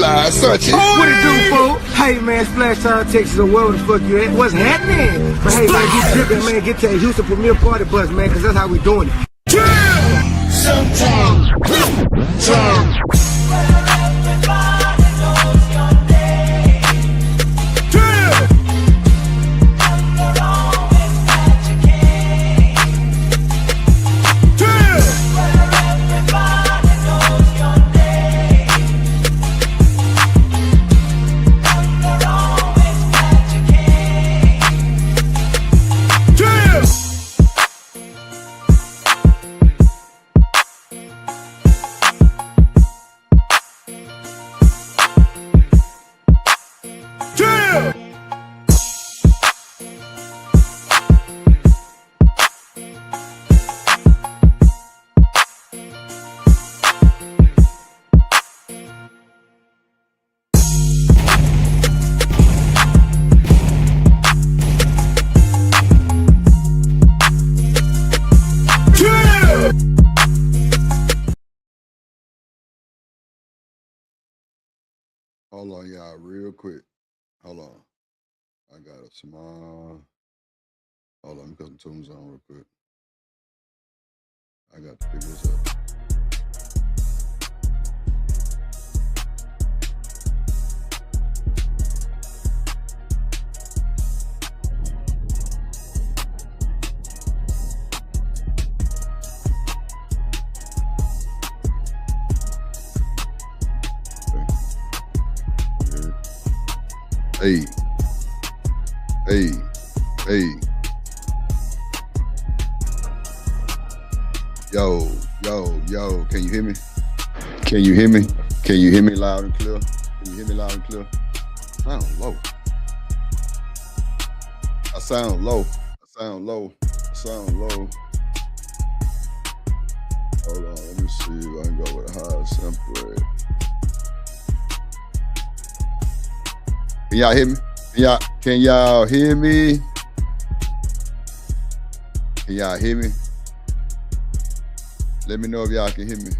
live, Sunchy. What it do, folks? Hey, man, Splash Town, Texas, or wherever the fuck you at. What's happening? But hey, man, you tripping, man. Get to that Houston Premier Party bus, man, because that's how we doing it. Sometimes. Hold on, y'all, real quick. Hold on. I got a small. Hold on, let me put some tunes on real quick. I got to figure this out. Hey, hey, hey. Yo, can you hear me? Can you hear me? Can you hear me loud and clear? Can you hear me loud and clear? I sound low. I sound low. Hold on, let me see if I can go with a higher sample rate. Can y'all hear me? Can y'all hear me? Can y'all hear me? Let me know if y'all can hear me.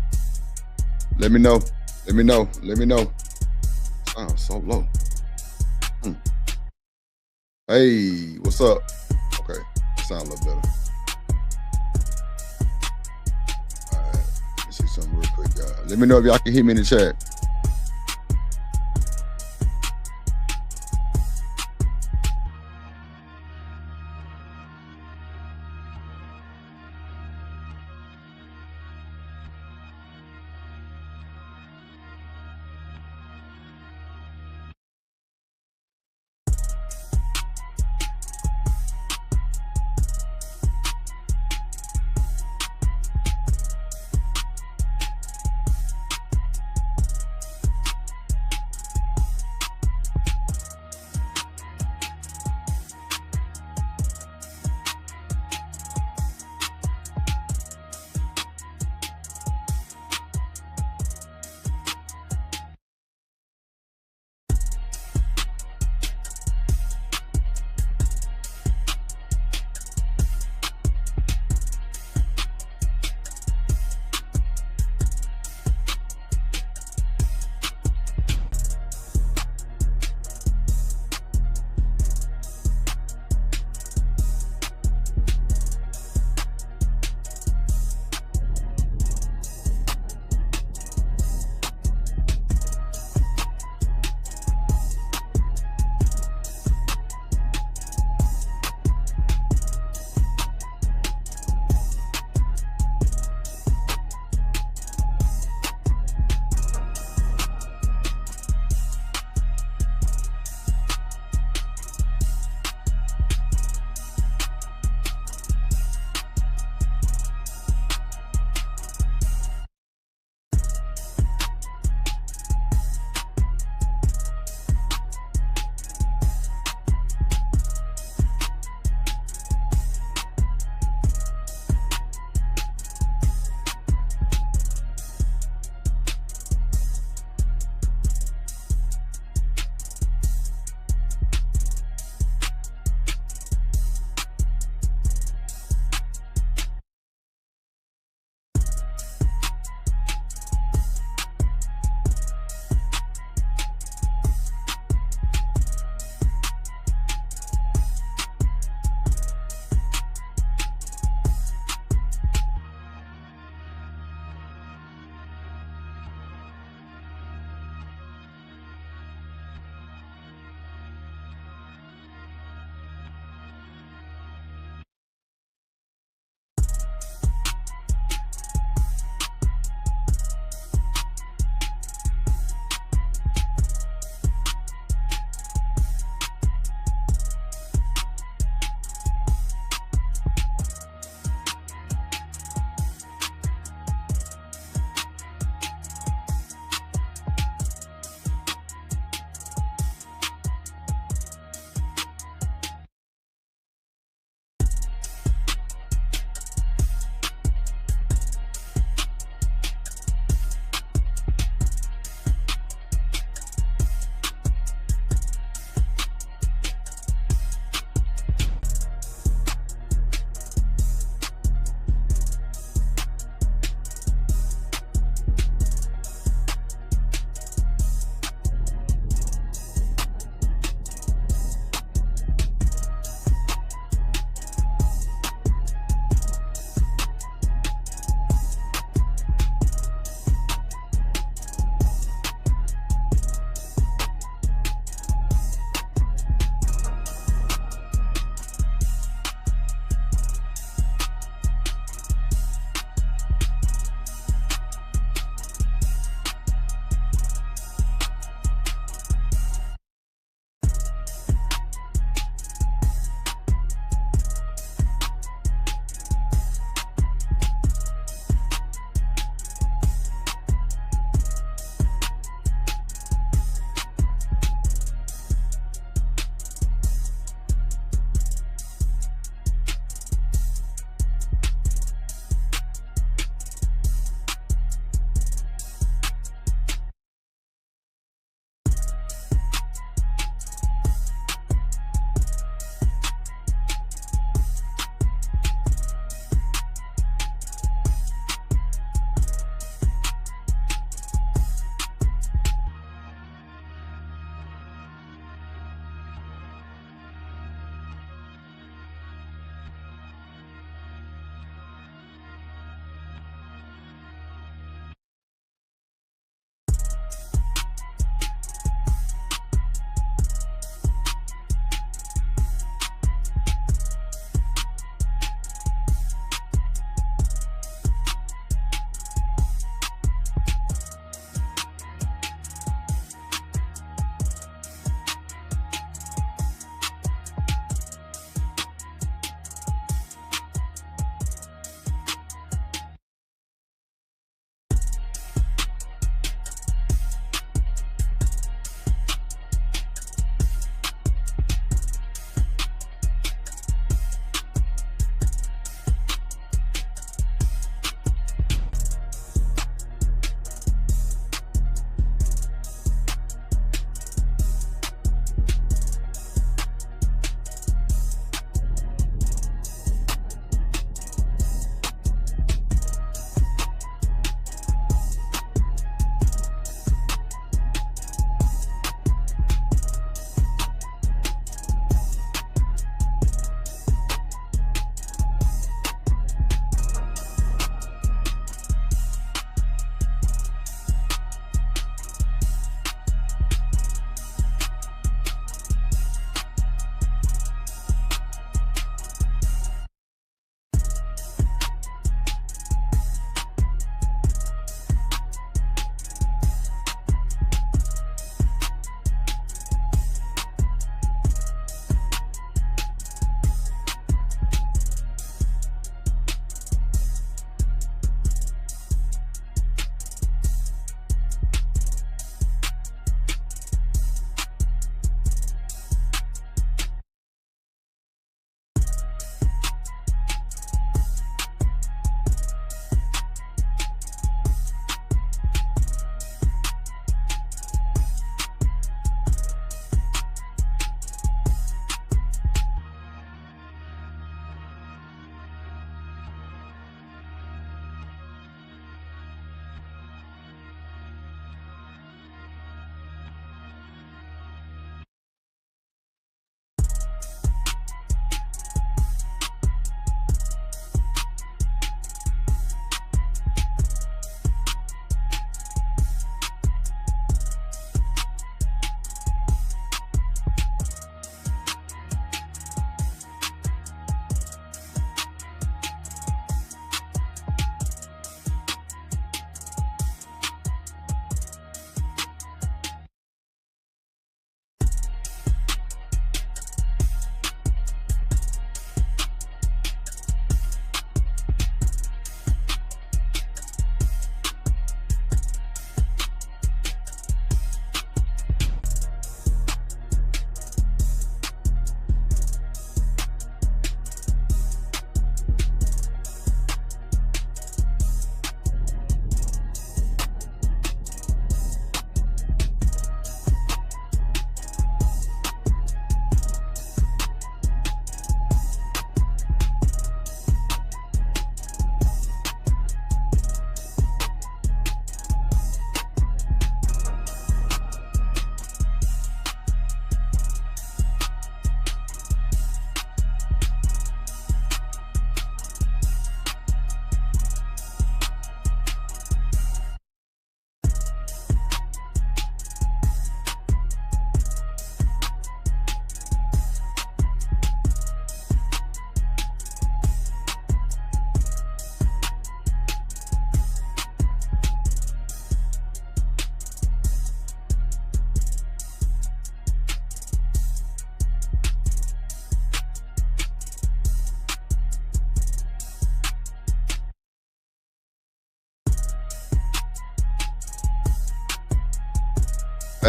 Let me know. Sounds so low. Hey, what's up? Okay, sound a little better. All right, let me see something real quick, y'all. Let me know if y'all can hear me in the chat.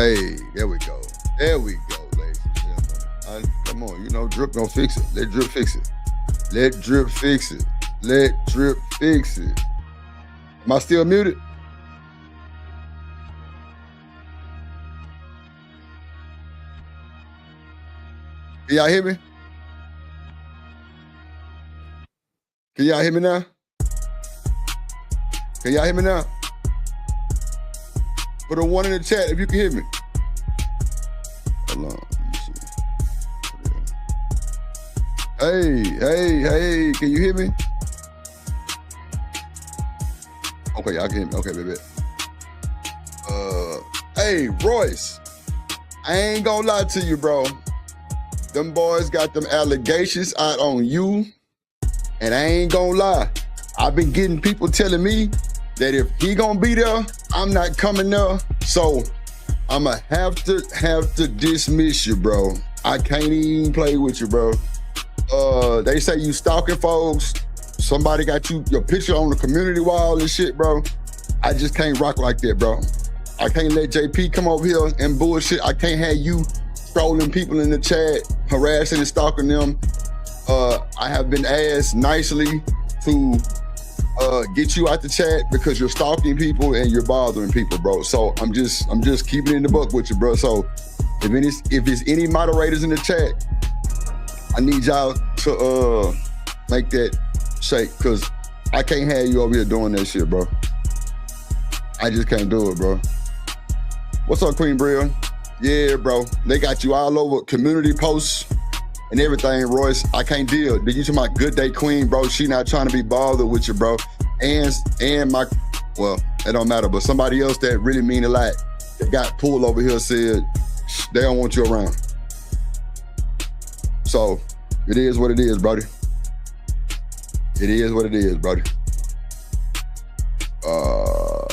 Hey, there we go. There we go, ladies and gentlemen. Come on, you know, Drip gonna fix it. Let Drip fix it. Let Drip fix it. Let Drip fix it. Am I still muted? Can y'all hear me? Can y'all hear me now? Can y'all hear me now? Put a 1 in the chat if you can hear me. Hold on. Let me see. Hey, can you hear me? Okay, y'all can hear me. Okay, baby. Hey, Royce. I ain't gonna lie to you, bro. Them boys got them allegations out on you. And I ain't gonna lie. I've been getting people telling me that if he gonna be there, I'm not coming there. So I'ma have to dismiss you, bro. I can't even play with you, bro. They say you stalking folks. Somebody got your picture on the community wall and shit, bro. I just can't rock like that, bro. I can't let JP come over here and bullshit. I can't have you trolling people in the chat, harassing and stalking them. I have been asked nicely to get you out the chat because you're stalking people and you're bothering people, bro. So I'm just keeping it in the book with you, bro. So if it's any moderators in the chat, I need y'all to make that shake, because I can't have you over here doing that shit, bro. I just can't do it, bro. What's up, Queen Brill? Yeah, bro. They got you all over community posts and everything, Royce. I can't deal. Did you to my good day queen, bro? She not trying to be bothered with you, bro. And my, well, it don't matter, but somebody else that really mean a lot that got pulled over here said they don't want you around. So it is what it is, brody. It is what it is, brody. All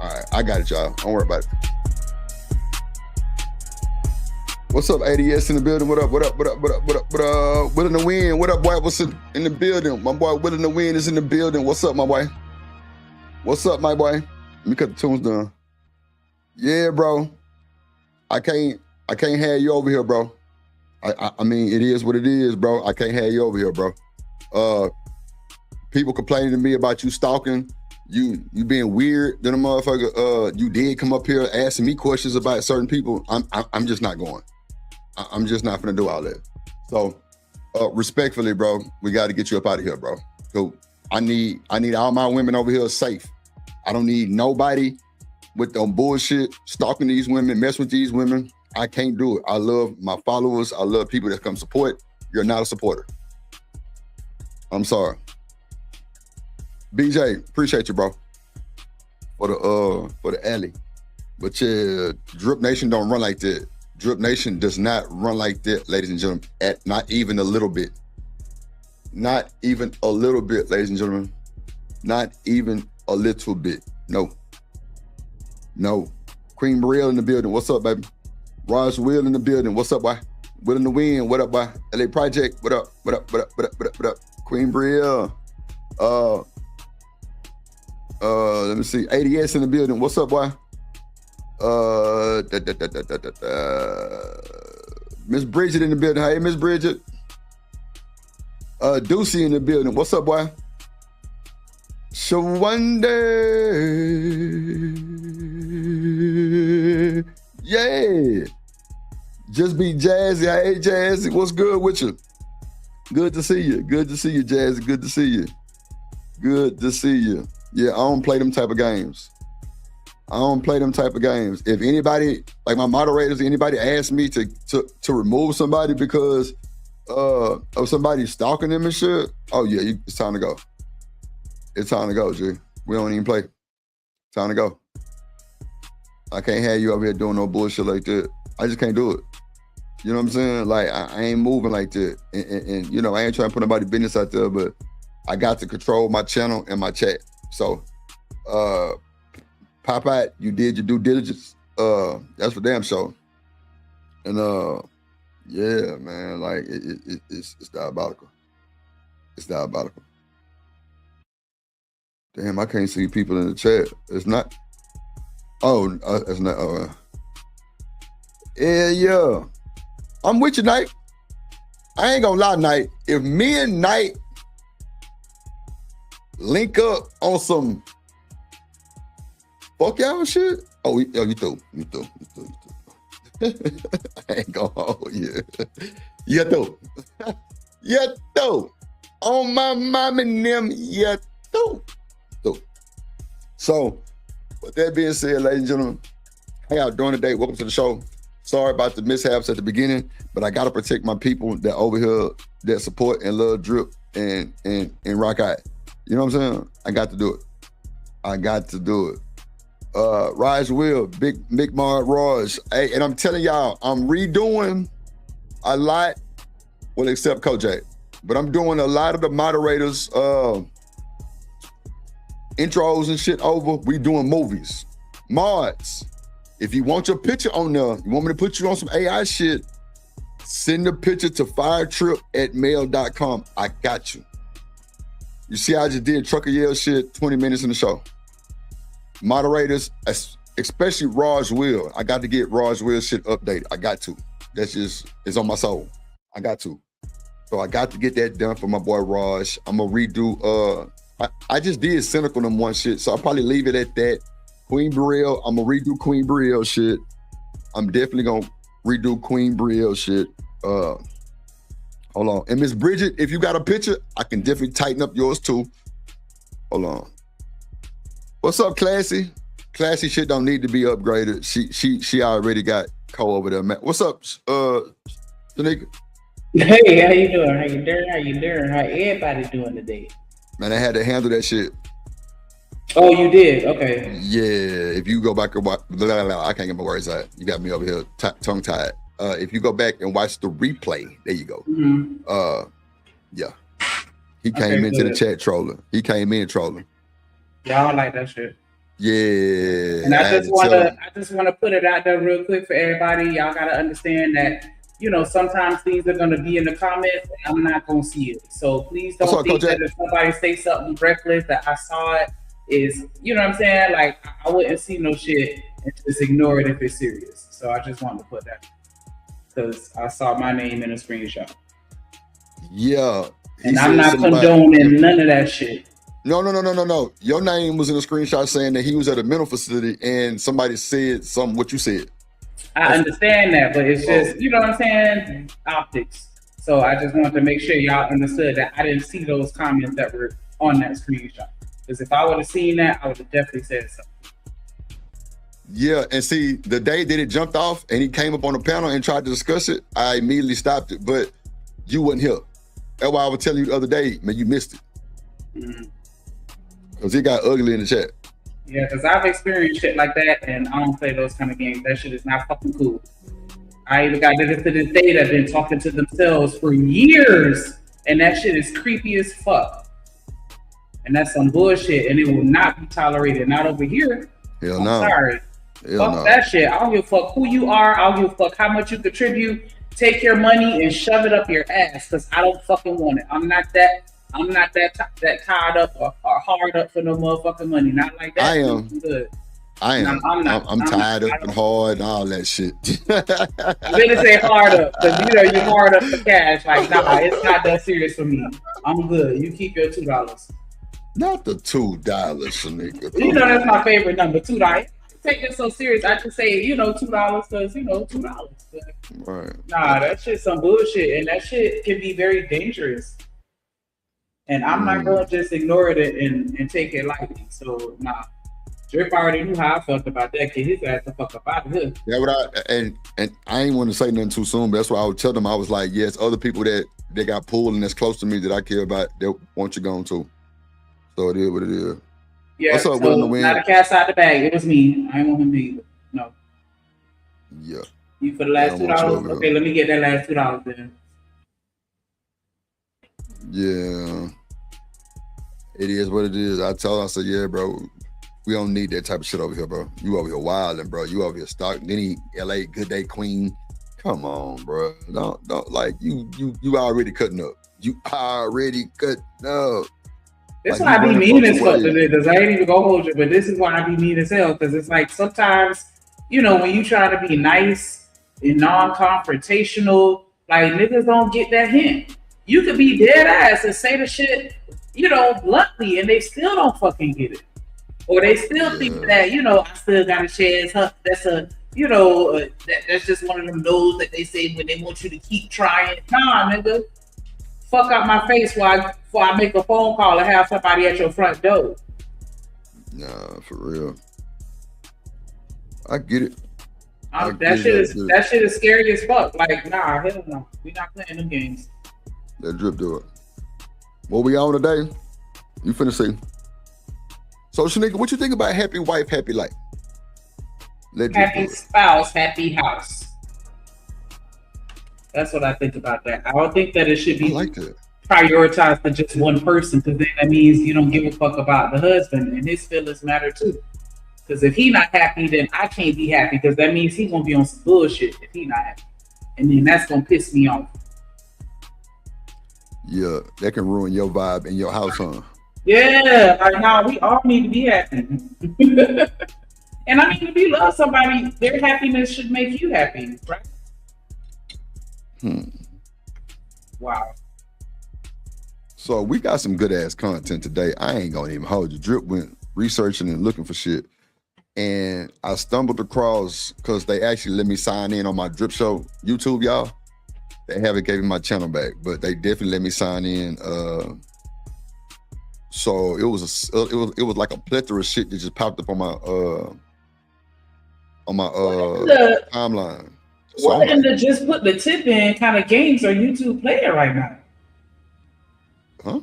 right, I got it, y'all. Don't worry about it. What's up, ADS in the building? What up? What up? What up? What up? What up? What up? Willing to win. What up, boy? What's in the building? My boy Willing to win is in the building. What's up, my boy? What's up, my boy? Let me cut the tunes down. Yeah, bro. I can't have you over here, bro. I mean, it is what it is, bro. I can't have you over here, bro. People complaining to me about you stalking, you being weird. Then a motherfucker, you did come up here asking me questions about certain people. I'm just not going. I'm just not gonna do all that. So, respectfully, bro, we got to get you up out of here, bro. So I need all my women over here safe. I don't need nobody with them bullshit, stalking these women, mess with these women. I can't do it. I love my followers. I love people that come support. You're not a supporter. I'm sorry. BJ, appreciate you, bro. For the alley. But yeah, Drip Nation don't run like that. Drip Nation does not run like that, ladies and gentlemen. Not even a little bit. Not even a little bit, ladies and gentlemen. Not even a little bit. No. No. Queen Marielle in the building. What's up, baby? Raj Will in the building. What's up, boy? Willing to win. What up, boy? LA Project. What up? What up? What up? What up? What up? What up? Queen Brielle. Let me see. ADS in the building. What's up, boy? Miss Bridget in the building. Hey, Miss Bridget. Deucey in the building. What's up, boy? Shawanda. Yeah. Just be Jazzy. Hey, Jazzy. What's good with you? Good to see you. Good to see you, Jazzy. Good to see you. Good to see you. Yeah, I don't play them type of games. I don't play them type of games. If anybody, like my moderators, anybody asks me to remove somebody because of somebody stalking them and shit, oh yeah, it's time to go. It's time to go, G. We don't even play. Time to go. I can't have you over here doing no bullshit like that. I just can't do it. You know what I'm saying? Like, I ain't moving like that. And you know, I ain't trying to put nobody's business out there, but I got to control my channel and my chat. So, pop out, you did your due diligence. That's for damn sure. And yeah, man, like it's diabolical. Diabolical. Damn, I can't see people in the chat. It's not. Oh, it's not. Yeah. I'm with you, Knight. I ain't gonna lie, Knight. If me and Knight link up on some fuck y'all shit. Oh, you through. I ain't gonna hold you. You through. You through. On my mom and them, you through. So, with that being said, ladies and gentlemen, how y'all doing today? Welcome to the show. Sorry about the mishaps at the beginning, but I gotta protect my people that over here that support and love Drip and Rock Eye. You know what I'm saying? I got to do it. Raj Will, Big Mick Mar Raj. Hey, and I'm telling y'all, I'm redoing a lot, well, except Kojak, but I'm doing a lot of the moderators intros and shit over. We doing movies. Mods, if you want your picture on there, you want me to put you on some AI shit, send the picture to firetrip@mail.com. I got you. You see, I just did Trucker Yell shit, 20 minutes in the show. Moderators, especially Raj Will. I got to get Raj Will shit updated. I got to. That's just, it's on my soul. I got to. So I got to get that done for my boy Raj. I'm gonna redo, I just did Cynical them one shit, so I'll probably leave it at that. Queen Brielle, I'm gonna redo Queen Brielle shit. I'm definitely gonna redo Queen Brielle shit. Hold on. And Miss Bridget, if you got a picture, I can definitely tighten up yours too. Hold on. What's up, Classy? Classy shit don't need to be upgraded. She already got Co over there. What's up, Tanika? Hey, how you doing? How everybody doing today? Man, I had to handle that shit. Oh, you did? Okay. Yeah, if you go back and watch, I can't get my words out. You got me over here tongue-tied. If you go back and watch the replay, there you go. Mm-hmm. Yeah. He came into the chat trolling. He came in trolling. Y'all like that shit. Yeah. And I just want to put it out there real quick for everybody. Y'all gotta understand that, you know, sometimes things are gonna be in the comments and I'm not gonna see it. So please don't think that if somebody say something reckless that I saw it is, you know what I'm saying? Like, I wouldn't see no shit and just ignore it if it's serious. So I just wanted to put that, because I saw my name in a screenshot. Yeah. And I'm not condoning none of that shit. No. Your name was in a screenshot saying that he was at a mental facility and somebody said what you said. I understand that, but it's just, you know what I'm saying? Optics. So I just wanted to make sure y'all understood that I didn't see those comments that were on that screenshot. Because if I would have seen that, I would have definitely said something. Yeah, and see, the day that it jumped off and he came up on the panel and tried to discuss it, I immediately stopped it, but you wasn't here. That's why I was telling you the other day, man, you missed it. Because it got ugly in the chat. Yeah, because I've experienced shit like that, and I don't play those kind of games. That shit is not fucking cool. I even got niggas to this day that have been talking to themselves for years, and that shit is creepy as fuck. And that's some bullshit, and it will not be tolerated. Not over here. Hell I'm no. sorry. Hell Fuck that shit. I don't give a fuck who you are. I don't give a fuck how much you contribute. Take your money and shove it up your ass, because I don't fucking want it. I'm not that tied up or hard up for no motherfucking money. Not like that. I am. Good. I am. I'm tied up and hard and all that shit. I really say hard up, because you know you're hard up for cash. Like, nah, it's not that serious for me. I'm good. You keep your $2. Not the $2, Shanika. You know that's my favorite number, $2. Take it so serious. I just say, you know, $2 because, you know, $2. Right. Nah, that shit's some bullshit, and that shit can be very dangerous. And I'm not gonna just ignore it and take it lightly. So nah, Drip already knew how I felt about that kid. His ass the fuck up out of here. Yeah, but I ain't want to say nothing too soon, but that's why I would tell them. I was like, yes, other people that they got pulled and that's close to me that I care about, they want you gone too. So it is what it is. Yeah, what's up, so Will the Wind? not a cat's out the bag. It was me. I ain't want him to either. No. Yeah. You for the last $2? Okay, let me get that last $2 then. Yeah. It is what it is. I said, yeah, bro, we don't need that type of shit over here, bro. You over here wilding, bro. You over here stuck. Then LA Good Day Queen. Come on, bro. Don't like you already cutting up. You already cutting up. That's Like, why I be mean as fuck to away. niggas. I ain't even gonna hold you, but this is why I be mean as hell. Because it's like sometimes, you know, when you try to be nice and non-confrontational, like niggas don't get that hint. You could be dead ass and say the shit, you know, bluntly, and they still don't fucking get it. Or they still think that, you know, I still got a chance. Huh? That's a, you know, that's just one of them no's that they say when they want you to keep trying. Nah, nigga, fuck out my face before I make a phone call and have somebody at your front door. Nah, for real. I get it. That shit is scary as fuck. Like, nah, hell no. We not playing them games. That drip do it. What we on today? You finna see. So, Shanika, what you think about happy wife, happy life? Happy spouse, happy house. That's what I think about that. I don't think that it should be prioritized to just one person, because then that means you don't give a fuck about the husband, and his feelings matter too. Because if he not happy, then I can't be happy, because that means he gonna be on some bullshit if he not happy, and then that's gonna piss me off. Yeah, that can ruin your vibe in your house, huh? Yeah, like now we all need to be happy. And I mean, if you love somebody, their happiness should make you happy, right? Wow. So we got some good ass content today. I ain't gonna even hold you. Drip went researching and looking for shit, and I stumbled across, because they actually let me sign in on my Drip Show YouTube, y'all. They haven't given my channel back, but they definitely let me sign in. So it was like a plethora of shit that just popped up on my timeline. So what in the just put the tip in kind of games are YouTube playing right now? Huh?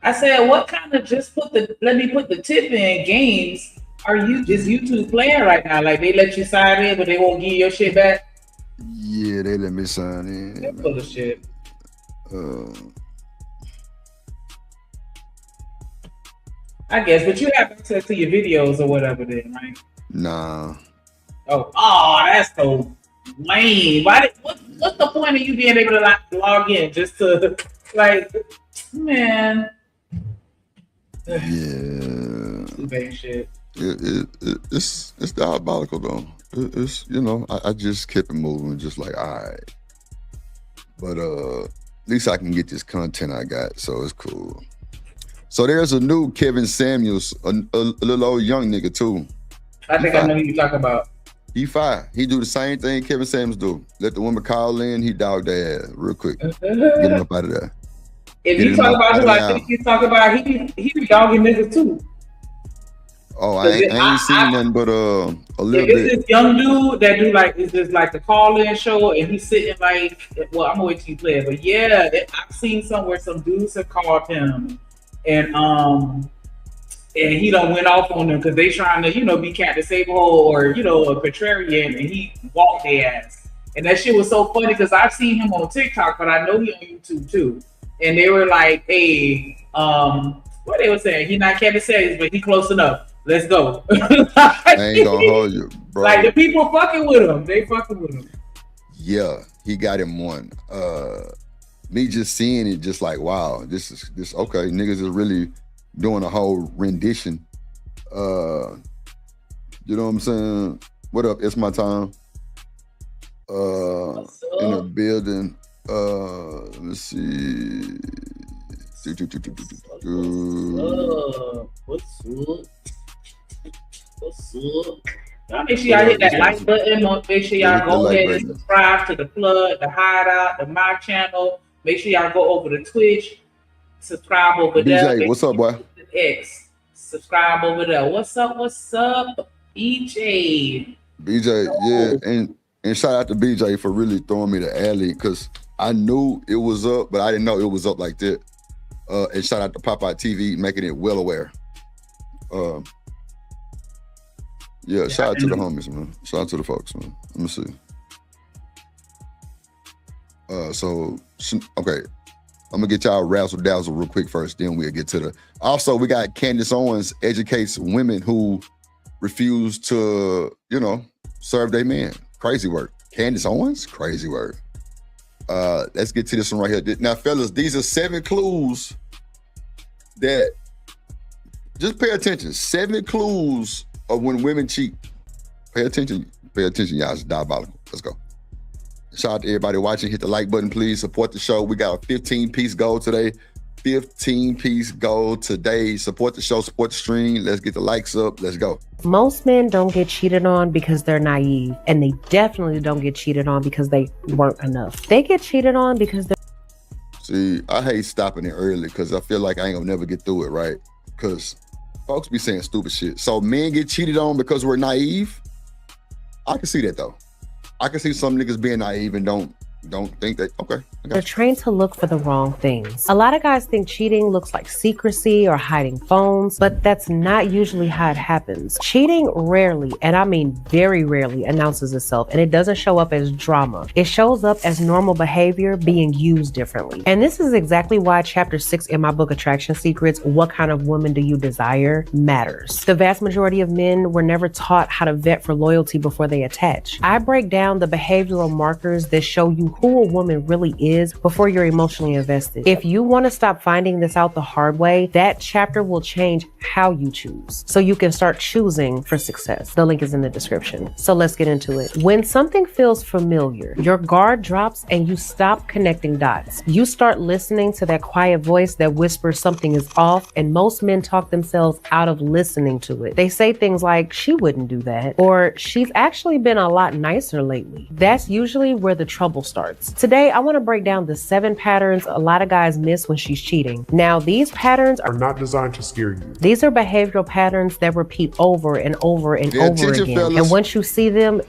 I said, what kind of let me put the tip in games is YouTube playing right now? Like they let you sign in, but they won't give you your shit back? Yeah, they let me sign in. They're full of shit. I guess, but you have access to your videos or whatever then, right? Nah. Oh, that's so lame. What's the point of you being able to log in just to man? Yeah. Too bad shit. It's diabolical though. It's I just kept it moving, just like all right. But at least I can get this content I got, so it's cool. So there's a new Kevin Samuels, a little old young nigga too. I think I know who you talking about. He fine. He do the same thing Kevin Samuels do. Let the woman call in, he dog their ass real quick. Get him up out of there. If you talk about who I think you talk about, he be dogging niggas too. Oh, I ain't seen nothing but a little bit. It's this young dude that do it's just like the call-in show, and he's sitting well, I'm gonna wait till you play it, but yeah, I've seen somewhere some dudes have called him, and he done went off on them because they trying to be Captain Sable or a contrarian, and he walked their ass, and that shit was so funny because I've seen him on TikTok, but I know he on YouTube too, and they were like, hey, what they were saying, he not Captain Sable, but he close enough. Let's go. I ain't gonna hold you, bro. Like the people fucking with him. They fucking with him. Yeah, he got him one. Me just seeing it, just like, wow, this okay. Niggas is really doing a whole rendition. You know what I'm saying? What up? It's my time. In a building. Let me see. What's up? Y'all make sure y'all hit that like button. Make sure y'all go ahead and subscribe to the Flood, the Hideout, the My Channel. Make sure y'all go over to Twitch. Subscribe over there. BJ, what's up, boy? X. Subscribe over there. What's up? EJ. BJ, yeah, and shout out to BJ for really throwing me the alley, because I knew it was up, but I didn't know it was up like that. And shout out to Popeye TV, making it well aware. Yeah, shout out to the homies, man. Shout out to the folks, man. Let me see. Okay. I'm gonna get y'all razzle dazzle real quick first, then we'll get to the. Also, we got Candace Owens educates women who refuse to, serve their man. Crazy work. Candace Owens, crazy word. Let's get to this one right here. Now, fellas, these are 7 clues that just pay attention. 7 clues of when women cheat. Pay attention, y'all. It's Diabolical. Let's go. Shout out to everybody watching. Hit the like button, please. Support the show. We got a 15-piece goal today. 15-piece goal today. Support the show, support the stream. Let's get the likes up. Let's go. Most men don't get cheated on because they're naive, and they definitely don't get cheated on because they weren't enough. They get cheated on because they're... See, I hate stopping it early because I feel like I ain't gonna never get through it, right? Because folks be saying stupid shit. So men get cheated on because we're naive? I can see that though. I can see some niggas being naive and don't think that, okay. They're trained to look for the wrong things. A lot of guys think cheating looks like secrecy or hiding phones, but that's not usually how it happens. Cheating rarely, and I mean very rarely, announces itself, and it doesn't show up as drama. It shows up as normal behavior being used differently. And this is exactly why chapter 6 in my book, Attraction Secrets, What Kind of Woman Do You Desire, matters. The vast majority of men were never taught how to vet for loyalty before they attach. I break down the behavioral markers that show you who a woman really is before you're emotionally invested. If you want to stop finding this out the hard way, that chapter will change how you choose, so you can start choosing for success. The link is in the description. So let's get into it. When something feels familiar, your guard drops and you stop connecting dots. You start listening to that quiet voice that whispers something is off, and most men talk themselves out of listening to it. They say things like, she wouldn't do that, or she's actually been a lot nicer lately. That's usually where the trouble starts. Today, I want to break down the 7 patterns a lot of guys miss when she's cheating. Now, these patterns are not designed to scare you. These are behavioral patterns that repeat over and over and over again. Fellas. And once you see them...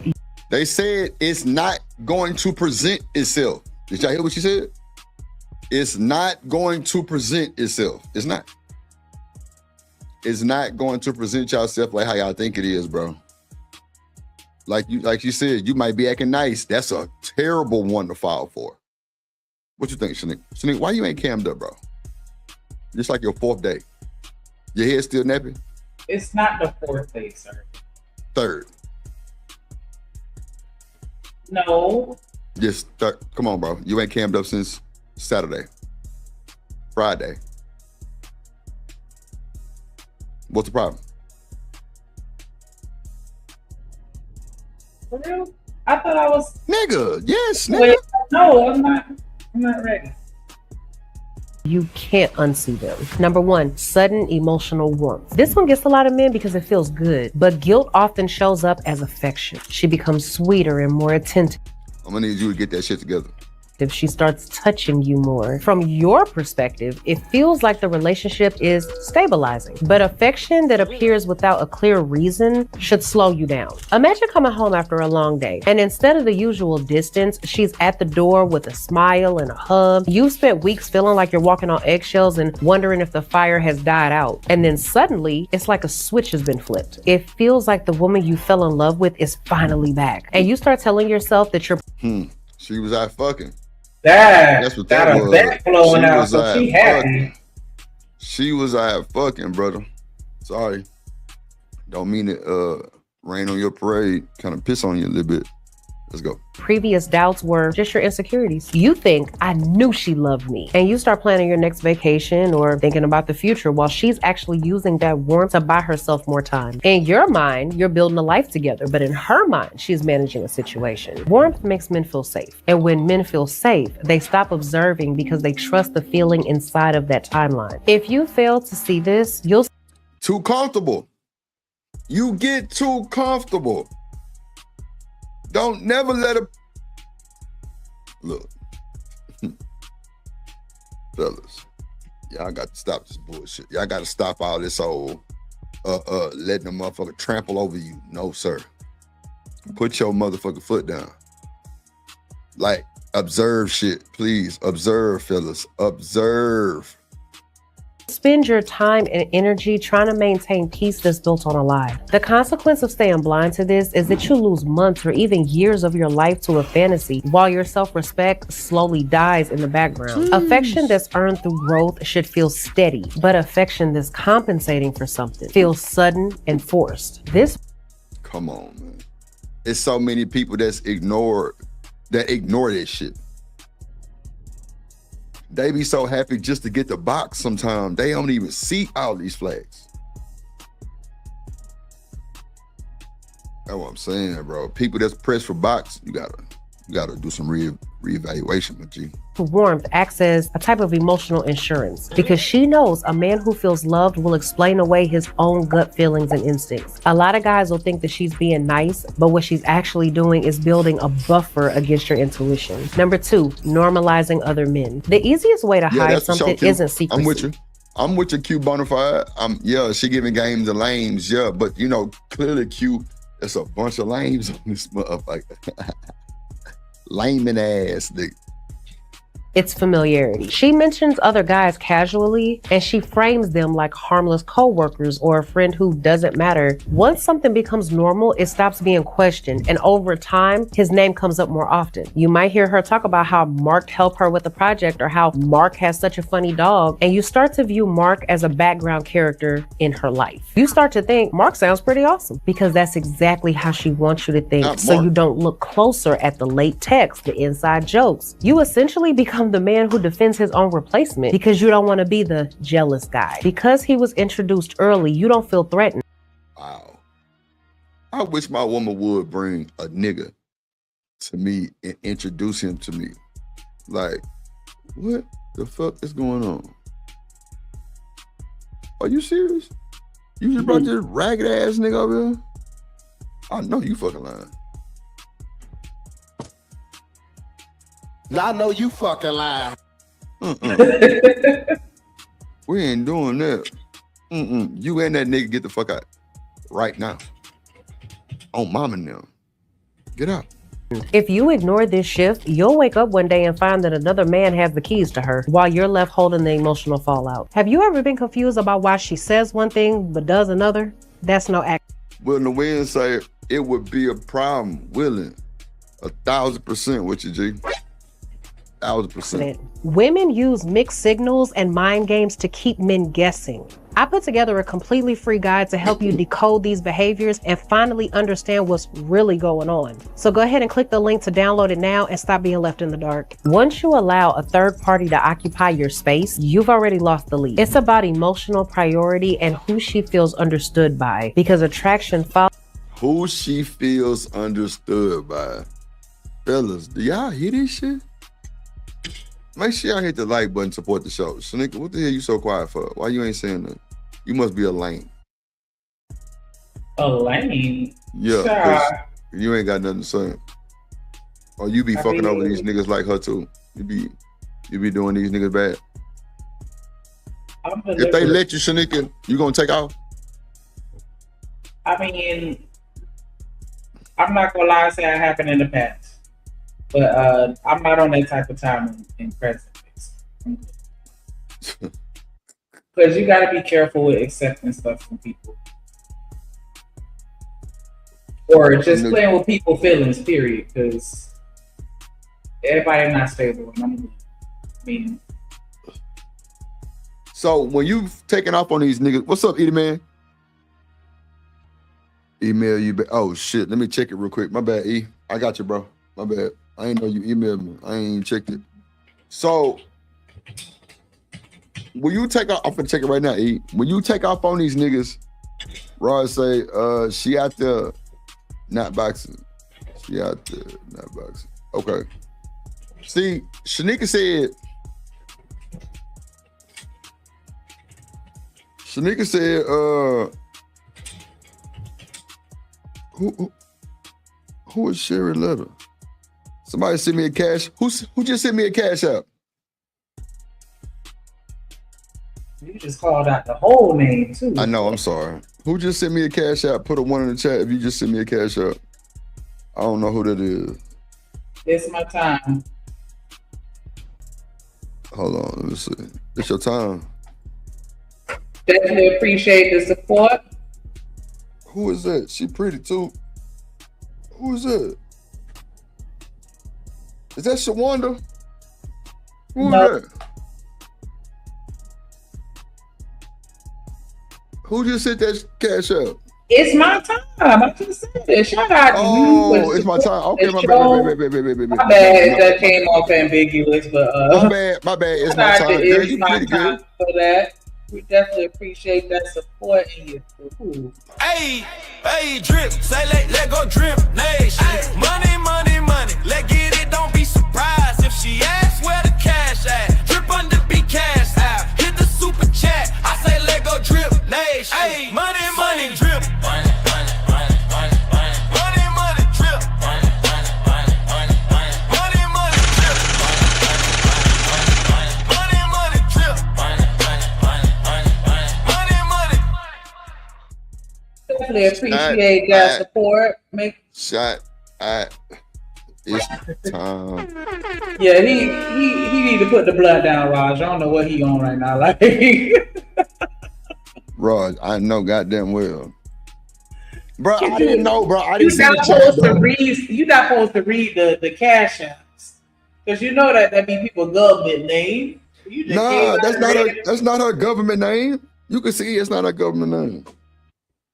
They said it's not going to present itself. Did y'all hear what she said? It's not going to present itself. It's not. It's not going to present yourself like how y'all think it is, bro. Like you said, you might be acting nice. That's a terrible one to file for. What you think, Shanique? Shanique, why you ain't cammed up, bro? Just like your 4th day. Your hair still nappy? It's not the 4th day, sir. 3rd. No. Just come on, bro. You ain't cammed up since Saturday. Friday. What's the problem? For real? I thought I was... Nigga, yes, nigga. Wait, no, I'm not ready. You can't unsee them. Number 1, sudden emotional warmth. This one gets a lot of men because it feels good, but guilt often shows up as affection. She becomes sweeter and more attentive. I'm gonna need you to get that shit together. If she starts touching you more. From your perspective, it feels like the relationship is stabilizing, but affection that appears without a clear reason should slow you down. Imagine coming home after a long day, and instead of the usual distance, she's at the door with a smile and a hug. You've spent weeks feeling like you're walking on eggshells and wondering if the fire has died out. And then suddenly, it's like a switch has been flipped. It feels like the woman you fell in love with is finally back. And you start telling yourself that you're... She was out fucking. That's what that was. Back blowing out, so she happy. She was out fucking, brother. Sorry. Don't mean to rain on your parade, kind of piss on you a little bit. Let's go. Previous doubts were just your insecurities. You think, I knew she loved me. And you start planning your next vacation or thinking about the future while she's actually using that warmth to buy herself more time. In your mind, you're building a life together, but in her mind, she's managing a situation. Warmth makes men feel safe. And when men feel safe, they stop observing because they trust the feeling inside of that timeline. If you fail to see this, you'll... Too comfortable. You get too comfortable. Don't never let her... Look. Fellas, y'all got to stop this bullshit. Y'all got to stop all this old letting a motherfucker trample over you. No, sir. Put your motherfucking foot down. Like, observe shit, please. Observe, fellas. Observe. Spend your time and energy trying to maintain peace that's built on a lie. The consequence of staying blind to this is that you lose months or even years of your life to a fantasy while your self-respect slowly dies in the background. Jeez. Affection that's earned through growth should feel steady, but affection that's compensating for something feels sudden and forced. This... Come on, man. it's so many people that ignore this shit. They be so happy just to get the box sometimes. They don't even see all these flags. That's what I'm saying, bro. People that's pressed for box, you gotta do some reevaluation, my G. Warmth acts as a type of emotional insurance because she knows a man who feels loved will explain away his own gut feelings and instincts. A lot of guys will think that she's being nice, but what she's actually doing is building a buffer against your intuition. Number 2, normalizing other men. The easiest way to hide something isn't secrecy. I'm with you, Q Bonafide. She giving games of lames, but clearly Q, there's a bunch of lames on this motherfucker. Layman ass nigga. It's familiarity. She mentions other guys casually, and she frames them like harmless co-workers or a friend who doesn't matter. Once something becomes normal, it stops being questioned, and over time, his name comes up more often. You might hear her talk about how Mark helped her with the project or how Mark has such a funny dog, and you start to view Mark as a background character in her life. You start to think, Mark sounds pretty awesome, because that's exactly how she wants you to think, so you don't look closer at the late texts, the inside jokes. You essentially become the man who defends his own replacement because you don't want to be the jealous guy. Because he was introduced early, you don't feel threatened. Wow. I wish my woman would bring a nigga to me and introduce him to me. Like, what the fuck is going on? Are you serious? You just brought this ragged ass nigga over here? I know you fucking lying. I know you fucking lying. We ain't doing that. You and that nigga get the fuck out right now. On mom and them. Get out. If you ignore this shift, you'll wake up one day and find that another man has the keys to her while you're left holding the emotional fallout. Have you ever been confused about why she says one thing but does another? That's no act. Will the wind say it would be a problem, willing 1,000% with you, G. 1,000%. Women use mixed signals and mind games to keep men guessing. I put together a completely free guide to help you decode these behaviors and finally understand what's really going on. So go ahead and click the link to download it now and stop being left in the dark. Once you allow a third party to occupy your space, you've already lost the lead. It's about emotional priority and who she feels understood by, because attraction follows who she feels understood by. Fellas, do y'all hear this shit? Make sure y'all hit the like button, support the show. Shanika, what the hell you so quiet for? Why you ain't saying that? You must be a lame. A lame? Yeah, you ain't got nothing to say. Or you be fucking over these niggas like her too. You be doing these niggas bad. If they let you, Shanika, you gonna take off? I mean, I'm not gonna lie and say it happened in the past. But I'm not on that type of time in present. Because you got to be careful with accepting stuff from people. Or just playing with people's feelings, period. Because everybody's not stable. I mean. So when you taking off on these niggas, what's up, Edie Man? Email you back. Oh shit, let me check it real quick. My bad, E. I got you, bro. My bad. I ain't know you emailed me. I ain't even checked it. So, will you take off? I'm finna check it right now, E. When you take off on these niggas, Rod say, she out there not boxing. She out there not boxing. Okay. See, Shanika said, who is Sherry Letter? Somebody sent me a cash. Who just sent me a cash out? You just called out the whole name too. I know, I'm sorry. Who just sent me a cash out? Put a 1 in the chat if you just sent me a cash out. I don't know who that is. It's my time. Hold on, let me see. It's your time. Definitely appreciate the support. Who is that? She pretty too. Who is that? Is that Shawanda? Who is that? Who just sent that cash out? It's my time. I just said it. Shout out to you. Oh, it's my time. Okay, my bad. My bad. That came off ambiguous, but my bad. It's my shout out time. to Girl, It's you My pretty Time good. for that. We definitely appreciate that support in you. Ooh. Hey, drip, say let go drip, nation. Money, let get it, don't be surprised if she asks where the cash at. Drip under be cash out, hit the super chat. I say let go drip, nation. Hey, money, drip. Money, drip. Definitely appreciate that support. Shot at it's time. Yeah, he need to put the blood down, Raj. I don't know what he on right now. Like, Raj, I know goddamn well. Bro, I didn't know, bro. I didn't see you're the chat, bro. you're not supposed to read the cash apps. Because you know that be people's government name. Nah, that's not her government name. You can see it's not her government name.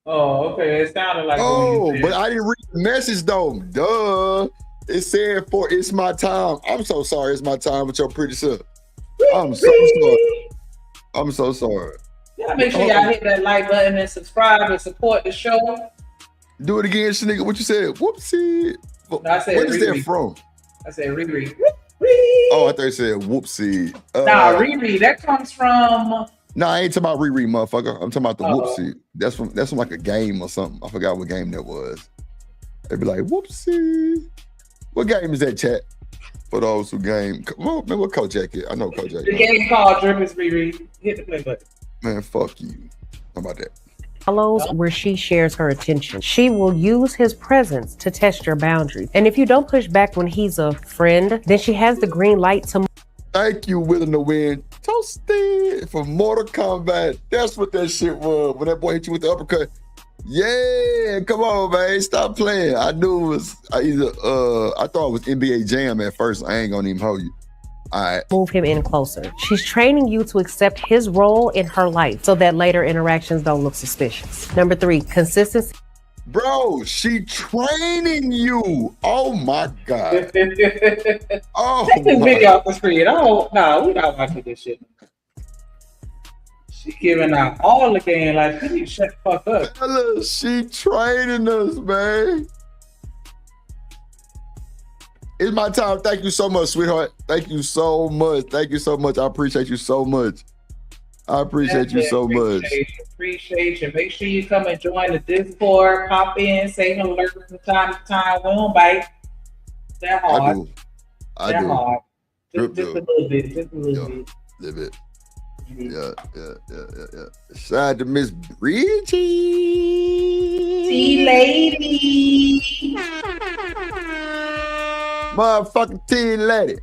Oh, okay. It sounded like. Oh, but I didn't read the message though. Duh. It said it's my time. I'm so sorry. It's my time with your pretty self. I'm so sorry. I'm so sorry. Yeah, make sure y'all hit that like button and subscribe and support the show. Do it again, Shanika. What you said? Whoopsie. No, I said what is that from? I said Riri. Oh, I thought you said whoopsie. Nah, Riri. That comes from. Nah, I ain't talking about Riri, motherfucker. I'm talking about the whoopsie. That's from like a game or something. I forgot what game that was. They'd be like, whoopsie. What game is that, chat? For those who game. Well, man, what Kojak is? I know Kojak. The game called Drip is Riri. Hit the play button. Man, fuck you. How about that? Follows where she shares her attention. She will use his presence to test your boundaries. And if you don't push back when he's a friend, then she has the green light to. Thank you, Willing to Win. Toasted for Mortal Kombat. That's what that shit was. When that boy hit you with the uppercut. Yeah, come on, man. Stop playing. I knew it was I thought it was NBA Jam at first. I ain't gonna even hold you. All right. Move him in closer. She's training you to accept his role in her life so that later interactions don't look suspicious. Number 3, consistency. Bro, she training you. Oh my God. Oh, take this video off the screen. No, we're not watching this shit. She giving out all the game. Like, you need to shut the fuck up. Fella, she training us, man. It's my time. Thank you so much, sweetheart. Thank you so much. Thank you so much. I appreciate you so much. I appreciate you so much. Appreciate you. Make sure you come and join the Discord. Pop in, say hello from time to time. We don't bite. That hard. I do. Hard. Just a little bit. Just a little bit. Little bit. Yeah. Shout out to Miss Bridgie. Tea lady. Motherfucking tea lady.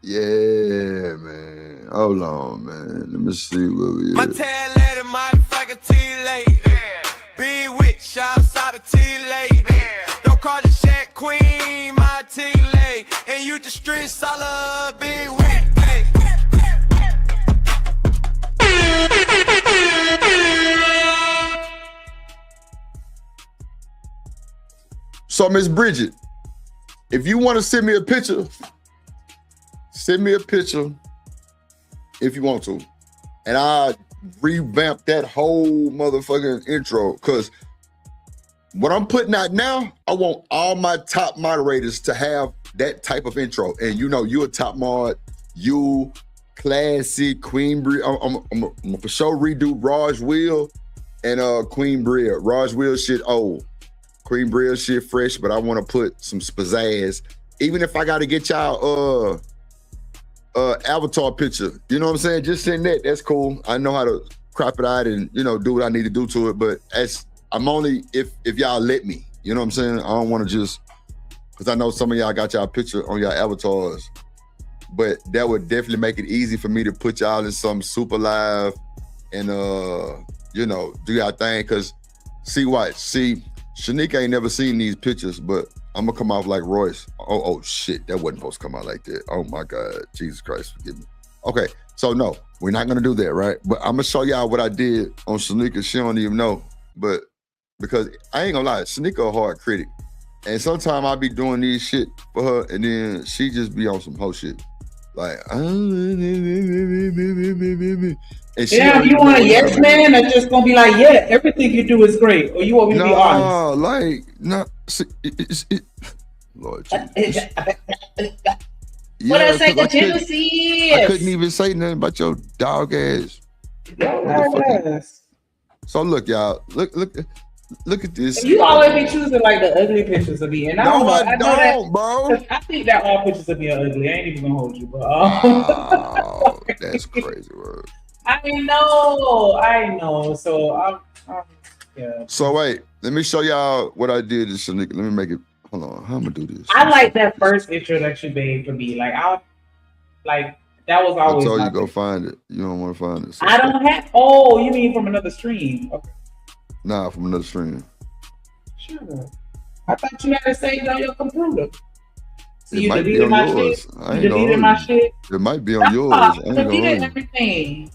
Yeah, man. Hold on, man. Let me see where we My at. tail lady, motherfucking tea lady. Be with, shouts out to tea lady. Don't call the Shack Queen, my tea lady. And you the street solid, be with. So, Miss Bridget, if you want to send me a picture, send me a picture if you want to. And I revamp that whole motherfucking intro. Because what I'm putting out now, I want all my top moderators to have that type of intro. And you know, you're a top mod, you, Classy, Queen Bria. I'm for sure redo Raj Will and Queen Bria. Raj Will shit old. Queen Bria shit fresh, but I want to put some pizzazz. Even if I got to get y'all avatar picture, you know what I'm saying? Just send that. That's cool. I know how to crop it out and, you know, do what I need to do to it. But I'm only if y'all let me. You know what I'm saying? I don't want to just, because I know some of y'all got y'all picture on your avatars. But that would definitely make it easy for me to put y'all in some super live and you know, do y'all thing. Because see, Shanika ain't never seen these pictures, but I'm gonna come off like Royce. Oh shit, that wasn't supposed to come out like that. Oh my God, Jesus Christ, forgive me. Okay, so no, we're not gonna do that, right? But I'm gonna show y'all what I did on Shanika. She don't even know, but because I ain't gonna lie, Shanika a hard critic. And sometimes I be doing these shit for her, and then she just be on some whole shit. Like, and she yeah, you want a yes man that's just gonna be like, yeah, everything you do is great, or you want me to be honest? Lord Jesus. What I say, the jealousy? I couldn't even say nothing about your dog ass. So look, y'all, look at this. You always be choosing like the ugly pictures of me, and I don't know, bro. I think that all pictures of me are ugly. I ain't even gonna hold you, but oh, that's crazy word. I know. So I'm yeah. So wait, let me show y'all what I did to Shanika. Let me make it. Hold on, how I'm gonna do this? I like that first introduction made for me. Like that was always. I told you go find it. You don't want to find it. So I don't have. Oh, you mean from another stream? Okay. Nah, from another stream. Sure. I thought you had it saved on your computer. So it you might deleted be on my yours. shit. I You deleted my shit. It might be on yours. I ain't deleted everything.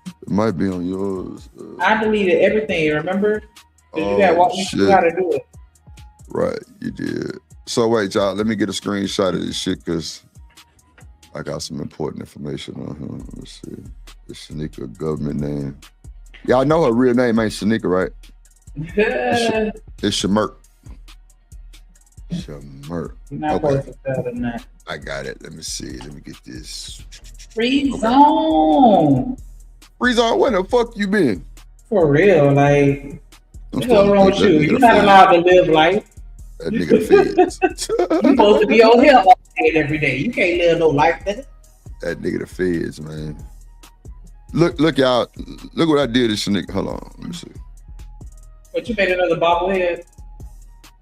It might be on yours. I deleted everything. Remember? You got to walk me through how to do it. Right, you did. So wait, y'all. Let me get a screenshot of this shit because I got some important information on him. Let's see. The Shanika government name. Y'all know her real name ain't Shanika, right? It's Shamirk. Shamirk. Okay. I got it. Let me see. Let me get this. Free zone. Free zone, where the fuck you been? For real, like, what's wrong with you? You're not allowed to live life. That nigga the feds. You supposed to be on here all day every day. You can't live no life, nigga. That nigga the feds, man. Look, y'all. Look what I did to Shanika. Hold on. Let me see. But you made another bobblehead?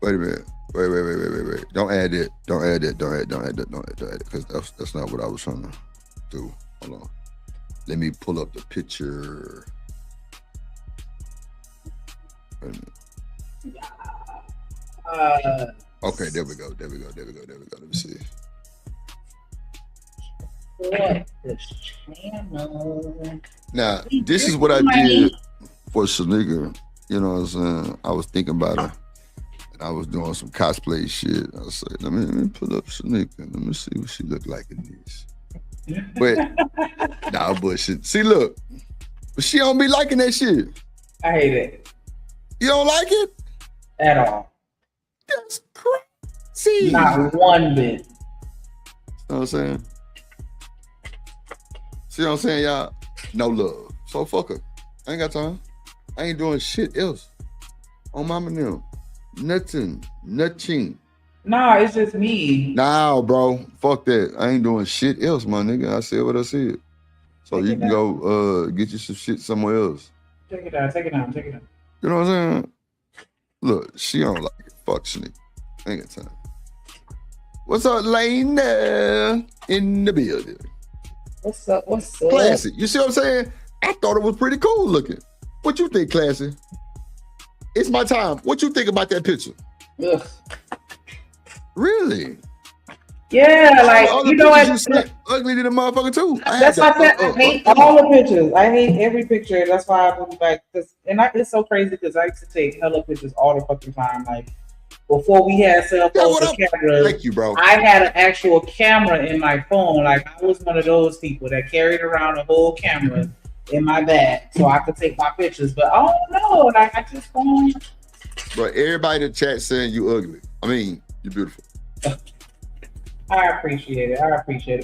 Wait a minute. Wait. Don't add it. Don't add it. Because that's not what I was trying to do. Hold on. Let me pull up the picture. Wait a minute. Okay, there we go. Let me see. Now, this is what I did for Shanika. You know what I'm saying? I was thinking about her. And I was doing some cosplay shit. I was like, let me pull up Shanika. Let me see what she look like in this. But, nah, bullshit. See, look. But she don't be liking that shit. I hate it. You don't like it? At all. That's crazy. Not one bit. You know what I'm saying? See what I'm saying, y'all? No love. So fuck her. I ain't got time. I ain't doing shit else. On mama and them. Nothing. Nah, it's just me. Nah, bro. Fuck that. I ain't doing shit else, my nigga. I said what I said. So you can go get you some shit somewhere else. Take it down. You know what I'm saying? Look, she don't like it. Fuck Shanika. Ain't got time. What's up, Lane? In the building. What's up? Classy. You see what I'm saying? I thought it was pretty cool looking. What you think, Classy? It's my time. What you think about that picture? Ugh. Really? Yeah, like, you know what? Ugly to the motherfucker too. That's why I said I hate all the pictures. I hate every picture. That's why I was like, it's so crazy because I used to take hella pictures all the fucking time. Like, before we had cell phones and cameras, thank you, bro. I had an actual camera in my phone. Like, I was one of those people that carried around a whole camera in my bag so I could take my pictures. But I don't know. Like, I just don't. Bro, everybody in the chat saying you ugly. I mean, you're beautiful. I appreciate it.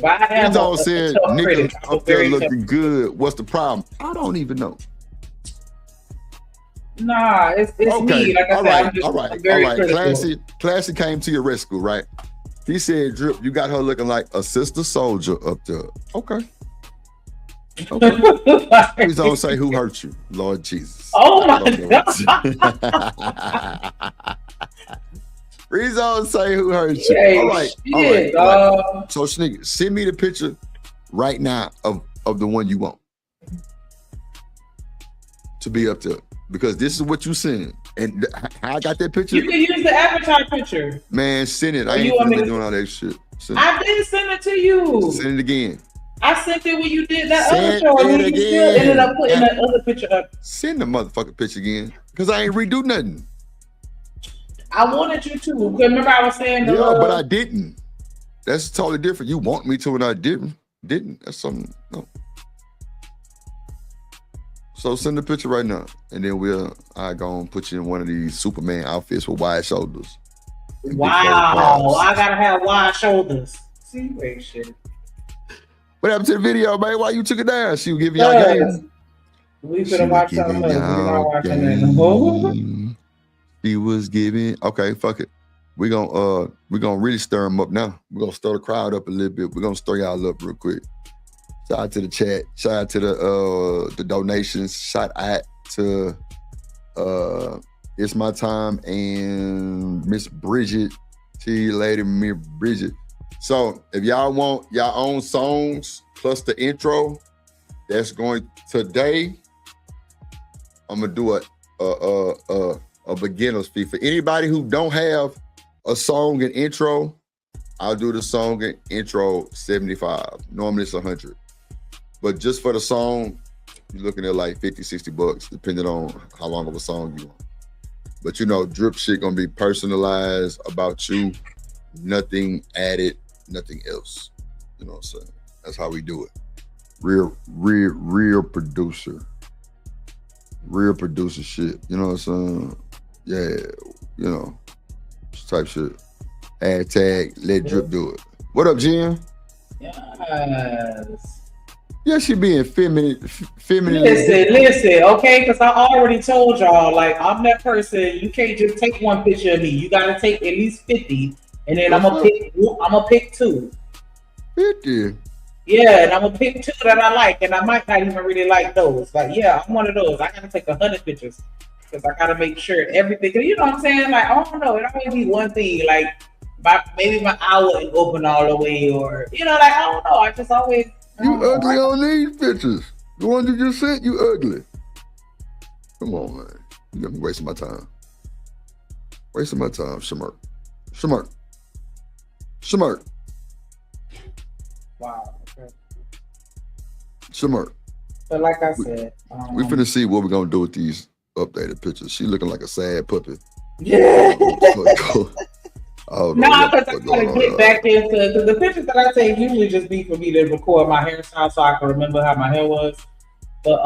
But I am a said, nigga, I'm still looking good. What's the problem? I don't even know. Nah, it's okay. me. Like I said, I'm just very critical. Classy came to your rescue, right? He said, Drip, you got her looking like a sister soldier up there. Okay. Please don't say who hurt you, Lord Jesus. Oh my God. Please don't say who hurt you. Hey, all right. So, Shanika, send me the picture right now of the one you want to be up there. Because this is what you send. And how I got that picture? You can use the avatar picture. Man, send it. I ain't doing all that shit. I did send it to you. Send it again. I sent it when you did that Send other show, and it you still ended again. up putting that other picture up. Send the motherfucking picture again. Because I ain't redo nothing. I wanted you to. Remember I was saying but I didn't. That's totally different. You want me to and I didn't. That's something. No. So send the picture right now. And then I go and put you in one of these Superman outfits with wide shoulders. Wow. I gotta have wide shoulders. See, wait, shit. What happened to the video, man? Why you took it down? She was giving y'all game. We could have watched something else. We're not watching that. She was giving. Okay, fuck it. We're gonna really stir them up now. We're gonna stir the crowd up a little bit. We're gonna stir y'all up real quick. Shout out to the chat. Shout out to the donations. Shout out to It's My Time and Miss Bridget. T Lady Miss Bridget. So if y'all want your own songs plus the intro, that's going today. I'm gonna do a beginner's fee for anybody who don't have a song and intro. I'll do the song and intro $75. Normally it's $100, but just for the song, you're looking at like $50-$60, depending on how long of a song you want. But you know, drip shit gonna be personalized about you, nothing added, nothing else. You know what I'm saying? That's how we do it. Real producer. Real producer shit. You know what I'm saying? Yeah, you know, type shit. Add tag, let drip do it. What up, Jen? Yes. Yeah, she being feminine. Listen, okay, because I already told y'all, like, I'm that person. You can't just take one picture of me. You gotta take at least 50, and then I'm gonna pick 2. 50. Yeah, and I'm gonna pick 2 that I like, and I might not even really like those. Like, yeah, I'm one of those. I gotta take 100 pictures because I gotta make sure everything. Cause you know what I'm saying? Like, I don't know. It always be one thing. Like, maybe my eye wouldn't open all the way, or you know, like I don't know. I just always. You ugly on these pictures. The one you just sent, you ugly. Come on, man. You got me wasting my time. Wasting my time, Shamart. Wow. Okay. Shamart. But like I said, we finna see what we're gonna do with these updated pictures. She looking like a sad puppy. Yeah. Oh, no, because I gotta get back into the pictures that I take usually just be for me to record my hairstyle so I can remember how my hair was. But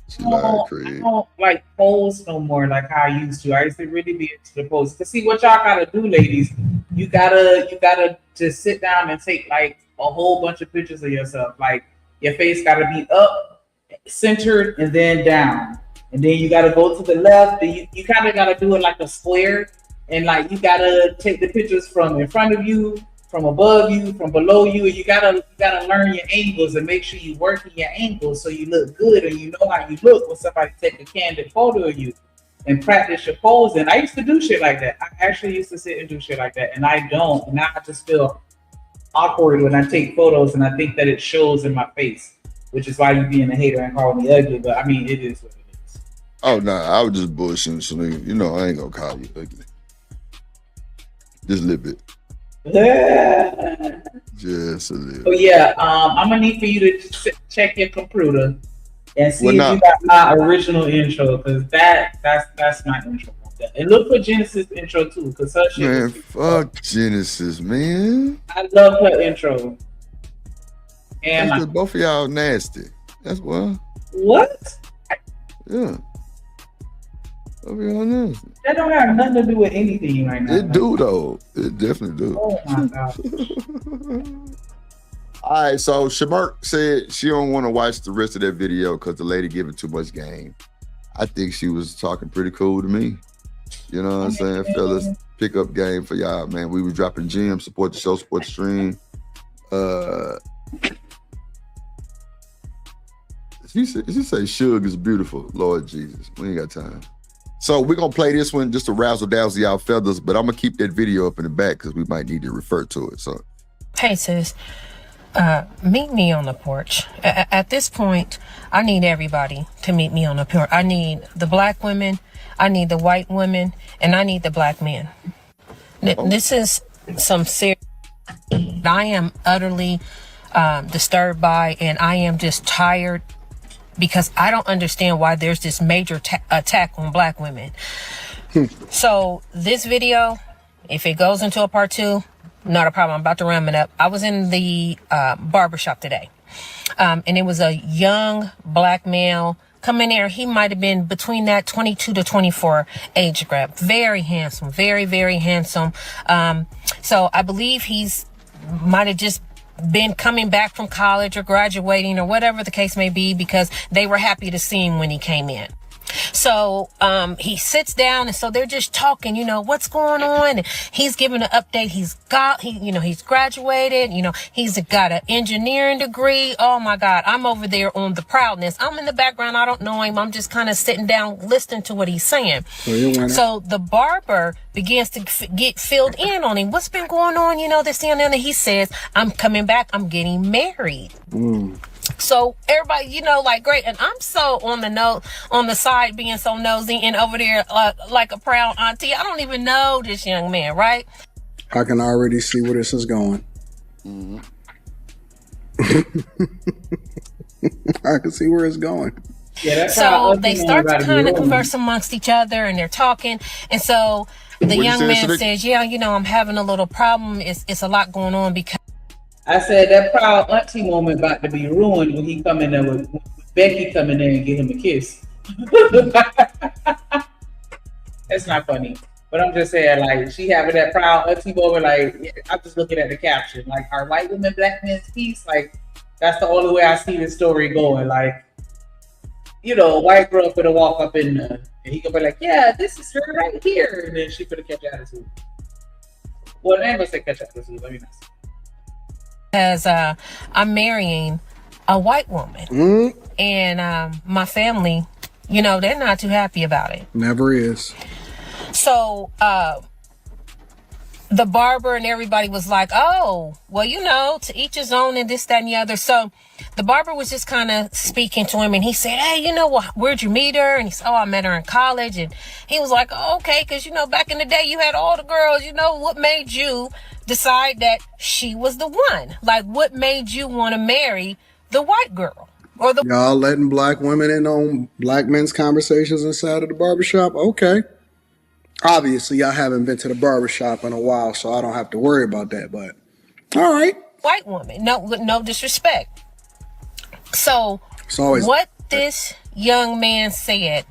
she lied, Craig. I don't like pose no more like how I used to. I used to really be into the pose. To see what y'all gotta do, ladies, you gotta just sit down and take like a whole bunch of pictures of yourself. Like your face gotta be up, centered, and then down. And then you gotta go to the left. And you kind of gotta do it like a square. And like you gotta take the pictures from in front of you, from above you, from below you, and you gotta learn your angles and make sure you working your angles so you look good and you know how you look when somebody take a candid photo of you and practice your pose. And I used to do shit like that. I actually used to sit and do shit like that, and I don't. And now I just feel awkward when I take photos, and I think that it shows in my face, which is why you being a hater and calling me ugly. But I mean, it is what it is. Oh no, I was just bullshitting, Celine. You know I ain't gonna call you ugly. Just a little bit. Just a little. Oh yeah, I'm gonna need for you to check your computer and see if you got my original intro, because that's my intro. And look for Genesis intro too, because her shit. Man, fuck Genesis, man. I love her intro. And both of y'all nasty. That's why. What? Yeah. Both of y'all nasty. That don't have nothing to do with anything right now. It do though. It definitely do. Oh my god. All right, so Shamart said she don't want to watch the rest of that video because the lady giving too much game. I think she was talking pretty cool to me. You know what I'm saying? Fellas, pick up game for y'all, man. We were dropping gems, support the show, support the stream. She say Suge is beautiful. Lord Jesus, we ain't got time. So we're going to play this one just to razzle-dazzle y'all feathers, but I'm going to keep that video up in the back because we might need to refer to it. So, hey, sis. Meet me on the porch. At this point, I need everybody to meet me on the porch. I need the black women, I need the white women, and I need the black men. This is some serious. I am utterly disturbed by, and I am just tired because I don't understand why there's this major attack on black women. So this video, if it goes into a part 2, not a problem. I'm about to ram it up. I was in the barbershop today, and it was a young black male come in there. He might have been between that 22 to 24 age group. Very handsome, very, very handsome. So I believe he's might have just been coming back from college or graduating or whatever the case may be, because they were happy to see him when he came in. So he sits down, and so they're just talking, what's going on, and he's giving an update. He's graduated, he's got an engineering degree. Oh my God, I'm over there on the proudness. I'm in the background, I don't know him, I'm just kind of sitting down listening to what he's saying. So the barber begins to get filled in on him. What's been going on, this and he says, I'm coming back, I'm getting married. So everybody, like, great. And I'm so on the side being so nosy and over there like a proud auntie. I don't even know this young man, right? I can already see where this is going. I can see where it's going. Yeah, so they start to kind of converse amongst each other, and they're talking. And so the young man says, yeah, I'm having a little problem. It's a lot going on because I said that proud auntie moment about to be ruined when he come in there with Becky coming in and give him a kiss. That's not funny. But I'm just saying, like, she having that proud auntie moment, like, I'm just looking at the caption. Like, are white women black men's peace? Like, that's the only way I see this story going. Like, a white girl could walk up in and he could be like, yeah, this is her right here. And then she could have catch attitude. Well, I ain't gonna say catch attitude. Let me not say. As I'm marrying a white woman, and my family, they're not too happy about it. Never is. So the barber and everybody was like, oh, well, to each his own, and this, that, and the other. So the barber was just kind of speaking to him, and he said, hey, where'd you meet her? And he said, oh, I met her in college. And he was like, oh, okay, because back in the day you had all the girls. What made you decide that she was the one? Like, what made you want to marry the white girl? Or the y'all letting black women in on black men's conversations inside of the barbershop? Okay. Obviously, y'all haven't been to the barbershop in a while, so I don't have to worry about that, but all right. White woman. No disrespect. So what this young man said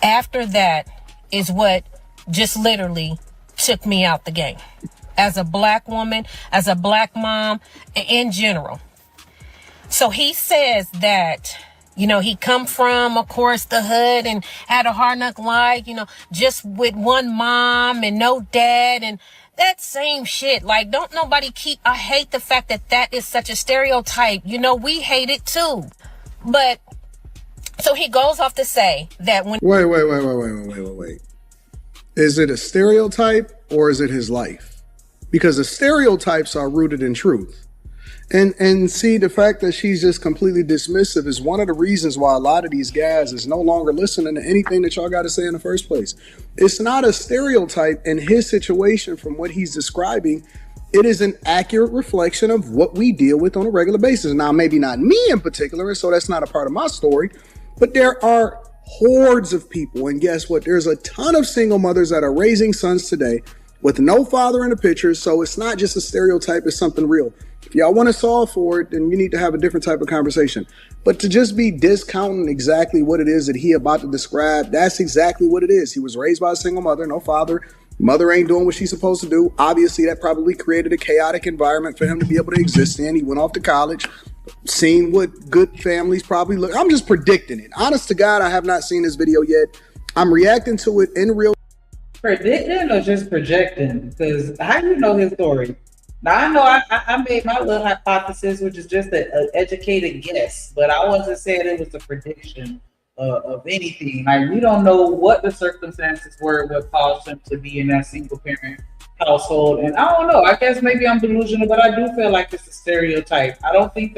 after that is what just literally took me out the game. As a black woman, as a black mom, in general. So he says that, he come from, of course, the hood and had a hard knock life, just with one mom and no dad, and that same shit. Like, don't nobody I hate the fact that is such a stereotype. We hate it too. But, so he goes off to say that when... Wait. Is it a stereotype or is it his life? Because the stereotypes are rooted in truth. And see, the fact that she's just completely dismissive is one of the reasons why a lot of these guys is no longer listening to anything that y'all got to say in the first place. It's not a stereotype in his situation from what he's describing. It is an accurate reflection of what we deal with on a regular basis. Now, maybe not me in particular, so that's not a part of my story, but there are hordes of people. And guess what? There's a ton of single mothers that are raising sons today with no father in the picture. So it's not just a stereotype, it's something real. If y'all want to solve for it, then you need to have a different type of conversation. But to just be discounting exactly what it is that he about to describe, that's exactly what it is. He was raised by a single mother, no father. Mother ain't doing what she's supposed to do. Obviously, that probably created a chaotic environment for him to be able to exist in. He went off to college, seen what good families probably look. I'm just predicting it. Honest to God, I have not seen this video yet. I'm reacting to it in real. Predicting or just projecting? Because how do you know his story? Now, I know I made my little hypothesis, which is just an educated guess, but I wasn't saying it was a prediction of anything. Like, we don't know what the circumstances were that caused him to be in that single parent household. And I don't know, I guess maybe I'm delusional, but I do feel like it's a stereotype. I don't think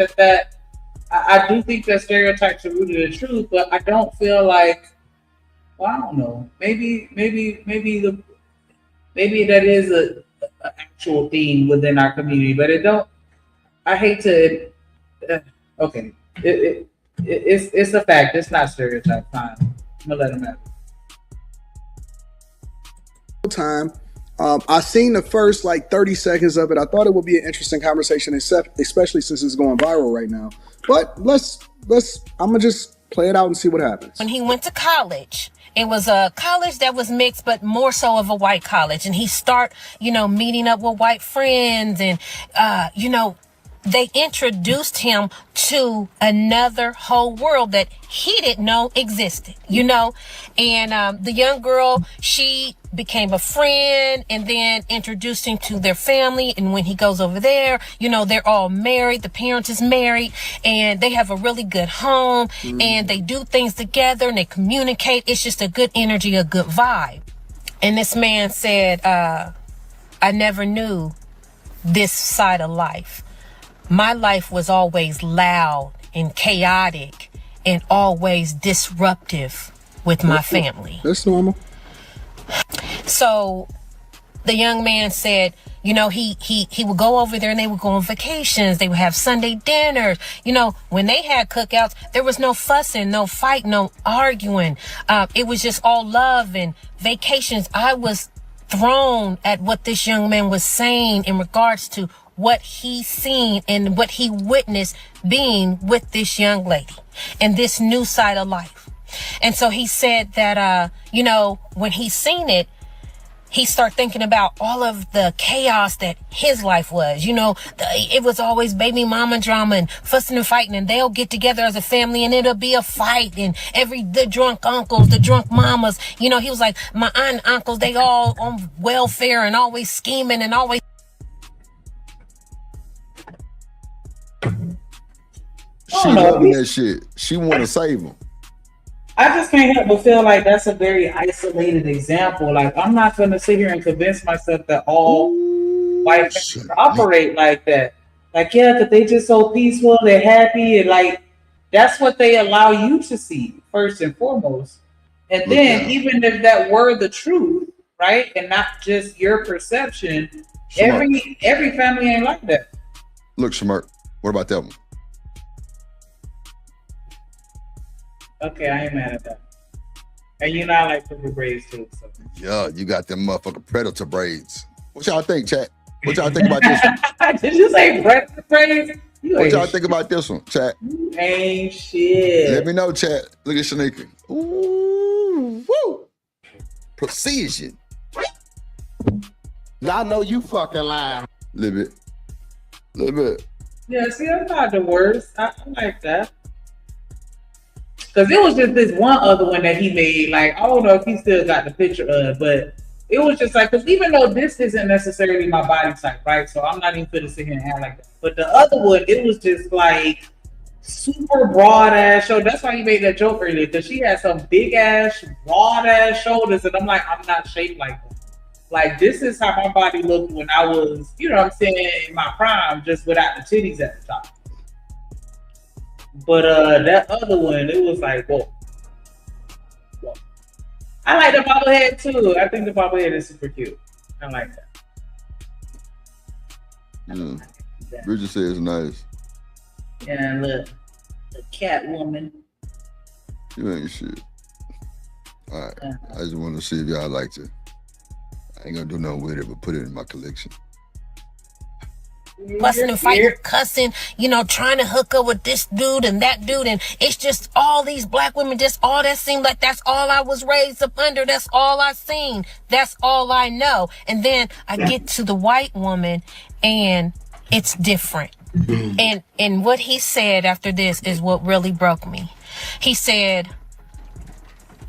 I do think that stereotypes are rooted in truth, but I don't feel like, well, I don't know. Maybe that is a actual theme within our community, but I hate to. Okay, it's a fact. It's not stereotype. Fine, I'm gonna let him have it. Time. I seen the first like 30 seconds of it. I thought it would be an interesting conversation, especially since it's going viral right now. But let's. I'm gonna just play it out and see what happens. When he went to college, it was a college that was mixed, but more so of a white college. And he start, meeting up with white friends and, they introduced him to another whole world that he didn't know existed, and the young girl, she became a friend and then introduced him to their family. And when he goes over there, they're all married. The parents is married and they have a really good home and they do things together and they communicate. It's just a good energy, a good vibe. And this man said, I never knew this side of life. My life was always loud and chaotic and always disruptive with my family. That's normal. So the young man said, he would go over there and they would go on vacations. They would have Sunday dinners. When they had cookouts, there was no fussing, no fight, no arguing. It was just all love and vacations. I was thrown at what this young man was saying in regards to what he seen and what he witnessed being with this young lady and this new side of life. And so he said that, when he seen it, he started thinking about all of the chaos that his life was. It was always baby mama drama and fussing and fighting, and they'll get together as a family and it'll be a fight, and the drunk uncles, the drunk mamas, he was like, my aunt and uncles, they all on welfare and always scheming and always. She loving that shit. She want to save him. I just can't help but feel like that's a very isolated example. Like, I'm not going to sit here and convince myself that all white families operate like that. Like, yeah, because they just so peaceful, they're happy, and like, that's what they allow you to see first and foremost. And then, even if that were the truth, right, and not just your perception, every family ain't like that. Look, Smirk, what about that one? Okay, I ain't mad at that. And I like purple braids too. So. Yeah, you got them motherfucking predator braids. What y'all think, chat? What y'all think about this one? Did you say predator braids? What y'all think about this one, chat? You ain't shit. Let me know, chat. Look at Shanika. Ooh, woo. Precision. I know you fucking lying. Little bit. Yeah, see, that's not the worst. I like that. Because it was just this one other one that he made. Like, I don't know if he still got the picture of, but it was just like, because even though this isn't necessarily my body type, right? So I'm not even going to sit here and act like that. But the other one, it was just like super broad ass shoulder. That's why he made that joke earlier, because she had some big ass, broad ass shoulders. And I'm like, I'm not shaped like that. Like, this is how my body looked when I was, in my prime, just without the titties at the top. But that other one, it was like, whoa. I like the bobblehead too. I think the bobblehead is super cute. I like that. Yeah. Bridget says it's nice. Yeah, look, the cat woman. You ain't shit. All right. I just want to see if y'all liked it. I ain't gonna do nothing with it, but put it in my collection. Fussing and fighting, cussing, trying to hook up with this dude and that dude. And it's just all these black women, just all that seemed like that's all I was raised up under. That's all I seen. That's all I know. And then I get to the white woman and it's different. And what he said after this is what really broke me. He said,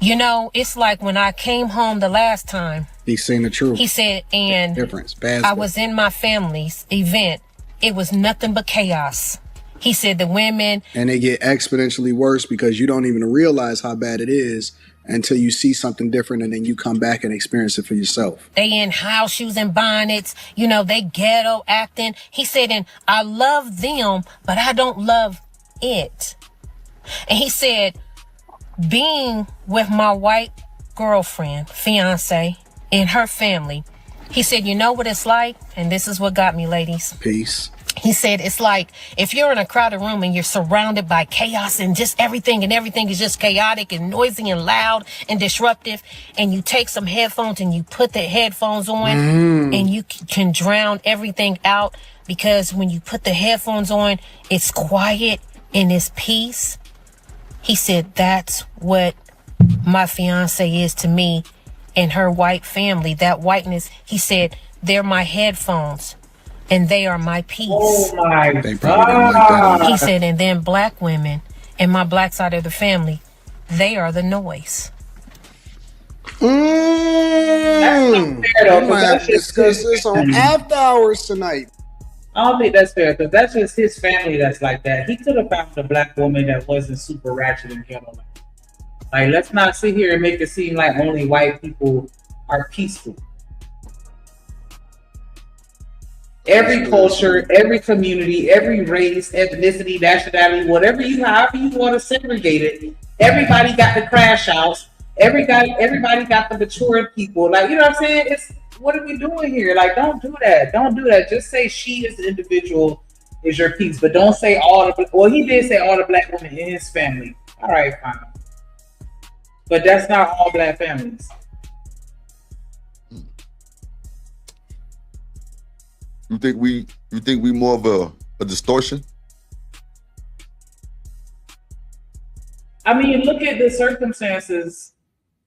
it's like when I came home the last time. He's seen the truth. He said, and difference. I was in my family's event. It was nothing but chaos. He said the women. And they get exponentially worse because you don't even realize how bad it is until you see something different and then you come back and experience it for yourself. They in house shoes and bonnets, they ghetto acting. He said, and I love them, but I don't love it. And he said, being with my white girlfriend, fiance, and her family, he said, you know what it's like? And this is what got me, ladies. Peace. He said it's like if you're in a crowded room and you're surrounded by chaos and just everything is just chaotic and noisy and loud and disruptive, and you take some headphones and you put the headphones on and you can drown everything out, because when you put the headphones on, it's quiet and it's peace. He said that's what my fiance is to me and her white family. That whiteness, he said, they're my headphones. And they are my peace. Oh my They probably didn't like that. He said, and then black women and my black side of the family, they are the noise. That's not fair, though, We might have to discuss this on after hours tonight. I don't think that's fair, because that's just his family that's like that. He could have found a black woman that wasn't super ratchet and ghetto. Like, let's not sit here and make it seem like only white people are peaceful. Every culture, every community, every race, ethnicity, nationality, however you want to segregate it, everybody got the crash outs. Everybody got the mature people. Like, you know what I'm saying? What are we doing here? Like, don't do that. Don't do that. Just say she as an individual is your piece, but don't say all the. Well, he did say all the black women in his family. All right, fine. But that's not all black families. You think we more of a distortion? I mean, look at the circumstances,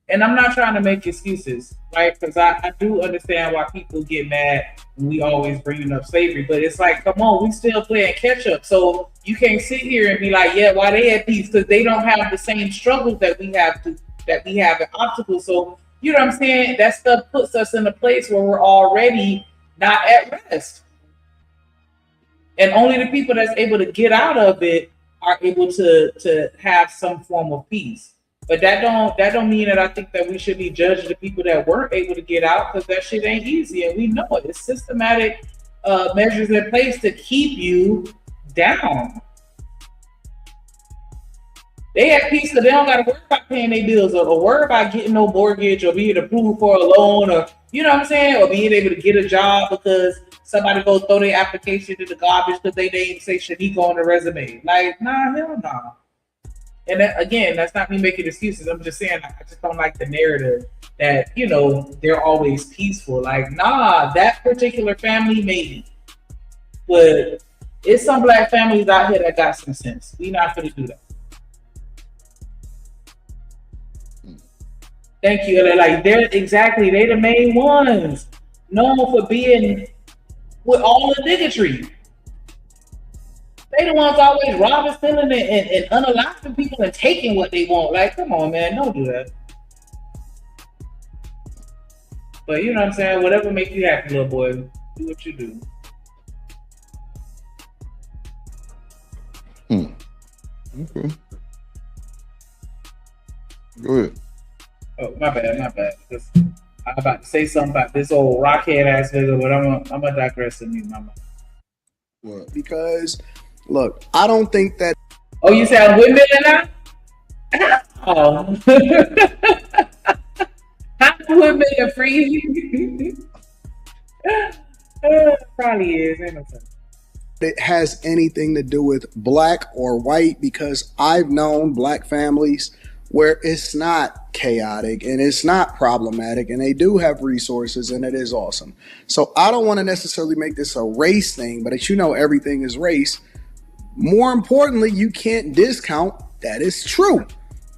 and I'm not trying to make excuses, right? Because I do understand why people get mad when we always bringing up slavery, but it's like, come on, we still playing catch up. So you can't sit here and be like, yeah, why they at peace? Because they don't have the same struggles that we have and obstacles. So you know what I'm saying? That stuff puts us in a place where we're already not at rest. And only the people that's able to get out of it are able to have some form of peace. But that don't mean that I think that we should be judging the people that weren't able to get out, because that shit ain't easy, and we know it. It's systematic measures in place to keep you down. They at peace because they don't got to worry about paying their bills or worry about getting no mortgage or being approved for a loan, or you know what I'm saying, or being able to get a job because somebody go throw their application in the garbage because they name say Shaniqua on the resume. Like, nah, hell nah. And that, again, that's not me making excuses. I'm just saying, I just don't like the narrative that, you know, they're always peaceful. Like, nah, that particular family maybe, but it's some black families out here that got some sense. We not gonna do that. Thank you. Like, they're the main ones known for being with all the bigotry. They the ones always robbing, stealing, and unaliving people and taking what they want. Like, come on, man, don't do that. But you know what I'm saying? Whatever makes you happy, little boy, do what you do. Okay. Go ahead. Oh, my bad. I'm about to say something about this old rockhead ass nigga, but I'm gonna digress in you, mama. What? Because, look, I don't think that. Oh, you say I'm with Millie now? Oh. I'm with Millie free. Probably is. Ain't no sense. It has anything to do with black or white, because I've known black families where it's not chaotic and it's not problematic and they do have resources and it is awesome. So I don't want to necessarily make this a race thing, but as you know, everything is race. More importantly, you can't discount that it's true.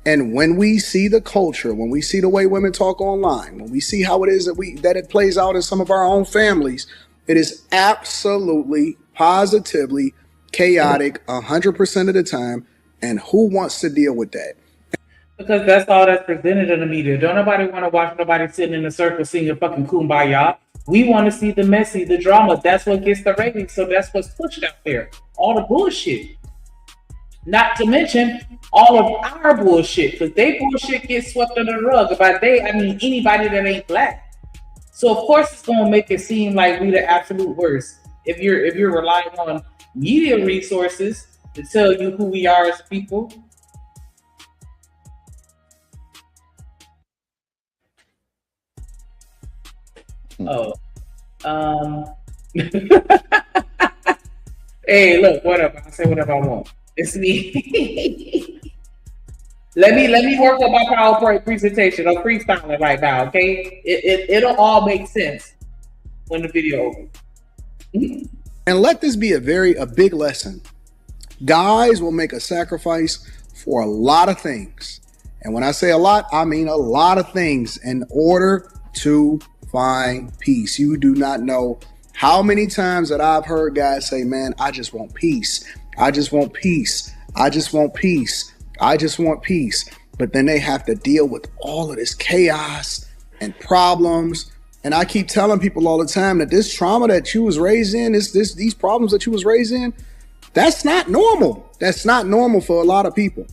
And when we see the culture, when we see the way women talk online, when we see how it is that it plays out in some of our own families, it is absolutely, positively chaotic 100% of the time. And who wants to deal with that? Because that's all that's presented in the media. Don't nobody want to watch nobody sitting in a circle singing fucking kumbaya. We want to see the messy, the drama. That's what gets the ratings. So that's what's pushed out there. All the bullshit. Not to mention all of our bullshit. Because they bullshit gets swept under the rug. By they, I mean anybody that ain't black. So of course it's gonna make it seem like we the absolute worst. If you're relying on media resources to tell you who we are as people. Oh, Hey, look, whatever. I say whatever I want. It's me. Let me work on my PowerPoint presentation. I'm freestyling right now, okay? It'll all make sense when the video opens. And let this be a big lesson. Guys will make a sacrifice for a lot of things. And when I say a lot, I mean a lot of things in order to find peace. You do not know how many times that I've heard guys say, man, I just want peace. I just want peace. I just want peace. I just want peace. But then they have to deal with all of this chaos and problems. And I keep telling people all the time that this trauma that you was raised in, these problems that you was raised in, that's not normal. That's not normal for a lot of people.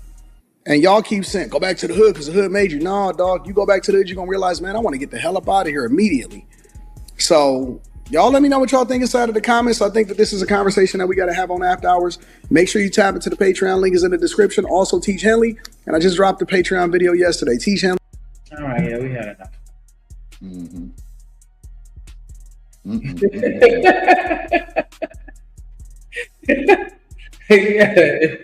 And y'all keep saying, go back to the hood because the hood made you. No, dog, you go back to the hood, you're going to realize, man, I want to get the hell up out of here immediately. So y'all let me know what y'all think inside of the comments. I think that this is a conversation that we got to have on After Hours. Make sure you tap into the Patreon. Link is in the description. Also, Teach Henley. And I just dropped the Patreon video yesterday. Teach Henley. All right, yeah, we had enough. Mm-hmm. Yeah.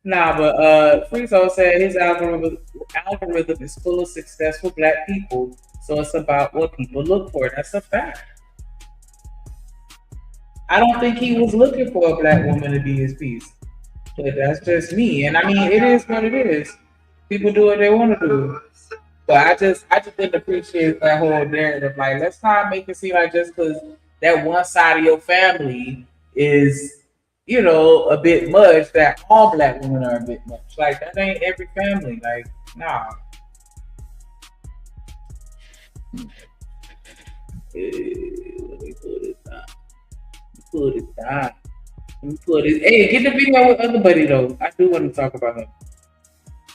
Nah, but Friezo said his algorithm is full of successful Black people, so it's about what people look for. That's a fact. I don't think he was looking for a Black woman to be his piece, but that's just me. And I mean, it is what it is. People do what they want to do. But I just didn't appreciate that whole narrative. Like, let's not make it seem like just because that one side of your family is, you know, a bit much, that all Black women are a bit much. Like, that ain't every family. Like, nah. Let me put it down. Hey, get the video with other buddy though. I do want to talk about him.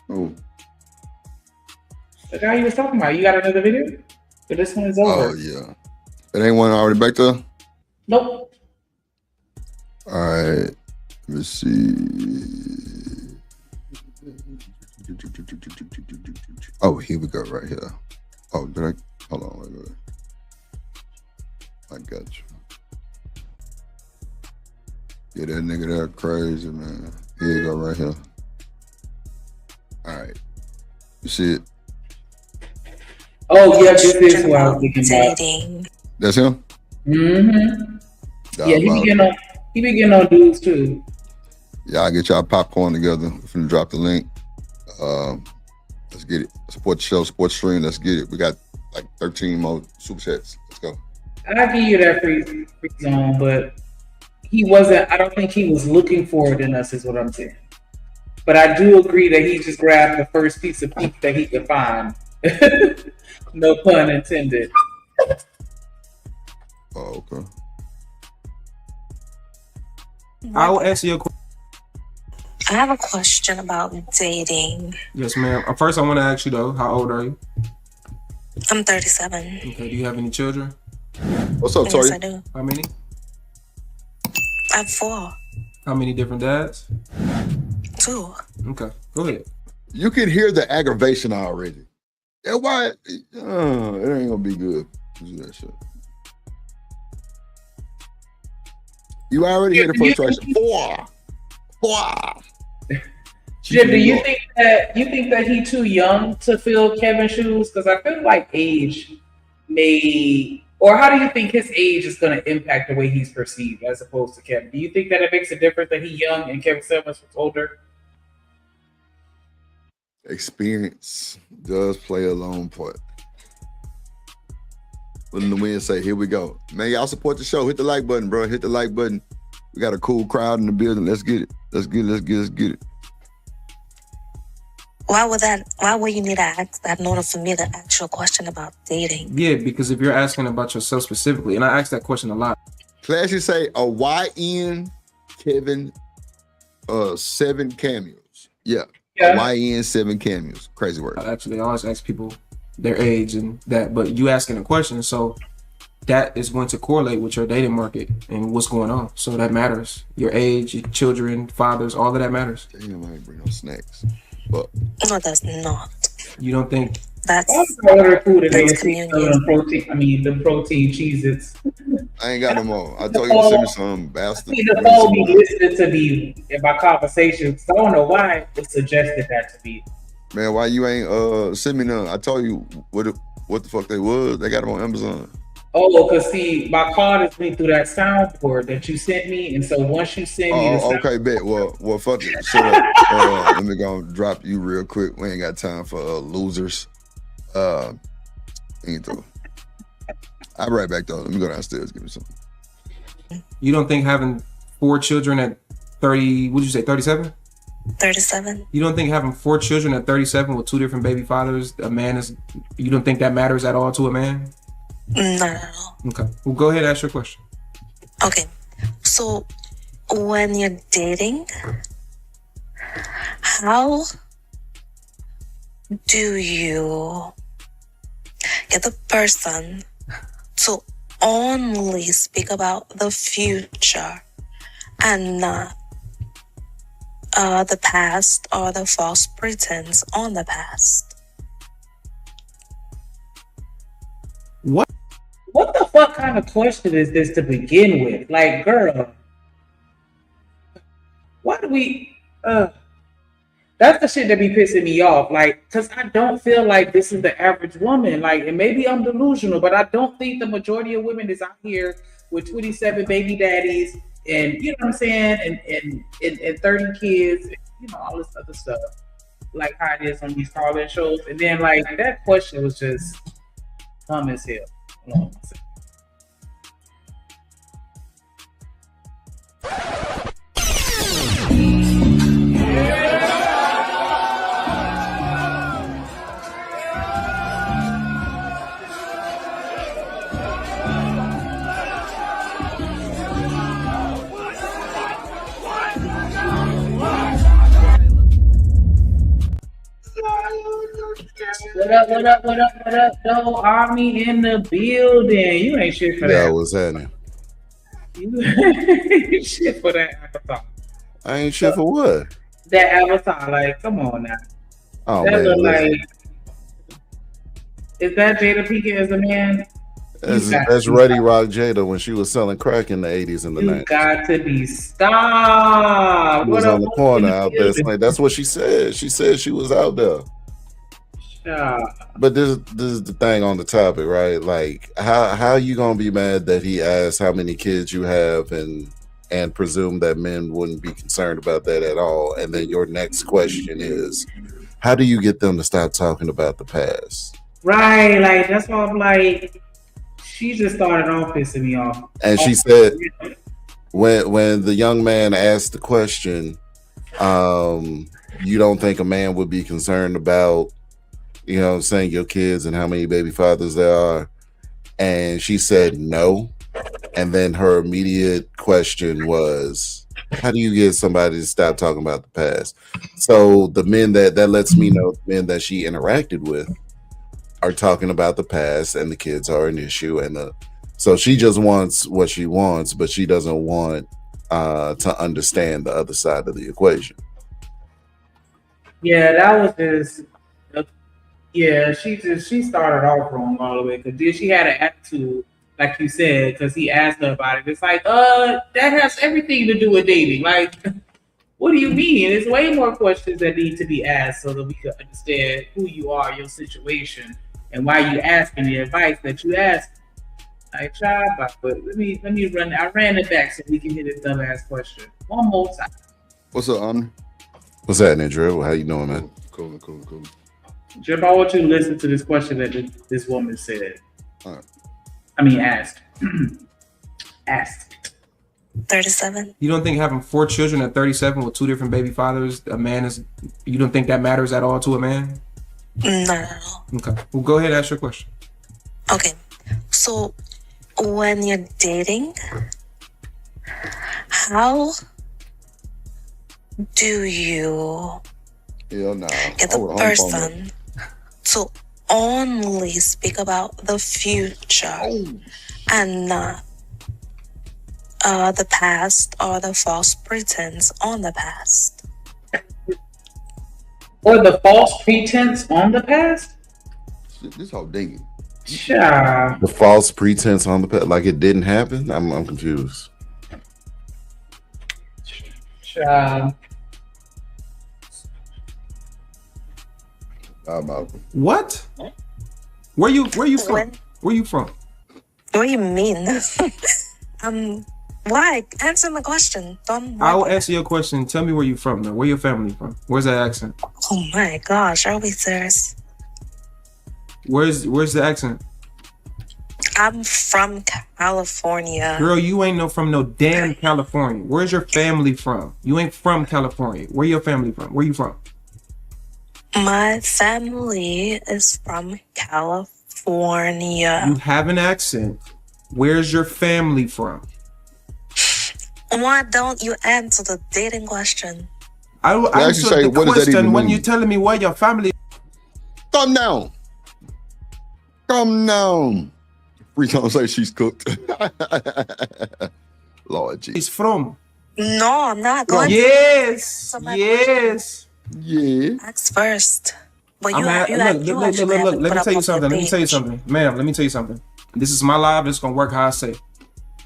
Oh. The guy you was talking about. You got another video? But this one is over. Oh yeah. It ain't one already back there? Nope. All right. Let's see. Oh, here we go right here. Oh, did I? Hold on. Wait. I got you. Yeah, that nigga there crazy, man. Here you go right here. All right. You see it? Oh, yeah, this is what I was thinking about. That's him? Mm-hmm. Yeah, he be getting on dudes too. Yeah, I'll get y'all popcorn together. We're finna drop the link. Let's get it. Support the show, support the stream. Let's get it. We got like 13 more super chats. Let's go. I'll give you that free zone, but I don't think he was looking for it in us, is what I'm saying. But I do agree that he just grabbed the first piece of peak that he could find. No pun intended. Oh, okay. I will answer your question. I have a question about dating. Yes, ma'am. First, I want to ask you though, how old are you? I'm 37. Okay. Do you have any children? What's up, Tori? Yes, I do. How many? I have 4. How many different dads? 2. Okay. Go ahead. You can hear the aggravation already. That's why it ain't gonna be good. Do that shit. You already hear the frustration. 4. Jim, do you think that he's too young to fill Kevin's shoes? Because I feel like age or how do you think his age is going to impact the way he's perceived as opposed to Kevin? Do you think that it makes a difference that he's young and Kevin Simmons was older? Experience does play a long part. When the wind say, here we go. Man, y'all support the show. Hit the like button, bro. Hit the like button. We got a cool crowd in the building. Let's get it. Let's get it. Why would you need to ask that in order for me to ask you a question about dating? Yeah, because if you're asking about yourself specifically, and I ask that question a lot. Classy say a YN Kevin 7 cameos. Yeah. YN 7 cameos. Crazy word. Actually, I always ask people their age and that, but you asking a question, so that is going to correlate with your dating market and what's going on. So that matters. Your age, your children, fathers, all of that matters. Damn, I ain't bring no snacks. But No, it does not. You don't think I'm That's order food and they that's see some of communion. the protein. I mean, the protein cheeses. I ain't got no more. I The told you to send me phone, some, bastard. see, the Bring me phone some be more. listening to me in my conversations. I don't know why it suggested that to me. Man, why you ain't send me none? I told you what the fuck they was. They got them on Amazon. Oh, cause see, my card is linked through that soundboard that you sent me, and so once you send me the sound, Okay, bet. Well, fuck it. Shut up. Let me go and drop you real quick. We ain't got time for losers. Into. I'll be right back though. Let me go downstairs. Give me something. you don't think having 4 children at 30, what did you say, 37? 37. You don't think having 4 children at 37 with 2 different baby fathers, you don't think that matters at all to a man? Not at all. Okay. Well, go ahead and ask your question. Okay. So when you're dating, how do you get the person to only speak about the future and not the past or the false pretense on the past? what the fuck kind of question is this to begin with? Like, girl, why do we? That's the shit that be pissing me off. Like, cause I don't feel like this is the average woman. Like, and maybe I'm delusional, but I don't think the majority of women is out here with 27 baby daddies and you know what I'm saying, and 30 kids, and, you know, all this other stuff. Like how it is on these call-in shows. And then like that question was just dumb as hell. Hold on a second. What up? No army in the building. You ain't shit for Yeah, that. what's happening? You ain't shit for that avatar. I ain't shit for what? That avatar, like, come on now. Oh That man, look listen. like, is that Jada Pinkett as a man? That's Ready Rock Jada when she was selling crack in the 80s and the You 90s. got to be stopped. She was on the corner out there. Like, that's what she said. She said she was out there. But this is the thing on the topic, right? Like, how you gonna be mad that he asked how many kids you have and presume that men wouldn't be concerned about that at all? And then your next question is, how do you get them to stop talking about the past? Right, like that's why I'm like, she just started off pissing me off. And she said, when the young man asked the question, you don't think a man would be concerned about, you know what I'm saying, your kids and how many baby fathers there are? And she said no. And then her immediate question was, how do you get somebody to stop talking about the past? So the men that lets me know, the men that she interacted with are talking about the past and the kids are an issue. And so she just wants what she wants, but she doesn't want to understand the other side of the equation. Yeah, that was just. Yeah, she started off wrong all the way because then she had an attitude, like you said, because he asked her about it. It's like, that has everything to do with dating. Like, what do you mean? There's way more questions that need to be asked so that we can understand who you are, your situation, and why you asking the advice that you asked. I tried, but let me run. I ran it back so we can hit this dumbass question one more time. What's up, Honor? What's happening, Drew? How you doing, man? Cool. Jim, I want you to listen to this question that this woman said. All right. I mean, asked. Asked. 37. You don't think having 4 children at 37 with 2 different baby fathers, you don't think that matters at all to a man? Not at all. Okay. Well, go ahead and ask your question. Okay. So when you're dating, how do you Hell no. get the person to only speak about the future and not the past or the false pretense on the past? Or the false pretense on the past? Shit, this whole dingy. Child. The false pretense on the pet, like it didn't happen. I'm confused. Child. What? Where you from? Where you from? What do you mean? Why? Answer my question. Don't. I will answer your question. Tell me where you from, though. Where your family from? Where's that accent? Oh my gosh, are we serious? Where's the accent? I'm from California. Girl, you ain't from no damn California. Where's your family from? You ain't from California. Where your family from? Where you from? My family is from California. You have an accent. Where's your family from? Why don't you answer the dating question? I will answer say, the what does that question even when mean? you're telling me where your family. Calm down. Calm down. Free time say she's cooked. Lord Jesus. Is from. No, I'm not going Yes. to. Yes. Yeah. Ask first. But Look, let me tell you something. Ma'am, let me tell you something. This is my live. It's going to work how I say.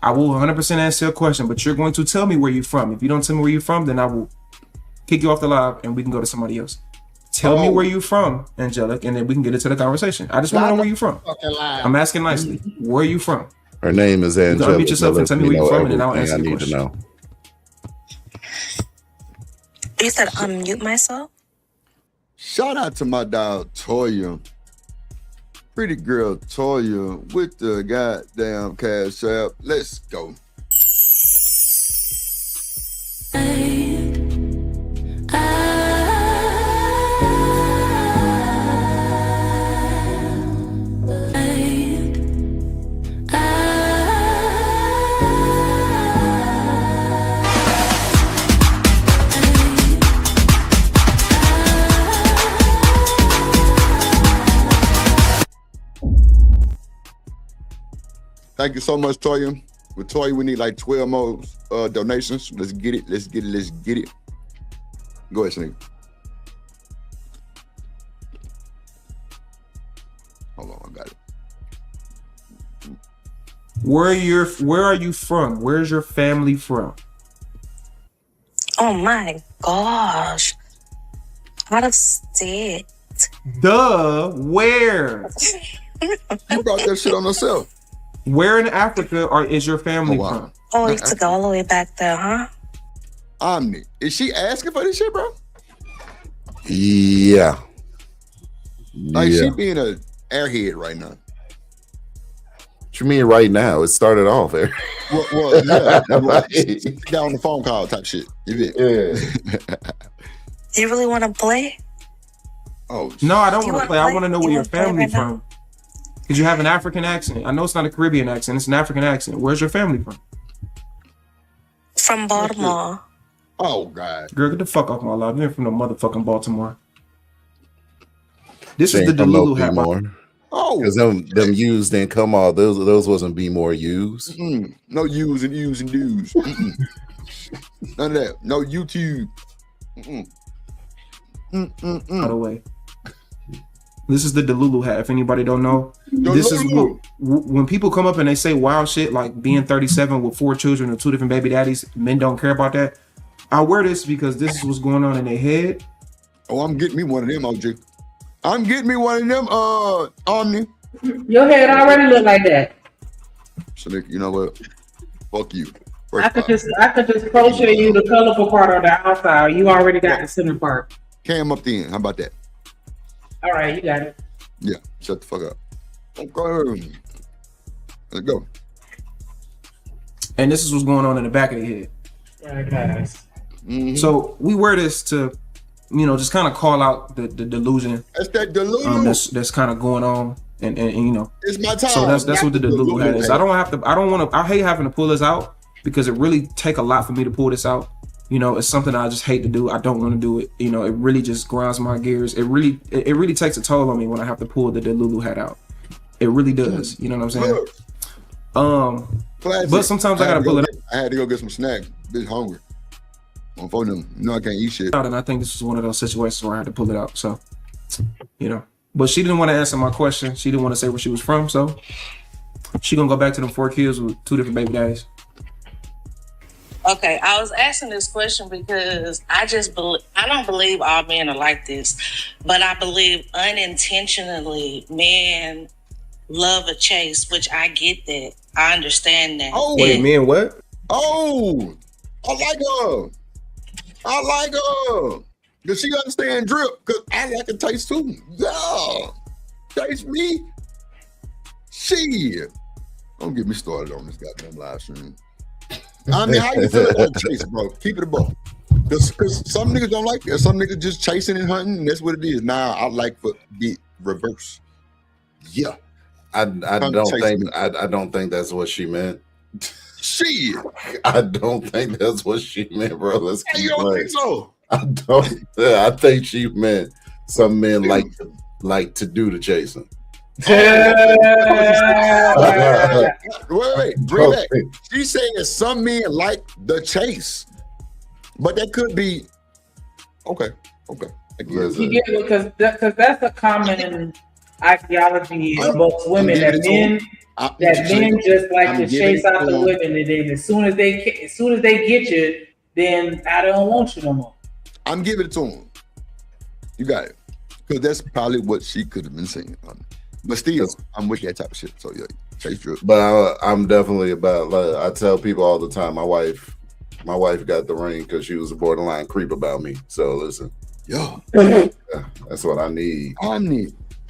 I will 100% answer your question, but you're going to tell me where you're from. If you don't tell me where you're from, then I will kick you off the live and we can go to somebody else. Tell me where you're from, Angelic, and then we can get into the conversation. I just want to know where you're from. I'm asking nicely. Where are you from? Her name is Angelic. Unmute yourself and tell me where you're from, and then I'll answer I the need question. to know. You said unmute myself? Shout out to my dog Toya. Pretty girl Toya with the goddamn cash app. Let's go. Thank you so much, Toya. With Toya, we need like 12 more donations. Let's get it. Let's get it. Let's get it. Go ahead, Sneak. Hold on, I got it. Where are you from? Where's your family from? Oh my gosh. Out of state. Duh, where? You brought that shit on herself. Where in Africa is your family from? Oh, you took it all the way back there, huh? Omni. Is she asking for this shit, bro? Yeah. Like she being a airhead right now. What you mean right now? It started off there. Well, yeah. Got on the phone call type shit. You Do you really want to play? Oh no, I don't want to wanna play. I want to know where your family right now? from. Because you have an African accent. I know it's not a Caribbean accent. It's an African accent. Where's your family from? From Baltimore. Oh, God. Girl, get the fuck off my life. You ain't from no motherfucking Baltimore. This is Ain't the from no Delulu hat. B-more. Oh. Because them U's didn't come all. Those wasn't be more U's. No U's and U's and do's. None of that. No YouTube. By the way. This is the Delulu hat. If anybody don't know, this is when people come up and they say wild shit like being 37 with 4 children and 2 different baby daddies. Men don't care about that. I wear this because this is what's going on in their head. Oh, I'm getting me one of them, OG. I'm getting me one of them, Omni. Your head already look like that. So, Nick, you know what? Fuck you. I could just crochet you the colorful part on the outside. You already got the center part. Cam up the end. How about that? All right, you got it. Yeah, shut the fuck up. Okay. Let's go. And this is what's going on in the back of the head. Right, guys. So we wear this to, just kind of call out the delusion. That's that delusion. That's kind of going on, and it's my time. So that's what the Delulu hat is. I hate having to pull this out because it really take a lot for me to pull this out. It's something I just hate to do. I don't want to do it. It really just grinds my gears. It really takes a toll on me when I have to pull the Delulu hat out. It really does. You know what I'm saying? Classic. But sometimes I gotta pull it out. I had to go get some snacks. Bitch hungry. On phone them. You know I can't eat shit. And I think this was one of those situations where I had to pull it out. So, you know. But she didn't want to answer my question. She didn't want to say where she was from. So she gonna go back to them 4 kids with 2 different baby daddies. Okay, I was asking this question because I don't believe all men are like this, but I believe unintentionally men love a chase, which I get that. I understand that. Oh, wait, men what? Oh, I like her. Does she understand drip? Because I like a taste too. Yeah. Taste me. Shit. Don't get me started on this goddamn live stream. I mean, how you feel about chase, bro? Keep it above. Because some niggas don't like that. Some niggas just chasing and hunting, and that's what it is. Nah, I like for the reverse. Yeah. I don't think that's what she meant. Shit. I don't think that's what she meant, bro. Let's keep You don't playing. think so? I don't. I think she meant some men like to do the chasing. Wait, bring back. She saying some men like the chase, but that could be okay. You get it because that's a common ideology amongst women that men just like to chase out the women, and then as soon as they get you, then I don't want you no more. I'm giving it to him. You got it, because that's probably what she could have been saying. But still, I'm with that type of shit. So yeah, chase drip. But I'm definitely about. Like, I tell people all the time. My wife got the ring because she was a borderline creep about me. So listen, yeah, that's what I need.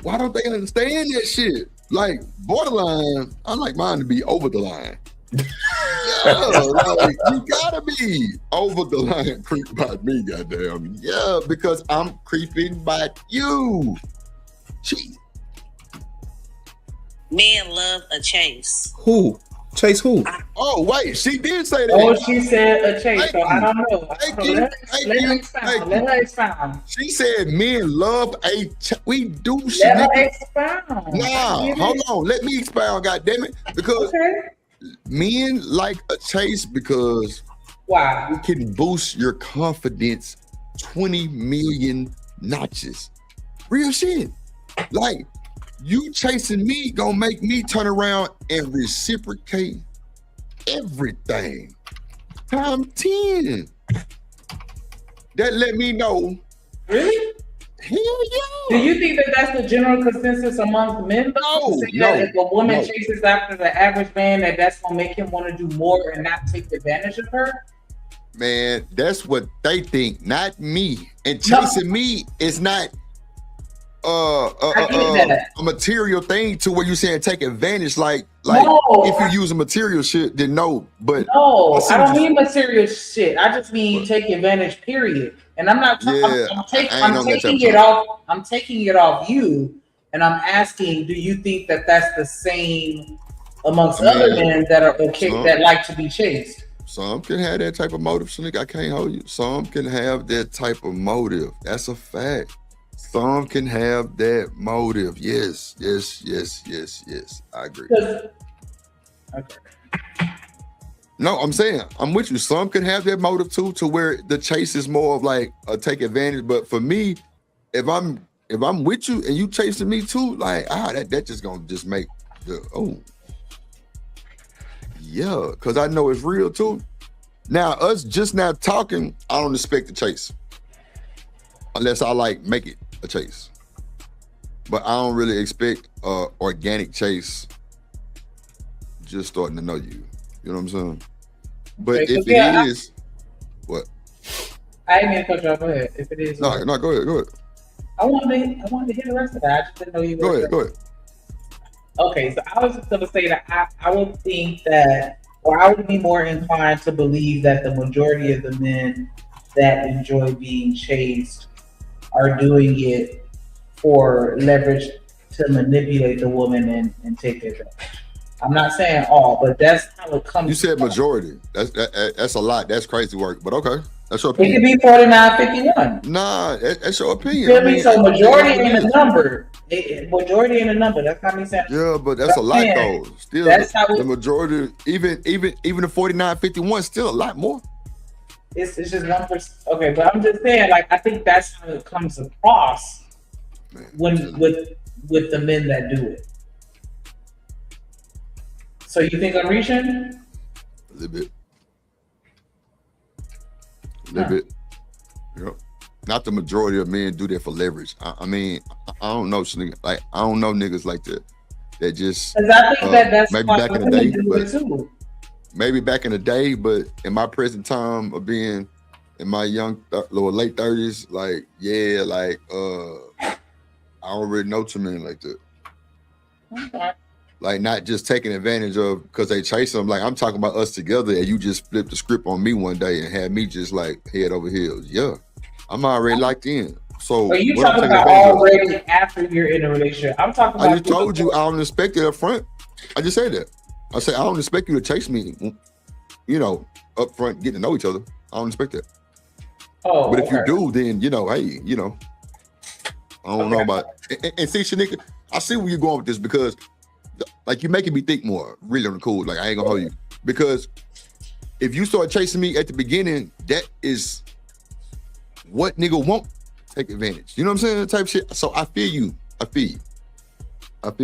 Why don't they understand that shit? Like borderline, I like mine to be over the line. Yeah, like you gotta be over the line creep by me, goddamn. Yeah, because I'm creeping by you. Jeez. Men love a chase. Who? Chase who? Oh, wait, she did say that. Oh, she said a chase, so I don't know. Let her expound. She said men love a we do shit. Let her expound. Nah, hold on. Let me expound, goddammit. Because men like a chase because it can boost your confidence 20 million notches. Real shit. Like, you chasing me gonna make me turn around and reciprocate everything. Time 10. That let me know. Really? Hell yeah. Do you think that that's the general consensus amongst men? No. That if a woman chases after the average man, that's gonna make him want to do more and not take advantage of her? Man, that's what they think, not me. And chasing me is not a material thing to where you saying take advantage, like if you use a material shit, then no. But no, I don't mean material shit. I just mean take advantage, period. And I'm not. I'm taking it off. I'm taking it off you, and I'm asking, do you think that that's the same amongst other men that are that like to be chased? Some can have that type of motive, Sonic. I can't hold you. Some can have that type of motive. That's a fact. Some can have that motive. Yes. I agree. Okay. No, I'm saying I'm with you. Some can have that motive too, to where the chase is more of like a take advantage. But for me, if I'm with you and you chasing me too, like that just gonna just make the because I know it's real too. Now us just now talking, I don't expect the chase unless I like make it a chase, but I don't really expect organic chase just starting to know you. You know what I'm saying? But if it is, what? I didn't mean to cut you off. Go ahead. If it is, no, go ahead. I wanted to hear the rest of that. I just didn't know you. Go ahead. Okay, so I was just gonna say that I would think that, or I would be more inclined to believe that the majority of the men that enjoy being chased are doing it for leverage to manipulate the woman and take their advantage. I'm not saying all, but that's how it comes. You said majority. That's a lot. That's crazy work. But okay, that's your opinion. It could be 49-51. Nah, that's your opinion. I mean, so majority ain't a number. Majority ain't a number. That's how me saying. Yeah, but that's a lot though. Still, that's how the majority. Even the 49-51 still a lot more. It's just 1%. Okay, but I'm just saying, like, I think that's how it comes across with the men that do it. So you think I'm reaching? A little bit. A little bit. Yep. Not the majority of men do that for leverage. I mean, I don't know, like I don't know niggas like that. That just. Because I think that's maybe back in the day, but maybe back in the day, but in my present time of being in my young or late 30s, like yeah, like I don't really know too many like that. Okay. Like not just taking advantage of because they chase them. Like I'm talking about us together, and you just flipped the script on me one day and had me just like head over heels. Yeah, I'm already locked in. So you talking about already after you're in a relationship? I'm talking about. I just told you I don't expect it up front. I just said that. I said I don't expect you to chase me. You know, up front, getting to know each other. I don't expect that. Oh, but if you do, then you know, hey, you know, I don't know about. And see, Shanika, I see where you're going with this because. Like you making me think more, really on the cool. Like I ain't gonna hold you because if you start chasing me at the beginning, that is what nigga won't take advantage. You know what I'm saying? Type shit. So I feel you. I feel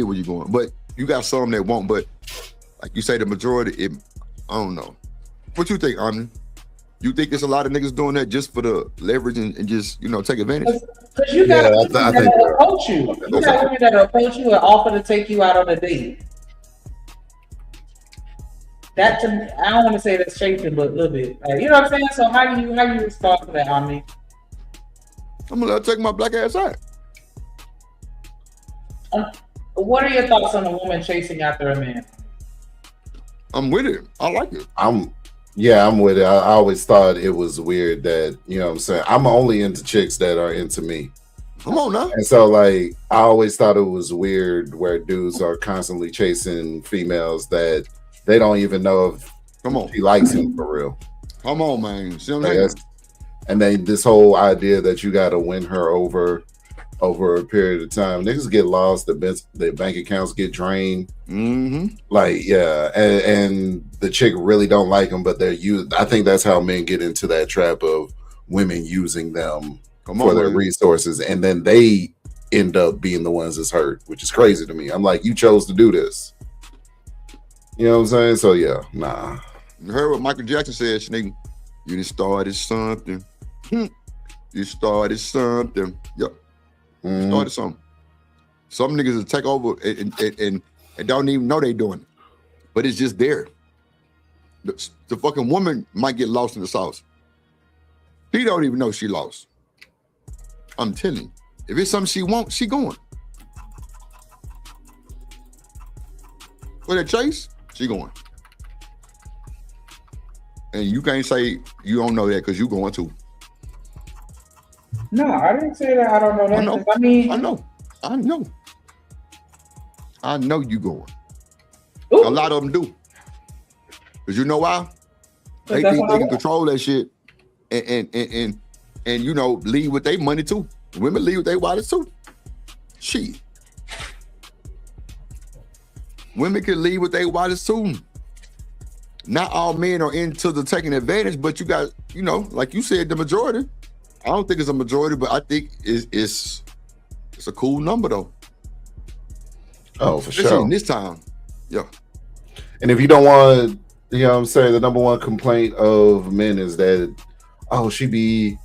where you're going, but you got some that won't. But like you say, the majority, I don't know. What you think, Omni? You think there's a lot of niggas doing that just for the leverage and just take advantage? Because you got women that approach you. You got women that approach you and offer to take you out on a date. That to me, I don't want to say that's chasing, but a little bit. Like, you know what I'm saying? So how do you respond to that, Omni? I'm gonna let her take my black ass out. What are your thoughts on a woman chasing after a man? I'm with it. I like it. I'm with it. I always thought it was weird that, you know what I'm saying? I'm only into chicks that are into me. Come on now. And so like, I always thought it was weird where dudes are constantly chasing females that they don't even know if she likes him for real. Come on, man. See what I'm saying? And then this whole idea that you got to win her over a period of time. Niggas get lost, their bank accounts get drained. Mm-hmm. Like, yeah, and the chick really don't like them, but I think that's how men get into that trap of women using them for their resources, and then they end up being the ones that's hurt, which is crazy to me. I'm like, you chose to do this. You know what I'm saying? So yeah, nah. You heard what Michael Jackson said, Sneak. You just started something. You started something. Yep. Started something. Some niggas will take over and don't even know they doing it, but it's just there. The fucking woman might get lost in the sauce. He don't even know she lost. I'm telling you, if it's something she wants, she going. For that chase, she going. And you can't say you don't know that because you going too. No, I didn't say that. I don't know that. I know you going. Ooh. A lot of them do. Because you know why? They think they can control that shit and lead with their money too. Women lead with their wallets too. Shit. Women can lead with their wallets too. Not all men are into the taking advantage, but you got, like you said, the majority. I don't think it's a majority, but I think it's a cool number though. Oh, for sure. In this time, yeah. And if you don't want, you know what I'm saying, the number one complaint of men is that, oh, she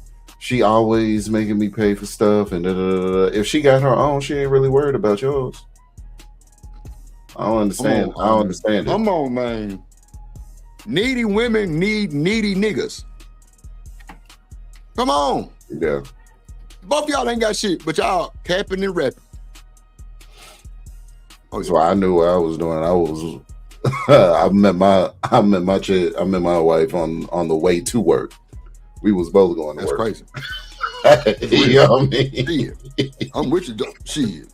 always making me pay for stuff and if she got her own, she ain't really worried about yours. I don't understand. I don't understand it. Come on, man. Needy women need needy niggas. Come on. Yeah. Both y'all ain't got shit, but y'all capping and rapping. So I knew what I was doing. I met my wife on the way to work. We was both going to work. That's crazy. You know what I mean? Shit. I'm with you, shit.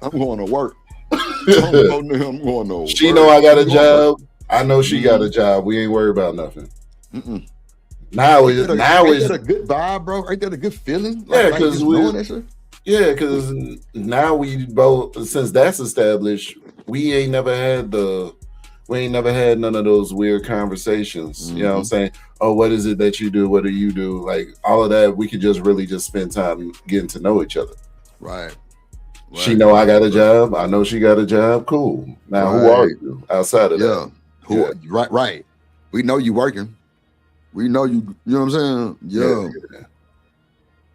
I'm going to work. I'm going to work. She know I got a job. I know she got a job. We ain't worried about nothing. Mm-mm. Now it's a good vibe, bro. Ain't that a good feeling? Yeah, because now we both, since that's established, we ain't never had the We ain't never had none of those weird conversations. You know what I'm saying? Oh, what is it that you do? What do you do? Like all of that, we could just really just spend time getting to know each other. Right. She know I got a job. I know she got a job. Cool. Now, who are you outside of that? Right. We know you working. We know you. You know what I'm saying? Yeah.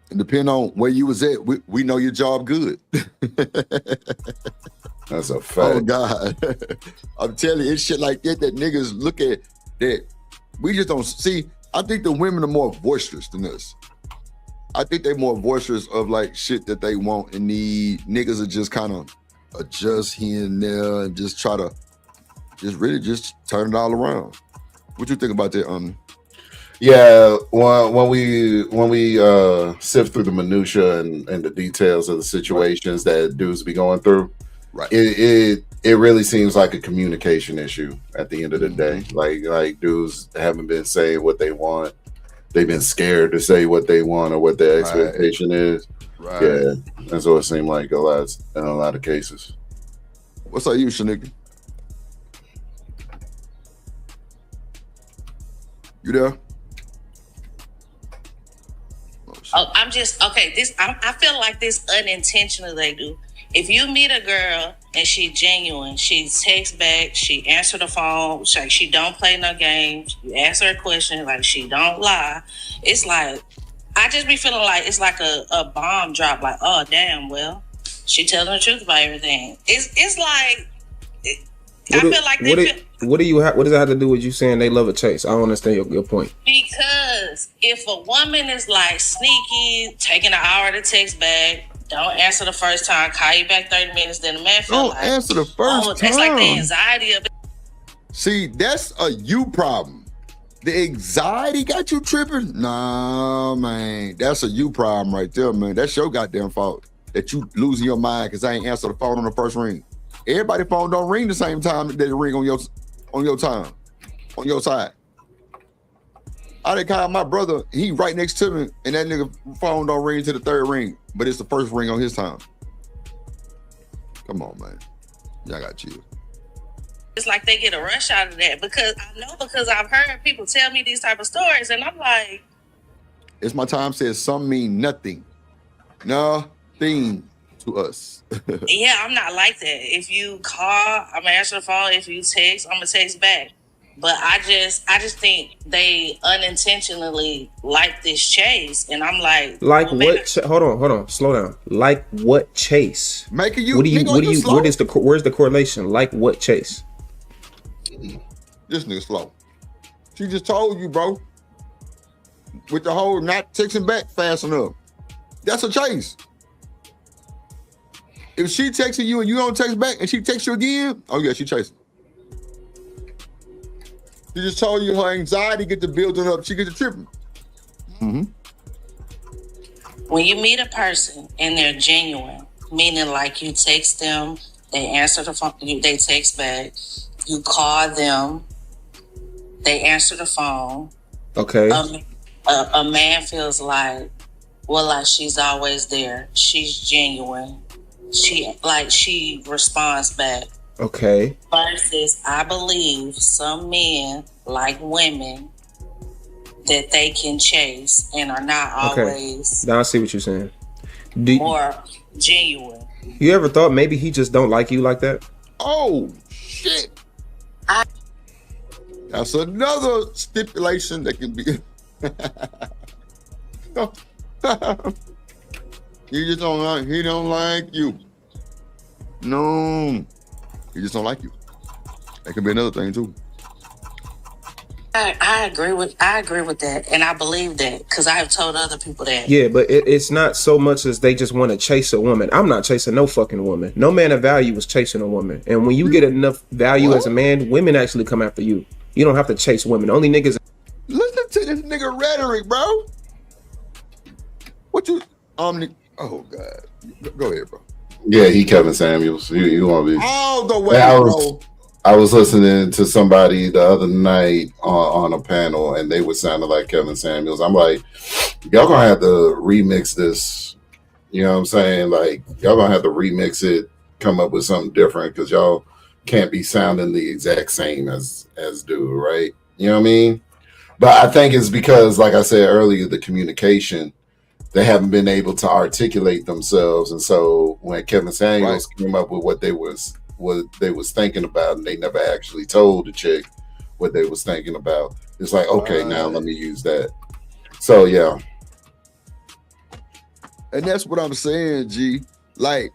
And depending on where you was at, we know your job good. That's a fact. Oh God. I'm telling you, it's shit like that niggas look at that we just don't see. I think the women are more boisterous than us. I think they're more boisterous of like shit that they want and need. Niggas are just kind of adjust here and there and just try to just turn it all around. What you think about that, Yeah, when we sift through the minutia and the details of the situations that dudes be going through, right? It really seems like a communication issue at the end of the day. Like dudes haven't been saying what they want. They've been scared to say what they want or what their expectation is. Right. Yeah, that's what it seemed like in a lot of cases. What's up, you, Shanika? You there? Oh, I'm just okay. I feel like this unintentionally they do. If you meet a girl and she genuine, she texts back, she answer the phone, she don't play no games. You ask her a question, like she don't lie. It's like I just be feeling like it's like a bomb drop. Like, oh damn, well, she telling the truth about everything. It's like I feel like what does that have to do with you saying they love a chase? I don't understand your point. Because if a woman is like sneaky, taking an hour to text back, don't answer the first time, call you back 30 minutes, then the man feel like answer the first time. It's like the anxiety of it. See, that's a you problem. The anxiety got you tripping? Nah, man. That's a you problem right there, man. That's your goddamn fault that you losing your mind because I ain't answer the phone on the first ring. Everybody's phone don't ring the same time that it ring on your time, on your side. I done call my brother, he right next to me, and that nigga phone don't ring to the third ring, but it's the first ring on his time. Come on, man. Y'all got chill. It's like they get a rush out of that because I've heard people tell me these type of stories, and I'm like, It's my time says some mean nothing. Nothing to us. yeah, I'm not like that. If you call, I'm gonna answer the phone. If you text, I'm gonna text back. But I just think they unintentionally like this chase, and I'm like, like what? Hold on, slow down. Like what chase? Making you. Where's the correlation? Like what chase? This nigga slow. She just told you, bro. With the whole not texting back fast enough. That's a chase. If she texting you and you don't text back and she texts you again, oh yeah, she chasing. She just told you her anxiety get to building up. She gets to tripping. Mm-hmm. When you meet a person and they're genuine, meaning like you text them, they answer the phone, they text back, you call them, they answer the phone. Okay. A man feels like, well, like she's always there. She's genuine. She responds back. Okay. Versus, I believe some men like women that they can chase and are not always. Now I see what you're saying. More genuine. You ever thought maybe he just don't like you like that? Oh shit! That's another stipulation that can be. He don't like you. No, he just don't like you. That could be another thing too. I agree with that, and I believe that because I have told other people that. Yeah, but it's not so much as they just want to chase a woman. I'm not chasing no fucking woman. No man of value is chasing a woman, and when you get enough value as a man, women actually come after you. You don't have to chase women. Only niggas. Listen to this nigga rhetoric, bro. What you Oh God, go ahead, bro. Yeah, he Kevin Samuels. You want to be all the way, bro. I was listening to somebody the other night on a panel, and they were sounding like Kevin Samuels. I'm like, y'all gonna have to remix this. You know what I'm saying? Like, y'all gonna have to remix it, come up with something different, because y'all can't be sounding the exact same as dude, right? You know what I mean? But I think it's because, like I said earlier, the communication, they haven't been able to articulate themselves, and so when Kevin Samuels came up with what they was thinking about, and they never actually told the chick what they was thinking about, it's like, okay, now let me use that. So yeah, and that's what I'm saying, G. Like,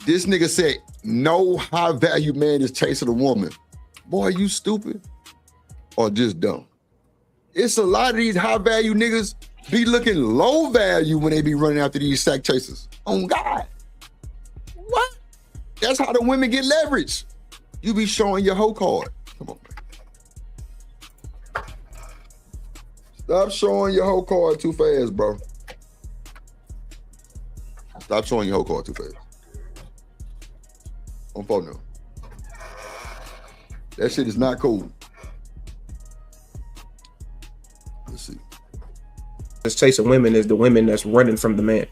this nigga said, no high value man is chasing a woman. Boy, you stupid or just dumb? It's a lot of these high value niggas be looking low value when they be running after these sack chasers. Oh God. What? That's how the women get leverage. You be showing your hoe card. Come on, man. Stop showing your hoe card too fast, bro. Stop showing your hoe card too fast. On phone now. That shit is not cool. Let's see. That's chasing women is the women that's running from the man.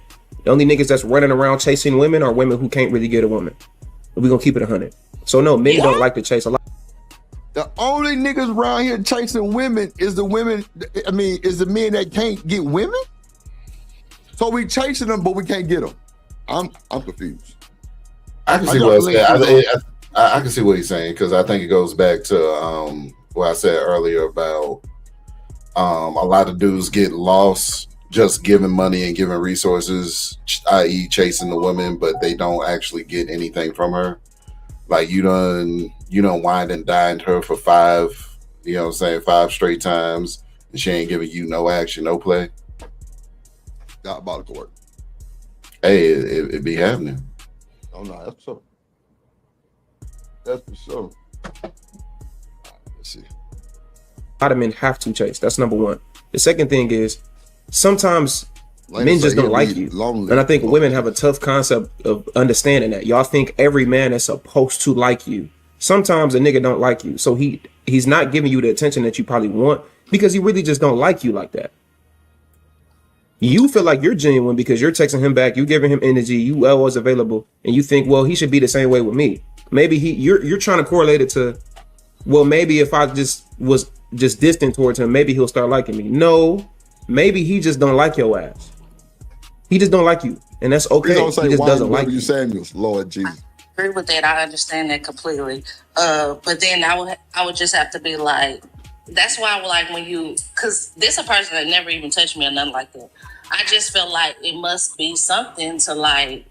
The only niggas that's running around chasing women are women who can't really get a woman. We're gonna keep it 100. So no, men don't like to chase a lot. The only niggas around here chasing women is the women, is the men that can't get women? So we chasing them, but we can't get them. I'm confused. I can see what I can see what he's saying, because I think it goes back to what I said earlier about a lot of dudes get lost just giving money and giving resources, i.e. chasing the woman, but they don't actually get anything from her. Like you done wined and dined her for 5 straight times, and she ain't giving you no action, no play. Diabolical work. Hey, it be happening. Oh no, that's for sure. That's for sure. Let's see. A lot of men have to chase. That's number one. The second thing is sometimes men just don't like you. And I think women have a tough concept of understanding that. Y'all think every man is supposed to like you. Sometimes a nigga don't like you. So he's not giving you the attention that you probably want because he really just don't like you like that. You feel like you're genuine because you're texting him back, you giving him energy, you always available, and you think, well, he should be the same way with me. Maybe you're trying to correlate it to, well, maybe if I just was just distant towards him, maybe he'll start liking me. No, maybe he just don't like your ass. He just don't like you, and that's okay. He just doesn't like you. Samuels, Lord Jesus. I agree with that. I understand that completely. But then I would just have to be like, that's why, like, because this a person that never even touched me or nothing like that. I just feel like it must be something to, like,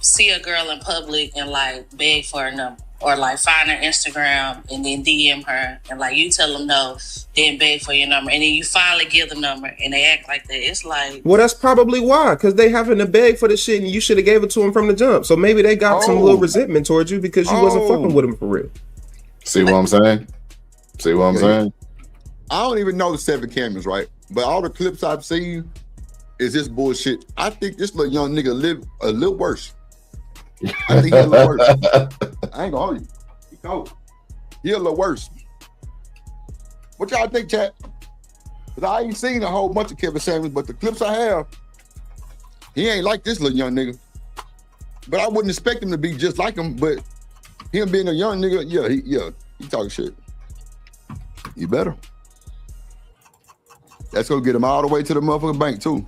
see a girl in public and, like, beg for her number. Or, like, find her Instagram and then DM her. And, like, you tell them no, then beg for your number. And then you finally give the number and they act like that. It's like... Well, that's probably why. Because they having to beg for the shit and you should have gave it to them from the jump. So maybe they got some little resentment towards you because you wasn't fucking with them for real. See what I'm saying? See what I'm saying? I don't even know the 7 cameras, right? But all the clips I've seen is this bullshit. I think this little young nigga live a little worse. I think he a little worse. I ain't gonna hold you. He cold. He a little worse. What y'all think, chat? Because I ain't seen a whole bunch of Kevin Samuels, but the clips I have, he ain't like this little young nigga. But I wouldn't expect him to be just like him, but him being a young nigga, he talking shit. You better. That's gonna get him all the way to the motherfucking bank too.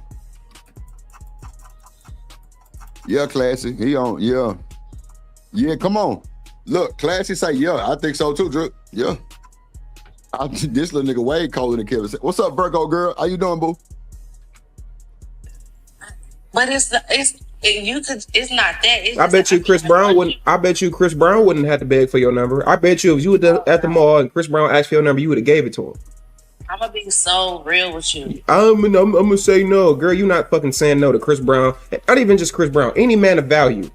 Yeah, Classy. He on, yeah. Yeah, come on. Look, Classy say, yeah, I think so too, Drew. Yeah. This little nigga way colder than Kevin. What's up, Virgo girl? How you doing, boo? But it's not that. I bet you Chris Brown wouldn't have to beg for your number. I bet you if you were at the mall and Chris Brown asked for your number, you would have gave it to him. I'm gonna be so real with you. I'm gonna say no, girl. You're not fucking saying no to Chris Brown. Not even just Chris Brown. Any man of value.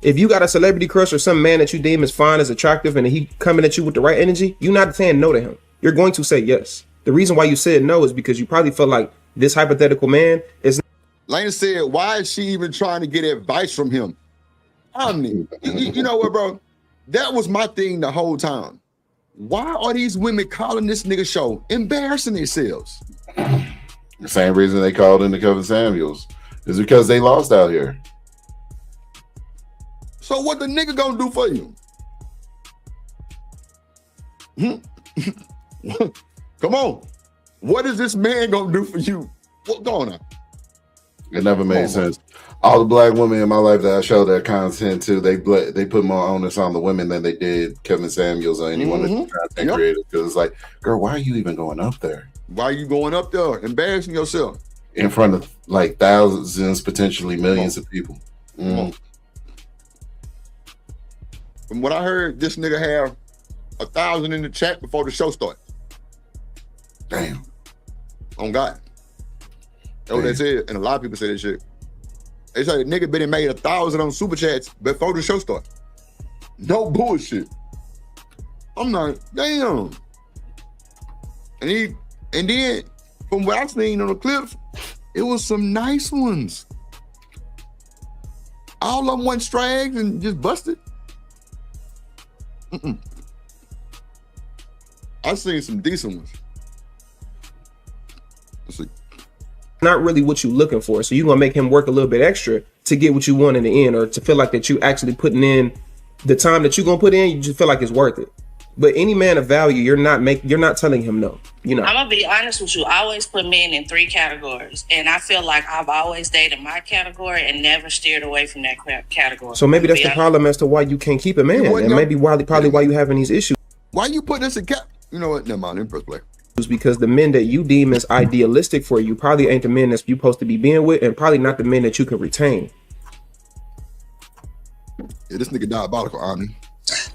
If you got a celebrity crush or some man that you deem as fine, as attractive, and he coming at you with the right energy, you're not saying no to him. You're going to say yes. The reason why you said no is because you probably feel like this hypothetical man is. Lena said, why is she even trying to get advice from him? I mean, you know what, bro? That was my thing the whole time. Why are these women calling this nigga show embarrassing themselves? The same reason they called in the Kevin Samuels is because they lost out here. So what the nigga gonna do for you? Come on. What is this man gonna do for you? What's going on? It never made sense. All the black women in my life that I show their content to, they put more onus on the women than they did Kevin Samuels or anyone that's content creator. Because it's like, girl, why are you even going up there? Why are you going up there, embarrassing yourself in front of like thousands, potentially millions of people? From what I heard, this nigga have 1,000 in the chat before the show started. Damn. On God. That's what they said, and a lot of people say that shit. They say the nigga been made 1,000 on super chats before the show started. No bullshit. I'm like, damn. And then from what I've seen on the clips, it was some nice ones. All of them went strags and just busted. I've seen some decent ones. Let's see. Not really what you're looking for. So you're gonna make him work a little bit extra to get what you want in the end, or to feel like that you actually putting in the time that you're gonna put in, you just feel like it's worth it. But any man of value, you're not telling him no. You know. I'm gonna be honest with you. I always put men in 3 categories, and I feel like I've always dated my category and never steered away from that category. So maybe that's the problem as to why you can't keep a man, and maybe probably why you having these issues. Why you put this in cap? You know what? Never mind. In first place. Because the men that you deem as idealistic for you probably ain't the men that you're supposed to be being with, and probably not the men that you can retain. Yeah, this nigga diabolical, Omni.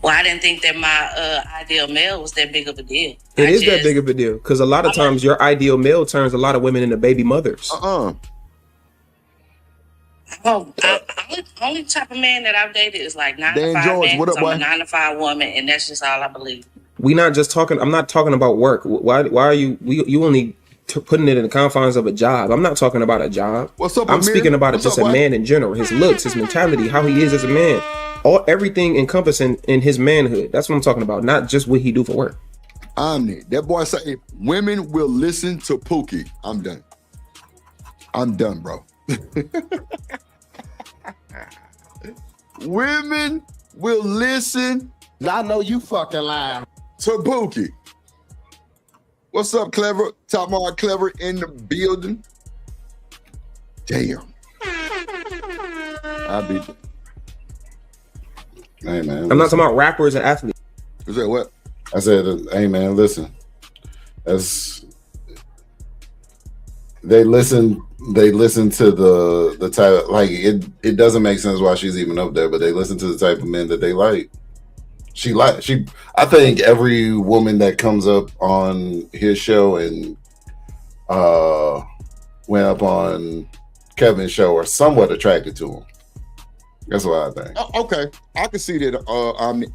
Well, I didn't think that my ideal male was that big of a deal. It is that big of a deal, because a lot of times your ideal male turns a lot of women into baby mothers. Only type of man that I've dated is like 9 to 5 George, man. what up, So I'm boy? a 9 to 5 woman, and that's just all I believe. We not just talking. I'm not talking about work. Why are you? You only putting it in the confines of a job. I'm not talking about a job. What's up, I'm Amir? speaking about What's just up, a boy? man in general. His looks, his mentality, how he is as a man. Everything encompassing in his manhood. That's what I'm talking about. Not just what he do for work. Omni. That boy say women will listen to Pookie. I'm done. I'm done, bro. Women will listen. I know you fucking lying. To Pookie. What's up, Clever? Top Mark Clever in the building. Damn. I be. Hey man, I'm not talking about rappers and athletes. Is that what? I said, hey man, listen. They listen to the type, like it doesn't make sense why she's even up there, but they listen to the type of men that they like. I think every woman that comes up on his show and went up on Kevin's show are somewhat attracted to him. That's what I think. Okay, I can see that.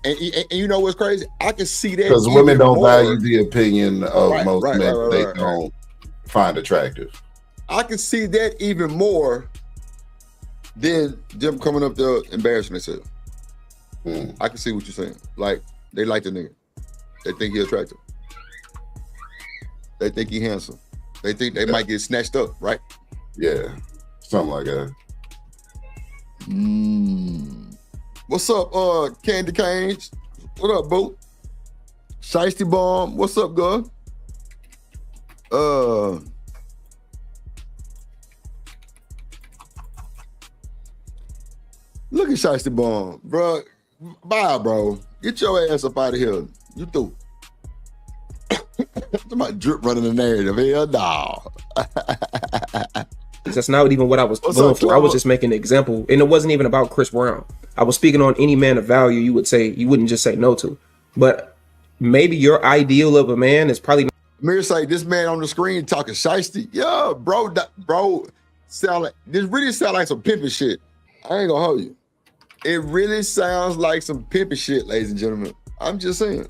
And you know what's crazy? I can see that Because women don't more. value the opinion of most men they right. don't find attractive. I can see that even more than them coming up there embarrassing themselves. I can see what you're saying. Like, they like the nigga. They think he attractive. They think he handsome. They think they might get snatched up, right? Yeah, something like that. What's up, Candy Canes? What up, boo? Shiesty Bomb. What's up, girl? Look at Shiesty Bomb, bro. Bye, bro. Get your ass up out of here. You through. Somebody drip running the narrative. Hell no. That's not even what I was going for. I was just making an example, and it wasn't even about Chris Brown. I was speaking on any man of value you wouldn't just say no to. But maybe your ideal of a man is probably. Mir say this man on the screen talking shiesty. Yeah, bro, this really sound like some pimping shit. I ain't gonna hold you. It really sounds like some pimping shit, ladies and gentlemen. I'm just saying.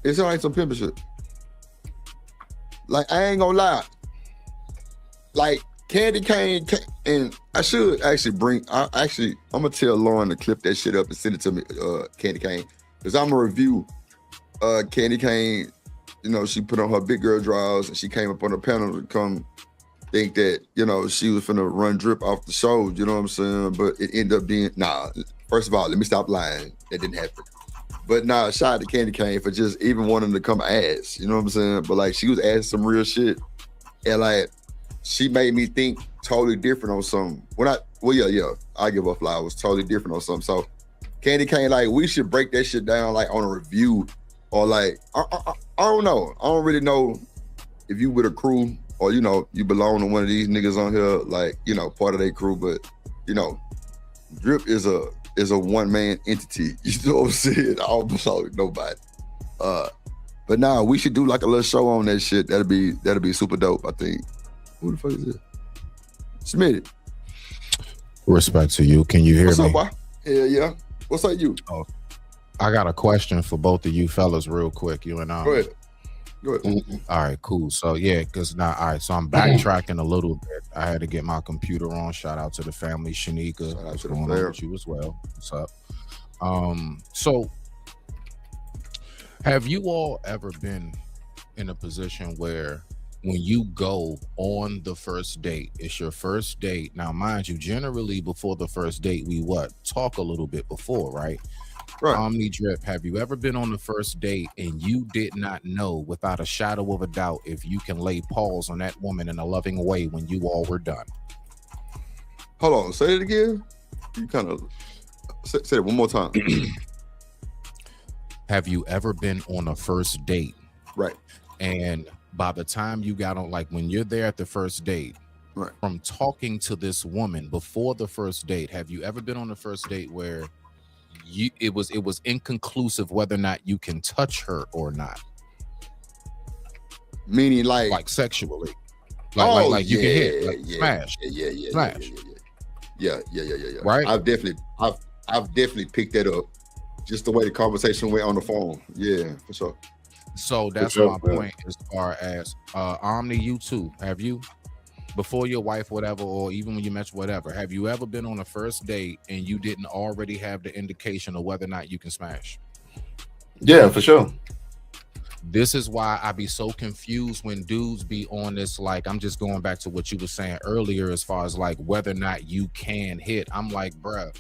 It sounds like some pimping shit. Like, I ain't gonna lie. Like, Candy Cane, and I should actually I'm gonna tell Lauren to clip that shit up and send it to me, Candy Cane, because I'm gonna review Candy Cane. You know, she put on her big girl drawers and she came up on the panel to come think that, you know, she was finna run Drip off the show, you know what I'm saying? But it ended up being, first of all, let me stop lying. That didn't happen. But shout out to Candy Cane for just even wanting to come ask, you know what I'm saying? But like, she was asking some real shit. And like, she made me think totally different on something. I give her flowers, totally different on something. So Candy Cane, like, we should break that shit down like on a review or like, I don't know. I don't really know if you with a crew or, you know, you belong to one of these niggas on here, like, you know, part of their crew, but, you know, Drip is a one-man entity. You know what I'm saying? I don't belong to nobody. But we should do like a little show on that shit. That'd be super dope, I think. Who the fuck is it? Submit it. Respect to you. Can you hear What's me? Up, boy? Yeah. What's up, you? Oh, I got a question for both of you fellas real quick. You and I. Go ahead. All right, cool. So yeah, because now, all right, so I'm backtracking a little bit. I had to get my computer on. Shout out to the family, Shanika. What's going on with you as well? What's up? So have you all ever been in a position where when you go on the first date, it's your first date. Now, mind you, generally before the first date, we talk a little bit before, right? Right. Omni Drip, have you ever been on the first date and you did not know without a shadow of a doubt if you can lay paws on that woman in a loving way when you all were done? Hold on, say it again. You kind of say it one more time. Have you ever been on a first date? Right. And by the time you got on, like when you're there at the first date, right, from talking to this woman before the first date, have you ever been on a first date where it was inconclusive whether or not you can touch her or not? Meaning like sexually, like you can hit, like smash, smash. Yeah. Right. I've definitely picked that up. Just the way the conversation went on the phone. Yeah, for sure. So that's my point as far as Omni, you too. Have you? Before your wife, whatever, or even when you met whatever, have you ever been on a first date and you didn't already have the indication of whether or not you can smash? Yeah, for sure. This is why I be so confused when dudes be on this, like, I'm just going back to what you were saying earlier as far as like whether or not you can hit. I'm like, bruh,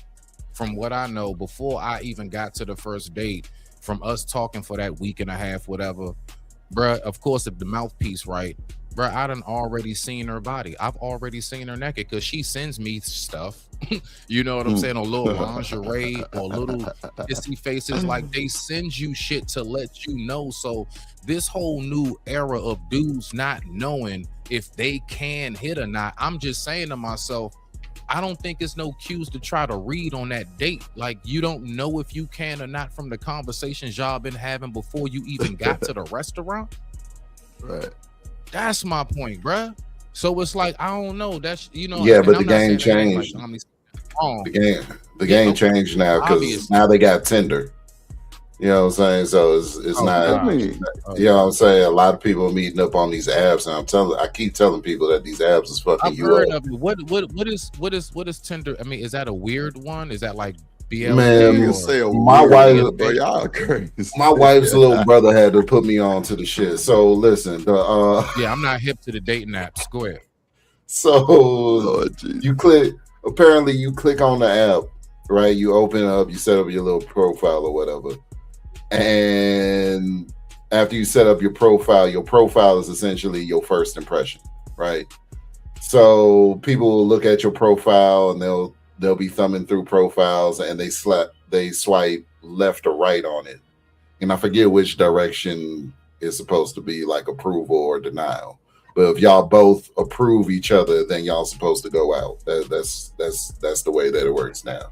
from what I know, before I even got to the first date, from us talking for that week and a half, whatever, bruh, of course, if the mouthpiece right, bro, I done already seen her body. I've already seen her naked because she sends me stuff. You know what I'm saying? A little lingerie or little kissy faces. Like, they send you shit to let you know. So this whole new era of dudes not knowing if they can hit or not, I'm just saying to myself, I don't think it's no cues to try to read on that date. Like, you don't know if you can or not from the conversations y'all been having before you even got to the restaurant. Right. That's my point, bruh. So it's like, I don't know. That's, you know. Yeah, but the game changed. The game changed now because now they got Tinder. You know what I'm saying? So it's not. You know what I'm saying? A lot of people are meeting up on these apps, and I keep telling people that these apps is fucking I've you heard up. of it. What is Tinder? I mean, is that a weird one? Is that like BL? Man, my wife's little brother had to put me on to the shit. So listen, yeah, I'm not hip to the dating apps. Go ahead. So you click on the app, right? You open up, you set up your little profile or whatever. And after you set up your profile is essentially your first impression, right? So people will look at your profile and they'll be thumbing through profiles and they swipe left or right on it. And I forget which direction is supposed to be, like approval or denial. But if y'all both approve each other, then y'all supposed to go out. That's the way that it works now.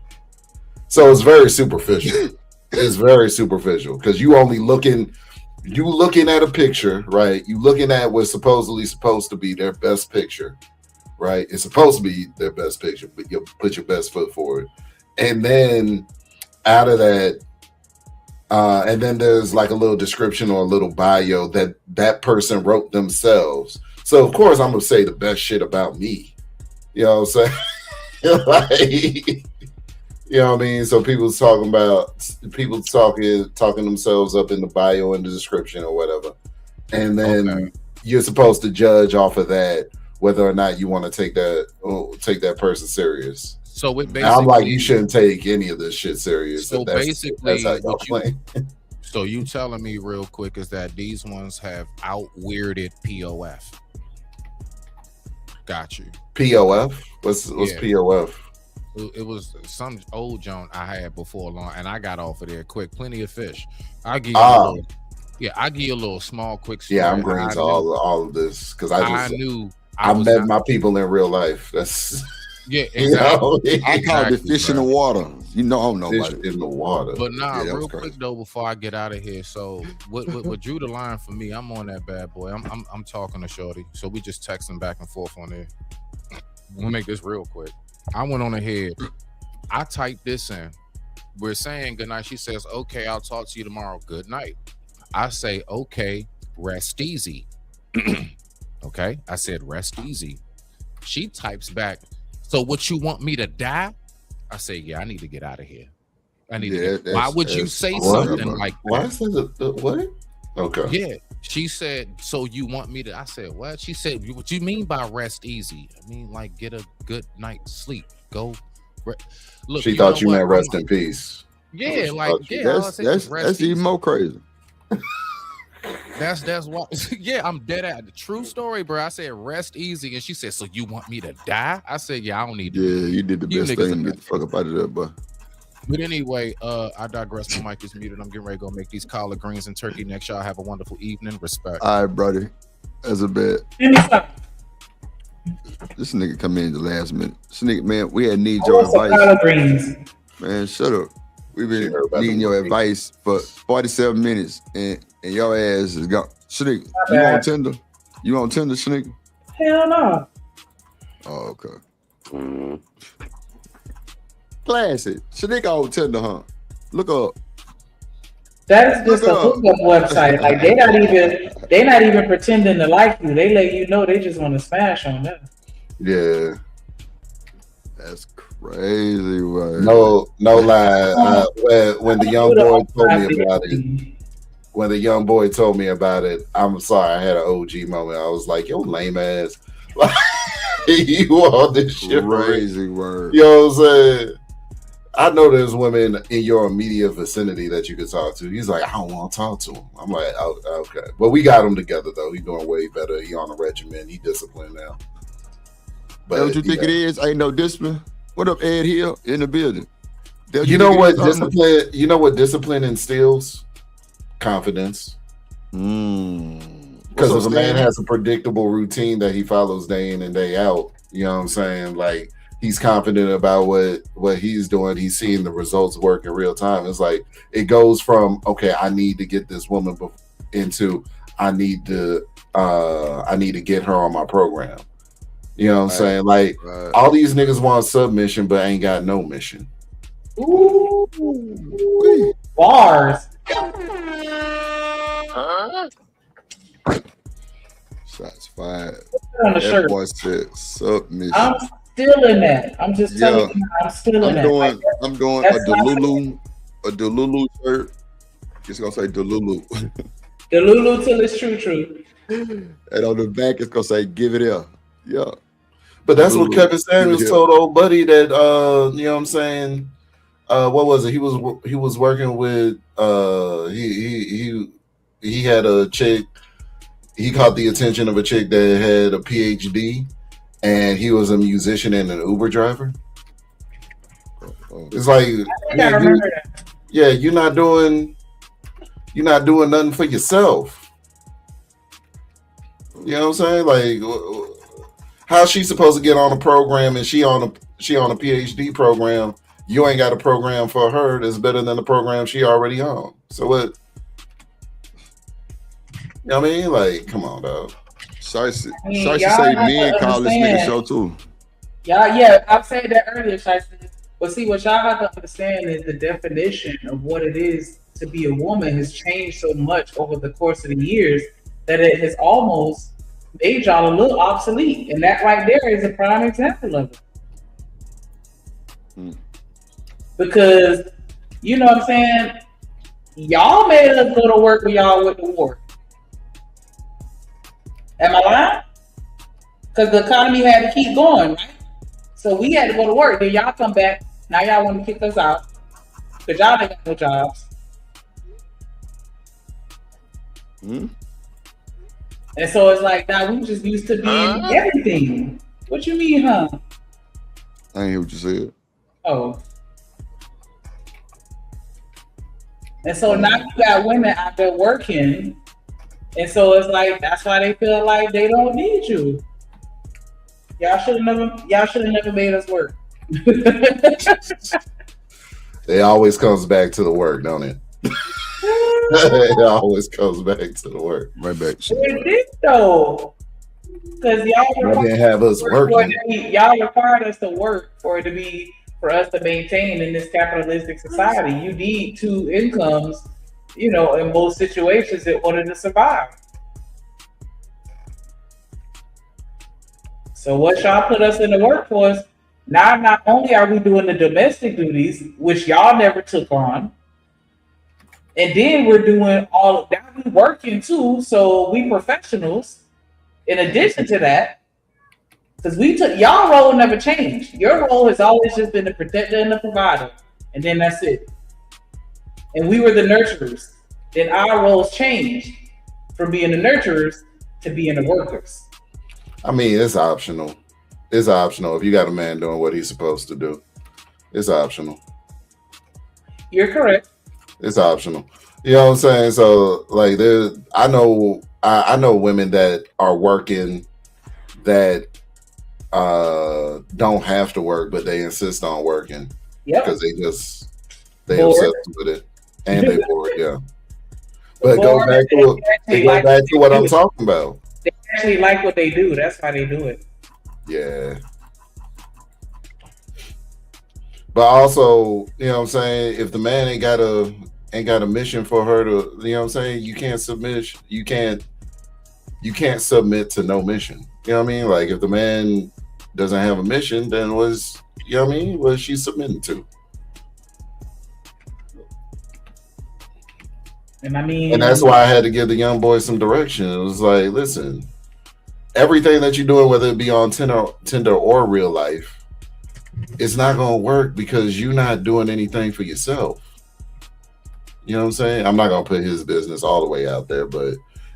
So it's very superficial. It's very superficial because you looking at a picture, right? You looking at what's supposedly supposed to be their best picture, right? It's supposed to be their best picture, but you put your best foot forward. And then out of that, and then there's like a little description or a little bio that person wrote themselves. So of course I'm gonna say the best shit about me. You know what I'm saying? Like, you know what I mean? So people talking themselves up in the bio and the description or whatever. And then you're supposed to judge off of that whether or not you want to take that person serious. So it basically, I'm like, you shouldn't take any of this shit serious. So basically, that's how y'all so you telling me real quick is that these ones have out-weirded POF. Got you. POF? What's POF? It was some old joint I had before long, and I got off of there quick. Plenty of fish. I give you a little, I give you a little small, quick story. Yeah, I'm green to all of this because I met my people in real life. That's exactly. I call it fish in the water. You know, I don't know fish in the water. But real quick though, before I get out of here. So what drew the line for me? I'm on that bad boy. I'm talking to Shorty, so we just texting back and forth on there. We'll make this real quick. I went on ahead. I typed this in. We're saying good night. She says, okay, I'll talk to you tomorrow. Good night. I say, okay, rest easy. Okay. I said, rest easy. She types back, so what, you want me to die? I say, yeah, I need to get out of here. I need to get. Why would you say something like that? Why is that? What? Okay. Yeah. She said, so you want me to? I said, what? She said, what you mean by rest easy? I mean, like, get a good night's sleep. Go. Look, she thought you meant rest in peace. Yeah, like, that's even more crazy. That's why. Yeah, I'm dead at the true story, bro. I said rest easy, and she said, so you want me to die? I said, yeah, I don't need to. Yeah, you did the best thing. Get the fuck up out of there, boy. But anyway, I digress. My mic is muted. I'm getting ready to go make these collard greens and turkey next. Y'all have a wonderful evening. Respect. All right, brother. That's a bet. This nigga come in the last minute. This nigga, man, we had need your advice. Collard greens. Man, shut up. We've been needing your advice for 47 minutes, and your ass is gone. Shanique, you on Tinder? You on Tinder, Shanique? Hell no. Oh, okay. Classic. Shanique on Tinder, huh? Look up. That's just a hookup website. Like they not even pretending to like you. They let you know they just want to smash on them. Yeah. That's crazy, right? No lie. When the young boy told me about it, when the young boy told me about it, I'm sorry, I had an OG moment. I was like, yo, lame ass. Like, you all this shit. Crazy word. You know what I'm saying? I know there's women in your immediate vicinity that you could talk to. He's like, I don't want to talk to him. I'm like, oh, okay. But we got him together, though. He's doing way better. He on a regimen. He disciplined now. But what you think it is? Ain't no discipline. What up, Ed Hill in the building? You know what discipline? You know what discipline instills? Confidence. Because if a man has a predictable routine that he follows day in and day out, you know what I'm saying? Like, he's confident about what he's doing. He's seeing the results work in real time. It's like it goes from, okay, I need to get this woman into I need to get her on my program. You know what I'm saying? Like all these niggas want submission, but ain't got no mission. Ooh. Bars. Shots fired. On the shirt. Boy said submission. I'm still in that. I'm just telling you, I'm still in that. I'm doing a Delulu shirt. It's gonna say Delulu. Delulu till it's true. And on the back it's gonna say give it here. Yeah. But that's what Kevin Samuels told old buddy that you know what I'm saying? What was it? He was working with he had a chick. He caught the attention of a chick that had a PhD, and he was a musician and an Uber driver. It's like, you're not doing nothing for yourself. You know what I'm saying? Like, how's she supposed to get on a program and she on a PhD program? You ain't got a program for her that's better than the program she already on. So what? You know what I mean? Like, come on, dog. Shiesty say men call this nigga show too. Yeah, I've said that earlier, Shiesty. But see, what y'all have to understand is the definition of what it is to be a woman has changed so much over the course of the years that it has almost made y'all a little obsolete. And that right there is a prime example of it. Because, you know what I'm saying? Y'all made us go to work when y'all went to war. Am I lying? because the economy had to keep going, right? So we had to go to work. Then y'all come back. Now y'all want to kick us out because y'all ain't got no jobs. And so it's like now we just used to being everything. What you mean, huh? I ain't hear what you said. Oh. And so now you got women out there working. And so it's like that's why they feel like they don't need you. Y'all should have never made us work. It always comes back to the work, don't it? It always comes back to the work. Right back. It did though. Because y'all didn't have us working. Y'all required us to work for us to maintain in this capitalistic society. You need two incomes, in most situations in order to survive. So what y'all put us in the workforce, now not only are we doing the domestic duties, which y'all never took on, and then we're doing all of that, we working too, so we professionals. In addition to that, because y'all role never changed. Your role has always just been the protector and the provider, and then that's it. And we were the nurturers. Then our roles changed from being the nurturers to being the workers. I mean, it's optional. It's optional if you got a man doing what he's supposed to do. It's optional. You're correct. It's optional. You know what I'm saying? So, like, I know women that are working that don't have to work, but they insist on working because they obsessed with it and they bored. Yeah, but go back to what I'm talking about. They actually like what they do. That's why they do it. Yeah. But also, you know what I'm saying, if the man ain't got a mission for her to, you know what I'm saying, you can't submit to no mission. You know what I mean? Like if the man doesn't have a mission, then what's she submitting to? And that's why I had to give the young boy some direction. It was like, listen, everything that you're doing, whether it be on Tinder or real life, it's not going to work because you're not doing anything for yourself. You know what I'm saying? I'm not going to put his business all the way out there, but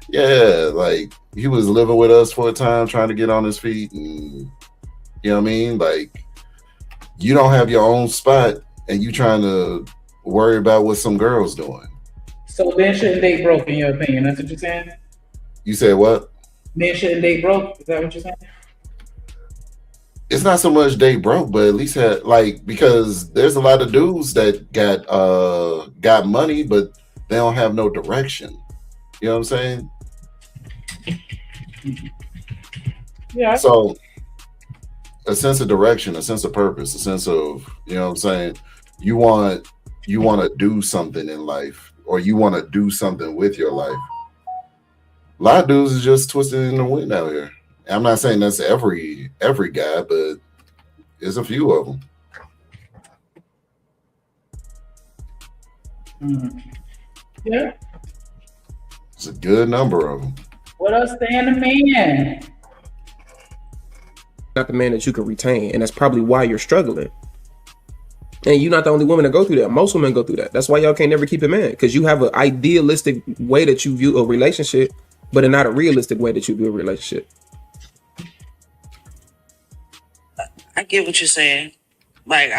yeah, like he was living with us for a time, trying to get on his feet. And you know what I mean? Like you don't have your own spot and you trying to worry about what some girl's doing. So men shouldn't date broke, in your opinion. That's what you're saying? You said what? Men shouldn't date broke. Is that what you're saying? It's not so much date broke, but at least because there's a lot of dudes that got money, but they don't have no direction. You know what I'm saying? Yeah. So a sense of direction, a sense of purpose, a sense of, you know what I'm saying, you want to do something in life, or you want to do something with your life. A lot of dudes is just twisted in the wind out here. I'm not saying that's every guy, but there's a few of them. Yeah. It's a good number of them. What else stand a man? Not the man that you can retain, and that's probably why you're struggling. And you're not the only woman to go through that. Most women go through that. That's why y'all can't never keep a man, because you have an idealistic way that you view a relationship, but not a realistic way that you view a relationship. I get what you're saying. Like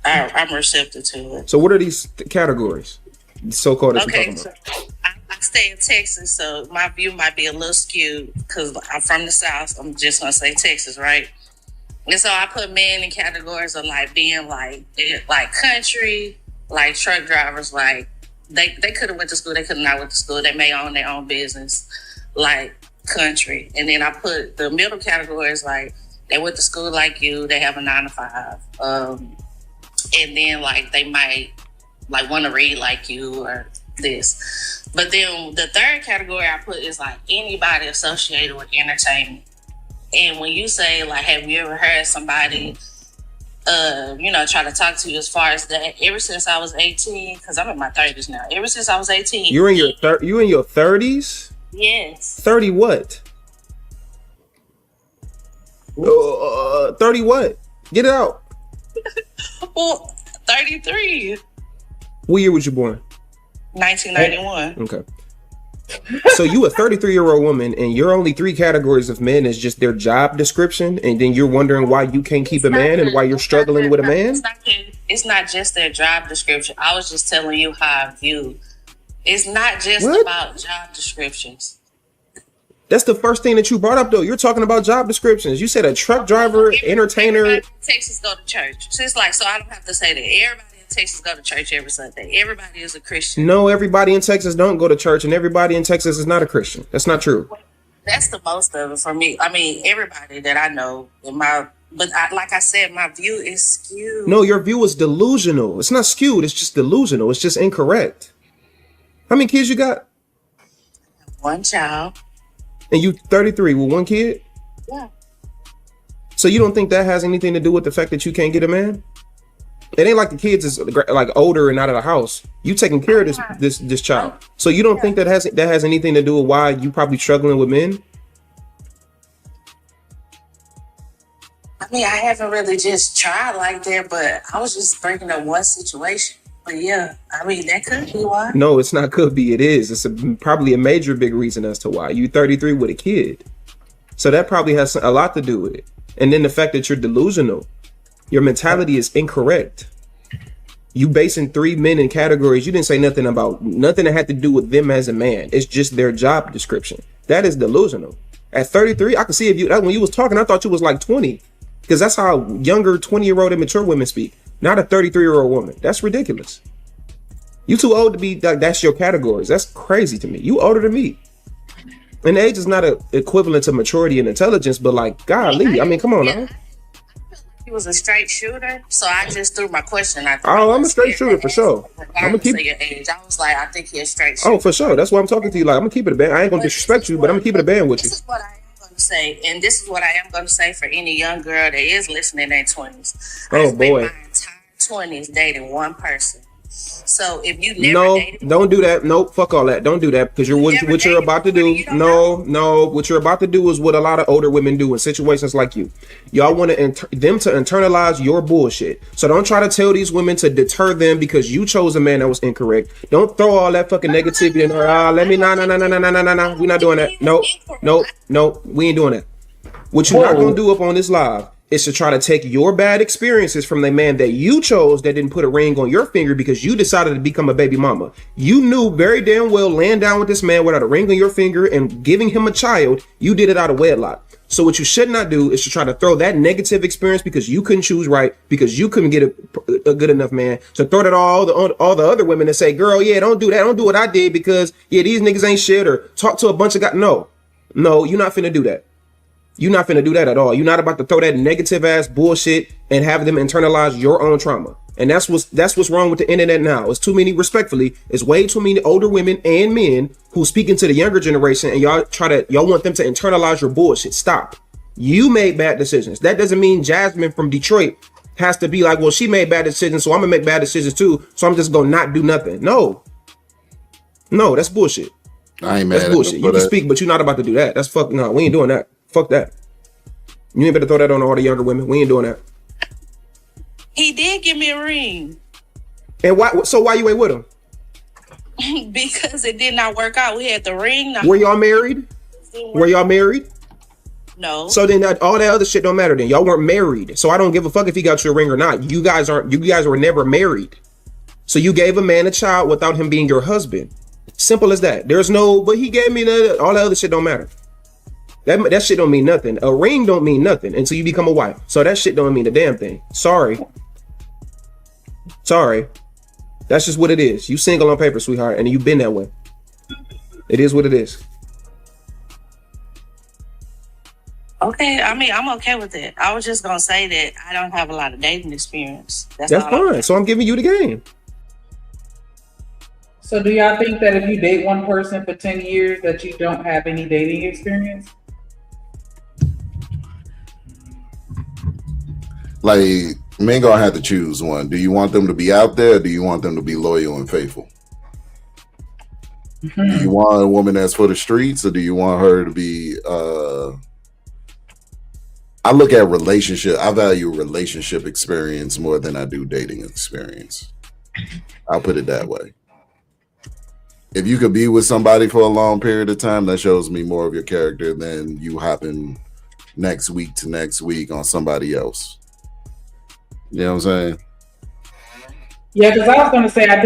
I'm receptive to it. So what are these categories? So-called that okay, you're talking about? So I stay in Texas, so my view might be a little skewed because I'm from the South. I'm just gonna say Texas, right? And so I put men in categories of like being like country, like truck drivers, like they could have went to school, they could have not went to school, they may own their own business, like country. And then I put the middle categories like they went to school like you, they have a 9 to 5. And then like they might like want to read like you or this. But then the third category I put is like anybody associated with entertainment. And when you say like, have you ever heard somebody, try to talk to you as far as that? Ever since I was 18, because I'm in my 30s now. Ever since I was 18. You're in your 30s? Yes. 30 what? 30 what? Get it out. Well, 33. What year was you born? 1991. Okay. So you a 33-year-old woman, and your only 3 categories of men is just their job description, and then you're wondering why you can't keep a man and why you're struggling with a man? It's not just their job description. I was just telling you how I view. It's not just about job descriptions. That's the first thing that you brought up, though. You're talking about job descriptions. You said a truck driver, entertainer. Everybody in Texas go to church. So it's like, so I don't have to say that. Everybody in Texas go to church every Sunday. Everybody is a Christian. No, everybody in Texas don't go to church, and everybody in Texas is not a Christian. That's not true. That's the most of it for me. I mean, everybody that I know like I said, my view is skewed. No, your view is delusional. It's not skewed. It's just delusional. It's just incorrect. How many kids you got? 1 child. And you 33 with 1 kid? Yeah. So you don't think that has anything to do with the fact that you can't get a man? It ain't like the kids is like older and out of the house. You taking care of this child. So you don't think that has anything to do with why you probably struggling with men? I mean, I haven't really just tried like that, but I was just bringing up one situation. But yeah, I mean, that could be why. No, it's not could be. It is. It's probably a major big reason as to why. You 33 with a kid. So that probably has a lot to do with it. And then the fact that you're delusional. Your mentality is incorrect. You basing 3 men in categories. You didn't say nothing that had to do with them as a man. It's just their job description. That is delusional. At 33, I can see when you was talking, I thought you was like 20. Because that's how younger 20-year-old and mature women speak. Not a 33-year-old woman. That's ridiculous. You too old to be like that's your categories. That's crazy to me. You older than me. And age is not an equivalent to maturity and intelligence, but like, golly, I mean, come on now. He was a straight shooter, so I just threw my question out there. Oh, I'm a straight shooter for sure. I'm gonna keep your age. I was like, I think he's a straight shooter. Oh, for sure. That's why I'm talking to you. Like, I'm gonna keep it a band. I ain't gonna disrespect you, but I'm gonna keep it a band with you. This is what I am gonna say, and this is what I am gonna say for any young girl that is listening in their 20s. Oh boy. My entire 20s dating one person. So if you never dated, don't do that. Nope, fuck all that. Don't do that because what you're about to do. No, what you're about to do is what a lot of older women do in situations like you. Y'all want them to internalize your bullshit. So don't try to tell these women to deter them because you chose a man that was incorrect. Don't throw all that fucking negativity in her. No. We're not doing that. Nope. We ain't doing that. What you're not gonna do up on this live is to try to take your bad experiences from the man that you chose that didn't put a ring on your finger because you decided to become a baby mama. You knew very damn well laying down with this man without a ring on your finger and giving him a child, you did it out of wedlock. So what you should not do is to try to throw that negative experience because you couldn't choose right, because you couldn't get a good enough man. So throw that all the other women that say, girl, yeah, don't do that. Don't do what I did because, yeah, these niggas ain't shit, or talk to a bunch of guys. No, you're not finna do that. You're not finna do that at all. You're not about to throw that negative ass bullshit and have them internalize your own trauma. And that's what's wrong with the internet now. It's too many, respectfully, it's way too many older women and men who speaking to the younger generation, and y'all want them to internalize your bullshit. Stop. You made bad decisions. That doesn't mean Jasmine from Detroit has to be like, well, she made bad decisions, so I'm gonna make bad decisions too, so I'm just gonna not do nothing. No, that's bullshit. I ain't mad. That's bullshit. You can speak, but you're not about to do that. That's no, we ain't doing that. Fuck that. You ain't better throw that on all the younger women. We ain't doing that. He did give me a ring. And why? So why you ain't with him? Because it did not work out. We had the ring. Were y'all married? No. So then all that other shit don't matter then. Y'all weren't married. So I don't give a fuck if he got you a ring or not. You guys were never married. So you gave a man a child without him being your husband. Simple as that. But he gave me all that other shit don't matter. That shit don't mean nothing. A ring don't mean nothing until you become a wife. So that shit don't mean a damn thing. Sorry. That's just what it is. You single on paper, sweetheart, and you've been that way. It is what it is. Okay, I mean, I'm okay with it. I was just gonna say that I don't have a lot of dating experience. That's fine. So I'm giving you the game. So do y'all think that if you date one person for 10 years that you don't have any dating experience? Like, men gonna have to choose one. Do you want them to be out there, or do you want them to be loyal and faithful? Mm-hmm. Do you want a woman that's for the streets, or do you want her to be I look at relationship. I value relationship experience more than I do dating experience. I'll put it that way. If you could be with somebody for a long period of time, that shows me more of your character than you hopping next week to next week on somebody else. You know what I'm saying? Yeah, because I was gonna say I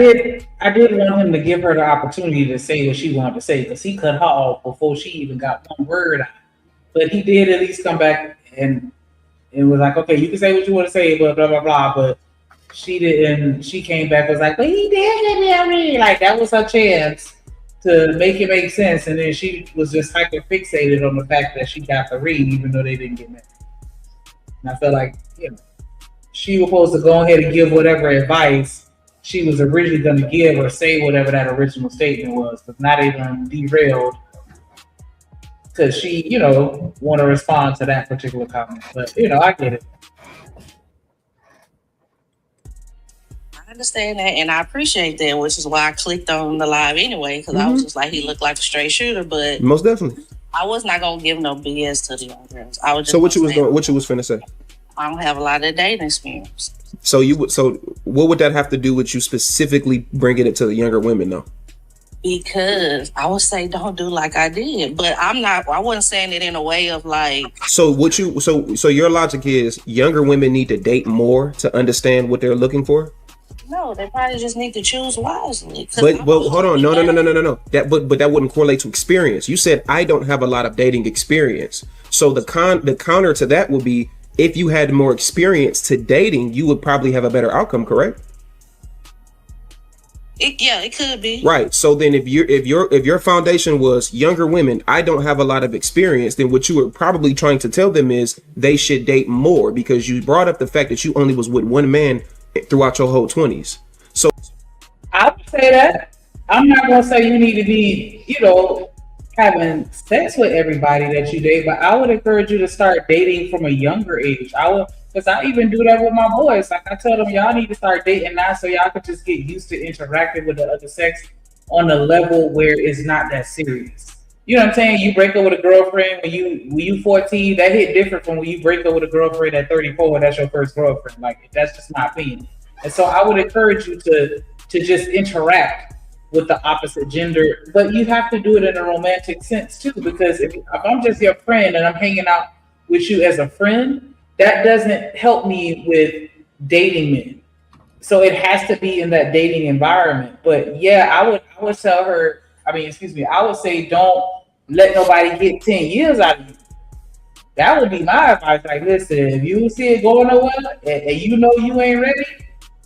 did want him to give her the opportunity to say what she wanted to say, because he cut her off before she even got one word out. But he did at least come back and was like, okay, you can say what you want to say, blah blah blah blah. But she didn't. She came back and was like, but he did me. Like that was her chance to make it make sense, and then she was just hyper fixated on the fact that she got the ring, even though they didn't get married. And I felt like, she was supposed to go ahead and give whatever advice she was originally going to give, or say whatever that original statement was, but not even derailed because she, want to respond to that particular comment. But I get it. I understand that, and I appreciate that, which is why I clicked on the live anyway, because I was just like, he looked like a straight shooter, but most definitely, I was not gonna give no BS to the young girls. I was just so what you was finna say? I don't have a lot of dating experience. So what would that have to do with you specifically bringing it to the younger women though? Because I would say don't do like I did, but I wasn't saying it in a way of like. So your logic is younger women need to date more to understand what they're looking for? No, they probably just need to choose wisely. But hold on, no. That that wouldn't correlate to experience. You said I don't have a lot of dating experience. So the counter to that would be, if you had more experience to dating, you would probably have a better outcome, correct? It could be. Right. So then if your foundation was younger women, I don't have a lot of experience, then what you were probably trying to tell them is they should date more, because you brought up the fact that you only was with one man throughout your whole 20s. So I would say that. I'm not gonna say you need to be, having sex with everybody that you date, but I would encourage you to start dating from a younger age. Because I even do that with my boys. Like I tell them, y'all need to start dating now so y'all could just get used to interacting with the other sex on a level where it's not that serious. You know what I'm saying? You break up with a girlfriend when you 14, that hit different from when you break up with a girlfriend at 34 and that's your first girlfriend. Like, that's just my opinion. And so I would encourage you to just interact with the opposite gender, but you have to do it in a romantic sense too, because if I'm just your friend and I'm hanging out with you as a friend, that doesn't help me with dating men. So it has to be in that dating environment. But yeah, I would tell her, I would say don't let nobody get 10 years out of you. That would be my advice. Like, listen, if you see it going nowhere and you know you ain't ready,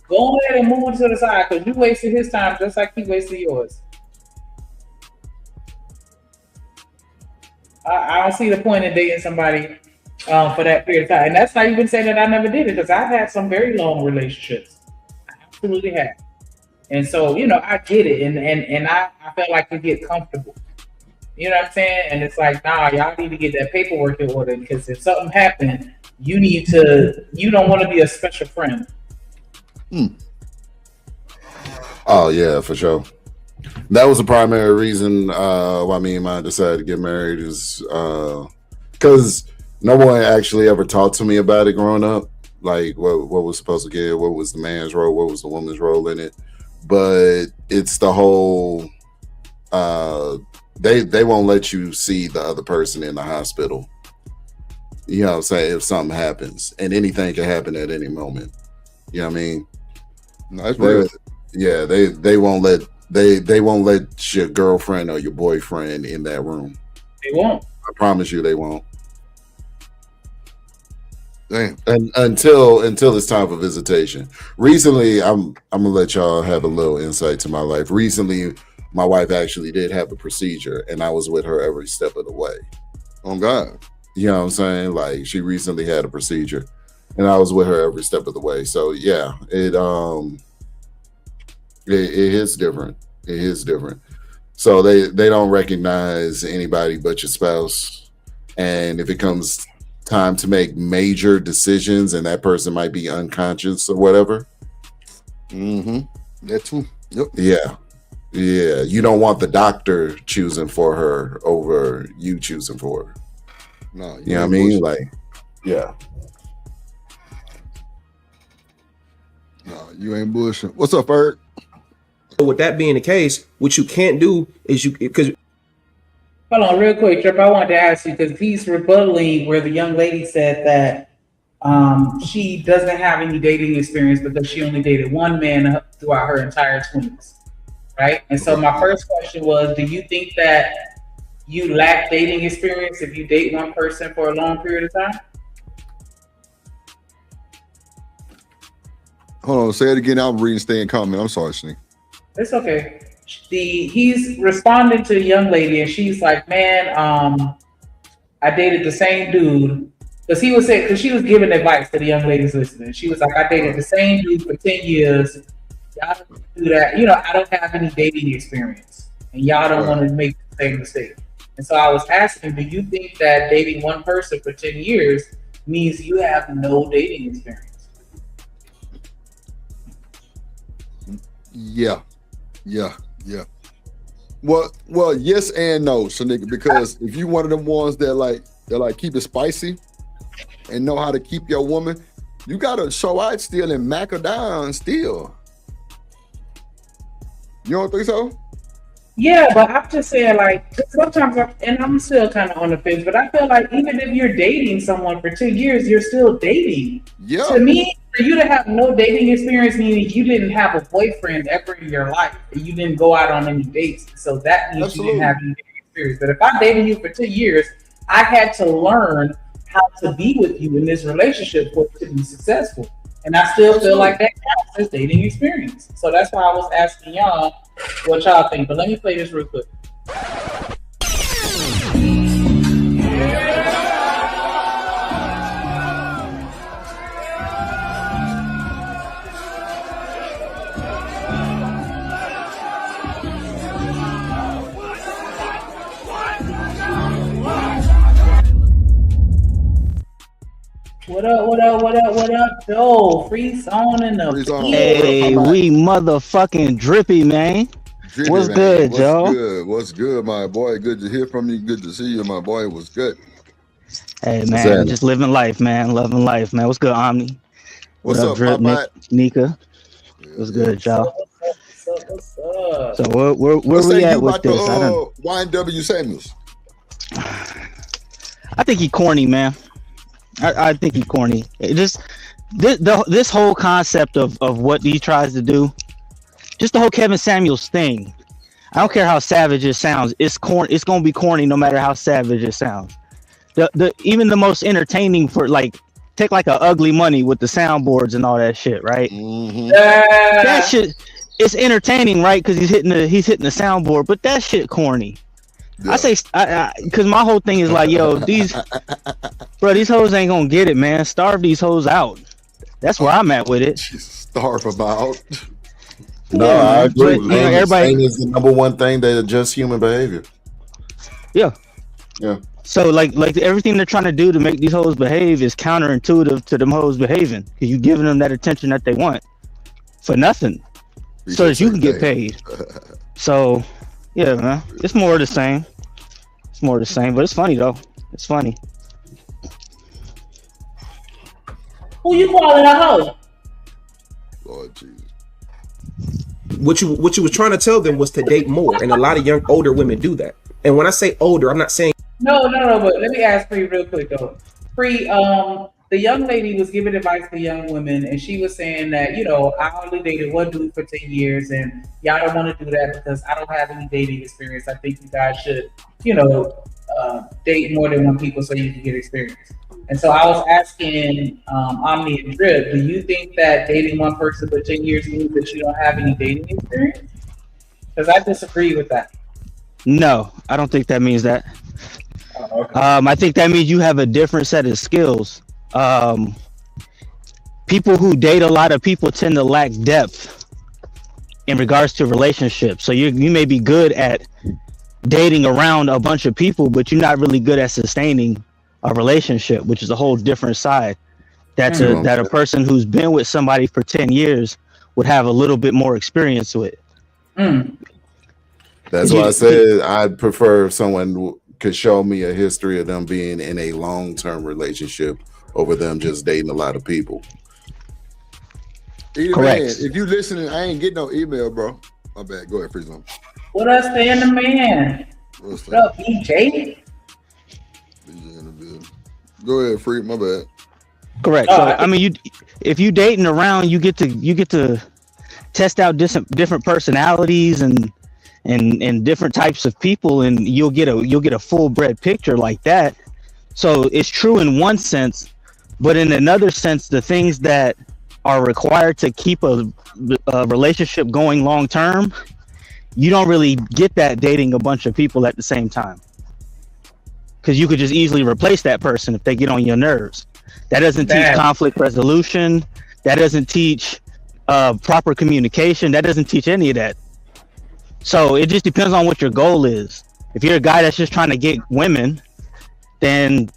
go ahead and move to the side, because you wasted his time just like he wasted yours. I don't see the point in dating somebody for that period of time. And that's not even saying that I never did it, because I've had some very long relationships. I absolutely have. And so, I get it. And I felt like you get comfortable. You know what I'm saying? And it's like, nah, y'all need to get that paperwork in order, because if something happened, you don't want to be a special friend. Oh yeah, for sure. That was the primary reason why me and mine decided to get married, is because no one actually ever talked to me about it growing up. Like what was supposed to get, what was the man's role, what was the woman's role in it. But it's the whole they won't let you see the other person in the hospital. You know what I'm saying? If something happens, and anything can happen at any moment. You know what I mean? No, that's real. Yeah, they won't let your girlfriend or your boyfriend in that room. They won't. I promise you, they won't. Damn. And until it's time for visitation. Recently, I'm gonna let y'all have a little insight to my life. Recently, my wife actually did have a procedure, and I was with her every step of the way. Oh God. You know what I'm saying? Like, she recently had a procedure, and I was with her every step of the way. So yeah, it is different. It is different. So they don't recognize anybody but your spouse. And if it comes time to make major decisions and that person might be unconscious or whatever. That too. Yep. Yeah. Yeah. You don't want the doctor choosing for her over you choosing for her. No. You know what I mean? Like, Yeah. No, you ain't bullshit. What's up, Ferg? So with that being the case, what you can't do is because hold on, real quick, Trip. I wanted to ask you because he's rebuttaling where the young lady said that she doesn't have any dating experience because she only dated one man throughout her entire 20s, right? And so my first question was, do you think that you lack dating experience if you date one person for a long period of time? Hold on, say it again. I'm reading, staying comment. I'm sorry, Sneak. It's okay. He's responding to the young lady, and she's like, "Man, I dated the same dude." Because he was saying, because she was giving advice to the young ladies listening. She was like, "I dated the same dude for 10 years. Y'all don't do that. You know, I don't have any dating experience, and y'all don't want to make the same mistake." And so I was asking, do you think that dating one person for 10 years means you have no dating experience? Yeah. Well, yes and no, Shanika, because if you one of them ones that like keep it spicy and know how to keep your woman, you gotta show out still and mack her down still. You don't think so? Yeah, but I'm just saying, like, sometimes, and I'm still kind of on the fence, but I feel like even if you're dating someone for 10 years, you're still dating. Yeah. To me, for you to have no dating experience, meaning you didn't have a boyfriend ever in your life, you didn't go out on any dates, so that means you didn't have any dating experience. But if I dated you for 10 years, I had to learn how to be with you in this relationship for it to be successful. And I still feel like that counts as dating experience. So that's why I was asking y'all what y'all think. But let me play this real quick. What up, Joe? Freeze on in the Hey, we motherfucking drippy, man. Drippy, What's man. good, Joe? What's good, my boy? Good to hear from you. Good to see you, my boy. What's good? Hey, man, just living life, man. Loving life, man. What's good, Omni? What's up, Drip, Popeye? Nika? What's good, y'all? What's up? So where we at with this? YNW Samuels. I think he corny, man. I think he corny. This whole concept of what he tries to do, just the whole Kevin Samuels thing. I don't care how savage it sounds. It's corny. It's gonna be corny no matter how savage it sounds. Even the most entertaining for take like a Ugly Money with the soundboards and all that shit, right? Mm-hmm. That shit, it's entertaining, right? Because he's hitting the soundboard, but that shit corny. Yeah. I say, because my whole thing is like, yo, these hoes ain't gonna get it, man. Starve these hoes out. That's where I'm at with it. Starve them out. No, I agree. Everybody is the number one thing that adjusts human behavior. Yeah. Yeah. So like everything they're trying to do to make these hoes behave is counterintuitive to them hoes behaving, because you giving them that attention that they want for nothing, so that you can get paid. So. Yeah, man. It's more of the same. It's more of the same, but it's funny though. It's funny. Who you calling a hoe? Lord Jesus. What you was trying to tell them was to date more, and a lot of young older women do that. And when I say older, I'm not saying No, but let me ask Free real quick though. Free, the young lady was giving advice to young women, and she was saying that, I only dated one dude for 10 years, and y'all don't want to do that because I don't have any dating experience. I think you guys should, date more than one people so you can get experience. And so I was asking Omni and Drip, do you think that dating one person for 10 years means that you don't have any dating experience? Because I disagree with that. No, I don't think that means that. Oh, okay. I think that means you have a different set of skills. People who date a lot of people tend to lack depth in regards to relationships. So you may be good at dating around a bunch of people, but you're not really good at sustaining a relationship, which is a whole different side. That a person who's been with somebody for 10 years would have a little bit more experience with. That's why I said I'd prefer if someone could show me a history of them being in a long-term relationship over them just dating a lot of people. Correct. Man, if you listening, I ain't getting no email, bro. My bad. Go ahead, Free Zone. What up, Stan the Man? What up, BJ? Go ahead, Free. My bad. Correct. So I mean, if you dating around, you get to test out different personalities and different types of people, and you'll get a full bred picture like that. So it's true in one sense, but in another sense, the things that are required to keep a relationship going long term, you don't really get that dating a bunch of people at the same time, because you could just easily replace that person if they get on your nerves. That doesn't teach conflict resolution. That doesn't teach proper communication. That doesn't teach any of that. So it just depends on what your goal is. If you're a guy that's just trying to get women, then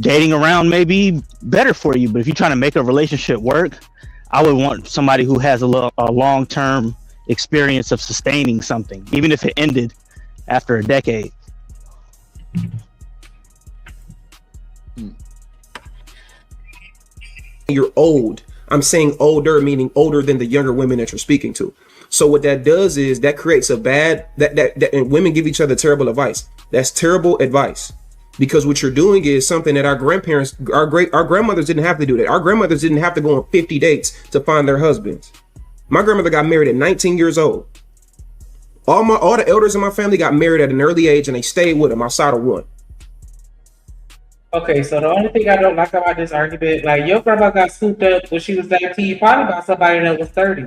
dating around may be better for you. But if you're trying to make a relationship work, I would want somebody who has a long-term experience of sustaining something, even if it ended after a decade. You're old. I'm saying older, meaning older than the younger women that you're speaking to. So what that does is that creates a bad, and women give each other terrible advice. That's terrible advice. Because what you're doing is something that our grandparents, our grandmothers didn't have to do that. Our grandmothers didn't have to go on 50 dates to find their husbands. My grandmother got married at 19 years old. All the elders in my family got married at an early age, and they stayed with them outside of one. Okay, so the only thing I don't like about this argument, like your grandma got scooped up when she was 19, probably by somebody that was 30.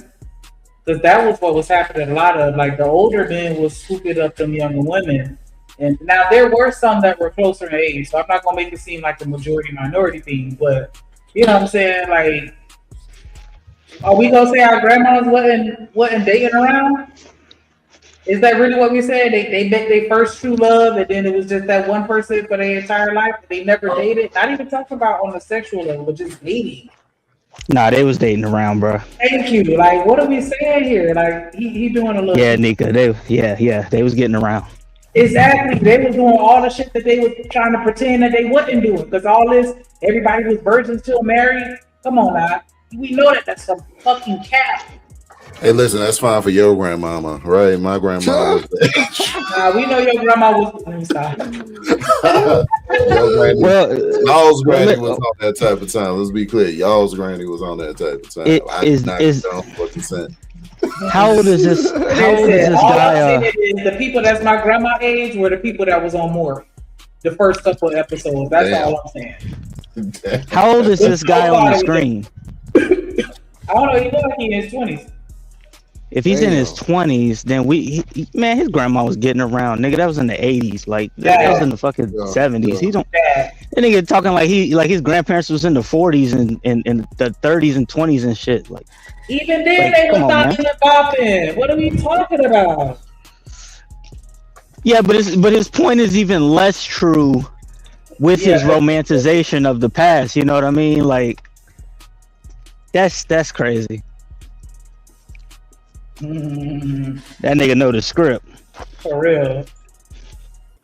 Because that was what was happening a lot of, like the older men was scooping up them younger women. And now there were some that were closer in age, so I'm not gonna make it seem like a majority minority thing, but you know what I'm saying? Like, are we gonna say our grandmas wasn't dating around? Is that really what we said? They met their first true love, and then it was just that one person for their entire life. They never dated. Not even talking about on a sexual level, but just dating. Nah, they was dating around, bro. Thank you. Like, what are we saying here? Like, he doing a little. Yeah, Nika. They was getting around. Exactly. They was doing all the shit that they was trying to pretend that they wouldn't do it. Because all this, everybody was virgins till married. Come on now. We know that that's some fucking cap. Hey, listen, that's fine for your grandmama, right? My grandma was we know your grandma was. Y'all's granny was on that type of time. Let's be clear. Y'all's granny was on that type of time. I did not get on for consent. How old is this? How old is this guy? The people that's my grandma age were the people that was on more. The first couple of episodes. That's all I'm saying. How old is this guy on the screen? I don't know. He looks like he in his 20s. If he's in his 20s, then man, his grandma was getting around, nigga. That was in the 80s, like that was in the fucking 70s. He don't. That nigga talking like his grandparents was in the 40s and the 30s and 20s and shit. Like even then, they was talking about it. What are we talking about? Yeah, but his point is even less true with his romanticization of the past. You know what I mean? Like that's crazy. That nigga know the script. For real.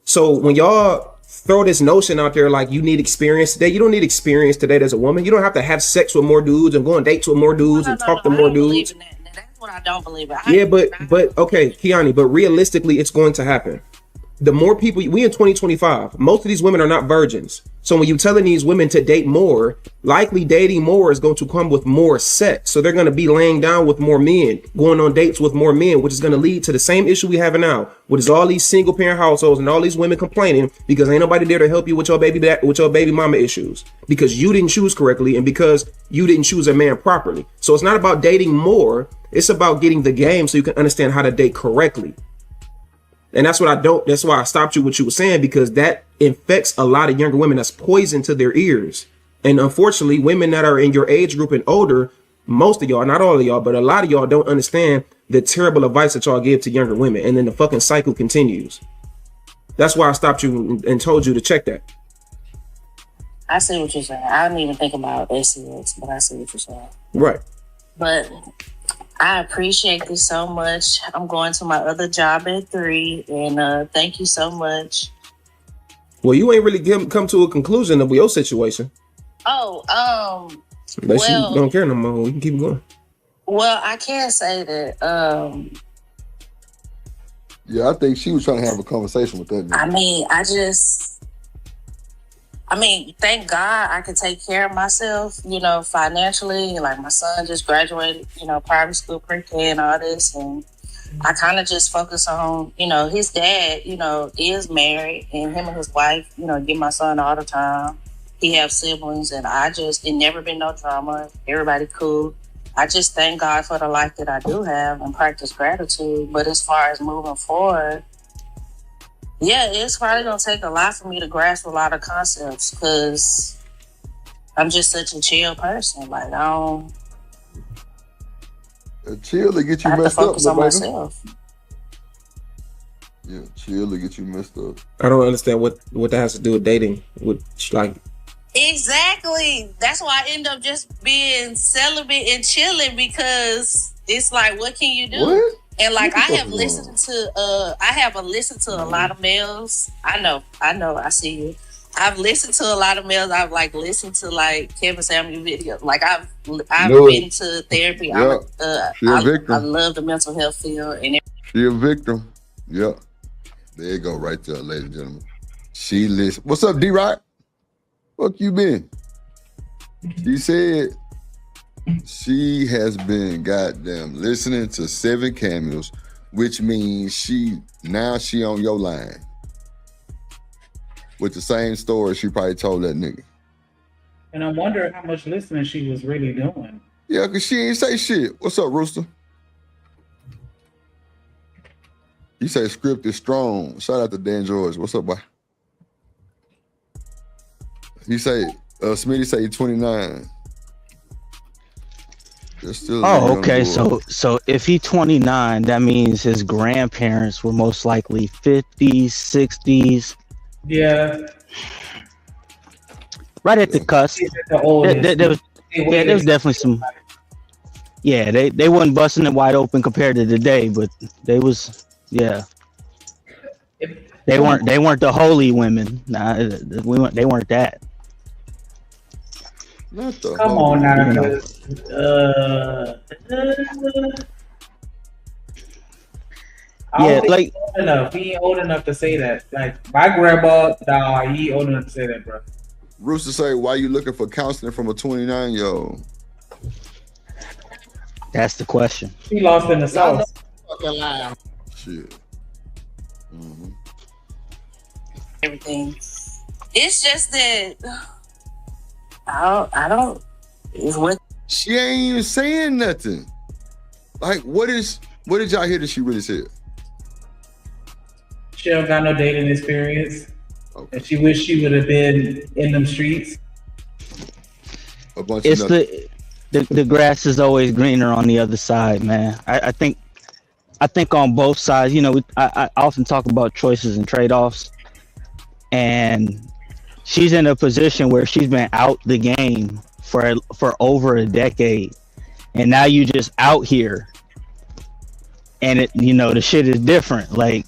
So when y'all throw this notion out there like you need experience today, you don't need experience today as a woman. You don't have to have sex with more dudes and go on dates with more dudes and talk to more dudes. That's what I don't believe in. Yeah, but okay, Kiani, but realistically, it's going to happen. The more people, we in 2025, most of these women are not virgins. So when you're telling these women to date more, likely dating more is going to come with more sex. So they're going to be laying down with more men, going on dates with more men, which is going to lead to the same issue we have now, which is all these single parent households and all these women complaining because ain't nobody there to help you with your baby mama issues because you didn't choose correctly and because you didn't choose a man properly. So it's not about dating more. It's about getting the game so you can understand how to date correctly. And that's why I stopped you what you were saying, because that infects a lot of younger women. That's poison to their ears. And unfortunately, women that are in your age group and older, most of y'all, not all of y'all, but a lot of y'all don't understand the terrible advice that y'all give to younger women. And then the fucking cycle continues. That's why I stopped you and told you to check that. I see what you're saying. I didn't even think about SEX, but I see what you're saying. Right. But I appreciate this so much. I'm going to my other job at 3, and thank you so much. Well, you ain't really come to a conclusion of your situation. Oh, But she don't care no more. We can keep going. well, I can't say that. Yeah, I think she was trying to have a conversation with that nigga. I mean, thank God I can take care of myself, financially. Like my son just graduated, private school, pre-K and all this. And I kind of just focus on, his dad, is married and him and his wife, get my son all the time. He have siblings and it never been no drama. Everybody cool. I just thank God for the life that I do have and practice gratitude. But as far as moving forward, yeah, it's probably going to take a lot for me to grasp a lot of concepts because I'm just such a chill person. Like, I don't... Chill to get you messed up, focus on myself. Yeah, chill to get you messed up. I don't understand what that has to do with dating. Exactly. That's why I end up just being celibate and chilling because it's like, what can you do? What? And like I have listened to a lot of males. I know, I see you. I've listened to a lot of males. I've like listened to like Kevin Samuel videos. Like I've been to therapy. Yeah. I love the mental health field and she a victim. Yeah. There you go, right there, ladies and gentlemen. She listen. What's up, D-Rock? Fuck you been? She said she has been goddamn listening to 7 cameos, which means she on your line with the same story she probably told that nigga. And I wonder how much listening she was really doing. Yeah, cause she ain't say shit. What's up, Rooster? You say script is strong. Shout out to Dan George. What's up, boy? He say, Smitty say 29. Oh, okay. So if he 29, that means his grandparents were most likely 50s, 60s. Yeah. Right at the cusp. There was definitely some. Yeah, they wasn't busting it wide open compared to today, but they was. Yeah. They weren't the holy women. Nah, they weren't that. Not the Come on now. Yeah, like he ain't old enough to say that. Like my grandma, he old enough to say that, bro. Rooster say, why you looking for counseling from a 29-year-old? That's the question. He lost in the sauce. Shit. Mm-hmm. everything. It's just that I don't. What she ain't even saying nothing. Like, what did y'all hear that she really said? She don't got no dating experience. Okay. And she wish she would have been in them streets. A bunch it's of the grass is always greener on the other side, man. I think on both sides, you know, I often talk about choices and trade-offs, and she's in a position where she's been out the game for over a decade, and now you just out here, and it, you know, the shit is different. Like,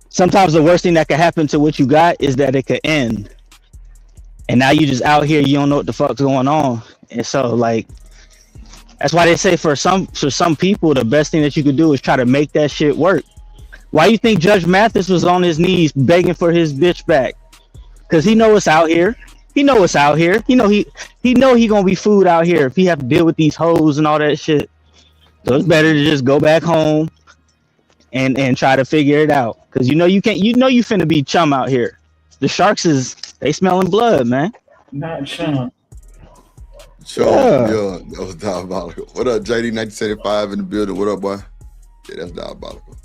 sometimes the worst thing that could happen to what you got is that it could end, and now you just out here, you don't know what the fuck's going on. And so, like, that's why they say for some people, the best thing that you could do is try to make that shit work. Why you think Judge Mathis was on his knees begging for his bitch back? Because he know it's out here. He know it's out here. He know he gonna be food out here if he have to deal with these hoes and all that shit. So it's better to just go back home and try to figure it out. Because you finna be chum out here. The sharks they smelling blood, man. Not chum. Yeah, that was diabolical. What up, JD 1975 in the building? What up, boy? Yeah, that's diabolical.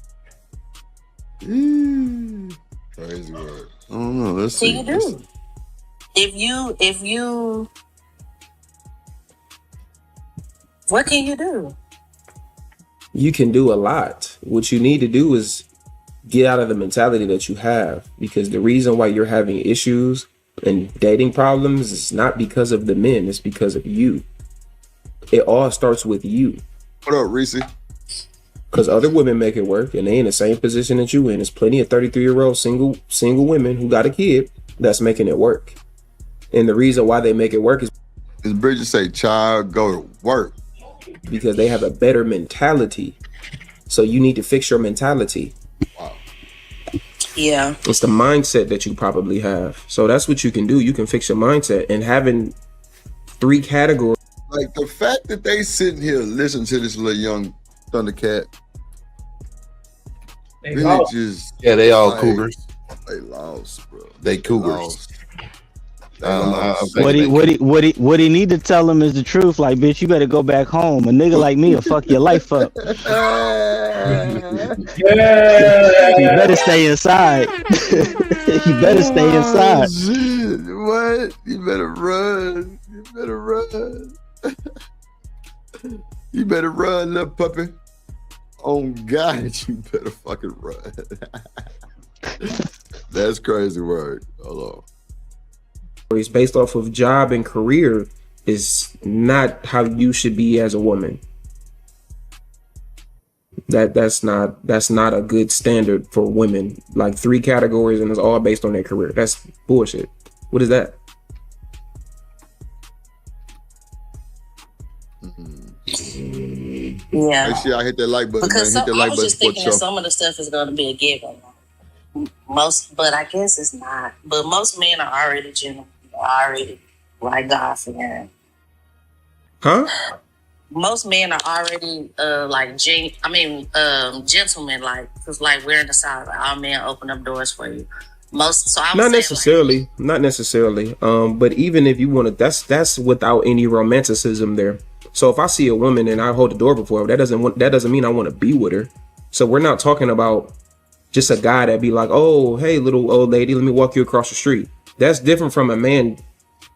Crazy word. I don't know. Let's see. You do. If you, what can you do? You can do a lot. What you need to do is get out of the mentality that you have, because the reason why you're having issues and dating problems is not because of the men, it's because of you. It all starts with you. What up, Reese? Because other women make it work, and they in the same position that you in. There's plenty of 33-year-old single women who got a kid that's making it work. And the reason why they make it work is Bridget say, child, go to work. Because they have a better mentality. So you need to fix your mentality. Wow. Yeah. It's the mindset that you probably have. So that's what you can do. You can fix your mindset. And having 3 categories. Like the fact that they sitting here listening to this little young Thundercat. Really just, yeah, they all cougars. They lost, bro. They cougars. What he need to tell him is the truth. Like, bitch, you better go back home. A nigga like me will fuck your life up. You better stay inside. You better stay inside. Shit, what? You better run. You better run. You better run, little puppy. Oh God, you better fucking run. That's crazy word. Hold on. Based off of job and career is not how you should be as a woman. That's not a good standard for women. Like 3 categories and it's all based on their career. That's bullshit. What is that? Yeah. Make sure I hit that like button. Because man. Hit that like I was button just thinking that show. some of the stuff is going to be a given. But I guess it's not. But most men are already gentlemen. They're already like God fearing. Huh? Most men are already gentlemen. Like, because like we're in the South, all men open up doors for you. Not necessarily. But even if you want to, that's without any romanticism there. So if I see a woman and I hold the door before her, that doesn't mean I want to be with her. So we're not talking about just a guy that be like, oh, hey, little old lady, let me walk you across the street. That's different from a man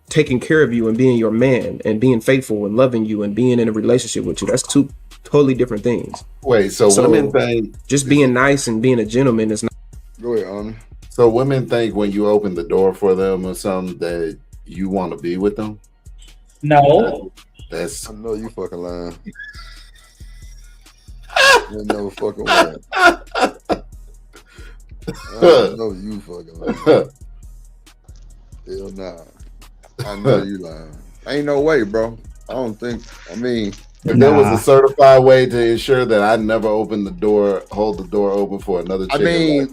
taking care of you and being your man and being faithful and loving you and being in a relationship with you. That's 2 totally different things. Wait, so women think just being nice and being a gentleman is not. Go ahead, Arnie. So women think when you open the door for them or something that you want to be with them? No. That's. I know you fucking lying. You know fucking lying. I know you fucking lying. Hell nah. I know you lying. Ain't no way, bro. I don't think. I mean, if there was a certified way to ensure that I never hold the door open for another chick.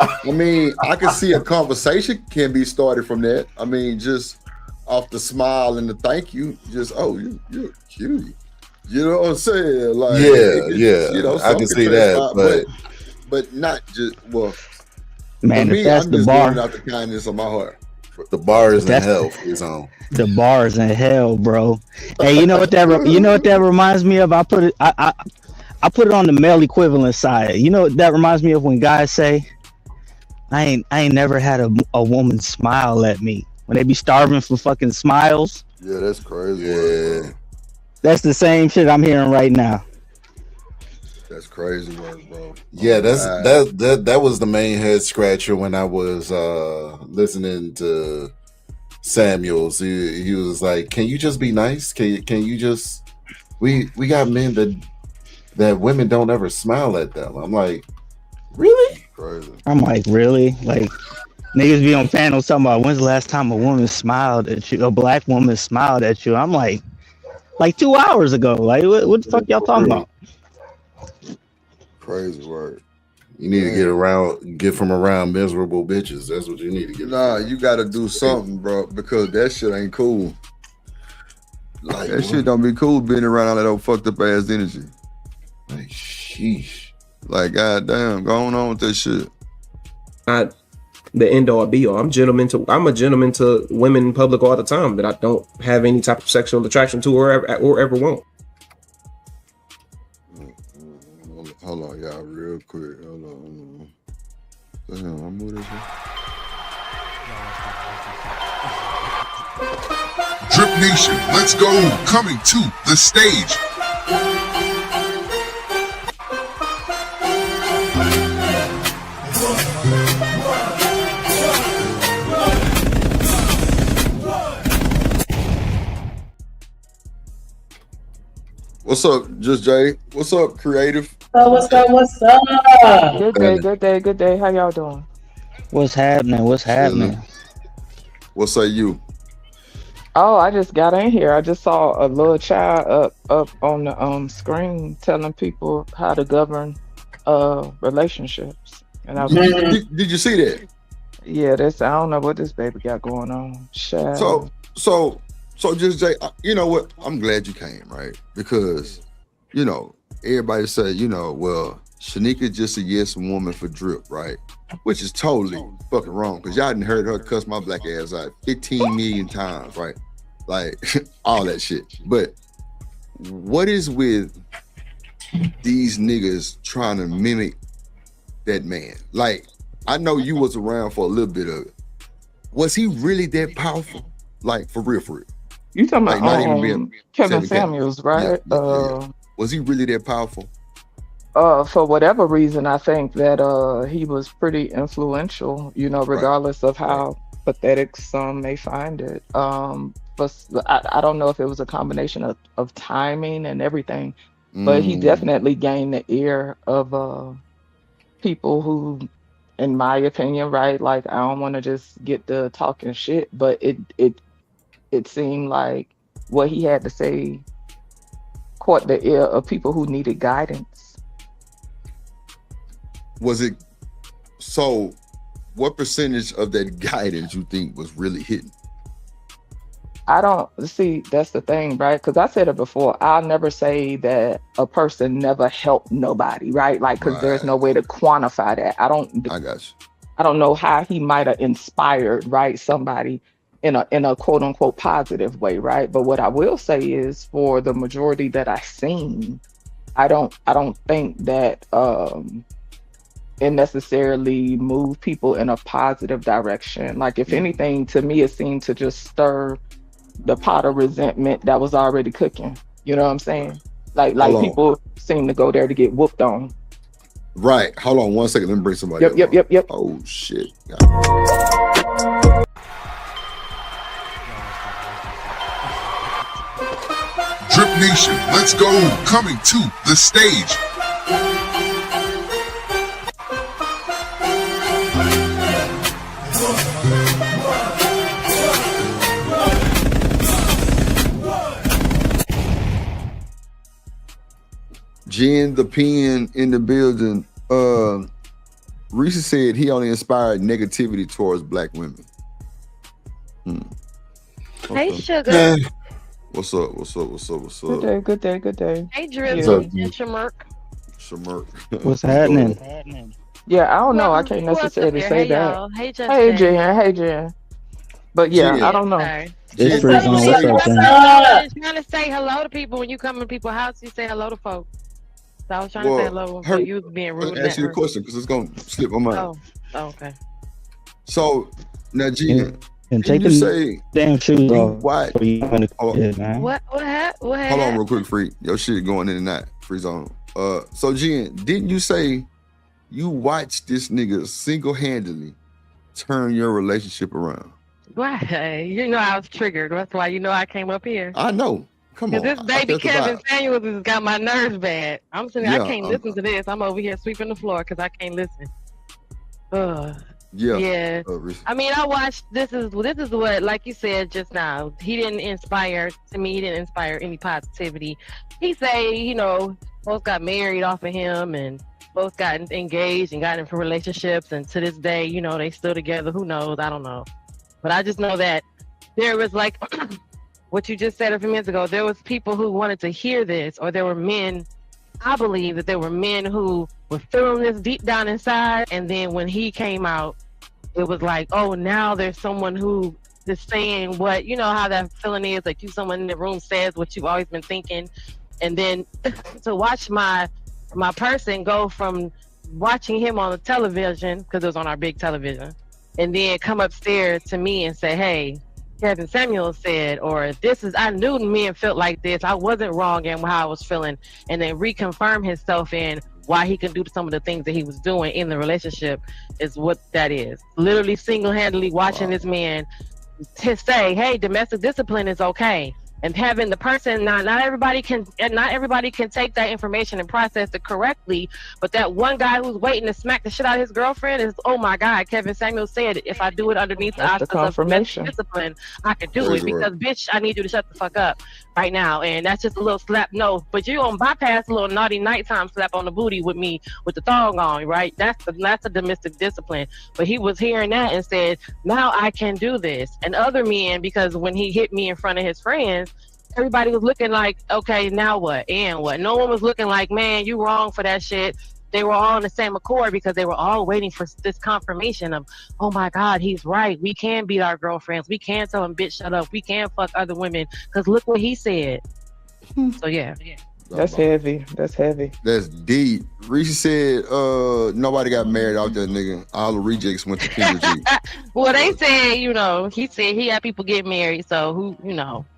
I mean, I can see a conversation can be started from that. I mean, just off the smile and the thank you, just you're cute. You know what I'm saying? Like, yeah. You know, I can see that, but not just man. For me, if that's I'm the just bar, giving out the kindness of my heart. The bar is in hell. Is on. The bar's in hell, bro. Hey, you know what that reminds me of? I put it on the male equivalent side. You know what that reminds me of when guys say, I ain't never had a woman smile at me. When they be starving for fucking smiles. Yeah, that's crazy. Yeah. That's the same shit I'm hearing right now. That's crazy work, bro. Yeah, that was the main head scratcher when I was listening to Samuels. He was like, "Can you just be nice? Can you just we got men that women don't ever smile at them." I'm like, really? Crazy. I'm like, really? Like, niggas be on panels talking about when's the last time a woman smiled at you, a black woman smiled at you. I'm like 2 hours ago. Like, what the fuck y'all talking about? Crazy word. You need to get from around miserable bitches. That's what you need to get. Nah, you got to do something, bro, because that shit ain't cool. Like, that shit don't be cool being around all that old fucked up ass energy. Like, sheesh. Like, goddamn, going on with that shit. Not the end all be all. I'm a gentleman to women in public all the time that I don't have any type of sexual attraction to or ever want. Hold on, y'all, real quick. Hold on. Damn, I'm moving this one. Drip Nation, let's go. Coming to the stage. What's up, Just Jay? What's up, Creative? What's up? Good day. How y'all doing? What's happening? What say you? Oh, I just got in here. I just saw a little child up on the screen telling people how to govern relationships. And I was Did you see that? yeah, this I don't know what this baby got going on. Child. So just Jay, you know what? I'm glad you came, right? Because you know everybody say, you know, well, Shanika just a yes woman for drip, right? Which is totally fucking wrong, because y'all done heard her cuss my black ass out 15 million times, right? Like all that shit. But what is with these niggas trying to mimic that man? Like, I know you was around for a little bit of it. Was he really that powerful? Like, for real, for real? You talking about not even being Kevin Samuels, right? Yeah. Was he really that powerful? For whatever reason, I think that he was pretty influential, you know, regardless of how pathetic some may find it. But I don't know if it was a combination of timing and everything, but he definitely gained the ear of people who, in my opinion, right, like, I don't want to just get the talking shit, but it seemed like what he had to say caught the ear of people who needed guidance. Was it so? What percentage of that guidance you think was really hitting? I don't see. That's the thing, right? Because I said it before. I'll never say that a person never helped nobody, right? Like, because there's no way to quantify that. I got you. I don't know how he might have inspired, right, somebody in a quote unquote positive way, right? But what I will say is, for the majority that I've seen, I don't think that it necessarily move people in a positive direction. Like, if anything, to me, it seemed to just stir the pot of resentment that was already cooking. You know what I'm saying? Like people seem to go there to get whooped on. Right. Hold on 1 second. Let me bring somebody up. Yep. Oh shit. Drip Nation, let's go. Coming to the stage. Jen the Pen in the building. Reese said he only inspired negativity towards black women. Hey, sugar. What's up? Good day. Hey, Drip. Shamirk. What's happening? Yeah, I don't know. I can't necessarily say that. Y'all. Hey, Jen. But yeah, Jen. I don't know. It's free zone. What's up, Jen? Trying to say hello to people. When you come in people's house, you say hello to folks. So I was trying to say hello, but you was being rude. Let me ask you a question, because it's gonna slip my mind. Oh, okay. So now, Jen, and take them say damn shoes off. Why? What happened? Hold on, real quick, Free. Your shit going in and out. Free zone. So Jen, didn't you say you watched this nigga single-handedly turn your relationship around? Why? You know I was triggered. That's why you know I came up here. I know. Come on. Because this baby Kevin Samuels has got my nerves bad. I'm sitting. I can't listen to this. I'm over here sweeping the floor because I can't listen. Yeah. I mean, I watched. This is what, like you said just now. He didn't inspire any positivity. He say, you know, both got married off of him and both got engaged and got into relationships, and to this day, you know, they still together. Who knows? I don't know. But I just know that there was, like what you just said a few minutes ago, there was people who wanted to hear this, or there were men, I believe that there were men who were feeling this deep down inside, and then when he came out, it was like, oh, now there's someone who is saying what, you know how that feeling is, like someone in the room says what you've always been thinking, and then to watch my person go from watching him on the television, because it was on our big television, and then come upstairs to me and say, hey, Kevin Samuels said, or I knew men felt like this. I wasn't wrong in how I was feeling, and then reconfirm himself in why he can do some of the things that he was doing in the relationship is what that is. Literally single-handedly watching this man to say, hey, domestic discipline is okay. and having the person, not everybody can take that information and process it correctly, but that one guy who's waiting to smack the shit out of his girlfriend is, oh my God, Kevin Samuels said, if I do it underneath the auspices of domestic discipline, I could do it, because bitch, I need you to shut the fuck up right now. And that's just a little slap. No, but you're gonna bypass a little naughty nighttime slap on the booty with me with the thong on, right? That's a domestic discipline. But he was hearing that and said, now I can do this. And other men, because when he hit me in front of his friends, everybody was looking like, okay, now what? And what? No one was looking like, man, you wrong for that shit. They were all in the same accord because they were all waiting for this confirmation of, oh my God, he's right. We can beat our girlfriends. We can tell them, bitch, shut up. We can fuck other women because look what he said. So yeah. That's heavy. That's heavy. That's deep. Reese said, nobody got married out there, nigga. All the rejects went to Kendrick. Well, they said, he said he had people get married. So who,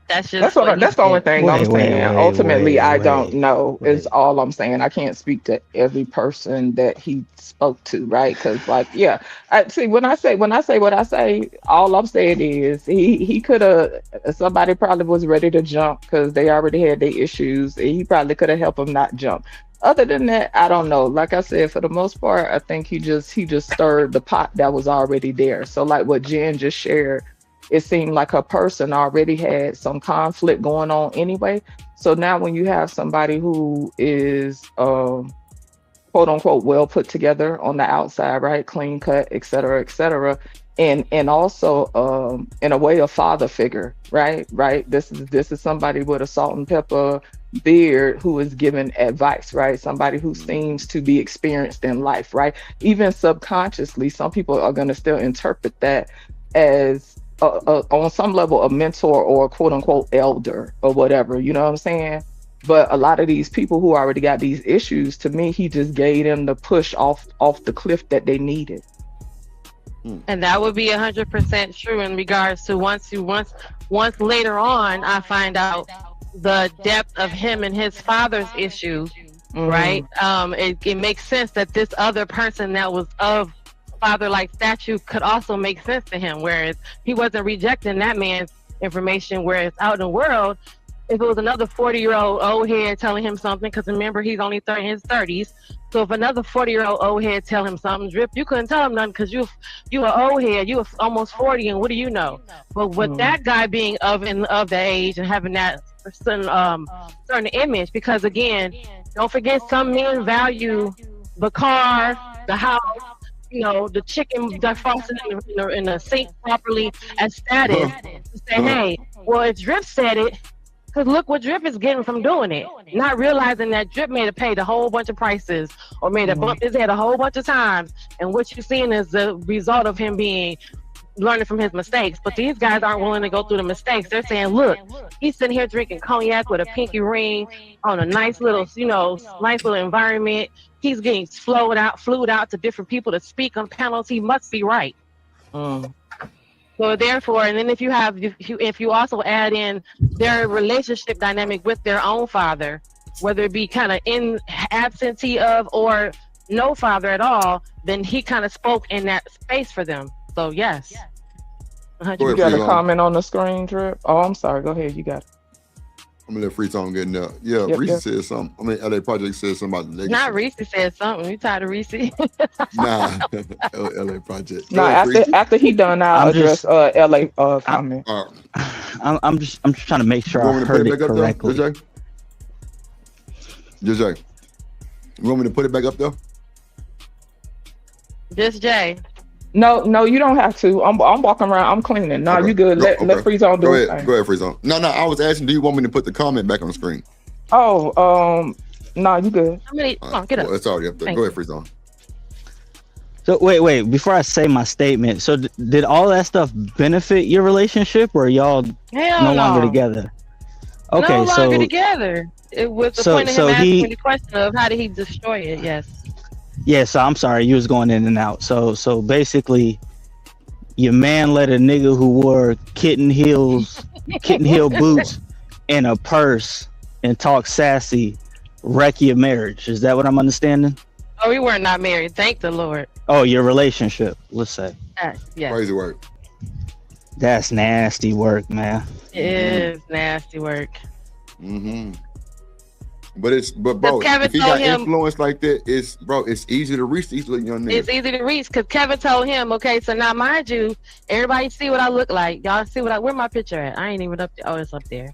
that's just that's the only thing I'm saying. Ultimately, I don't know is all I'm saying. I can't speak to every person that he spoke to, right? Because when I say what I say, all I'm saying is he could have, somebody probably was ready to jump because they already had their issues. And he probably could have helped them not jump. Other than that, I don't know. Like I said, for the most part, I think he just stirred the pot that was already there. So like what Jen just shared, it seemed like her person already had some conflict going on anyway. So now when you have somebody who is quote unquote well put together on the outside, right, clean cut, et cetera, and also in a way a father figure, right. This is somebody with a salt and pepper beard who is giving advice, right? Somebody who seems to be experienced in life, right? Even subconsciously, some people are going to still interpret that as on some level a mentor or a quote unquote elder or whatever, you know what I'm saying? But a lot of these people who already got these issues, to me, he just gave them the push off the cliff that they needed. And that would be 100% true in regards to once later on I find out the depth of him and his father's issues, right? It makes sense that this other person that was of father-like statue could also make sense to him, whereas he wasn't rejecting that man's information, whereas out in the world, if it was another 40-year-old old head telling him something, because remember, he's only in his 30s, so if another 40-year-old old head tell him something, Drip, you couldn't tell him nothing because you an old head, you were almost 40, and what do you know? But with that guy being of the age and having that certain image, because again, don't forget, some men value the car, the house, the chicken that falls in the sink properly as status. To say, hey, well, if Drip said it, because look what Drip is getting from doing it. Not realizing that Drip may have paid a whole bunch of prices or made a bump his head a whole bunch of times. And what you're seeing is the result of him learning from his mistakes. But these guys aren't willing to go through the mistakes. They're saying, look, he's sitting here drinking cognac with a pinky ring on a nice little environment. He's getting flued out to different people to speak on panels. He must be right. So therefore, and then if you also add in their relationship dynamic with their own father, whether it be kind of in absentee of or no father at all, then he kind of spoke in that space for them. So yes. You got a comment on the screen, Drip? Oh, I'm sorry. Go ahead. You got it. I'm gonna let Free Zone get in there. Yeah, Reese said something. I mean, LA Project said something about the legacy. Not Reese said something. You tired of Reese? Nah, LA Project. No, after he done, I'll address LA comment. I'm just trying to make sure I heard it correctly. JJ, you want me to put it back up there? Just Jay. No, you don't have to. I'm walking around. I'm cleaning. No, you good. Let Free Zone do it. Go ahead, Free Zone. No, I was asking, do you want me to put the comment back on the screen? Oh, no, you good. Get up. Well, it's already up there. Go ahead, Free Zone. So wait, before I say my statement, so did all that stuff benefit your relationship, or y'all no longer together? Okay, no longer together. It was the point of him asking the question of how did he destroy it? Yes. Yeah, so I'm sorry, you was going in and out. So basically, your man let a nigga who wore kitten heel boots and a purse and talk sassy wreck your marriage. Is that what I'm understanding? Oh, we were not married. Thank the Lord. Oh, your relationship, let's say. Yeah. Crazy word. That's nasty work, man. It is nasty work. Mm-hmm. But bro, Kevin if he told got him- influence like that, it's easy to reach these little young niggas. It's easy to reach because Kevin told him, okay, so now mind you, everybody see what I look like. Y'all see where my picture at? I ain't even up there. Oh, it's up there.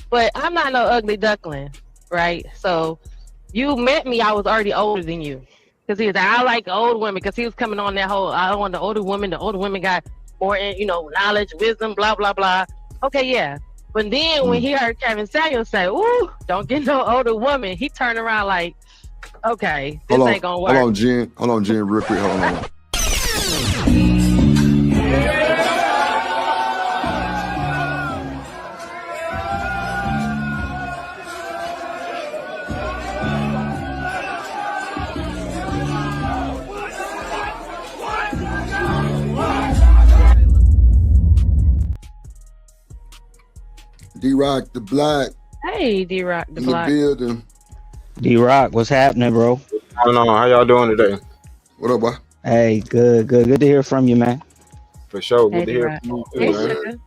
But I'm not no ugly duckling, right? So you met me, I was already older than you. Because he was like, I like old women, because he was coming on that whole, I want the older women got more, knowledge, wisdom, blah, blah, blah. Okay, yeah. But then when he heard Kevin Samuels say, ooh, don't get no older woman, he turned around like, okay, this ain't gonna work. Hold on, Jen, real quick. Hold on. D-Rock the Black Hey, D-Rock the in Black. the building. D-Rock, what's happening, bro? I don't know. How y'all doing today? What up, boy? Hey, good to hear from you, man. For sure. Hey, Good to hear D-Rock. from you Hey, too, man. sugar.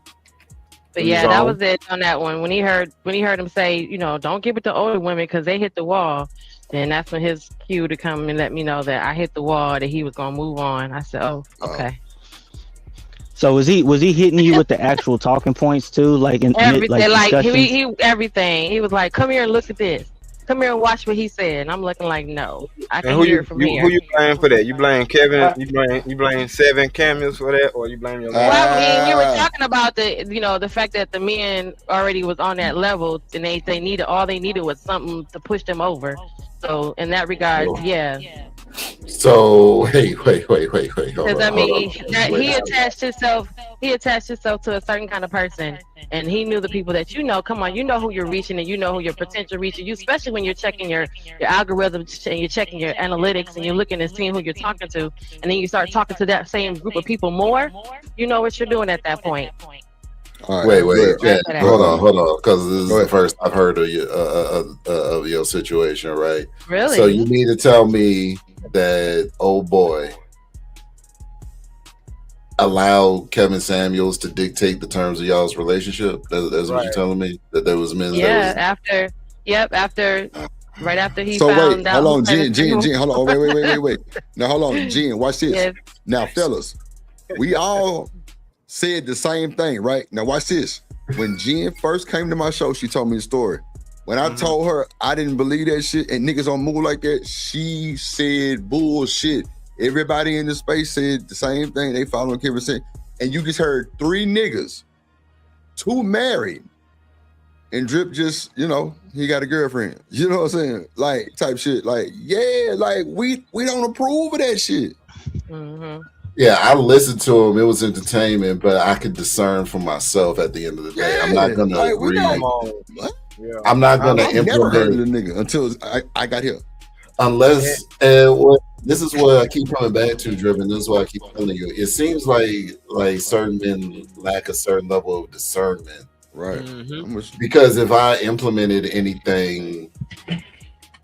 But yeah, that was it on that one. When he heard him say, don't give it to older women because they hit the wall, then that's when his cue to come and let me know that I hit the wall, that he was gonna move on. I said, oh, okay. So was he hitting you with the actual talking points too, like in Everything, like discussions? he everything. He was like, come here and look at this. Come here and watch what he said. And I'm looking like, no, I can hear it from here. Who you blame for that? You blame Kevin? You blame Seven Cameos for that, or you blame your man? Well, I mean, you were talking about the fact that the men already was on that level, and all they needed was something to push them over. So in that regard, yeah. So wait. Because I mean, he attached himself to a certain kind of person, and he knew the people that come on, you know who you're reaching, and you know who your potential reaching. You, especially when you're checking your algorithms and you're checking your analytics and you're looking and seeing who you're talking to, and then you start talking to that same group of people more. You know what you're doing at that point. All right, wait, Jen, hold on, because this is the first I've heard of your situation, right? Really? So you need to tell me that old boy allowed Kevin Samuels to dictate the terms of y'all's relationship. That's what you're telling me, that there was men. Yeah, right after he So found wait, out. hold on, Jen, hold on, wait. Now hold on, Jen, watch this. Yes. Now, fellas, we all said the same thing, right? Now watch this. When Jen first came to my show, she told me the story. When I told her I didn't believe that shit and niggas don't move like that, she said bullshit. Everybody in the space said the same thing. They following Kevin said, and you just heard 3 niggas, 2 married, and Drip just, he got a girlfriend. You know what I'm saying? Like type shit. Like, yeah, like we don't approve of that shit. Mm-hmm. Yeah, I listened to him. It was entertainment, but I could discern for myself at the end of the day. I'm not gonna agree. I'm not gonna implement. Never heard of the nigga until I got here. Unless, this is what I keep coming back to, Driven. This is what I keep telling you. It seems like certain men lack a certain level of discernment, right? Because if I implemented anything,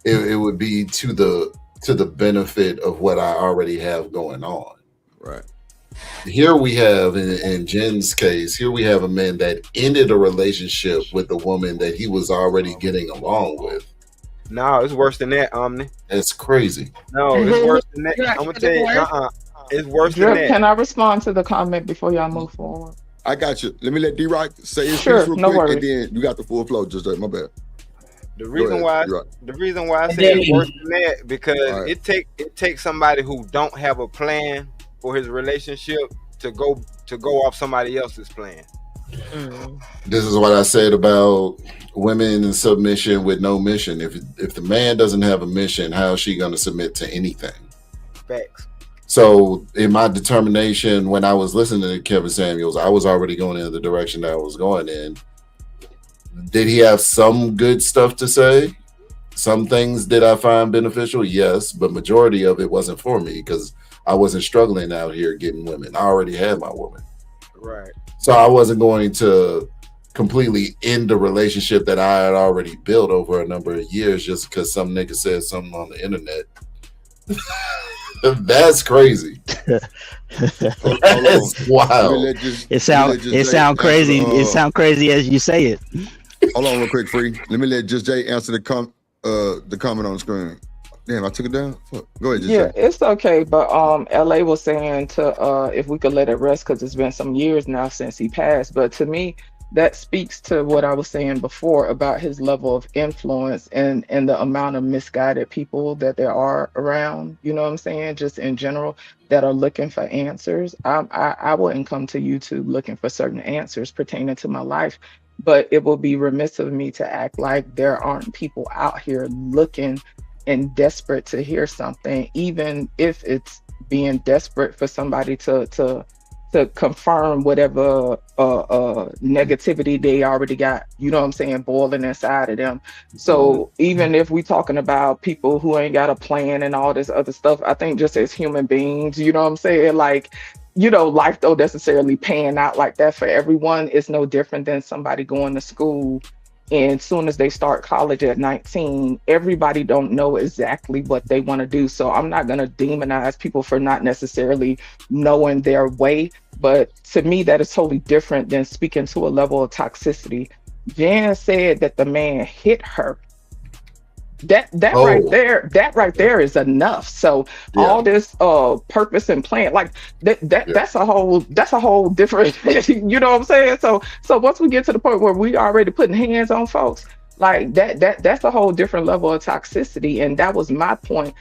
it would be to the benefit of what I already have going on. Right. Here we have, in Jen's case, here we have a man that ended a relationship with a woman that he was already getting along with. No, it's worse than that, Omni. That's crazy. No, it's worse than that. I'm gonna tell you, it's worse than that. Can I respond to the comment before y'all move forward? I got you. Let me let D-Rock say his piece real no quick, worries. and then you got the full flow. Just my bad. The reason why I say it's worse than that because it takes somebody who don't have a plan for his relationship to go off somebody else's plan. This is what I said about women in submission with no mission. If the man doesn't have a mission, how is she going to submit to anything? Facts. So in my determination, when I was listening to Kevin Samuels, I was already going in the direction that I was going in. Did he have some good stuff to say? Some things did I find beneficial? Yes, but majority of it wasn't for me because I wasn't struggling out here getting women. I already had my woman. Right. So I wasn't going to completely end the relationship that I had already built over a number of years just because some nigga said something on the internet. That's crazy. That's wild. It sound crazy. It sound crazy as you say it. Hold on real quick, Free. Let me let Just Jay answer the comment on the screen. Damn, I took it down. Fuck. Go ahead, Just Yeah, Jay. it's okay. But LA was saying to if we could let it rest because it's been some years now since he passed. But to me, that speaks to what I was saying before about his level of influence and the amount of misguided people that there are around. You know what I'm saying? Just in general, that are looking for answers. I wouldn't come to YouTube looking for certain answers pertaining to my life, but it will be remiss of me to act like there aren't people out here looking and desperate to hear something, even if it's being desperate for somebody to confirm whatever negativity they already got, you know what I'm saying, boiling inside of them. So even if we talking about people who ain't got a plan and all this other stuff, I think just as human beings, you know what I'm saying, like, you know, life don't necessarily pan out like that for everyone. It's no different than somebody going to school, and as soon as they start college at 19, everybody don't know exactly what they want to do. So I'm not going to demonize people for not necessarily knowing their way. But to me, that is totally different than speaking to a level of toxicity. Jan said that the man hit her. That right there is enough. So all this purpose and plan, like that's a whole different you know what I'm saying? So once we get to the point where we already putting hands on folks, like that's a whole different level of toxicity. And that was my point.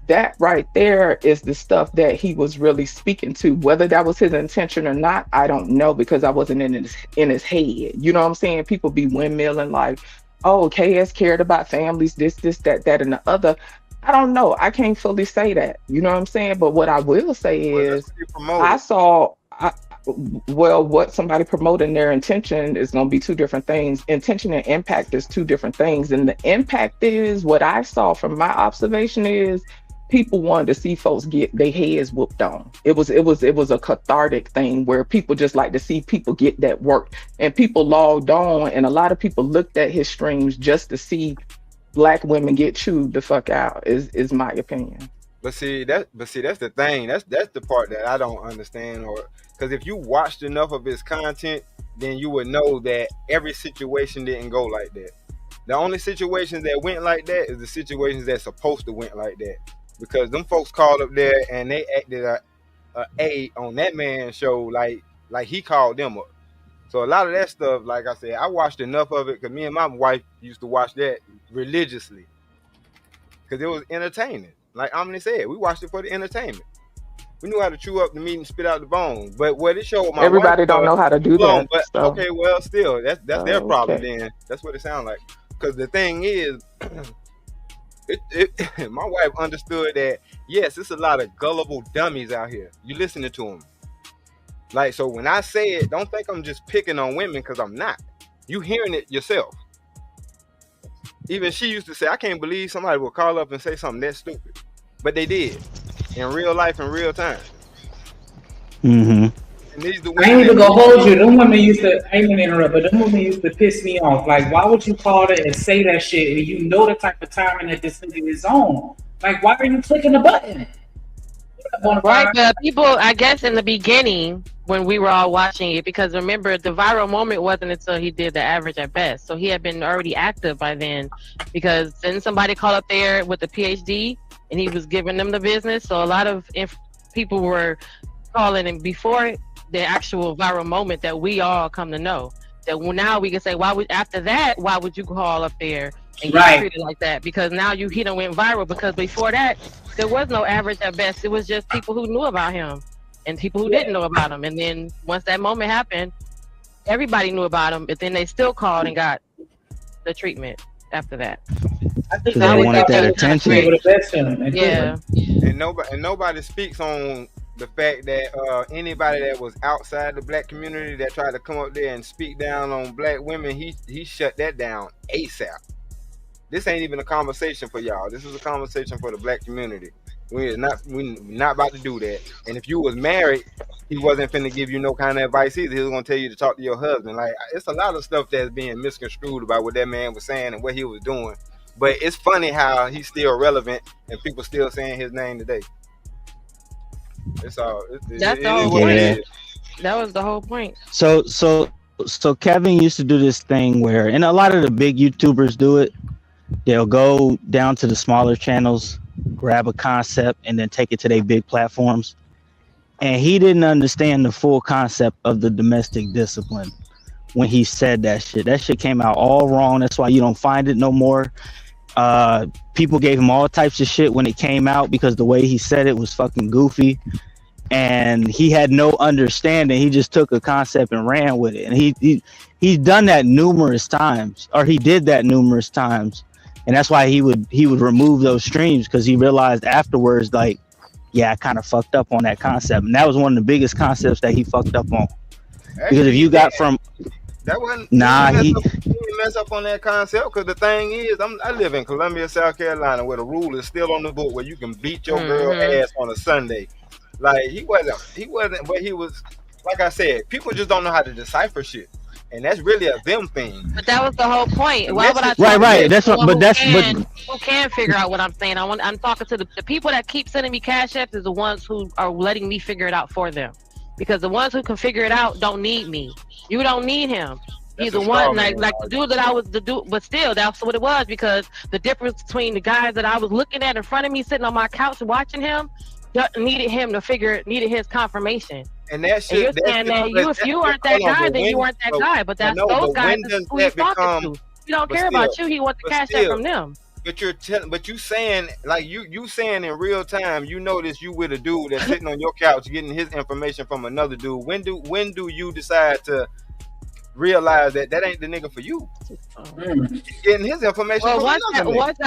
That right there is the stuff that he was really speaking to. Whether that was his intention or not, I don't know, because I wasn't in his head. You know what I'm saying? People be windmilling like, oh, KS cared about families, this, that, and the other. I don't know. I can't fully say that. You know what I'm saying? But what I will say is what somebody promoting their intention is going to be two different things. Intention and impact is two different things. And the impact is, what I saw from my observation is, people wanted to see folks get their heads whooped on. It was a cathartic thing where people just like to see people get that work. And people logged on, and a lot of people looked at his streams just to see Black women get chewed the fuck out, is my opinion. But see that's the thing. That's the part that I don't understand. Or because if you watched enough of his content, then you would know that every situation didn't go like that. The only situations that went like that is the situations that's supposed to went like that. Because them folks called up there and they acted a on that man's show like he called them up. So a lot of that stuff, like I said, I watched enough of it because me and my wife used to watch that religiously because it was entertaining. Like Omni said, we watched it for the entertainment. We knew how to chew up the meat and spit out the bone. But what it showed my everybody wife, don't know how to do that. But so. okay, well, still, that's their problem. Okay. Then that's what it sounds like. Because the thing is. My wife understood that, yes, it's a lot of gullible dummies out here. You listening to them. Like, so when I say it, don't think I'm just picking on women, because I'm not. You hearing it yourself. Even she used to say, I can't believe somebody will call up and say something that stupid. But they did. In real life, in real time. Mm-hmm. I ain't even gonna hold you. Them women used to, I ain't gonna interrupt, but them women used to piss me off. Like, why would you call it and say that shit and you know the type of timing that this nigga is on? Like, why are you clicking the button? Right, but people, I guess in the beginning when we were all watching it, because remember the viral moment wasn't until he did the average at best. So he had been already active by then, because then somebody called up there with a PhD and he was giving them the business. So a lot of people were calling him before the actual viral moment that we all come to know. That now we can say, why would you call up there and get treated like that? Because now he done went viral. Because before that, there was no average at best. It was just people who knew about him and people who didn't know about him. And then once that moment happened, everybody knew about him, but then they still called and got the treatment after that. I think they wanted that attention. Yeah. And nobody speaks on the fact that anybody that was outside the Black community that tried to come up there and speak down on Black women, he shut that down ASAP. This ain't even a conversation for y'all. This is a conversation for the Black community. We're not about to do that. And if you was married, he wasn't finna give you no kind of advice either. He was gonna tell you to talk to your husband. Like, it's a lot of stuff that's being misconstrued about what that man was saying and what he was doing. But it's funny how he's still relevant and people still saying his name today. It's all. That's the whole point. That was the whole point. So Kevin used to do this thing where, and a lot of the big YouTubers do it. They'll go down to the smaller channels, grab a concept, and then take it to their big platforms. And he didn't understand the full concept of the domestic discipline when he said that shit. That shit came out all wrong. That's why you don't find it no more. People gave him all types of shit when it came out because the way he said it was fucking goofy. And he had no understanding. He just took a concept and ran with it. And he's done that numerous times, or he did that numerous times. And that's why he would remove those streams, because he realized afterwards, like, yeah, I kind of fucked up on that concept. And that was one of the biggest concepts that he fucked up on. Because if you got from that wasn't he didn't mess up on that concept, because the thing is, I live in Columbia, South Carolina, where the rule is still on the book where you can beat your girl ass on a Sunday. Like he wasn't, but he was, like I said, people just don't know how to decipher shit. And that's really a them thing. But that was the whole point. Why would I right. That's what, but that's who can figure out what I'm saying? I'm talking to the people that keep sending me cash apps is the ones who are letting me figure it out for them. Because the ones who can figure it out don't need me. You don't need him. He's the one like the dude that I was the dude, but still that's what it was, because the difference between the guys that I was looking at in front of me sitting on my couch watching him needed his confirmation. And that shit, you're saying that if you weren't that guy, then you weren't that guy. But that's those guys who he's talking to. He don't care about you. He wants the cash out from them. But you saying, like you saying in real time, you notice you with a dude that's sitting on your couch getting his information from another dude. When do you decide to realize that ain't the nigga for you? Getting his information. Well, from once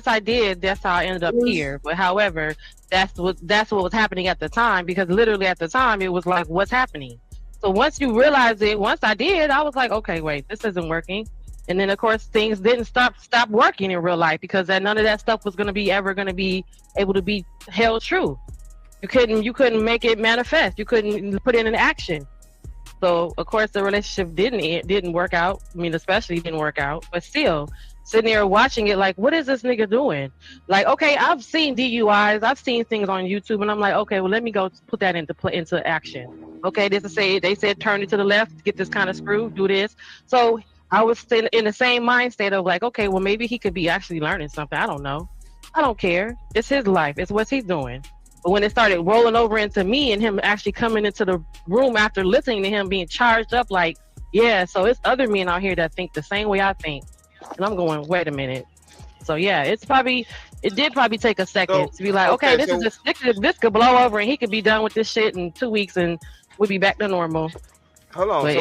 I did, that's how I ended up here. But however, that's what was happening at the time, because literally at the time it was like, what's happening? So once you realize it, once I did, I was like, okay, wait, this isn't working. And then of course things didn't stop working in real life, because none of that stuff was ever gonna be able to be held true. You couldn't make it manifest. You couldn't put it in action. So of course the relationship didn't work out. I mean, especially didn't work out. But still, sitting there watching it, like, what is this nigga doing? Like, okay, I've seen DUIs, I've seen things on YouTube, and I'm like, okay, well, let me go put that into action. Okay, they said turn it to the left, get this kind of screw, do this. So I was in the same mind state of like, okay, well, maybe he could be actually learning something. I don't know. I don't care. It's his life. It's what he's doing. But when it started rolling over into me and him actually coming into the room after listening to him being charged up, like, yeah, so it's other men out here that think the same way I think. And I'm going, wait a minute. So yeah, it did probably take a second to be like, okay, this could blow over and he could be done with this shit in 2 weeks and we'll be back to normal. Hold on. But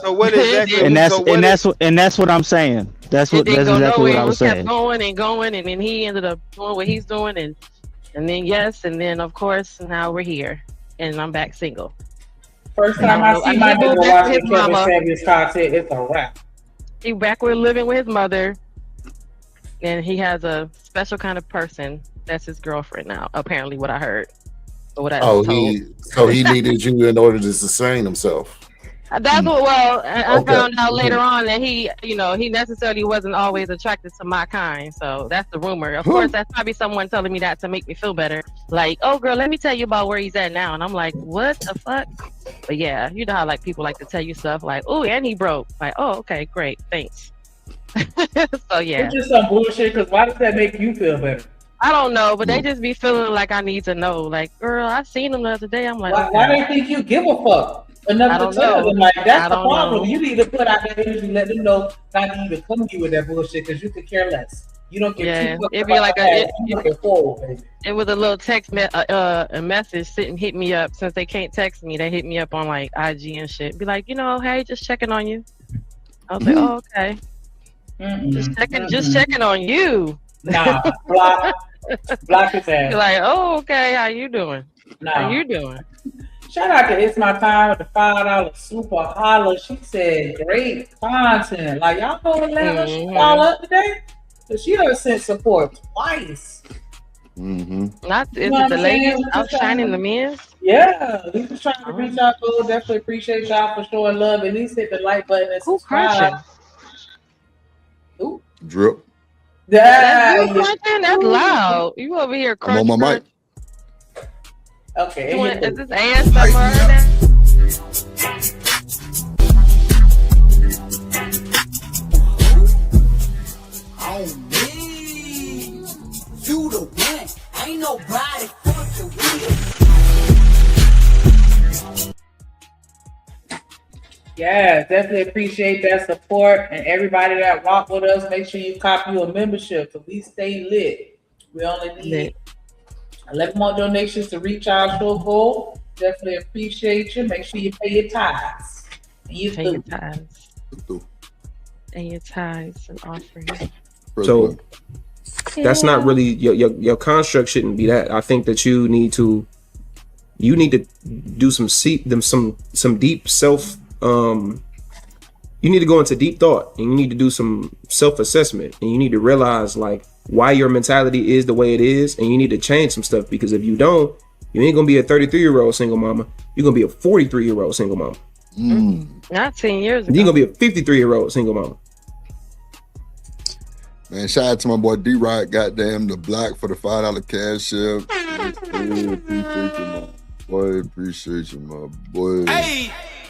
so what exactly? and that's what I'm saying. That's exactly what I was saying. Kept going and going, and then he ended up doing what he's doing, and then of course now we're here, and I'm back single. First time I see my nigga watching Kevin Samuels content, it's a wrap. He back with living with his mother, and he has a special kind of person that's his girlfriend now. Apparently, what I heard. So he needed you in order to sustain himself. That's what. Well, I found out later on that he necessarily wasn't always attracted to my kind. So that's the rumor. Of course, that's probably someone telling me that to make me feel better. Like, oh, girl, let me tell you about where he's at now. And I'm like, what the fuck? But yeah, you know how like people like to tell you stuff like, oh, and he broke. Like, oh, okay, great, thanks. So yeah, it's just some bullshit. Because why does that make you feel better? I don't know, but they just be feeling like I need to know. Like, girl, I seen him the other day. I'm like, why do you think you give a fuck enough to tell them? Like, that's the problem. You need to put out that energy, let them know not to even come to you with that bullshit, because you could care less. You don't get too it'd be like it was a little text a message hit me up. Since they can't text me, they hit me up on like IG and shit. Be like, hey, just checking on you. I was like, oh, okay. Just checking on you. Nah, block his ass. You're like, oh, okay, how you doing? How you doing? Shout out to It's My Time with the $5 super holla. She said, great content. Like, y'all know the level she all up today? So she done sent support twice. Not is it the ladies outshining the men? Yeah, we was trying to reach out to her. Definitely appreciate y'all for showing love. At least hit the like button and subscribe. Ooh. Drip. That's loud. You over here I'm on my mic. Okay. Is this ASMR? On me, you the one. Ain't nobody fucking with you. Yeah, definitely appreciate that support. And everybody that rock with us, make sure you copy your membership so we stay lit. We only need 11 more donations to reach our show goal. Definitely appreciate you. Make sure you pay your tithes. And you pay your tithes. And your tithes and offerings. So that's not really your construct shouldn't be that. I think that you need to do some deep self you need to go into deep thought, and you need to do some self-assessment, and you need to realize like why your mentality is the way it is, and you need to change some stuff, because if you don't, you ain't gonna be a 33-year-old single mama. You're gonna be a 43-year-old single mama. Not 10 years ago. You're gonna be a 53-year-old single mama. Man, shout out to my boy D-Rod, goddamn, the Black for the $5 cash app. Appreciate you, my boy.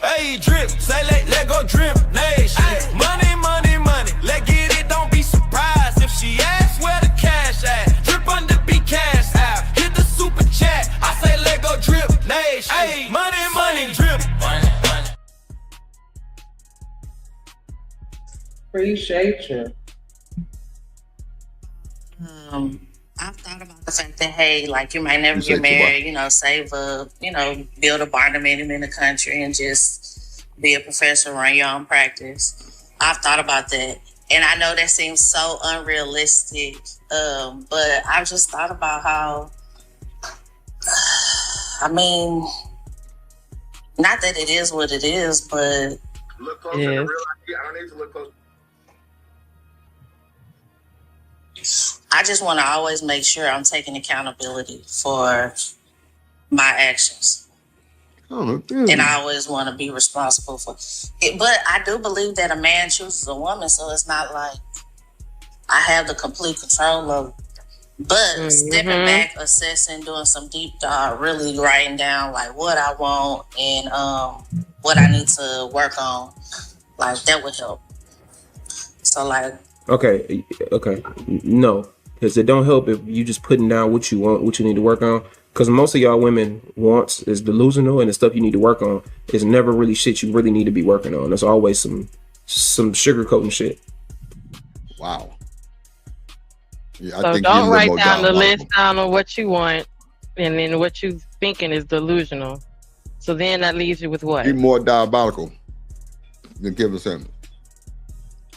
Hey, drip, say let go drip nation. Money, money, money, let get it, don't be surprised if she asks where the cash at. Drip under be cash out, hit the super chat, I say let go drip nation. Hey, money, money, drip. Appreciate you. I've thought about the fact that, hey, like you might never get married, you know, save up, you know, build a barnuminium in the country and just be a professor, run your own practice. I've thought about that. And I know that seems so unrealistic, but I've just thought about how, I mean, not that it is what it is, but Look closer to real ID. I don't need to look closer. I just want to always make sure I'm taking accountability for my actions. And I always want to be responsible for it. But I do believe that a man chooses a woman, so it's not like I have the complete control of it. But stepping back, assessing, doing some deep dive, really writing down like what I want and what I need to work on, like that would help. So like Okay. No, because it don't help if you just putting down what you want, what you need to work on. Because most of y'all women wants is delusional, and the stuff you need to work on is never really shit you really need to be working on. There's always some sugarcoating shit. Wow. Yeah, So don't write down the list down on what you want, and then what you thinking is delusional. So then that leaves you with what? Be more diabolical than give us him.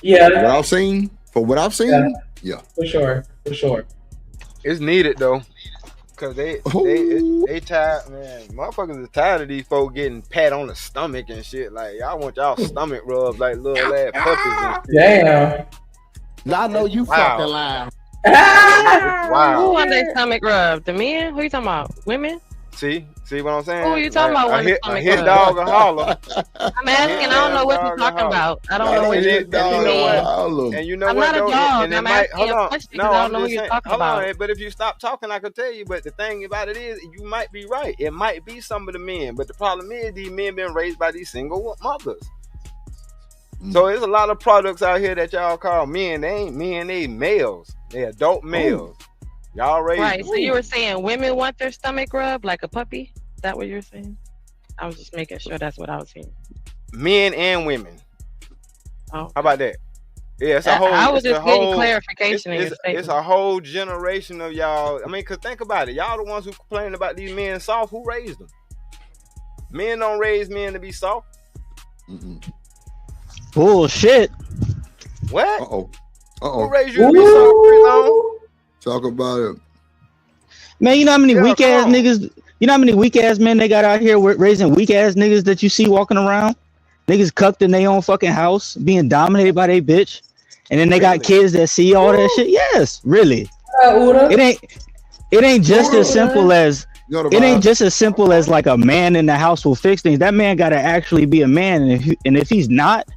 Yeah. For what I've seen, yeah. For sure. It's needed though. Cause they tired, man. Motherfuckers is tired of these folks getting pat on the stomach and shit. Like y'all want y'all stomach rubbed like little ass puppies and shit. Damn. I know you fucking lying. Wow. Who want their stomach rubbed? The men? Who you talking about? Women? See what I'm saying? Who you talking about? I hit dog and holler. I'm asking. I don't know what you're talking about. I don't know what you're talking about. And you know I'm what? not a dog. I'm asking a question because I don't know what you're talking about. Hold on, but if you stop talking, I could tell you. But the thing about it is, you might be right. It might be some of the men, but the problem is these men been raised by these single mothers. So there's a lot of products out here that y'all call men. They ain't men. They males. They adult males. Y'all raised right. So you were saying women want their stomach rubbed like a puppy? Is that what you're saying? I was just making sure that's what I was hearing. Men and women. Oh. How about that? Yeah, it's a whole. I was just getting clarification in your statement. It's a whole generation of y'all. I mean, cause think about it. Y'all the ones who complain about these men soft. Who raised them? Men don't raise men to be soft. Bullshit. What? Who raised you to be soft? Talk about it. Man, you know how many weak ass niggas, you know how many weak ass men they got out here raising weak ass niggas that you see walking around? Niggas cucked in their own fucking house, being dominated by their bitch. And then they got kids that see all that shit. Yes, really. It ain't just as simple as like a man in the house will fix things. That man gotta actually be a man. And if he's not,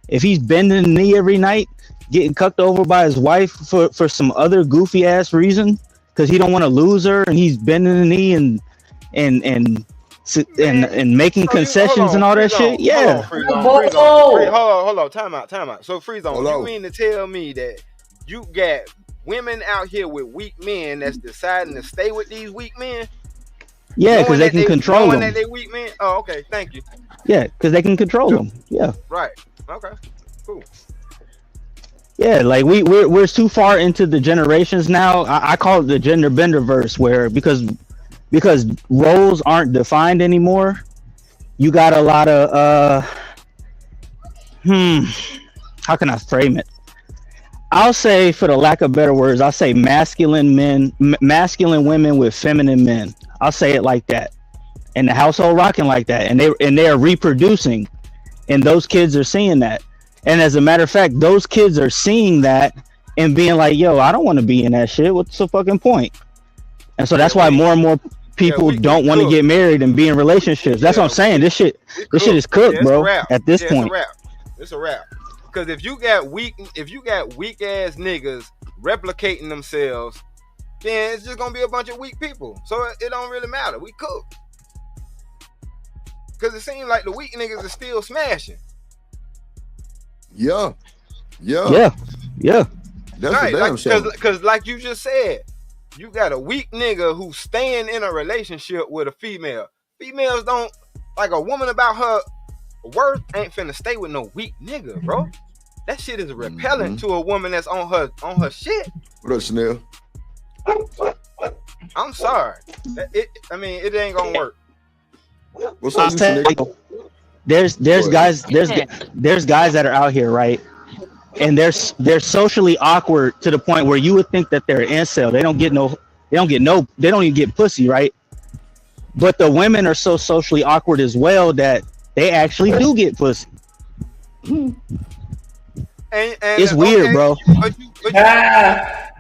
if he's bending the knee every night, getting cucked over by his wife for some other goofy ass reason, because he don't want to lose her, and he's bending the knee and and making concessions and all that shit. Yeah. Hold on. Time out. So Free Zone, you mean to tell me that you got women out here with weak men that's deciding to stay with these weak men? Yeah, because they can control them. That they weak men? Oh, okay. Thank you. Yeah, because they can control them. Yeah. Right. Okay. Cool. Yeah, like we're too far into the generations now. I call it the gender bender verse, where because roles aren't defined anymore, you got a lot of how can I frame it? I'll say, for the lack of better words, I'll say masculine women with feminine men. I'll say it like that. And the household rocking like that. And they are reproducing. And those kids are seeing that. And as a matter of fact, those kids are seeing that and being like, yo, I don't want to be in that shit. What's the fucking point? And so that's why more and more people don't want to get married and be in relationships. That's what I'm saying. This shit is cooked, bro. At this point. It's a wrap. Because if you got weak ass niggas replicating themselves, then it's just gonna be a bunch of weak people. So it don't really matter. We cook. Because it seems like the weak niggas are still smashing. Yeah. That's right, damn show. Because like you just said, you got a weak nigga who's staying in a relationship with a female. Females don't, like, a woman about her worth ain't finna stay with no weak nigga, bro. That shit is repellent to a woman that's on her shit. What up, Chanel? I'm sorry. It ain't gonna work. What's up, Chanel? There's guys that are out here, right? And they're socially awkward to the point where you would think that they're an incel. They don't even get pussy, right? But the women are so socially awkward as well that they actually do get pussy. And it's weird, bro.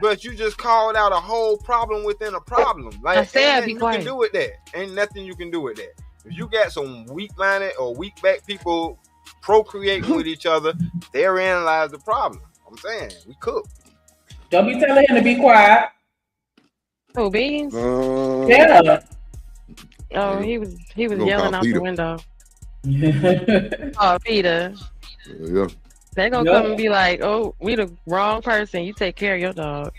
But you just called out a whole problem within a problem. Like, I said, ain't nothing you can do with that. Ain't nothing you can do with that. If you got some weak-minded or weak-back people procreating with each other, therein lies the problem. I'm saying, we cook. Don't be telling him to be quiet. Who, Beans? Yeah. Oh, he was yelling out the window. Oh, Peter. Yeah. They're gonna come and be like, "Oh, we the wrong person. You take care of your dog."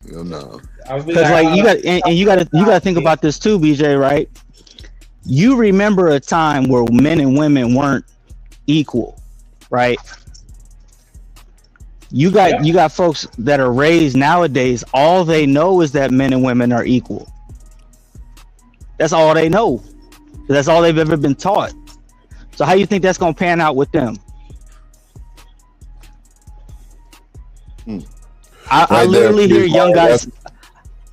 Yeah, no. Because like you got to think about this too, BJ. Right? You remember a time where men and women weren't equal, right? You got folks that are raised nowadays. All they know is that men and women are equal. That's all they know. That's all they've ever been taught. So how you think that's gonna pan out with them? I literally hear young guys.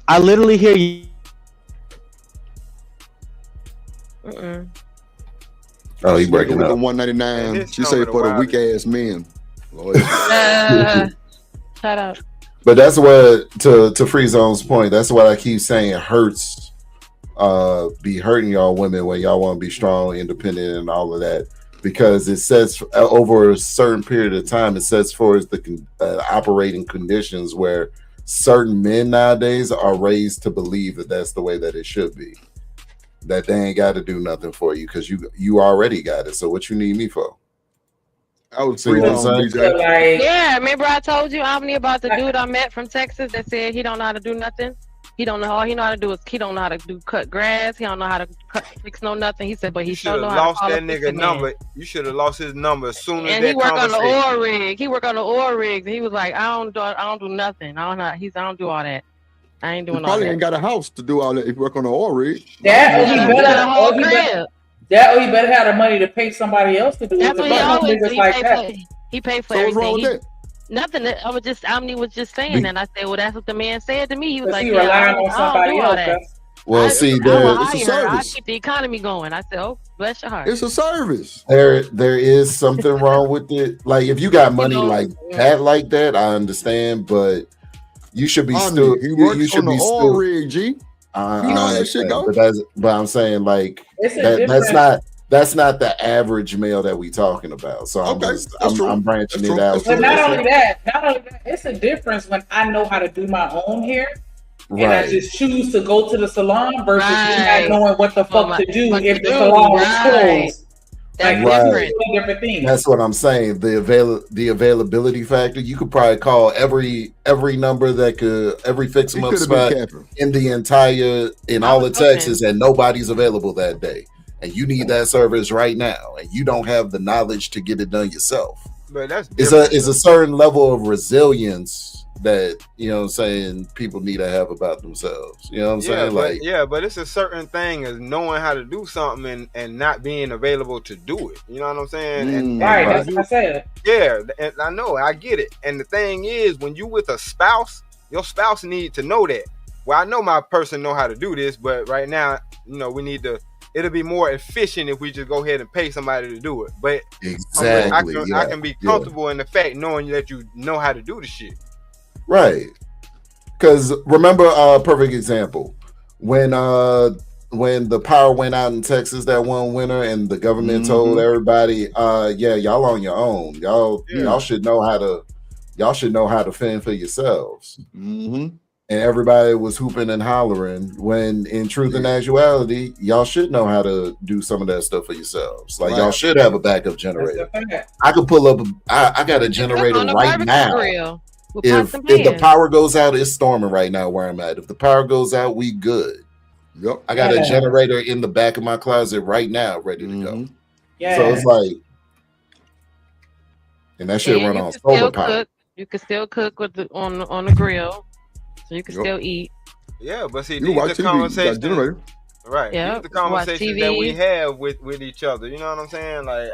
I literally hear you. Oh, he breaking up. 199. She say for the weak ass men. Shut up. But that's what, to Free Zone's point, that's what I keep saying hurts. Be hurting y'all women when y'all want to be strong, independent, and all of that, because it sets over a certain period of time. It sets forth the operating conditions where certain men nowadays are raised to believe that that's the way that it should be. That they ain't got to do nothing for you because you already got it. So what you need me for? I would say, yeah. Remember I told you, Omni, about the dude I met from Texas that said he don't know how to do nothing. He don't know. All he know how to do is he don't know how to cut grass. He don't know how to fix nothing. He said, but he still know how to lost that nigga number. You should have lost his number as soon as and that he work on the conversation. oil rig. He work on the oil rigs. And he was like, I don't do nothing. I don't do all that. I ain't doing all that. Probably ain't got a house to do all that. If you work on the oil rig. That or he better have the money to pay somebody else to do it. That's what he always do. He paid for everything. What's wrong with that? Nothing. Omni was just saying, and I said, well, that's what the man said to me. He was like, he relying on somebody else. Well, it's a service. I keep the economy going. I said, oh, bless your heart. It's a service. There is something wrong with it. Like if you got money like that, I understand, but you should be still. You should be still. Rig, G. You know that shit go. But I'm saying like that's not the average male that we talking about. So I'm branching it out. But not only that, it's a difference when I know how to do my own hair and I just choose to go to the salon versus me not knowing what the fuck to do if the salon was closed. That's Right. different things. That's what I'm saying. The availability factor. You could probably call every number that could every fix 'em up spot in the entire all of Texas, and nobody's available that day. And you need that service right now, and you don't have the knowledge to get it done yourself. But that's it's a certain level of resilience that, you know what I'm saying, people need to have about themselves. You know what I'm saying? But it's a certain thing as knowing how to do something and not being available to do it. You know what I'm saying? Right, that's what I said. Yeah, and I know, I get it. And the thing is, when you with a spouse, your spouse need to know that. Well, I know my person know how to do this, but right now, you know, we need to. It'll be more efficient if we just go ahead and pay somebody to do it. But exactly, I can be comfortable in the fact knowing that you know how to do the shit. Right. Because remember, perfect example, when the power went out in Texas that one winter, and the government told everybody, y'all on your own. Y'all should know how to fend for yourselves. And everybody was hooping and hollering, when in truth and actuality, y'all should know how to do some of that stuff for yourselves. Like, y'all should have a backup generator. I could pull up, I got a generator right now. If the power goes out, it's storming right now where I'm at. If the power goes out, we good. Yep. I got a generator in the back of my closet right now, ready to go. Yeah. So it's like, and that shit run on solar power. You can still cook with on the grill. So you can still eat. Yeah, but see, You these watch are the TV, you got conversations, generator. right? Yeah, These are the conversations that we have with each other. You know what I'm saying? Like,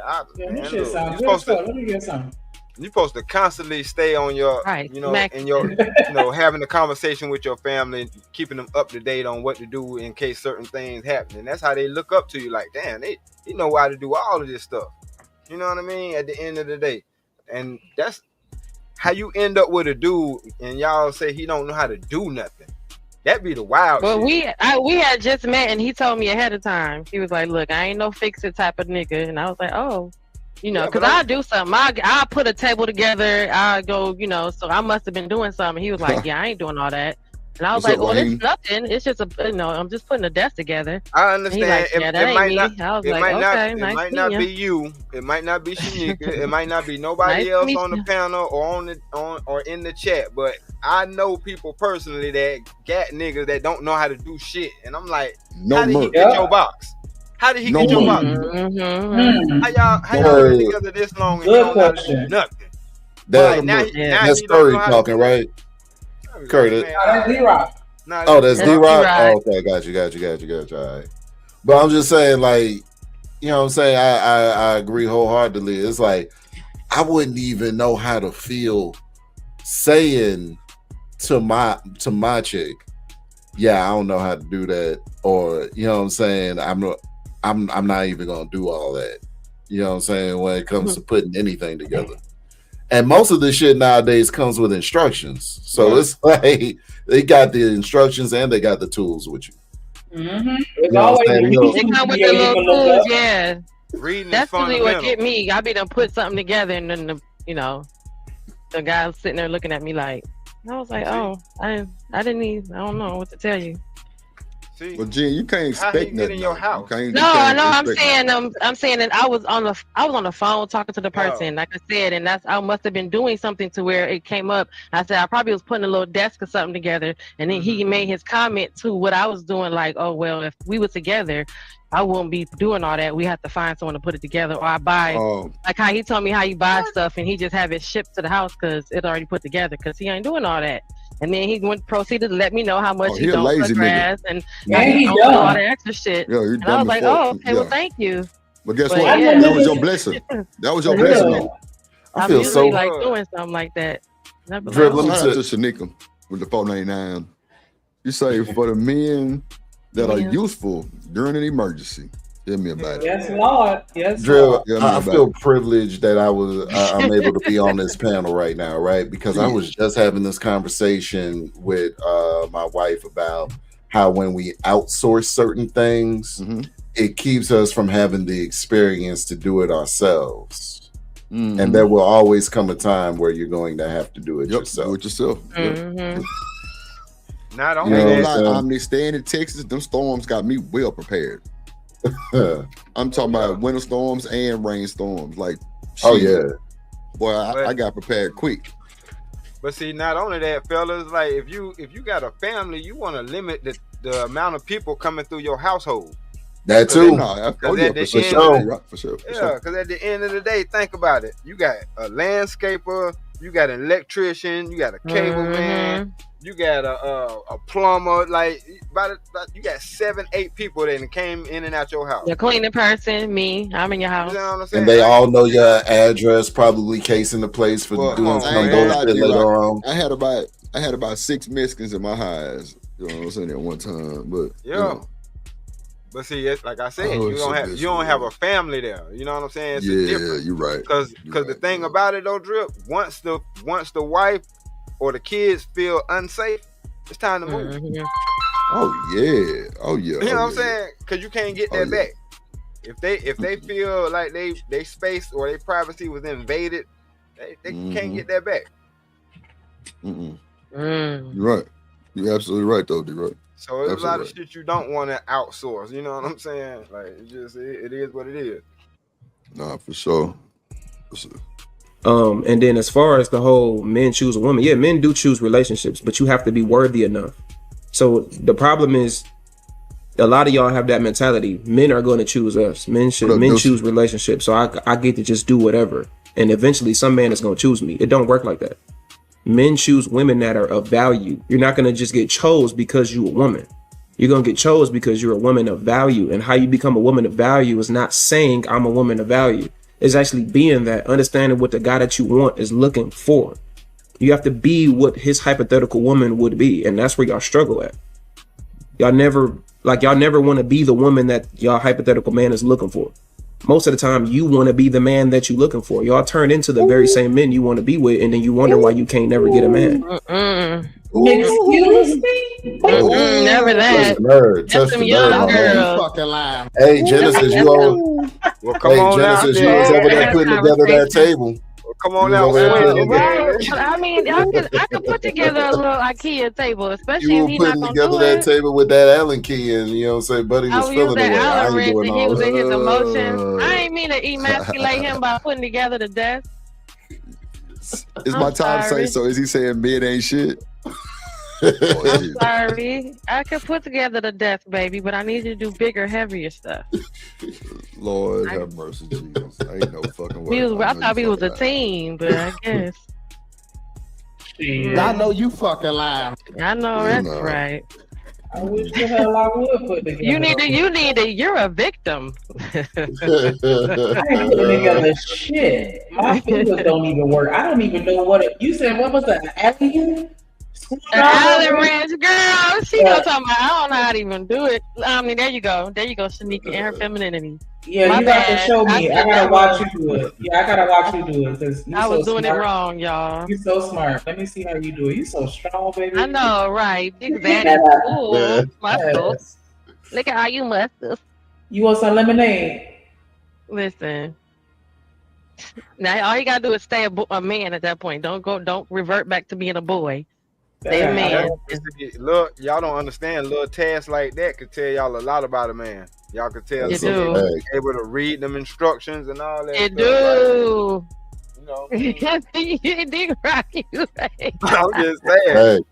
you're supposed to constantly stay on your, you know, and your, you know, having a conversation with your family, keeping them up to date on what to do in case certain things happen. And that's how they look up to you. Like, damn, they know how to do all of this stuff. You know what I mean? At the end of the day, and that's how you end up with a dude, and y'all say he don't know how to do nothing. That be the wild Well, shit. we had just met, and he told me ahead of time. He was like, "Look, I ain't no fix-it type of nigga," and I was like, "Oh, you know, because I'll do something. I'll put a table together. I'll go, you know. So I must have been doing something." He was like, "Yeah, I ain't doing all that." And I was like, "Well, it's nothing. It's just I'm just putting a desk together." I understand. Like, yeah, that ain't me. I was like, okay, it nice might to not meet be you. you. It might not be Shanika. It might not be nobody Nice to else meet on the you. panel or in the chat. But I know people personally that got niggas that don't know how to do shit, and I'm like, how did he get your box? How did he get your box? How y'all been together this long and you don't know how to do nothing? That's Curry talking, right? Curry. That's D-Rock. Oh, that's D-Rock. Oh, okay, got you. All right. But I'm just saying, like, you know what I'm saying? I agree wholeheartedly. It's like, I wouldn't even know how to feel saying to my chick, yeah, I don't know how to do that, or, you know what I'm saying, I'm not even gonna do all that. You know what I'm saying, when it comes to putting anything together. And most of the shit nowadays comes with instructions. So it's like they got the instructions and they got the tools with you. They come with the little tools, yeah. Reading That's really what get me. I be done put something together, and then the guy was sitting there looking at me like, I was like, oh, I don't know what to tell you. See, well, Jen, you can't expect nothing in your house. I'm saying that I was on the phone talking to the person, like I said, and I must have been doing something to where it came up. I said I probably was putting a little desk or something together, and then he made his comment to what I was doing, like, oh well, if we were together, I wouldn't be doing all that. We have to find someone to put it together, or I buy like how he told me how you buy stuff, and he just have it shipped to the house because it's already put together because he ain't doing all that. And then he proceeded to let me know how much he don't cut grass and he don't do all the extra shit. Yeah, and I was like, oh, okay, well, thank you. But guess what? That was your blessing. That was your blessing, though. I feel so like doing something like that. Drip, let me say to Shanika with the 499. You say for the men that are useful during an emergency. Tell me about it. Yes, Lord. Yes, Drill, I feel privileged that I'm able to be on this panel right now, right? Because I was just having this conversation with my wife about how when we outsource certain things, it keeps us from having the experience to do it ourselves. And there will always come a time where you're going to have to do it yourself. Do it yourself. Not I only ain't that, gonna lie, Omni, staying in Texas, them storms got me well prepared. I'm talking about winter storms and rainstorms. Like, Oh shit. yeah. Boy, I got prepared quick. but see, not only that, fellas, like if you got a family, you want to limit the amount of people coming through your household. That too. For sure. For sure. Yeah, because at the end of the day, think about it. You got a landscaper, you got an electrician, you got a cable man, you got a plumber. Like, you got 7-8 people that came in and out your house. The cleaning person, me, I'm in your house. You know what I'm saying? And they all know your address, probably casing the place for doing some bullshit later on. I had about 6 Mexicans in my house. You know what I'm saying? At one time, but Yeah. you know. But see, it's like I said, you don't have a family there. You know what I'm saying? It's different. You're right. Because the thing about it though, Drip, once the wife or the kids feel unsafe, it's time to move. Oh yeah. You know what I'm saying? Because you can't get that back. If they feel like they space or their privacy was invaded, they can't get that back. You're right. You're absolutely right though, D-Right. So there's a lot of shit you don't want to outsource. You know what I'm saying? Like it is what it is. Nah, for sure. And then as far as the whole men choose a woman, yeah, men do choose relationships, but you have to be worthy enough. So the problem is, a lot of y'all have that mentality. Men are going to choose us. Men choose relationships. So I get to just do whatever, and eventually some man is going to choose me. It don't work like that. Men choose women that are of value. You're not going to just get chose because you're a woman. You're going to get chose because you're a woman of value. And how you become a woman of value is not saying I'm a woman of value. It's actually being that, understanding what the guy that you want is looking for. You have to be what his hypothetical woman would be. And that's where y'all struggle at. Y'all never want to be the woman that y'all hypothetical man is looking for. Most of the time, you want to be the man that you're looking for. Y'all turn into the very same men you want to be with, and then you wonder why you can't never get a man. Excuse me? Never that. Touch the nerve. Fucking lie. Hey, Genesis, you on? Well, come on Genesis, out you was there. over there putting together that table. Come on out. Right. But I mean, I could put together a little IKEA table, especially You if were he's not putting gonna together do that it. table with that Allen key, and you know what I'm saying, Buddy was I was feeling that it. I Allen ain't wrench doing and he all was in his emotions. that. I ain't mean to emasculate him by putting together the desk. It's my time to say so. Is he saying men ain't shit? I'm sorry. I could put together the desk, baby, but I need you to do bigger, heavier stuff. Lord have mercy, Jesus. Ain't no fucking way. I thought we was a team, but I guess. I know you fucking lying. I know that's right. I wish the hell I would put together. You're a victim. I ain't putting together shit. My fingers don't even work. I don't even know you said. What was that? Alien? Allen wrench, girl. She gonna talk about. I don't know how to even do it. I mean, there you go, Shanika, and her femininity. Yeah, you got to show me. I gotta watch you do it. Yeah, I gotta watch you do it because I was doing it wrong, y'all. You're so smart. Let me see how you do it. You so strong, baby. I know, right? Big daddy. Ooh, muscles. Look at how you muscles. You want some lemonade? Listen. Now all you gotta do is stay a man at that point. Don't revert back to being a boy. Stay a man. Look, y'all don't understand. Little tasks like that could tell y'all a lot about a man. Y'all could tell You do. able to read them instructions and all that. You stuff. do. You know. You did right. I'm just saying.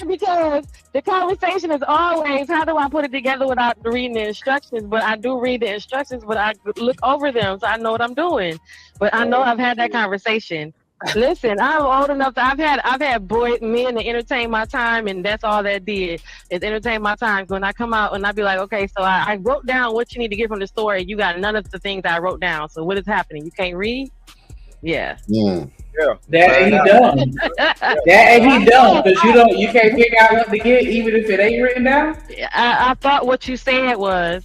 Because the conversation is always, how do I put it together without reading the instructions? But I do read the instructions, but I look over them so I know what I'm doing. But I know I've had that conversation. Listen, I'm old enough to I've had men to entertain my time, and that's all that did is entertain my time. When I come out and I be like, okay, so I wrote down what you need to get from the story. You got none of the things I wrote down. So what is happening? You can't read? Yeah. Yeah. That ain't he dumb. That ain't he dumb because you can't figure out what to get even if it ain't written down. I thought what you said was.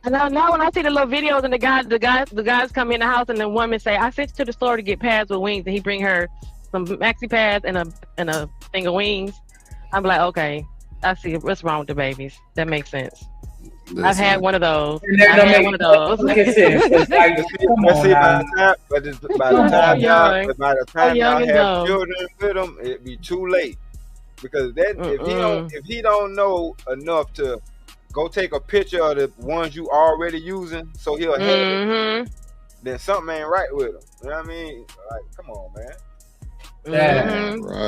And now when I see the little videos and the guys come in the house and the woman say, I sent you to the store to get pads with wings, and he bring her some maxi pads and a thing of wings. I'm like, okay, I see what's wrong with the babies. That makes sense. I've had one of those. I've had one of those. By the time y'all have children with them, it'd be too late. because if he don't know enough to go take a picture of the ones you already using, so he'll have it, then something ain't right with him. You know what I mean? Like, come on, man.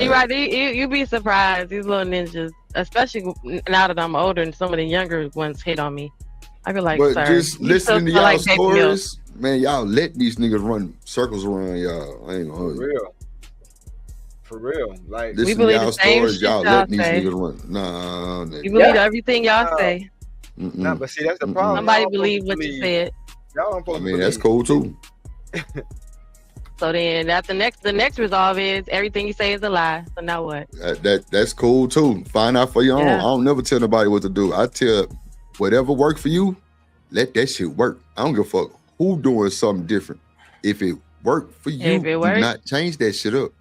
You're right. You be surprised. These little ninjas, especially now that I'm older and some of the younger ones hit on me. I be like, but sir, just listening to y'all like stories, man, y'all let these niggas run circles around y'all. I ain't gonna hold you. For real. Like, listen to y'all stories, y'all let these niggas run. Nah, nigga. You believe everything y'all say. Nah, but see, that's the problem. Somebody believe what you said. Y'all don't supposed I mean, that's cool too. So then the next resolve is everything you say is a lie. So now what? That's cool too. Find out for your own. I don't never tell nobody what to do. I tell whatever work for you, let that shit work. I don't give a fuck who doing something different. If it worked for you, do not change that shit up.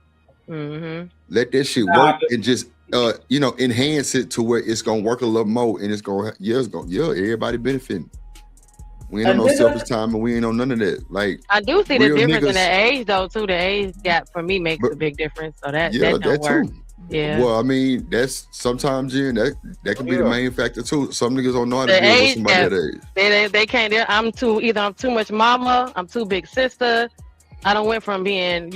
Let that shit work and just enhance it to where it's gonna work a little more and it's gonna everybody benefiting. We ain't on no selfish time and we ain't on none of that. Like, I do see the difference in the age though too. The age gap for me makes a big difference. So that don't work. Too. Yeah. Well, I mean, that's sometimes, Jen, that can be the main factor too. Some niggas don't know how to deal with somebody that age. They can't. I'm too much mama. I'm too big sister. I don't went from being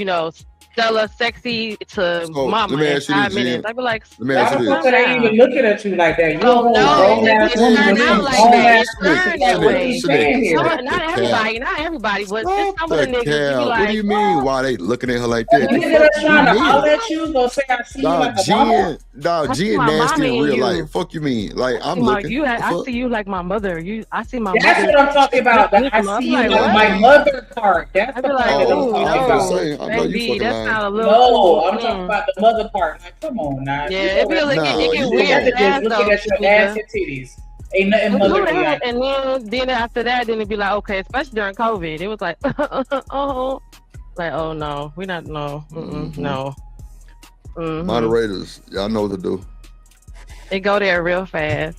Stella sexy to mama in 5 minutes. I'd be like, why the fuck are they even looking at you like that? You don't know. It's turned out like that. It's turned that way. Not everybody, but just some of the niggas. You be like, what do you mean? Why they looking at her like that? Nigga that's trying to holler at you, gonna say I see you like a mama. Jen nasty in real life. Fuck you mean? Like, I'm looking. I see you like my mother. I see my mother. That's what I'm talking about. I see you like my mother part. That's the part that I'm talking about. I know you fucking No, I'm talking about the mother part. Like, come on now. Yeah, it get weird. Just looking at your ass and titties. Ain't nothing motherly. And then after that, then it'd be like, okay, especially during COVID, it was like, oh no, we're not, no. Moderators, y'all know what to do. They go there real fast.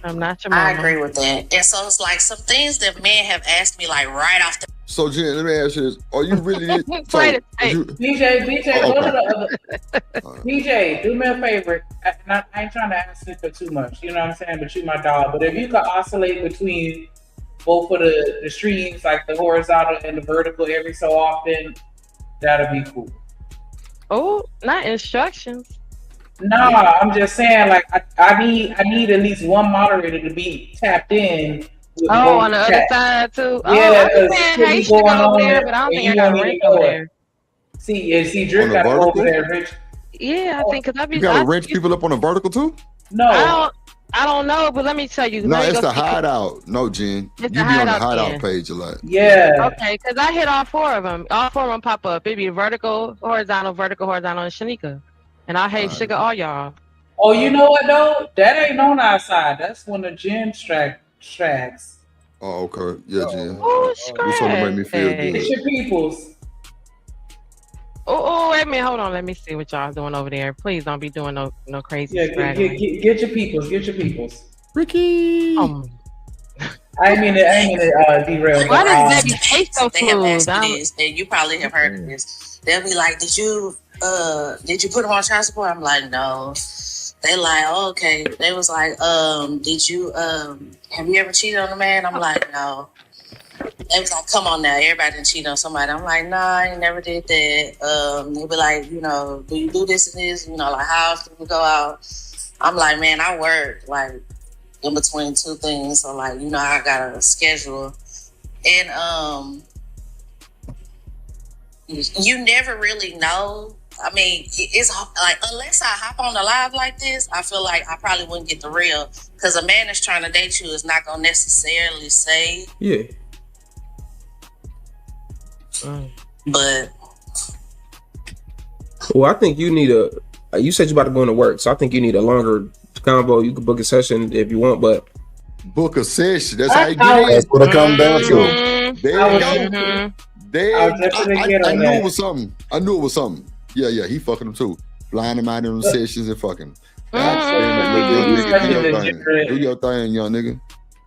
I'm not your mama. I agree with that. And so it's like some things that men have asked me like right off the. So Jen, let me ask you this: are you really? DJ, DJ, do me a favor. I ain't trying to ask you for too much. You know what I'm saying? But you my dog. But if you could oscillate between both of the streams, like the horizontal and the vertical, every so often, that'll be cool. Oh, not instructions. No, I'm just saying, like I need at least one moderator to be tapped in. On the other side too. Yeah, hey, you should go over there, but I don't think I got Rich over there. See, Drip got over there, Rich. Yeah, I think because you gotta wrench people up on the vertical too. No, I don't know, but let me tell you. No, it's the hideout. No, Jen, you be on the hideout page a lot. Yeah. Okay, because I hit all four of them. All four of them pop up. It'd be vertical, horizontal, and Shanika. And I hate sugar all y'all. Oh, you know what though? That ain't on our side. That's one of Jen's tracks. Oh, okay. Yeah, Jen. Oh, you sort of made me feel good. It's your peoples. Oh, wait a minute. Hold on. Let me see what y'all doing over there. Please don't be doing no crazy. Yeah, get your peoples. Get your peoples. Ricky. I mean it derail. Why does Debbie taste so smooth? And you probably have heard of this. They'll be like, did you put them on child support? I'm like, no. They like, oh, okay. They was like, did you have you ever cheated on a man? I'm like, no. They was like, come on now, everybody done cheat on somebody. I'm like, nah, I never did that. They be like, do you do this and this? Like how often we go out? I'm like, man, I work like in between two things. So like, I got a schedule. And you never really know. I mean, it's like, unless I hop on the live like this, I feel like I probably wouldn't get the real. Because a man that's trying to date you is not going to necessarily say. Yeah. But. Well, I think you need you said you about to go into work, so I think you need a longer combo. You can book a session if you want, but. Book a session. That's how you get it. That's what it comes down to. There you go. I knew it was something. Yeah, he fucking them too. Flying him out in the sessions and fucking. Do your thing, young nigga.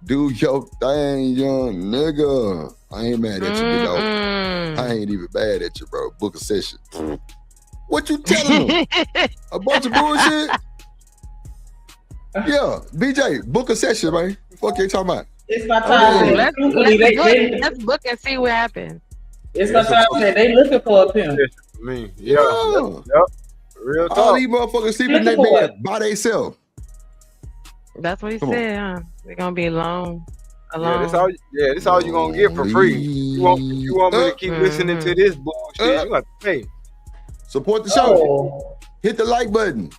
Do your thing, young nigga. I ain't mad at you, big dog. I ain't even mad at you, bro. Book a session. What you telling them? A bunch of bullshit? Yeah, BJ, book a session, man. Fuck you talking about? It's my time. Let's book and see what happens. It's my time. They looking for a pimp. Me, yeah. Yep. Real talk. All these motherfuckers sleeping in their bed by themselves. That's what he said, huh? They're gonna be alone. Yeah, this all you gonna get for free. You want me to keep listening to this bullshit? You got to pay. Support the show. Hit the like button.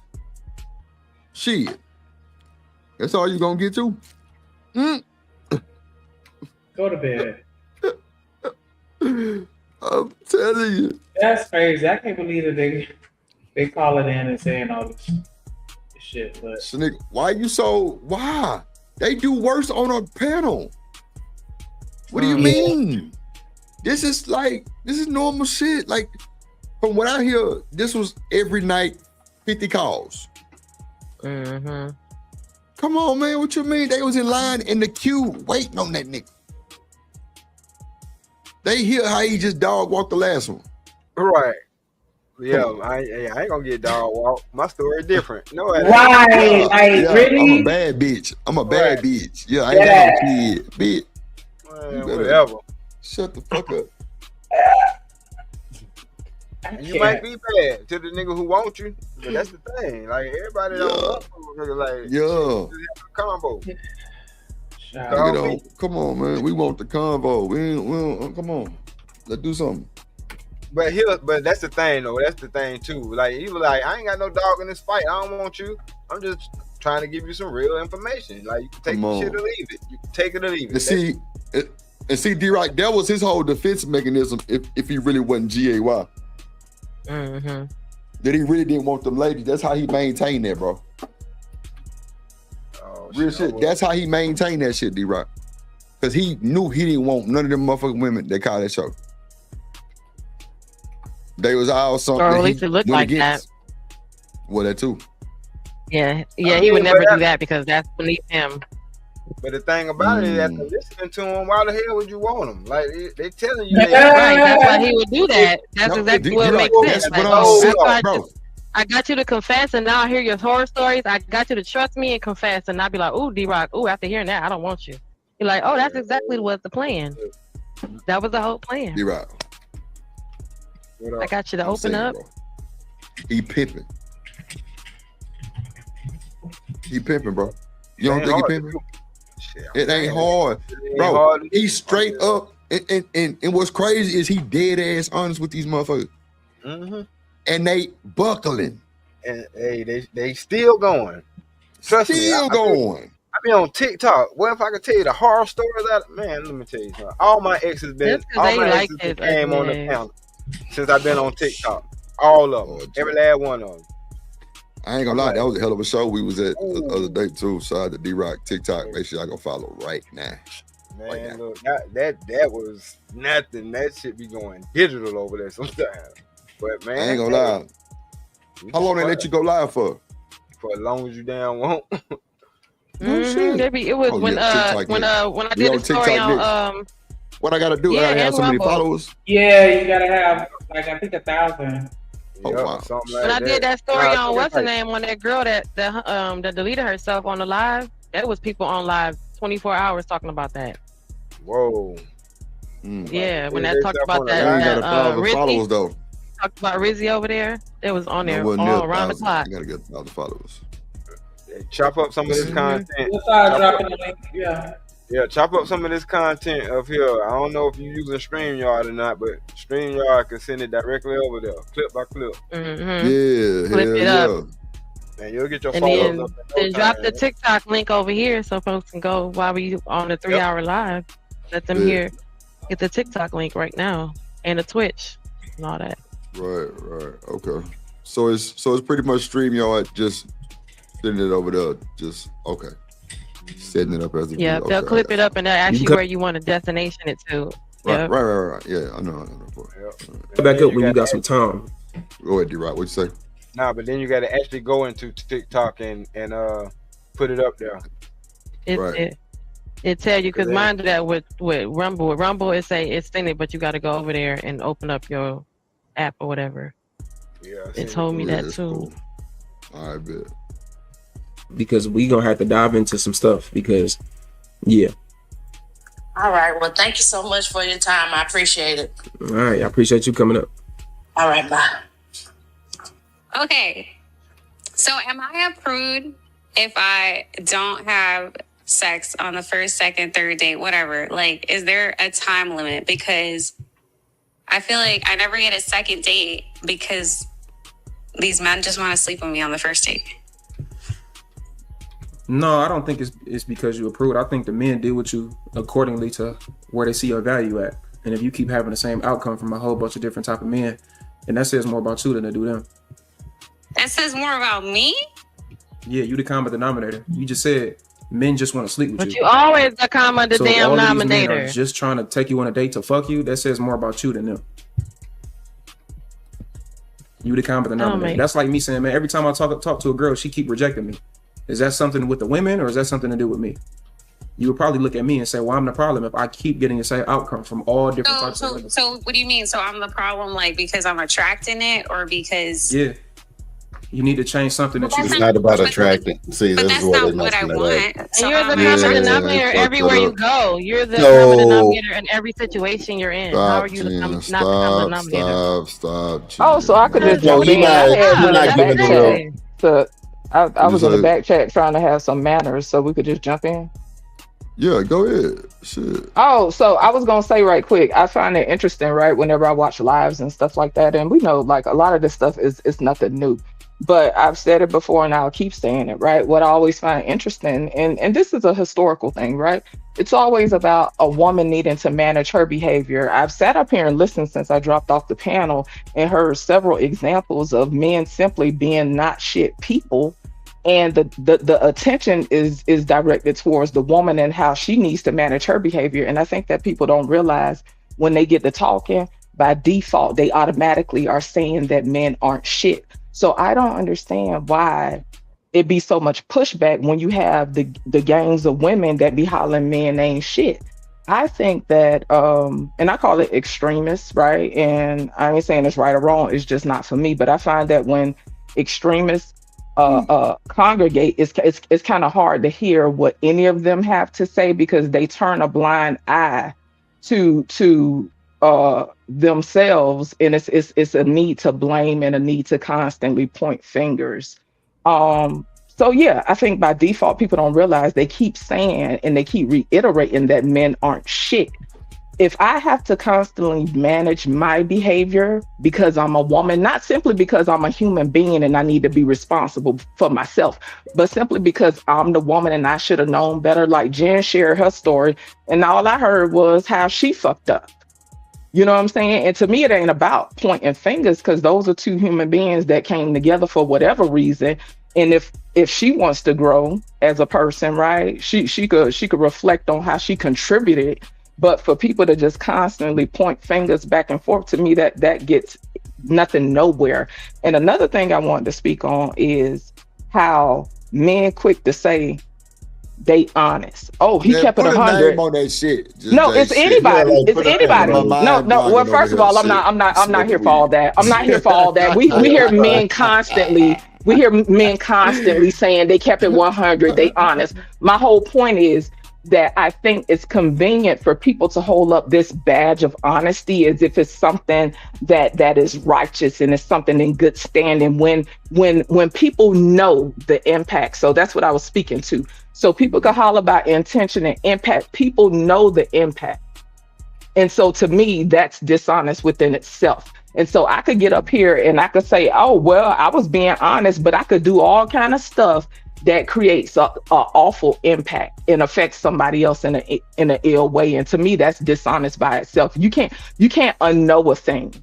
Shit. That's all you gonna get to. Go to bed. I'm telling you. That's crazy. I can't believe that they calling in and saying all this shit. But Snick, why? They do worse on a panel. What do you mean? This is normal shit. Like, from what I hear, this was every night 50 calls. Mm-hmm. Come on, man. What you mean? They was in line in the queue waiting on that nigga. They hear how he just dog walked the last one. Right. Yeah, I ain't gonna get dog walk. My story different. No, right. Really? I'm a bad bitch. Yeah, I ain't got no kid, bitch. Man, whatever. Shut the fuck up. And you might be bad to the nigga who wants you, but that's the thing. Like, everybody don't want a nigga like combo. Come on, man. We want the combo. We don't, come on. Let's do something. But that's the thing though. That's the thing too. Like, he was like, I ain't got no dog in this fight. I don't want you. I'm just trying to give you some real information. Like, you can take the shit or leave it. You can take it or leave it. And see, D-Rock, that was his whole defense mechanism if he really wasn't GAY. Mm-hmm. That he really didn't want them ladies. That's how he maintained that, bro. Real shit. That's how he maintained that shit, D-Rock. Because he knew he didn't want none of them motherfucking women that called that show. They was all something. Or at least it looked like that. Well, that too. Yeah, he would never do that because that's beneath him. But the thing about it is, after listening to him, why the hell would you want him? Like, they telling you. Right, that's why he would do that. That's exactly what makes sense. Like, I got you to confess, and now I hear your horror stories. I got you to trust me and confess, and I'd be like, "Ooh, D-Rock, ooh, after hearing that, I don't want you." You're like, "Oh, that's exactly what the plan. That was the whole plan." D-Rock, I got you to open up. Bro. He pimping. He pimping, bro. You don't think he pimping? It ain't hard, bro. He's straight up, and what's crazy is he dead ass honest with these motherfuckers. Mm-hmm. And they buckling. And hey, they still going. Trust me. Still going. I be on TikTok. What if I could tell you the horror stories out? Man, let me tell you something. All my exes came on the panel since I've been on TikTok. All of them. Every last one of them. I ain't gonna lie, that was a hell of a show we was at the other day too. Shout out to D-Rock TikTok. Make sure y'all go follow right now. Man, look, that was nothing. That shit be going digital over there sometimes. But man, I ain't gonna lie. How long they let you go live for? For as long as you damn want. It was when I did a story on what I gotta do? I gotta have so many followers. Yeah, you gotta have like I think 1,000. Oh wow! When I did that story on what's her name, on that girl that deleted herself on the live, that was people on live 24 hours talking about that. Whoa. Yeah, when that talked about that followers though. Talked about Rizzy over there. It was on there all around the clock. I gotta get 1,000 followers. Chop up some of this content. Yeah, chop up some of this content up here. I don't know if you're using StreamYard or not, but StreamYard can send it directly over there, clip by clip. Yeah, clip it up. And you'll get your followers up. Then drop the TikTok link over here so folks can go while we on the 3-hour live. Let them hear. Get the TikTok link right now and the Twitch and all that. Right. Okay. So it's pretty much StreamYard, just sending it over there. Just okay. Setting it up as a they'll clip it up and they'll ask you where you want to destination it to. Right. Yeah, I know. Back up when you got some time. Go ahead, D-Rock. What you say? Nah, but then you got to actually go into TikTok and put it up there. It tell you, because mine do that with Rumble. With Rumble, it say it's sending, but you got to go over there and open up your app or whatever. They told me that too. Cool. All right, bet. Because we gonna have to dive into some stuff because, yeah. All right. Well, thank you so much for your time. I appreciate it. All right, I appreciate you coming up. All right, bye. Okay. So am I a prude if I don't have sex on the first, second, third date, whatever? Like, is there a time limit? Because I feel like I never get a second date because these men just want to sleep with me on the first date. No, I don't think it's because you approved. I think the men deal with you accordingly to where they see your value at. And if you keep having the same outcome from a whole bunch of different type of men, and that says more about you than it do them. That says more about me? Yeah, you the common denominator. You just said men just want to sleep with you. But you always the common So damn all of these men denominator. are just trying to take you on a date to fuck you. That says more about you than them. You the common denominator. That's like me saying, man, every time I talk to a girl, she keep rejecting me. Is that something with the women or is that something to do with me? You would probably look at me and say, well, I'm the problem if I keep getting the same outcome from all different types of women. So what do you mean? So I'm the problem, like, because I'm attracting it or because... Yeah. You need to change something that you... It's not about attracting. See, this is what I want. So you're the common denominator everywhere you go. You're the So- common denominator in every situation you're in. How are you not the common denominator? Stop. Oh, so I could just No, jump you're in. not- I had you're in not the giving back the chat. I was in the said- back chat trying to have some manners, so we could just jump in. Yeah, go ahead. Shit. Oh, so I was gonna say right quick, I find it interesting, right? Whenever I watch lives and stuff like that, and we know like a lot of this stuff is nothing new. But I've said it before and I'll keep saying it, right? What I always find interesting, and this is a historical thing, right? It's always about a woman needing to manage her behavior. I've sat up here and listened since I dropped off the panel and heard several examples of men simply being not shit people. And the attention is directed towards the woman and how she needs to manage her behavior. And I think that people don't realize when they get to talking, by default, they automatically are saying that men aren't shit. So I don't understand why it be so much pushback when you have the gangs of women that be hollering men ain't shit. I think that, and I call it extremists, right? And I ain't saying it's right or wrong, it's just not for me. But I find that when extremists congregate, it's kind of hard to hear what any of them have to say because they turn a blind eye to themselves, and it's a need to blame and a need to constantly point fingers. So yeah, I think by default people don't realize they keep saying and they keep reiterating that men aren't shit. If I have to constantly manage my behavior because I'm a woman, not simply because I'm a human being and I need to be responsible for myself, but simply because I'm the woman and I should have known better. Like Jen shared her story and all I heard was how she fucked up. You know what I'm saying? And to me, it ain't about pointing fingers because those are two human beings that came together for whatever reason. And if she wants to grow as a person, right, she could reflect on how she contributed. But for people to just constantly point fingers back and forth, to me, that gets nothing nowhere. And another thing I wanted to speak on is how men quick to say they honest. Oh, he kept it put a 100 name on that shit. Just No, that it's shit. anybody. Yeah, like, It's put a name anybody. on my mind No. Well, blocking first of over all, here. I'm not Shit. here for all that. I'm not here for all that. We hear men constantly. We hear men constantly saying they kept it 100. They honest. My whole point is that I think it's convenient for people to hold up this badge of honesty as if it's something that is righteous and it's something in good standing when people know the impact. So that's what I was speaking to. So people can holler about intention and impact. People know the impact. And so to me, that's dishonest within itself. And so I could get up here and I could say, oh, well, I was being honest, but I could do all kind of stuff that creates a awful impact and affects somebody else in an ill way. And to me, that's dishonest by itself. You can't unknow a thing.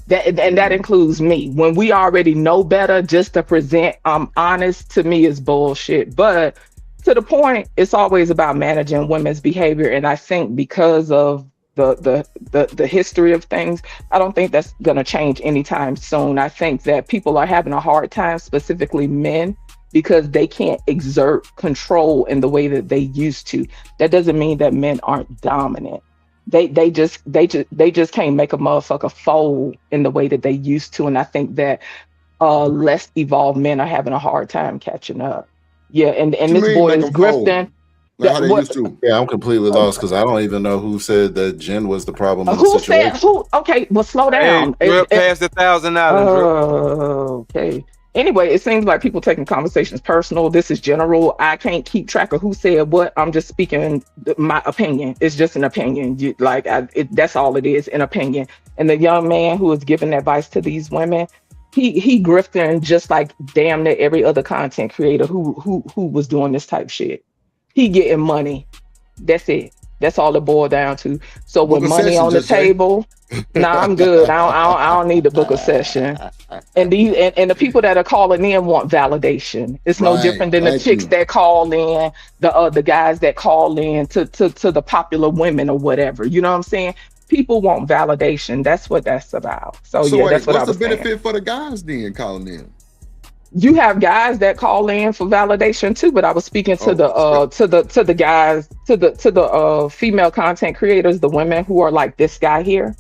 That includes me. When we already know better, just to present honest, to me is bullshit. But to the point, it's always about managing women's behavior. And I think because of the history of things, I don't think that's going to change anytime soon. I think that people are having a hard time, specifically men, because they can't exert control in the way that they used to. That doesn't mean that men aren't dominant. they just can't make a motherfucker fold in the way that they used to. And I think that less evolved men are having a hard time catching up. Yeah, and this boy is grifting. Like how they used to. Yeah, I'm completely lost because I don't even know who said that Jen was the problem in the Who situation. said who? Okay, well, slow down. Drip past $1,000. Okay. Anyway, it seems like people taking conversations personal. This is general. I can't keep track of who said what. I'm just speaking my opinion. It's just an opinion. That's all it is, an opinion. And the young man who is giving advice to these women, he grifting just like damn near every other content creator who was doing this type shit. He getting money. That's it. That's all it boiled down to. So with money on the table, nah, I'm good. I don't need to book a session. And the people that are calling in want validation. It's no different than the chicks that call in, the guys that call in to the popular women or whatever. You know what I'm saying? People want validation. That's what that's about. So yeah, that's what I was what's the benefit saying. for the guys then calling in? You have guys that call in for validation too, but I was speaking to the guys, to the female content creators, the women who are like this guy here,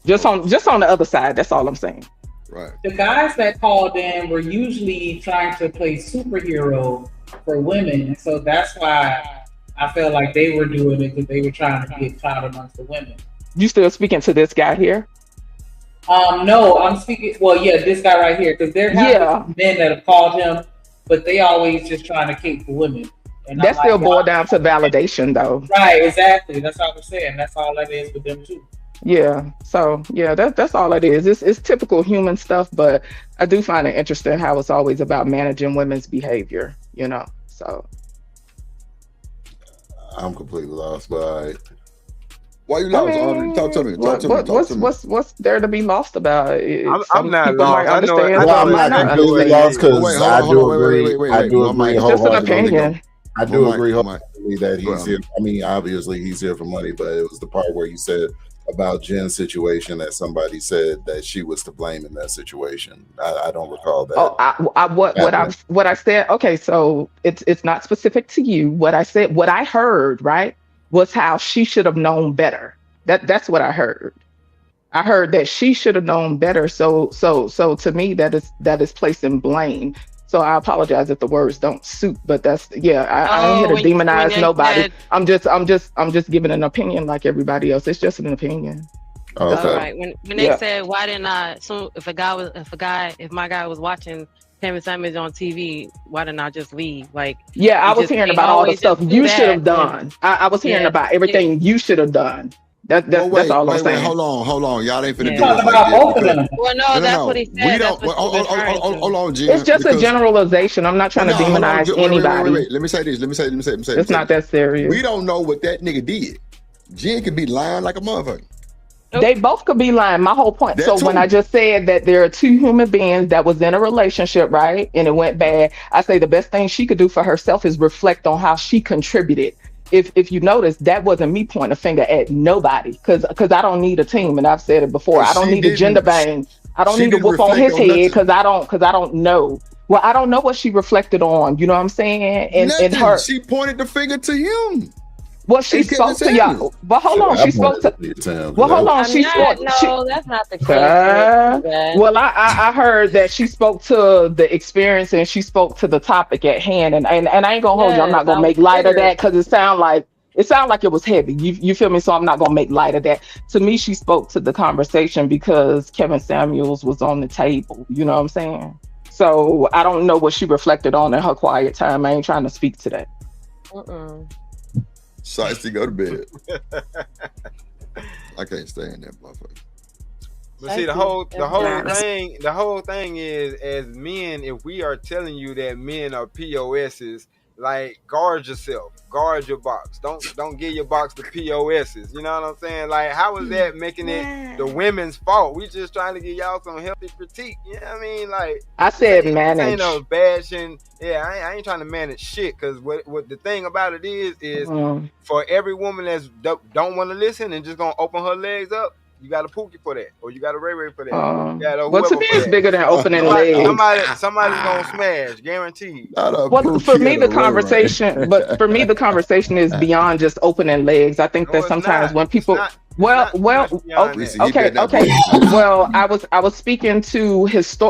just on the other side. That's all I'm saying. Right. The guys that called in were usually trying to play superhero for women, and so that's why I felt like they were doing it, because they were trying to get clout amongst the women. You still speaking to this guy here? No, I'm speaking. Well, yeah, this guy right here, because there have been men that have called him, but they always just trying to cape for women. And That still boiled down to validation, though. Right, exactly. That's what I was saying. That's all that is with them too. Yeah. So yeah, that's all it is. It's typical human stuff, but I do find it interesting how it's always about managing women's behavior. You know. So I'm completely lost, but all right. Why you lost? Talk to me. What's there to be lost about? I'm not lost. I know. I'm completely lost because I do agree. I do agree. It's just an opinion. I do agree wholeheartedly that he's here. I mean, obviously he's here for money, but it was the part where you said about Jen's situation that somebody said that she was to blame in that situation. I don't recall that. What I said. Okay, so it's not specific to you. What I said, what I heard, right, was how she should have known better. That's what I heard. I heard that she should have known better. So to me, that is placing blame. So I apologize if the words don't suit, but that's I ain't here to demonize nobody. I'm just giving an opinion like everybody else. It's just an opinion. Oh, okay. All right. When they said why didn't I? So if my guy was watching Kevin Samuels on TV, why didn't I just leave? Like, I was hearing about all the stuff you should have done. I was hearing about everything you should have done. That's all I'm saying. Hold on. Y'all ain't finna do this like both of them. Well, no, that's what he said. We don't. Hold on, Jen. It's just a generalization. I'm not trying to demonize anybody. Wait. Let me say this. It's not that serious. We don't know what that nigga did. Jen could be lying like a motherfucker. They both could be lying. My whole point. So when I just said that there are two human beings that was in a relationship, right, and it went bad, I say the best thing she could do for herself is reflect on how she contributed. If you notice, that wasn't me pointing a finger at nobody, because I don't need a team, and I've said it before. I don't need a gender bang. I don't need to whoop on his head because I don't know. Well, I don't know what she reflected on. You know what I'm saying? And her, she pointed the finger to him. Well, she spoke to y'all. But hold on, she spoke to. Well, hold on, she spoke. No, that's not the case. Well, I heard that she spoke to the experience and she spoke to the topic at hand, and I ain't gonna hold you. I'm not gonna make light of that because it sounded like it was heavy. You feel me? So I'm not gonna make light of that. To me, she spoke to the conversation because Kevin Samuels was on the table. You know what I'm saying? So I don't know what she reflected on in her quiet time. I ain't trying to speak to that. Shiesty, go to bed. I can't stand that motherfucker. But see, the whole thing is, as men, if we are telling you that men are POSs, like, guard yourself, guard your box. Don't give your box to POSs. You know what I'm saying? Like, how is that making it the women's fault? We just trying to give y'all some healthy critique. You know what I mean? Like, I said manage. Ain't no bashing. Yeah, I ain't trying to manage shit. Cause what the thing about it is for every woman that's don't want to listen and just gonna open her legs up, you got a Pookie for that, or you got a Ray Ray for that. Well, to me, it's bigger than opening legs. Somebody's gonna smash, guaranteed. Well, for me, the conversation, is beyond just opening legs. I think that sometimes when people, Well, okay. Well, I was speaking to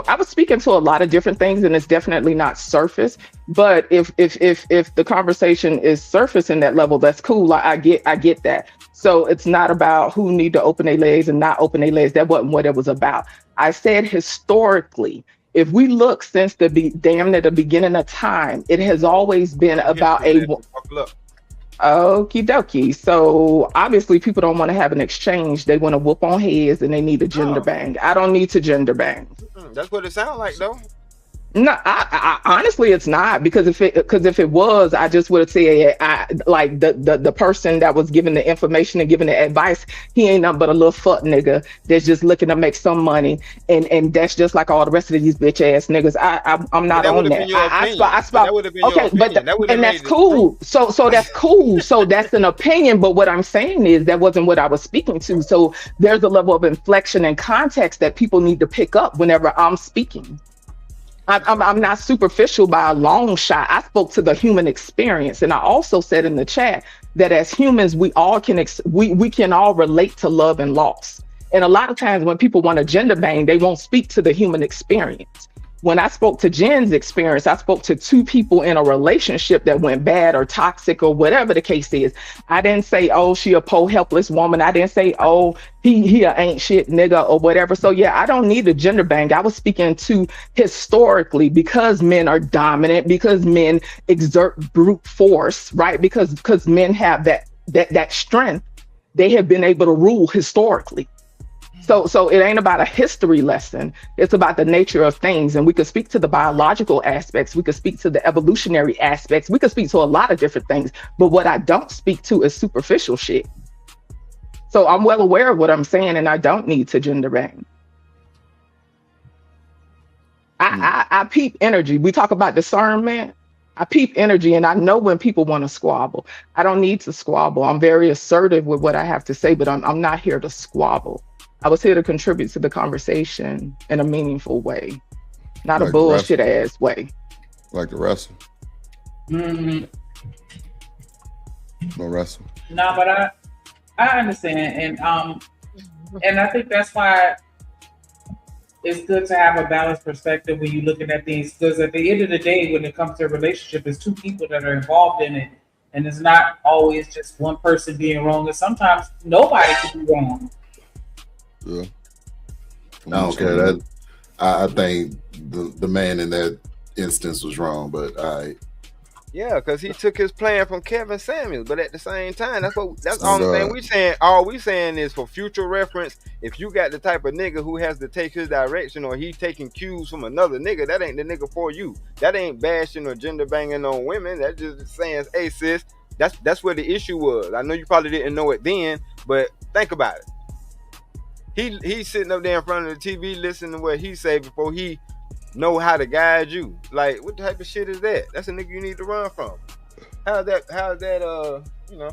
I was speaking to a lot of different things, and it's definitely not surface. But if the conversation is surface in that level, that's cool. I get that. So it's not about who need to open their legs and not open their legs. That wasn't what it was about. I said historically, if we look since damn near the beginning of time, it has always been about Okie dokie. So obviously people don't want to have an exchange. They want to whoop on heads and they need a gender bang. I don't need to gender bang. That's what it sounds like, though. No, I honestly, it's not, because if it was, I just would have said, like the person that was giving the information and giving the advice, he ain't nothing but a little fuck nigga that's just looking to make some money, and that's just like all the rest of these bitch ass niggas. I'm not on that. I spot. Okay, but and that's cool. So that's cool. So that's an opinion. But what I'm saying is that wasn't what I was speaking to. So there's a level of inflection and context that people need to pick up whenever I'm speaking. I'm not superficial by a long shot. I spoke to the human experience, and I also said in the chat that as humans, we all can we can all relate to love and loss. And a lot of times when people want to gender bang, they won't speak to the human experience. When I spoke to Jen's experience, I spoke to two people in a relationship that went bad or toxic or whatever the case is. I didn't say, oh, she a poor helpless woman. I didn't say, oh, he a ain't shit nigga or whatever. So yeah, I don't need a gender bang. I was speaking to historically, because men are dominant, because men exert brute force, right? Because men have that strength. They have been able to rule historically. So it ain't about a history lesson. It's about the nature of things. And we could speak to the biological aspects. We could speak to the evolutionary aspects. We could speak to a lot of different things. But what I don't speak to is superficial shit. So I'm well aware of what I'm saying, and I don't need to gender bang. I peep energy. We talk about discernment. I peep energy, and I know when people want to squabble. I don't need to squabble. I'm very assertive with what I have to say, but I'm not here to squabble. I was here to contribute to the conversation in a meaningful way, not like a bullshit ass way. Like the wrestle. Mm-hmm. No wrestle. No, but I understand, and I think that's why it's good to have a balanced perspective when you're looking at things, because at the end of the day, when it comes to a relationship, it's two people that are involved in it, and it's not always just one person being wrong, and sometimes nobody can be wrong. Yeah. I don't care that. I think the man in that instance was wrong, but yeah, because he took his plan from Kevin Samuels. But at the same time, that's the only thing we saying. All we saying is for future reference. If you got the type of nigga who has to take his direction, or he taking cues from another nigga, that ain't the nigga for you. That ain't bashing or gender banging on women. That's just saying, hey sis, that's where the issue was. I know you probably didn't know it then, but think about it. He's sitting up there in front of the TV listening to what he say before he know how to guide you. Like, what type of shit is that? That's a nigga you need to run from. How's that you know?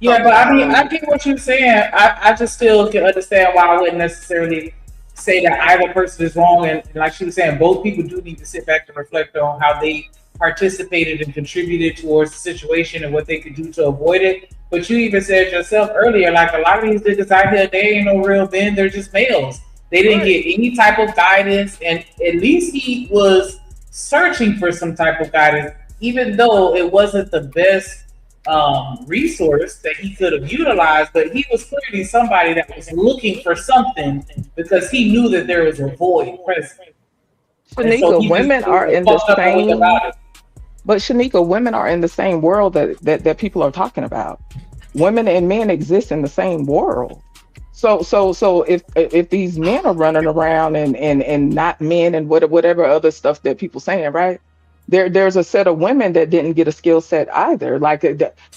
Yeah, but I mean, I get what you're saying. I just still can understand why I wouldn't necessarily say that either person is wrong. And like she was saying, both people do need to sit back and reflect on how they participated and contributed towards the situation and what they could do to avoid it. But you even said yourself earlier, like a lot of these niggas out here, they ain't no real men, they're just males. They didn't get any type of guidance, and at least he was searching for some type of guidance, even though it wasn't the best resource that he could have utilized, but he was clearly somebody that was looking for something because he knew that there was a void present. Shanika, women are in the same. But Shanika, women are in the same world that people are talking about. Women and men exist in the same world. So if these men are running around and not men and whatever other stuff that people saying, right? There's a set of women that didn't get a skill set either. Like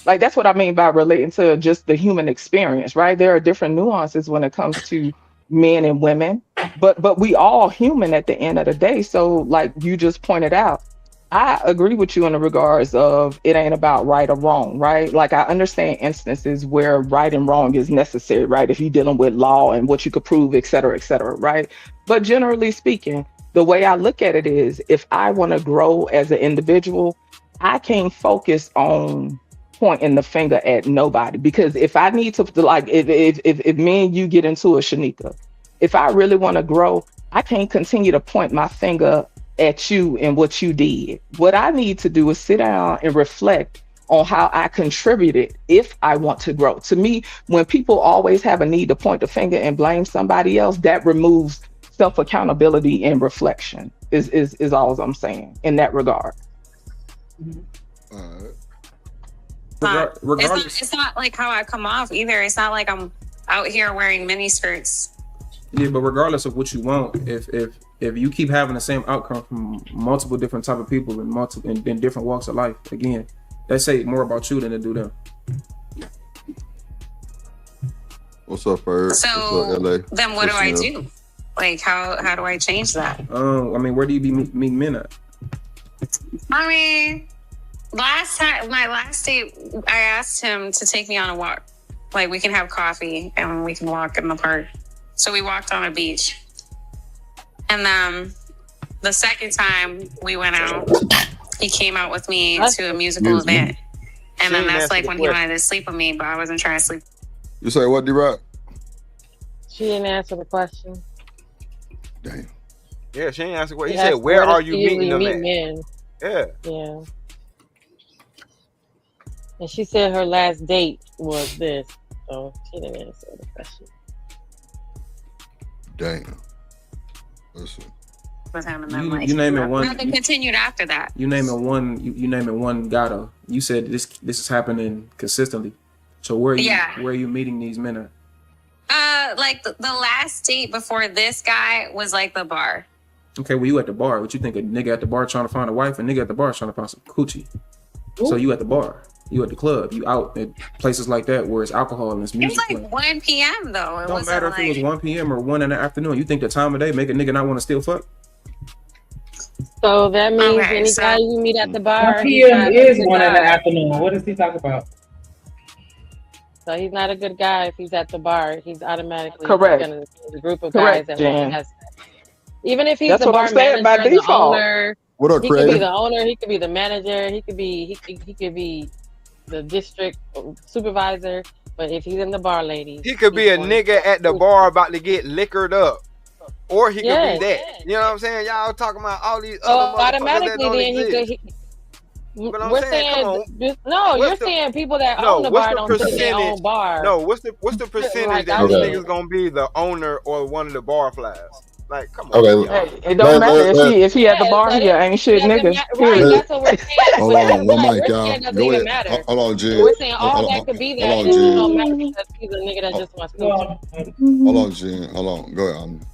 that's what I mean by relating to just the human experience, right? There are different nuances when it comes to men and women, but we all human at the end of the day. So like you just pointed out, I agree with you in the regards of it ain't about right or wrong, right? Like I understand instances where right and wrong is necessary, right? If you're dealing with law and what you could prove, et cetera, right? But generally speaking, the way I look at it is if I want to grow as an individual, I can't focus on pointing the finger at nobody. Because if I need to, like, if me and you get into a Shanika, if I really want to grow, I can't continue to point my finger at you and what you did. What I need to do is sit down and reflect on how I contributed if I want to grow. To me, when people always have a need to point the finger and blame somebody else, that removes self-accountability and reflection is all I'm saying in that regard. It's not like how I come off either. It's not like I'm out here wearing mini skirts. Yeah, but regardless of what you want, if you keep having the same outcome from multiple different type of people in different walks of life, again, that say more about you than to do them. What's up, Ferg? So what's up, LA? then what do I do? Like how do I change that? I mean, where do you be meeting men at? I mean, my last date, I asked him to take me on a walk. Like we can have coffee and we can walk in the park. So we walked on a beach. And then the second time we went out, he came out with me to a musical event. And then that's like when he wanted to sleep with me, but I wasn't trying to sleep. You say what, D-Rock? She didn't answer the question. Damn. Yeah, she didn't answer the question. He said, where are you meeting them at? Men? Yeah. Yeah. And she said her last date was this. So she didn't answer the question. Damn. Listen. With him and then like you name it one. Nothing continued after that. You name it one. You name it one. Gato. You said this is happening consistently. So where are you meeting these men at? Like the last date before this guy was like the bar. Okay, well you at the bar. What you think, a nigga at the bar trying to find a wife, a nigga at the bar trying to find some coochie? Ooh. So you at the bar. You at the club, you out at places like that where it's alcohol and it's music. It was like 1 p.m. though. It don't matter if it was 1 p.m. or 1 in the afternoon. You think the time of day make a nigga not want to still fuck? So that means any guy you meet at the bar, 1 p.m. is 1 in the afternoon. What does he talk about? So he's not a good guy if he's at the bar. He's automatically correct. Gonna the group of Correct, guys that Jan. has. Even if he's That's the what bar I'm saying manager, by the default. owner, what up, he Craig? could be the owner. He could be the manager. He could be the district supervisor. But if he's in the bar, ladies, he could be a nigga at the bar about to get liquored up, or he could be that. Yeah. You know what I'm saying? Y'all talking about all these So other automatically, then he could. We're saying you're saying people that own the bar don't sit in their own bar. No, what's the percentage Like, that this nigga's gonna be the owner or one of the bar flies? Like, come on. Okay. Hey, it don't matter if he at the bar, he ain't shit nigga. Right, that's what we're saying. Hold on, one mic, y'all. It doesn't Go even ahead. matter. Hold on, Jen. We're saying all that could be that. Hold on, It Jen. don't matter because he's a nigga that just wants to. Hold on, Jen. Hold on. Go ahead.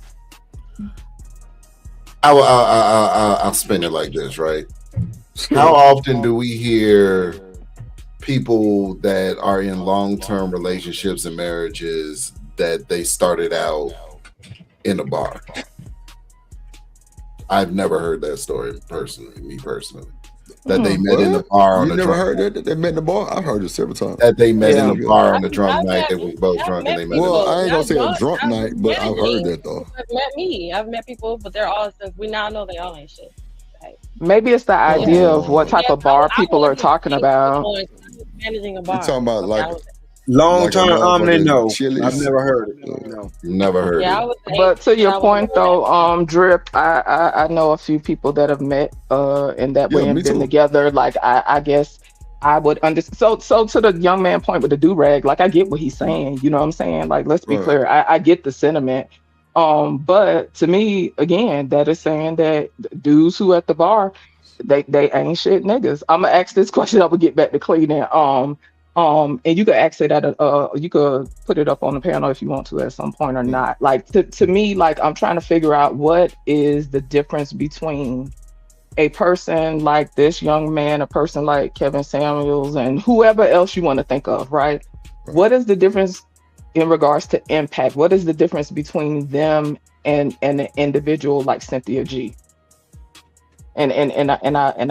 I'll spin it like this, right? How often do we hear people that are in long-term relationships and marriages that they started out in a bar? I've never heard that story personally, me personally. That they met in the bar on You a never drunk heard that they met in the bar? I've heard it several times. That they met in the bar on a drunk night. They was both I've drunk and they met. Well, I ain't gonna say a I've drunk night, but I've heard that though. I've met people, but they're all since we now know they all ain't shit. Right. Maybe it's the idea of what type of bar people are talking about. Managing a bar. You talking about like Long-term omelet? No, Chili's? I've never heard it. No, never heard it. But to your point though, Drip, I know a few people that have met in that way and been together. Like I guess I would understand. So to the young man point with the do-rag, like I get what he's saying. You know what I'm saying? Like let's be clear. I get the sentiment. But to me, again, that is saying that dudes who at the bar, they ain't shit niggas. I'm gonna ask this question. I will get back to cleaning. And you could ask it at you could put it up on the panel if you want to at some point or not. Like to me, like I'm trying to figure out what is the difference between a person like this young man, a person like Kevin Samuels, and whoever else you want to think of, right? What is the difference in regards to impact? What is the difference between them and an individual like Cynthia G? And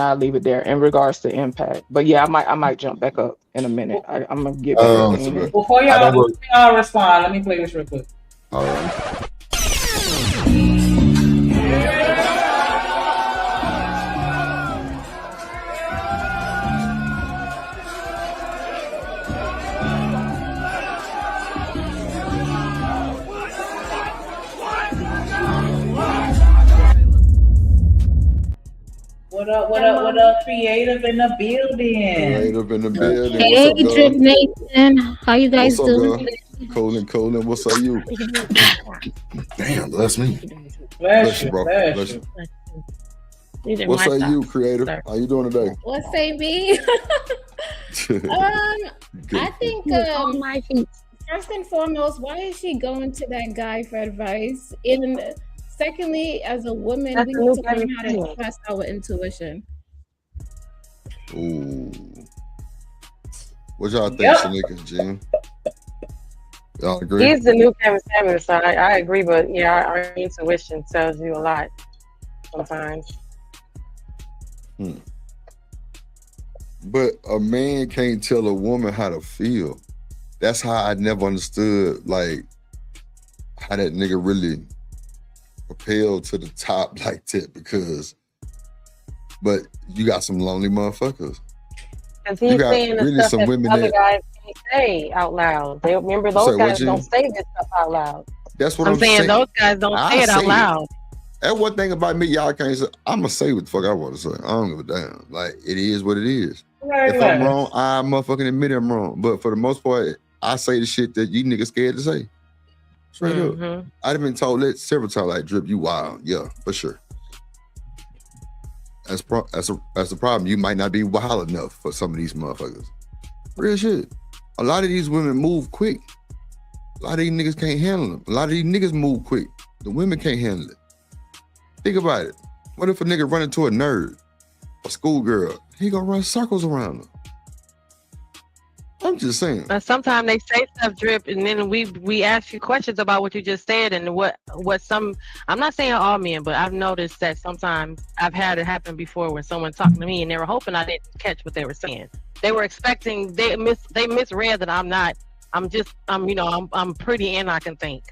I'll leave it there in regards to impact. But yeah, I might jump back up in a minute. I'm gonna get back to Before y'all respond, let me play this real quick. All right. What up, creative in the building? Creative in the building. Hey, What's up, Drip girl? Nation. How you guys What's up, doing? girl? Colin, what's up, you? Damn, bless me. Bless you, bro. Bless you. What's up, you, creative? How you doing today? What's say me? I think first and foremost, why is she going to that guy for advice? And secondly, as a woman, we need to learn how to trust our intuition. Ooh. What y'all think, Shanika and Jim? Y'all agree? He's the new Kevin Samuels, so I agree, but yeah, our intuition tells you a lot sometimes. But a man can't tell a woman how to feel. That's how I never understood, like, how that nigga really propelled to the top like that, because, but you got some lonely motherfuckers. Because he's saying the stuff that the other guys can't say out loud. They remember those guys don't say this stuff out loud. That's what I'm saying. Those guys don't say it out loud. That's one thing about me, y'all can't say. I'm gonna say what the fuck I want to say. I don't give a damn. Like, it is what it is. If I'm wrong, I motherfucking admit I'm wrong. But for the most part, I say the shit that you niggas scared to say. Straight up. I've been told that several times, like, Drip, you wild. Yeah, for sure. That's the problem. You might not be wild enough for some of these motherfuckers. Real shit. A lot of these women move quick. A lot of these niggas can't handle them. A lot of these niggas move quick. The women can't handle it. Think about it. What if a nigga run into a nerd, a schoolgirl? He gonna run circles around her. I'm just saying. But sometimes they say stuff, Drip, and then we ask you questions about what you just said and what some. I'm not saying all men, but I've noticed that sometimes I've had it happen before when someone talked to me and they were hoping I didn't catch what they were saying. They were expecting they misread that I'm pretty and I can think.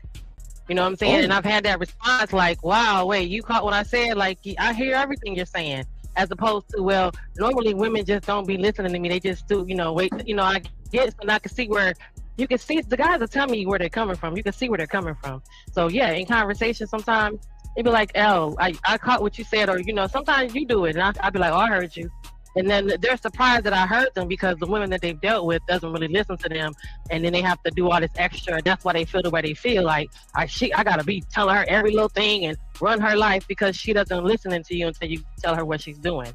You know what I'm saying? And I've had that response like, wow, wait, you caught what I said? Like, I hear everything you're saying. As opposed to, well, normally women just don't be listening to me. They just do, wait, I get it, and I can see where, you can see, the guys will tell me where they're coming from. You can see where they're coming from. So yeah, in conversation sometimes, they be like, "L, I caught what you said," or, sometimes you do it. And I'll be like, "Oh, I heard you." And then they're surprised that I heard them because the women that they've dealt with doesn't really listen to them. And then they have to do all this extra. That's why they feel the way they feel. Like, I gotta be telling her every little thing and run her life because she doesn't listen to you until you tell her what she's doing.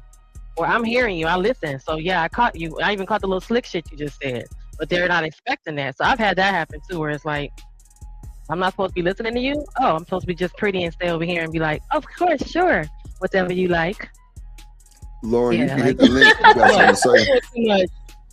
Or I'm hearing you, I listen. So yeah, I caught you. I even caught the little slick shit you just said. But they're not expecting that. So I've had that happen too, where it's like, I'm not supposed to be listening to you? Oh, I'm supposed to be just pretty and stay over here and be like, of course, sure. Whatever you like. Lauren, you can hit the link. You got something to say.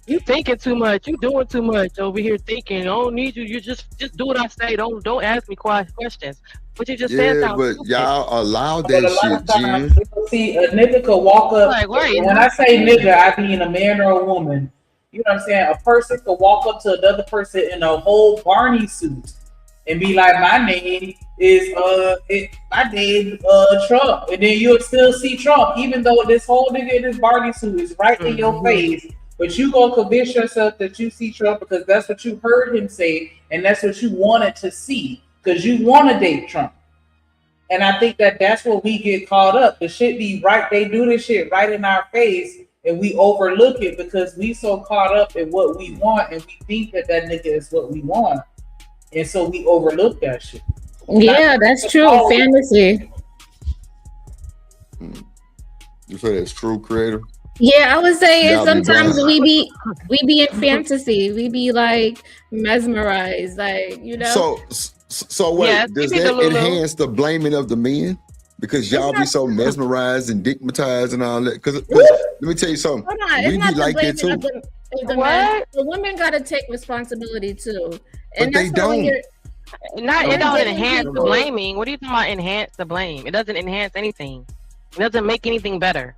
You thinking too much. You doing too much over here thinking. I don't need you. You just do what I say. Don't ask me questions. What you just said. Yeah, but y'all allow that shit, Jen. See, a nigga could walk up. Like, when I say nigga, I mean a man or a woman. You know what I'm saying? A person could walk up to another person in a whole Barney suit and be like, my name is Trump, and then you'll still see Trump, even though this whole nigga in this Barney suit is right in your face. But you gonna convince yourself that you see Trump because that's what you heard him say, and that's what you wanted to see because you want to date Trump. And I think that's where we get caught up. The shit be right. They do this shit right in our face, and we overlook it because we so caught up in what we want, and we think that nigga is what we want. And so we overlook that shit. Yeah, that's true. Fantasy. You say that's true, creator? Yeah, I would say sometimes we be in fantasy. We be like mesmerized, like, So wait, does that enhance the blaming of the men? Because y'all be so mesmerized and digmatized and all that. Because let me tell you something. Hold on, we be like that too. The women gotta take responsibility too. And but they don't. It don't enhance the blaming. What are you talking about? Enhance the blame? It doesn't enhance anything. It doesn't make anything better.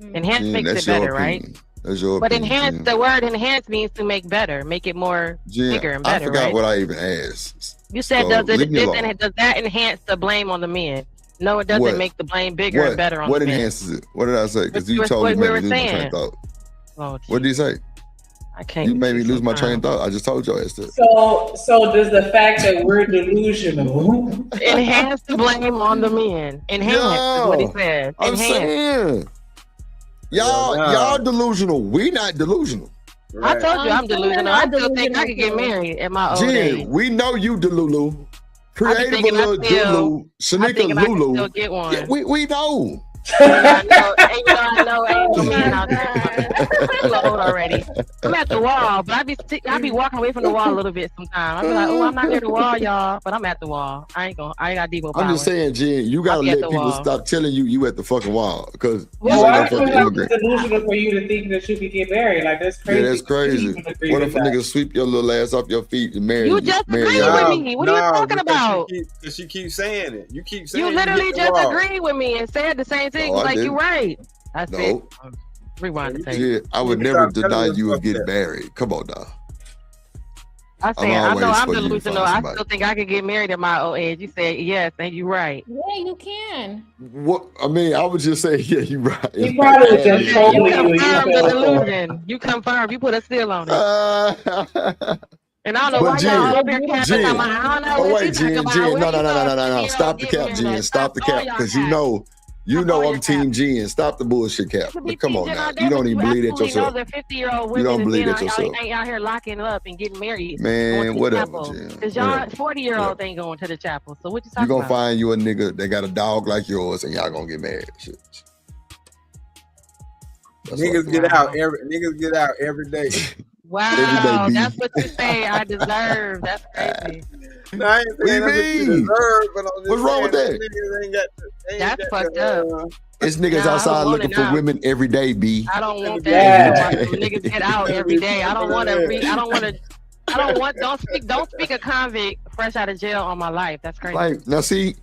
Enhance makes it better, right? That's your but opinion, enhance, the word enhance means to make better, make it more bigger and better. I forgot right? what I even asked. You said does that enhance the blame on the men? No, it doesn't make the blame bigger and better on the men. What enhances it? What did I say? Because you told me to lose my train of thought. Oh, what did you say? I can't. You made me lose my train of thought. I just told you I said. So does the fact that we're delusional enhance the blame on the men? Enhance is what he said. I'm saying. Y'all delusional. We not delusional. I told you I'm delusional. I still think I could get married at my old age. Jen, we know you Delulu. Creative thinking I little still- Delulu. Shanika I can Lulu. still get one. Yeah, we know. I know ain't no man out there. I'm old already. I'm at the wall, but I be walking away from the wall a little bit sometimes. I be like, oh, I'm not near the wall, y'all, but I'm at the wall. I ain't got Devo power. I'm just saying, Jen, you gotta I'll be let at the people wall. stop telling you at the fucking wall because you Well, why ain't do no you fucking have to be immigrant. delusional for you to think that you could get married? Like that's crazy. Yeah, that's crazy. What if a nigga sweep your little ass off your feet and marry You just marry agreed your with ass? me. What are you talking about? Because she keeps saying it. You keep saying You it. literally hit the just wall. agreed with me and said the same thing. No, I Like didn't. you're right. That's No. it. Rewind the tape. Yeah, I would You never stop telling deny us you would fuck get that. married. Come on now. I said, I know always I'm for you to delusional. find I somebody. still think I could get married at my old age. You said yes, and you're right. Yeah, you can. What I mean, I would just say, yeah, you're right. He probably was just You trolling you and you confirmed the fell for it. delusion. You confirmed. You put a seal on it. And I don't know But why Jen, y'all up here capping. Jen, I don't know oh what wait, you talking Jen, about. Jen, Where no, you no, no, saw no, no, no, 50-year-old stop the getting cap, married Jen, at? stop the Stop all cap, y'all because you cap. know all I'm your Team Jen. Stop the bullshit cap. But come on Jen, now, I you don't bet even believe that absolutely know yourself. that 50-year-old You women don't and believe men that yourself, ain't out here locking up and getting married. man. Whatever, Chapel. Jen. Because y'all Whatever. 40-year-olds ain't going to the chapel. So what you You talking gonna about? find you a nigga that got a dog like yours, and y'all gonna get married. Shit. That's what I Niggas think. get out every day. Wow, Every day, that's B. what you say I deserve. That's crazy. No, I ain't What saying do that's you what you mean? deserve, but I'm just What's wrong with saying that? niggas ain't got That's fucked up. It's niggas Nah, I outside don't want looking it for now. women every day, B. I don't want Yeah. that. I want niggas get out every day. I don't want to. Don't speak a convict fresh out of jail on my life. That's crazy. Like now, see,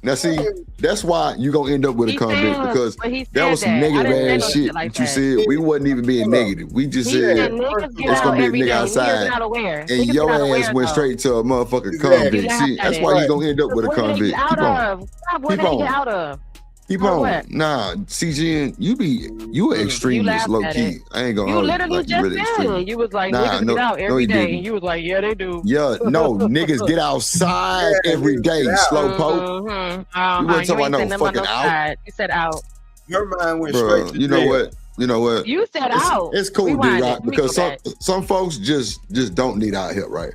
that's why you gonna end up with a He convict said- because but he that was said some that. I negative didn't say ass no shit shit like that you that. said. We wasn't even being negative. We just He said said niggas get it's out gonna be a every nigga day. outside, Niggas not aware. and Niggas your not ass aware, went though. straight to a motherfucking You convict. laughed See, at that's it. why you gonna end up with a What did they get convict. out Keep on, of? Stop, what keep did they get on, out of? keep For on. what? Nah, CGN, you an You extremist, laughed low at key. it. I ain't gonna You hold you literally like you just really said it. extremist. You was like, Nah, niggas no, get out no, every he day. didn't. And you was like, yeah, they do. Yeah, no, niggas get outside every day. Slowpoke. Mm-hmm. You wasn't You talking ain't about saying no them on fucking no out. side. You said out. Her mind went straight Bro, to you know jail. what? You know what? You said out. It's cool, Rewind D-Rock, it. Let me because go some folks just don't need out here, right?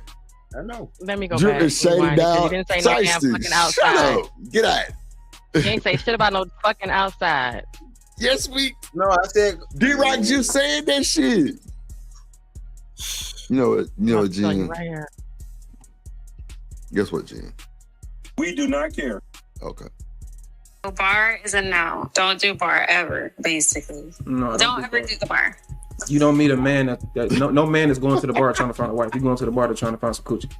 I know. Let me go Drip back. is shading Rewind it, 'cause down. you didn't say no damn Shiesty, fucking shut outside. up. Get out. You ain't say shit about no fucking outside. Yes, we. No, I said D-Rock just said that shit. You know what? You know what, Tell you Jen? right here. Guess what, Jen? We do not care. Okay. Bar is a no. Don't do bar ever, basically. No, Don't ever do the bar. You don't meet a man that no man is going to the bar trying to find a wife. You going to the bar to trying to find some coochie.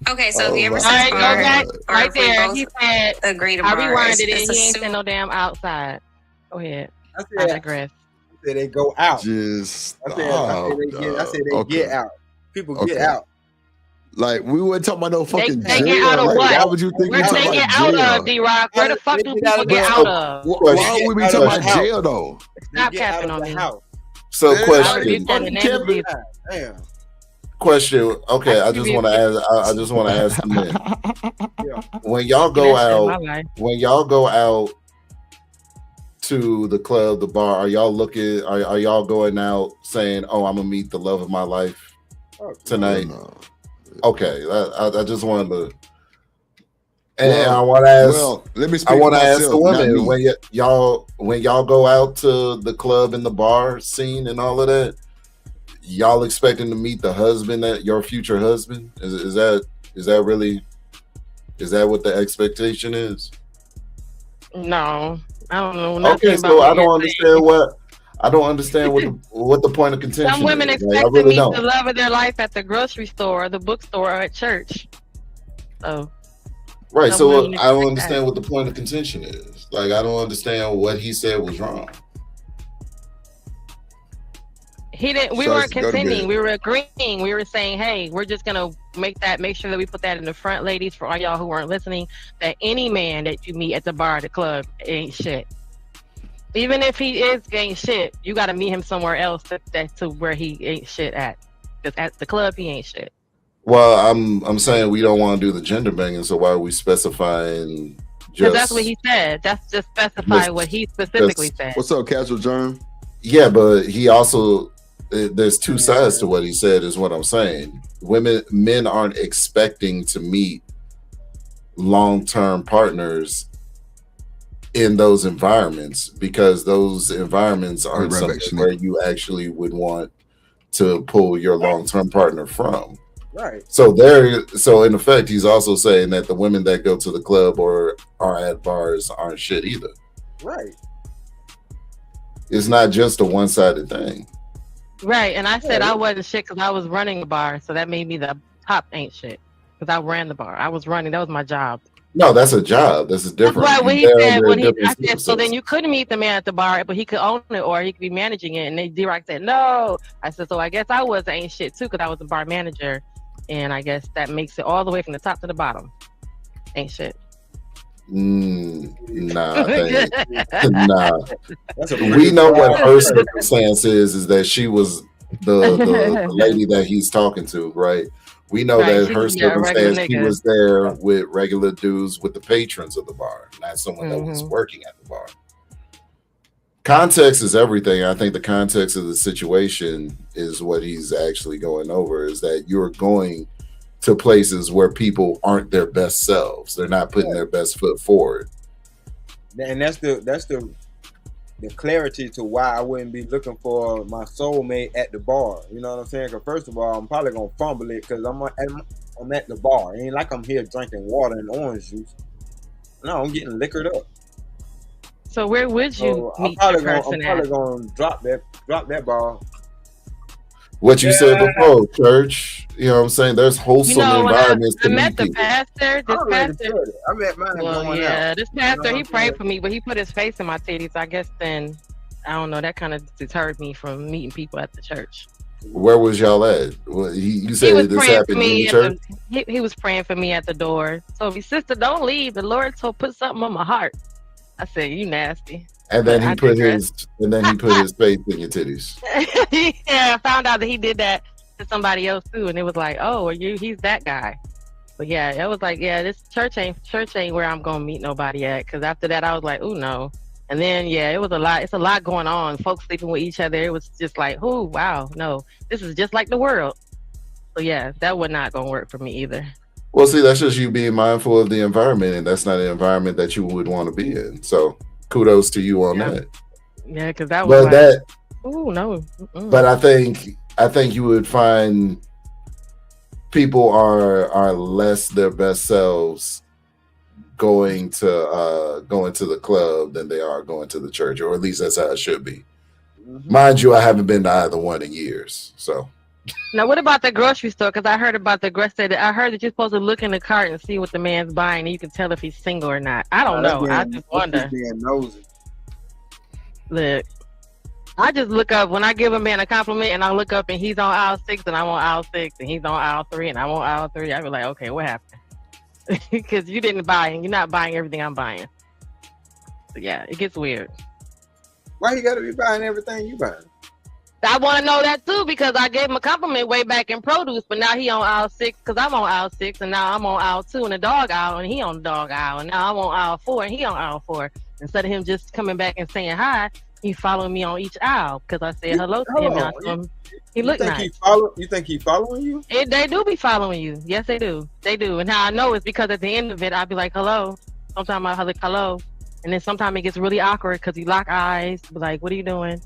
Okay, so if he ever All says right, go bar, back. or Right if we there. both He said, agree to I bar, rewinded it's it. He ain't a said no damn outside. Go ahead. I I digress. said they go out. Just I said they get out. People get out. Like, we weren't talking about no fucking They jail. get out of Like, what? why would you think we Where do talking they about get out jail? of, D-Rock? Where the fuck do They get out people of get the out house. of? Why would we be Out talking of about the house. jail, though? Stop They get capping out of on the me. house. So I question, rebuke that in the name of Jesus. Damn. question. Okay, I just want to ask. I just want to ask the men. When y'all go out, to the club, the bar, are y'all looking? Are y'all going out saying, "Oh, I'm gonna meet the love of my life tonight"? No. Okay, I just wanted to. And I want to ask. Well, let me speak I want for to ask the myself, not women me. when y'all go out to the club and the bar scene and all of that. Y'all expecting to meet the husband, that your future husband? Is that what the expectation is? No, I don't know nothing Okay, about so what I you're don't understand what the point of contention Some women is. expect Like, I to really meet don't. the love of their life at the grocery store, or the bookstore, or at church. So, Right, some so women I don't expect understand that. what the point of contention is. Like, I don't understand what he said was wrong. He didn't. We So weren't go to bed. contending. We were agreeing. We were saying, "Hey, we're just gonna make sure that we put that in the front, ladies, for all y'all who weren't listening. That any man that you meet at the bar, or the club, ain't shit. Even if he is ain't shit, you got to meet him somewhere else to where he ain't shit at. Because at the club, he ain't shit. Well, I'm saying we don't want to do the gender banging, so why are we specifying Because that's what he said. That's just specify what he specifically said. What's up, Casual Germ? Yeah, but he also there's two sides to what he said. Is what I'm saying. Men aren't expecting to meet long-term partners in those environments because those environments aren't something where you actually would want to pull your long-term partner from. Right. So in effect, he's also saying that the women that go to the club or are at bars aren't shit either. Right. It's not just a one-sided thing. Right, and I said I wasn't shit because I was running the bar, so that made me the top ain't shit because I ran the bar. I was running. That was my job. No, that's a job. This is different. That's what he said I said, so then you couldn't meet the man at the bar, but he could own it or he could be managing it. And they D-Rock said, no. I said, so I guess I was ain't shit too because I was a bar manager. And I guess that makes it all the way from the top to the bottom. Ain't shit. Nah. We know what her circumstance is that she was the lady that he's talking to, right? We know that her circumstance, he was there with regular dudes with the patrons of the bar, not someone that was working at the bar. Context is everything. I think the context of the situation is what he's actually going over, is that you're going to places where people aren't their best selves. They're not putting their best foot forward. And that's the clarity to why I wouldn't be looking for my soulmate at the bar. You know what I'm saying? Because first of all, I'm probably gonna fumble it because I'm at the bar. It ain't like I'm here drinking water and orange juice. No, I'm getting liquored up. So where would you meet I'm your probably person gonna drop that bar. What you said before, church. You know what I'm saying? There's wholesome environments to I meet met the people. pastor. I met mine going out. This pastor, he prayed for me, but he put his face in my titties. I guess then, I don't know, that kind of deterred me from meeting people at the church. Where was y'all at? Well, you said this happened in the church? He was praying for me at the door. Told me, sister, don't leave. The Lord put something on my heart. I said, you nasty. And then he put his face in your titties. Yeah, I found out that he did that to somebody else too, and it was like, oh, he's that guy. But yeah, it was like, yeah, this church ain't where I'm gonna meet nobody at. Because after that, I was like, oh no. And then yeah, it was a lot. It's a lot going on. Folks sleeping with each other. It was just like, oh wow, no, this is just like the world. So yeah, that would not gonna work for me either. Well, see, that's just you being mindful of the environment, and that's not an environment that you would want to be in. So kudos to you on that. Yeah, because that was oh no. Mm-mm. But I think you would find people are less their best selves going to the club than they are going to the church, or at least that's how it should be. Mind you, I haven't been to either one in years. So now, what about the grocery store? Because I heard about the grocery. I heard that you're supposed to look in the cart and see what the man's buying, and you can tell if he's single or not. I don't know. I just wonder. Look, I just look up when I give a man a compliment, and I look up and he's on aisle 6, and I'm on aisle 6, and he's on aisle 3, and I'm on aisle 3. I be like, okay, what happened? Because you didn't buy, and you're not buying everything I'm buying. So yeah, it gets weird. Why you gotta be buying everything you buying? I want to know that too, because I gave him a compliment way back in produce, but now he on aisle 6 because I'm on aisle 6, and now I'm on aisle 2 in the dog aisle, and he on the dog aisle, and now I'm on aisle 4 and he on aisle 4. Instead of him just coming back and saying hi, he following me on each aisle because I said hello to him. And he looked nice. You think he following you? They do be following you. Yes, they do. They do. And how I know is because at the end of it, I'll be like, hello. Sometimes I'll be like, hello. And then sometimes it gets really awkward because you lock eyes. Be like, what are you doing?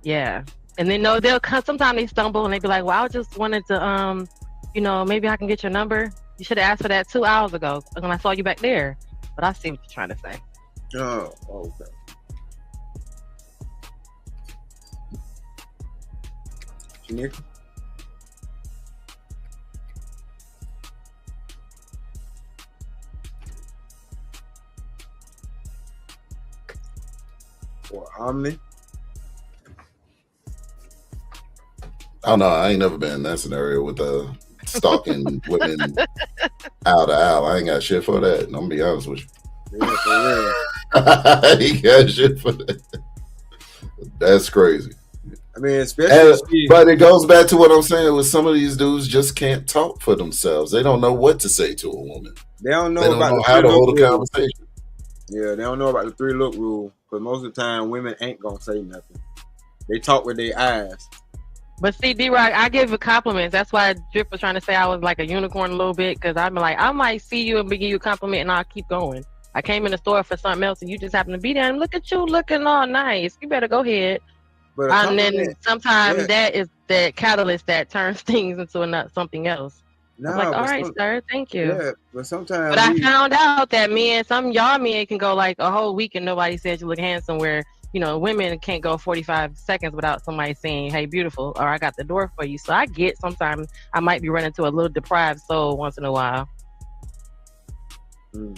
Yeah. And then they'll come. Sometimes they stumble and they be like, well, I just wanted to, maybe I can get your number. You should have asked for that 2 hours ago when I saw you back there. But I see what you're trying to say. Oh, okay. Shanika? Or Omni? I don't know. I ain't never been in that scenario with stalking women aisle to aisle. I ain't got shit for that. I'm gonna be honest with you. Yeah, for real. I ain't got shit for that. That's crazy. I mean, especially. But it goes back to what I'm saying with some of these dudes just can't talk for themselves. They don't know what to say to a woman. They don't know how to hold a conversation. Yeah, they don't know about the 3-look rule because most of the time women ain't gonna say nothing. They talk with their eyes. But see, D-Rock, I give you compliments. That's why Drip was trying to say I was like a unicorn a little bit, because I'm like, I might see you and give you a compliment and I'll keep going. I came in the store for something else and you just happen to be there and look at you looking all nice. You better go ahead. But And then sometimes that is the catalyst that turns things into something else. Nah, I'm like, all right, sir, thank you. Yeah, but sometimes. But I found out that some y'all men can go like a whole week and nobody says you look handsome, where women can't go 45 seconds without somebody saying, hey, beautiful, or I got the door for you. So I get sometimes I might be running to a little deprived soul once in a while. Okay.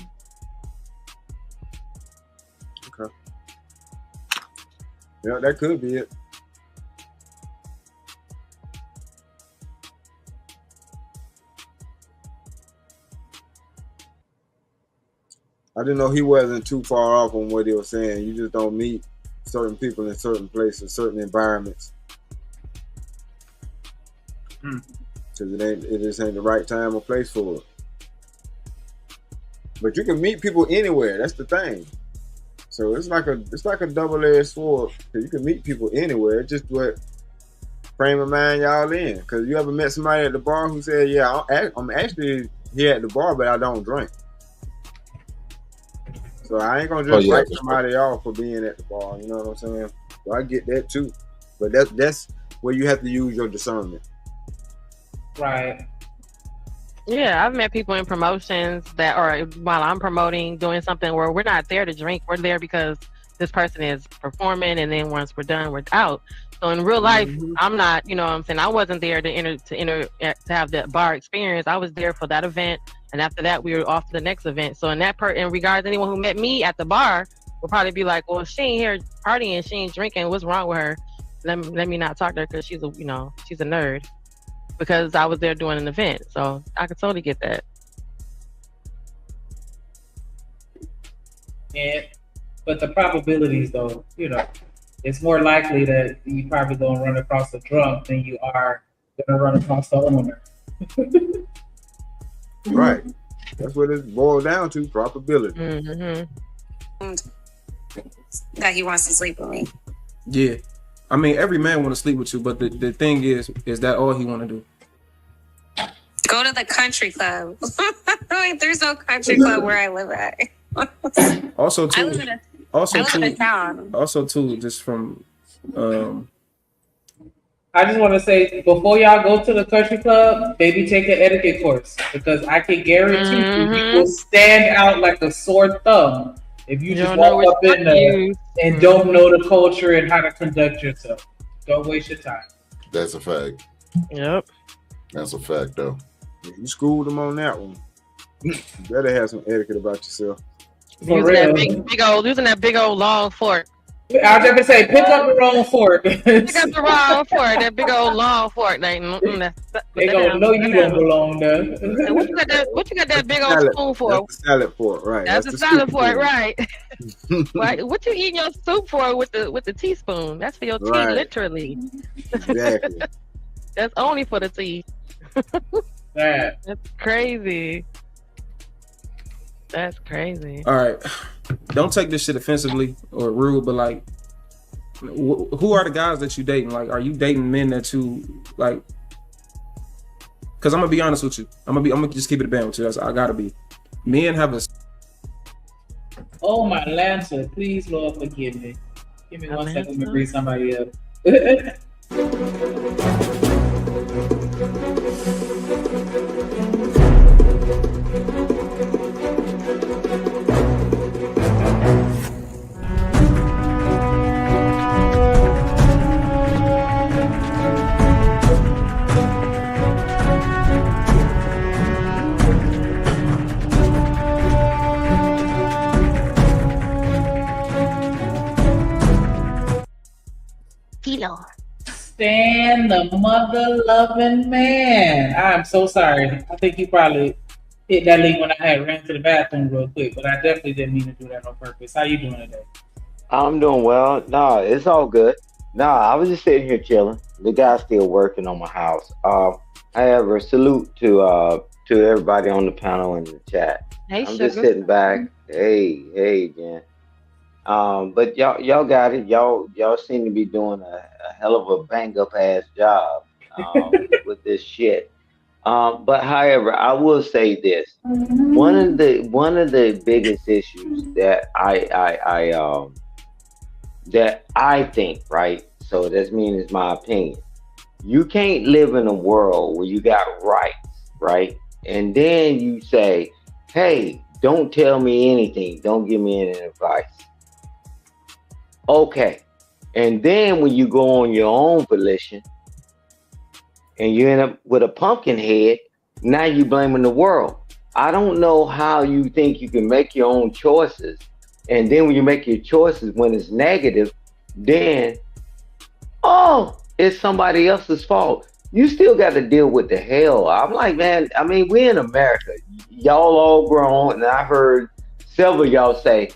Yeah, that could be it. I didn't know he wasn't too far off on what he was saying. You just don't meet certain people in certain places, certain environments. Because it just ain't the right time or place for it. But you can meet people anywhere. That's the thing. So it's like a double-edged sword. Because you can meet people anywhere. It's just what frame of mind y'all in. Because you ever met somebody at the bar who said, yeah, I'm actually here at the bar, but I don't drink. So I ain't gonna just write somebody off for being at the bar. You know what I'm saying? So I get that too. But that's where you have to use your discernment. Right. Yeah, I've met people in promotions that are, while I'm promoting, doing something where we're not there to drink. We're there because this person is performing, and then once we're done, we're out. So in real life, I'm not, you know what I'm saying? I wasn't there to have that bar experience. I was there for that event. And after that, we were off to the next event. So in regards to anyone who met me at the bar will probably be like, well, she ain't here partying, she ain't drinking. What's wrong with her? Let me not talk to her because she's a nerd. Because I was there doing an event. So I could totally get that. Yeah, but the probabilities though, it's more likely that you probably gonna run across a drunk than you are gonna run across the owner. Right. That's what it boils down to, probability. That he wants to sleep with me. Yeah. I mean, every man want to sleep with you, but the thing is that all he want to do? Go to the country club. Like, there's no country club where I live at. Also, too. I live in a town. Also, too, just from... I just want to say, before y'all go to the country club, maybe take an etiquette course, because I can guarantee you will stand out like a sore thumb if you just walk up in there and don't know the culture and how to conduct yourself. Don't waste your time. That's a fact. Yep. That's a fact, though. You schooled them on that one. You better have some etiquette about yourself. Using that big old long fork. I was just gonna say, pick up the wrong fork. Pick up the wrong fork, that big old long fork. They gonna know you don't belong there. What you got that big old spoon for? That's the salad fork, right? That's the salad fork, right? Right. What you eating your soup for with the teaspoon? That's for your tea, literally. Exactly. That's only for the tea. That's crazy. That's crazy. All right. Don't take this shit offensively or rude, but like, who are the guys that you dating? Like, are you dating men that you like? Because I'm gonna be honest with you. I'm gonna just keep it a band with you. I gotta be. Men have a. Oh my Lancer, please, Lord, forgive me. Give me 1 second. Let me bring somebody up. Stan, the mother-loving man. I'm so sorry. I think you probably hit that link when I had ran to the bathroom real quick, but I definitely didn't mean to do that on purpose. How you doing today? I'm doing well. No, it's all good. No, I was just sitting here chilling. The guy's still working on my house. I have a salute to everybody on the panel and the chat. Hey, I'm just sitting back, Hey, Jen. But y'all got it. Y'all seem to be doing a hell of a bang up ass job with this shit. But however, I will say this: one of the biggest issues that I think, right? So that means it's my opinion. You can't live in a world where you got rights, right? And then you say, "Hey, don't tell me anything. Don't give me any advice." Okay. And then when you go on your own volition and you end up with a pumpkin head, now you blaming the world. I don't know how you think you can make your own choices. And then when you make your choices when it's negative, then, oh, it's somebody else's fault. You still got to deal with the hell. I'm like, man, I mean, we're in America. Y'all all grown. And I heard several of y'all say,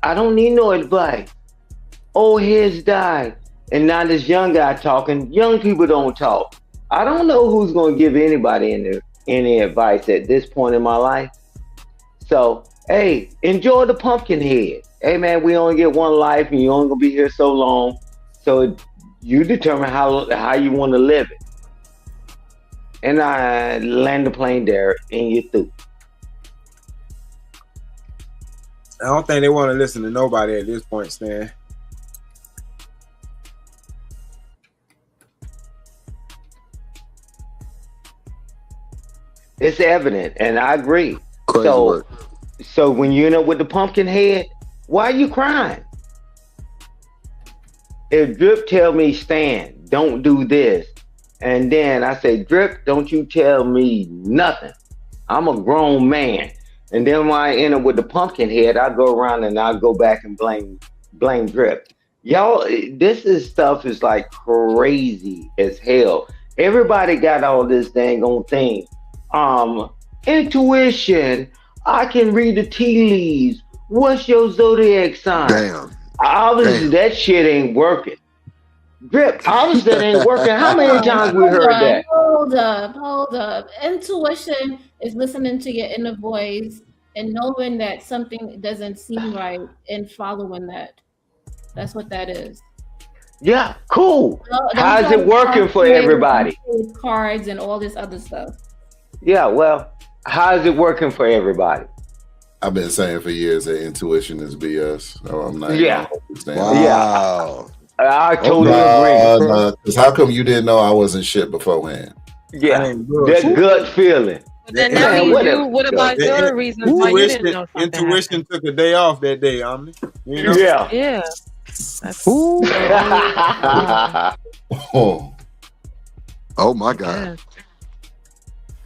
I don't need no advice. Old heads died. And now this young guy talking. Young people don't talk. I don't know who's going to give anybody any advice at this point in my life. So, hey, enjoy the pumpkin head. Hey, man, we only get one life and you only going to be here so long. So you determine how you want to live it. And I land the plane there and you're through. I don't think they want to listen to nobody at this point, Stan. It's evident, and I agree. Crazy work. So when you end up with the pumpkin head, why are you crying? If Drip tell me, Stan, don't do this, and then I say, Drip, don't you tell me nothing. I'm a grown man. And then when I end up with the pumpkin head, I go around and I go back and blame Drip. Y'all, stuff is like crazy as hell. Everybody got all this dang on thing. Intuition. I can read the tea leaves. What's your zodiac sign? Damn. Obviously, that shit ain't working. Drip, obviously that ain't working. How many times we heard that? Hold up. Intuition is listening to your inner voice and knowing that something doesn't seem right and following that. That's what that is. Yeah, cool. How's it working for everybody? Cards and all this other stuff. Yeah, well, how's it working for everybody? I've been saying for years that intuition is BS. No, I'm not. Yeah. Wow. Yeah. I totally agree. Because how come you didn't know I wasn't shit beforehand? Yeah, that gut feeling. But then that means you. What about your reasons why you didn't know something Intuition took a day off that day, Omni. You know? Yeah. Yeah. Oh my God.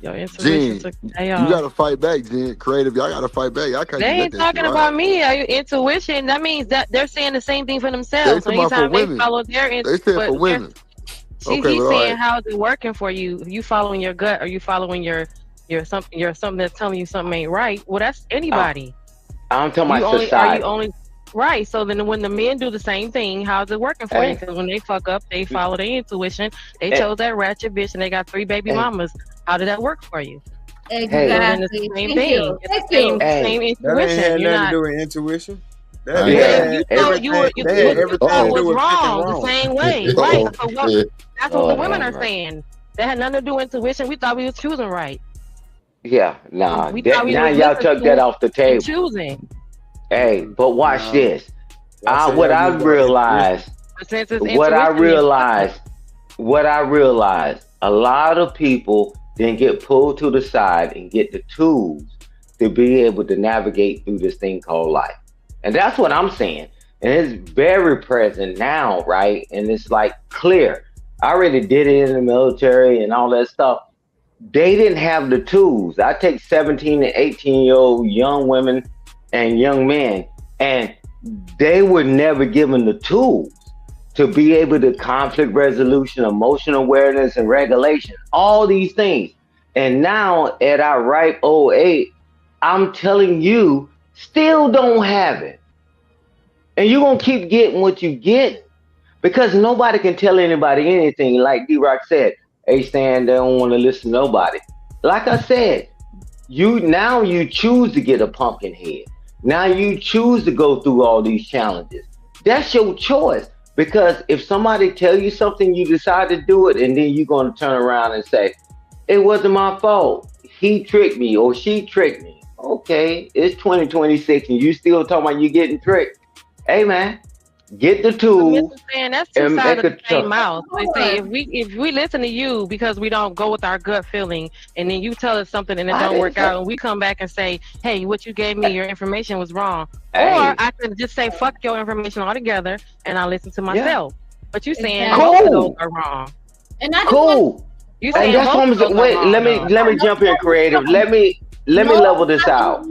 Your intuition took a day off. You gotta fight back, Jen. Creative, y'all gotta fight back. Y'all can't. They ain't talking about me. Intuition. That means that they're saying the same thing for themselves. So anytime they follow their intuition, they said for women. He's saying, how is it working for you? You following your gut, or you following your something that's telling you something ain't right? Well, that's anybody. I'm talking about society. Are you only right? So then, when the men do the same thing, how's it working for you? Because when they fuck up, they follow their intuition. They chose that ratchet bitch, and they got 3 baby mamas. How did that work for you? Exactly. It's the same thing. It's the same intuition. That ain't You're nothing not to do with intuition. you was wrong the same way, right? So that's what the women are saying. That had nothing to do with intuition. We thought we was choosing right. Yeah, nah. Now y'all took that off the table. Choosing. Hey, but watch this. What I realized, a lot of people didn't get pulled to the side and get the tools to be able to navigate through this thing called life. And that's what I'm saying. And it's very present now, right? And it's like clear. I already did it in the military and all that stuff. They didn't have the tools. I take 17 and 18-year-old young women and young men, and they were never given the tools to be able to conflict resolution, emotional awareness, and regulation, all these things. And now at our ripe old age, I'm telling you, still don't have it. And you're going to keep getting what you get because nobody can tell anybody anything. Like D-Rock said, hey, Stan, they don't want to listen to nobody. Like I said, you choose to get a pumpkin head. Now you choose to go through all these challenges. That's your choice. Because if somebody tell you something, you decide to do it, and then you're going to turn around and say, it wasn't my fault. He tricked me or she tricked me. Okay, it's 2026 and you still talking about you getting tricked. Hey man, get the tool. That's two sides of the same mouth. They say if we listen to you because we don't go with our gut feeling, and then you tell us something and it don't work out, and we come back and say, hey, what you gave me, your information was wrong. Or I could just say fuck your information altogether and I listen to myself. But you saying both of those are wrong. And I cool. You saying that's both of those are wait, wrong, let me jump in, creative. Let me level this out.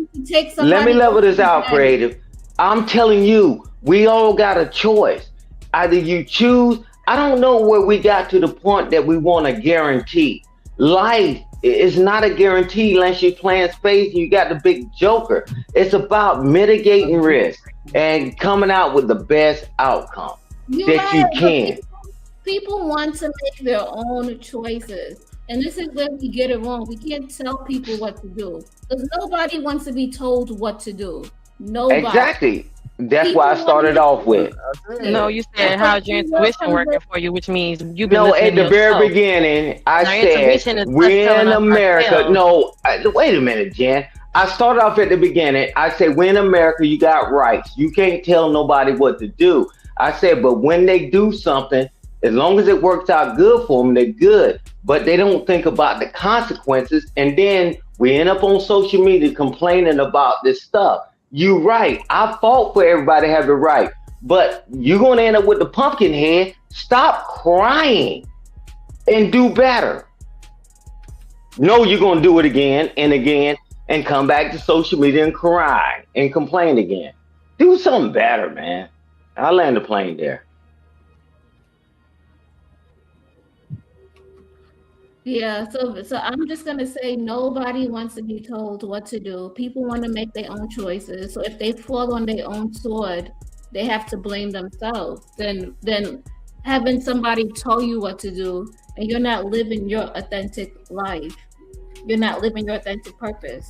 Let me level this out, creative. I'm telling you, we all got a choice. Either you choose. I don't know where we got to the point that we want a guarantee. Life is not a guarantee unless you're playing space and you got the big joker. It's about mitigating risk and coming out with the best outcome that you can. People want to make their own choices. And this is where we get it wrong. We can't tell people what to do. Because nobody wants to be told what to do. Nobody. Exactly. That's why I started off with. No, you said how's your intuition working for you, which means you've been No, at the very beginning, I said, we're in America. No, wait a minute, Jen. I started off at the beginning. I said, we're in America, you got rights. You can't tell nobody what to do. I said, but when they do something, as long as it works out good for them, they're good. But they don't think about the consequences. And then we end up on social media complaining about this stuff. You're right. I fought for everybody to have the right. But you're going to end up with the pumpkin head. Stop crying and do better. No, you're going to do it again and come back to social media and cry and complain again. Do something better, man. I'll land the plane there. Yeah, so I'm just gonna say nobody wants to be told what to do. People want to make their own choices. So if they fall on their own sword, they have to blame themselves. Then having somebody tell you what to do and you're not living your authentic life. You're not living your authentic purpose.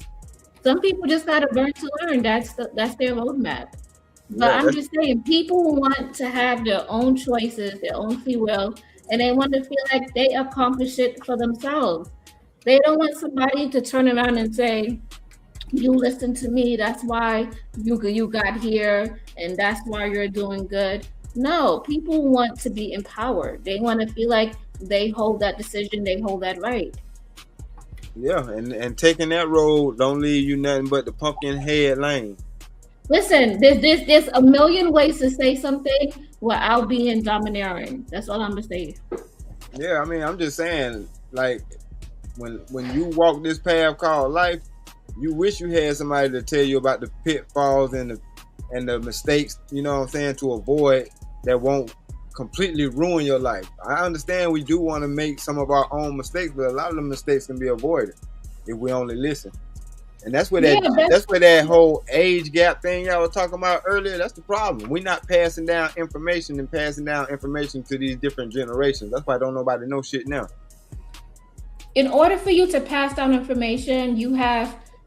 Some people just gotta learn to learn. That's their roadmap. But I'm just saying, people want to have their own choices, their own free will, and they want to feel like they accomplish it for themselves. They don't want somebody to turn around and say, you listen to me, that's why you got here, and that's why you're doing good. No, people want to be empowered. They want to feel like they hold that decision, they hold that right. Yeah, and taking that road don't leave you nothing but the pumpkin head lane. Listen, there's a million ways to say something without being domineering. That's all I'm gonna say. Yeah, I mean, I'm just saying, like, when you walk this path called life, you wish you had somebody to tell you about the pitfalls and the mistakes, you know what I'm saying, to avoid that won't completely ruin your life. I understand we do want to make some of our own mistakes, but a lot of the mistakes can be avoided if we only listen. And that's where that whole age gap thing y'all were talking about earlier, that's the problem. We're not passing down information to these different generations. That's why don't nobody know shit now. In order for you to pass down information,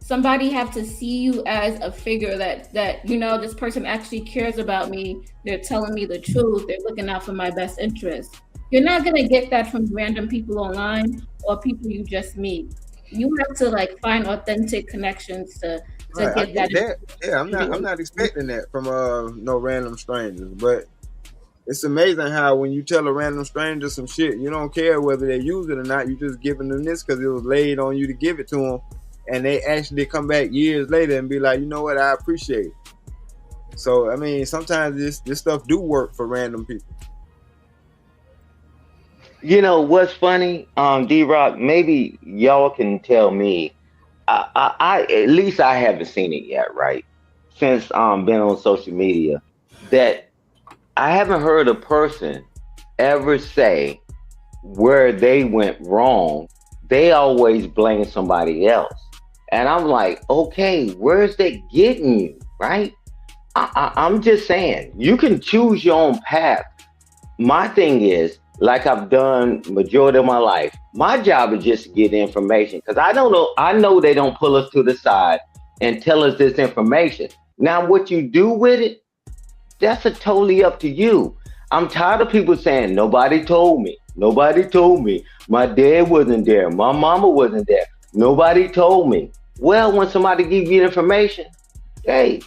somebody have to see you as a figure that you know, this person actually cares about me. They're telling me the truth. They're looking out for my best interest. You're not gonna get that from random people online or people you just meet. You have to like find authentic connections to get that. Yeah, I'm not expecting that from no random strangers. But it's amazing how when you tell a random stranger some shit, you don't care whether they use it or not. You just giving them this because it was laid on you to give it to them, and they actually come back years later and be like, you know what, I appreciate it. So I mean, sometimes this stuff do work for random people. You know what's funny, D-Rock? Maybe y'all can tell me. I at least I haven't seen it yet, right? Since been on social media, that I haven't heard a person ever say where they went wrong. They always blame somebody else, and I'm like, okay, where's that getting you, right? I'm just saying, you can choose your own path. My thing is, like I've done majority of my life, my job is just to get information, because I know they don't pull us to the side and tell us this information. Now, what you do with it, that's totally up to you. I'm tired of people saying, nobody told me. Nobody told me. My dad wasn't there. My mama wasn't there. Nobody told me. Well, when somebody gives you information, hey,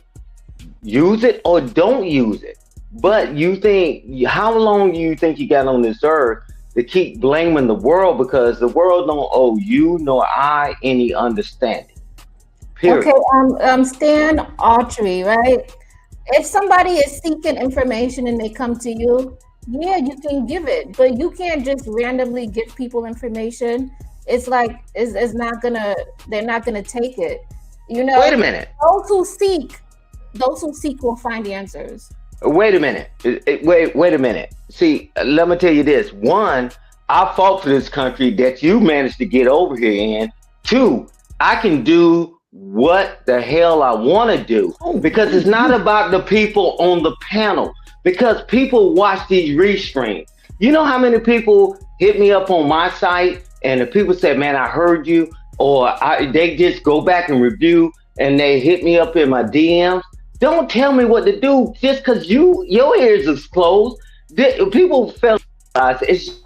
use it or don't use it. But you think, how long do you think you got on this earth to keep blaming the world? Because the world don't owe you nor I any understanding. Period. Okay, Stan Archery, right? If somebody is seeking information and they come to you, yeah, you can give it, but you can't just randomly give people information. It's like it's not gonna. They're not gonna take it. You know. Wait a minute. Those who seek will find answers. Wait a minute. Wait a minute. See, let me tell you this. One, I fought for this country that you managed to get over here in. Two, I can do what the hell I want to do because it's not about the people on the panel, because people watch these restreams. You know how many people hit me up on my site and the people said, man, I heard you, or they just go back and review and they hit me up in my DMs. Don't tell me what to do just because your ears is closed. People felt it's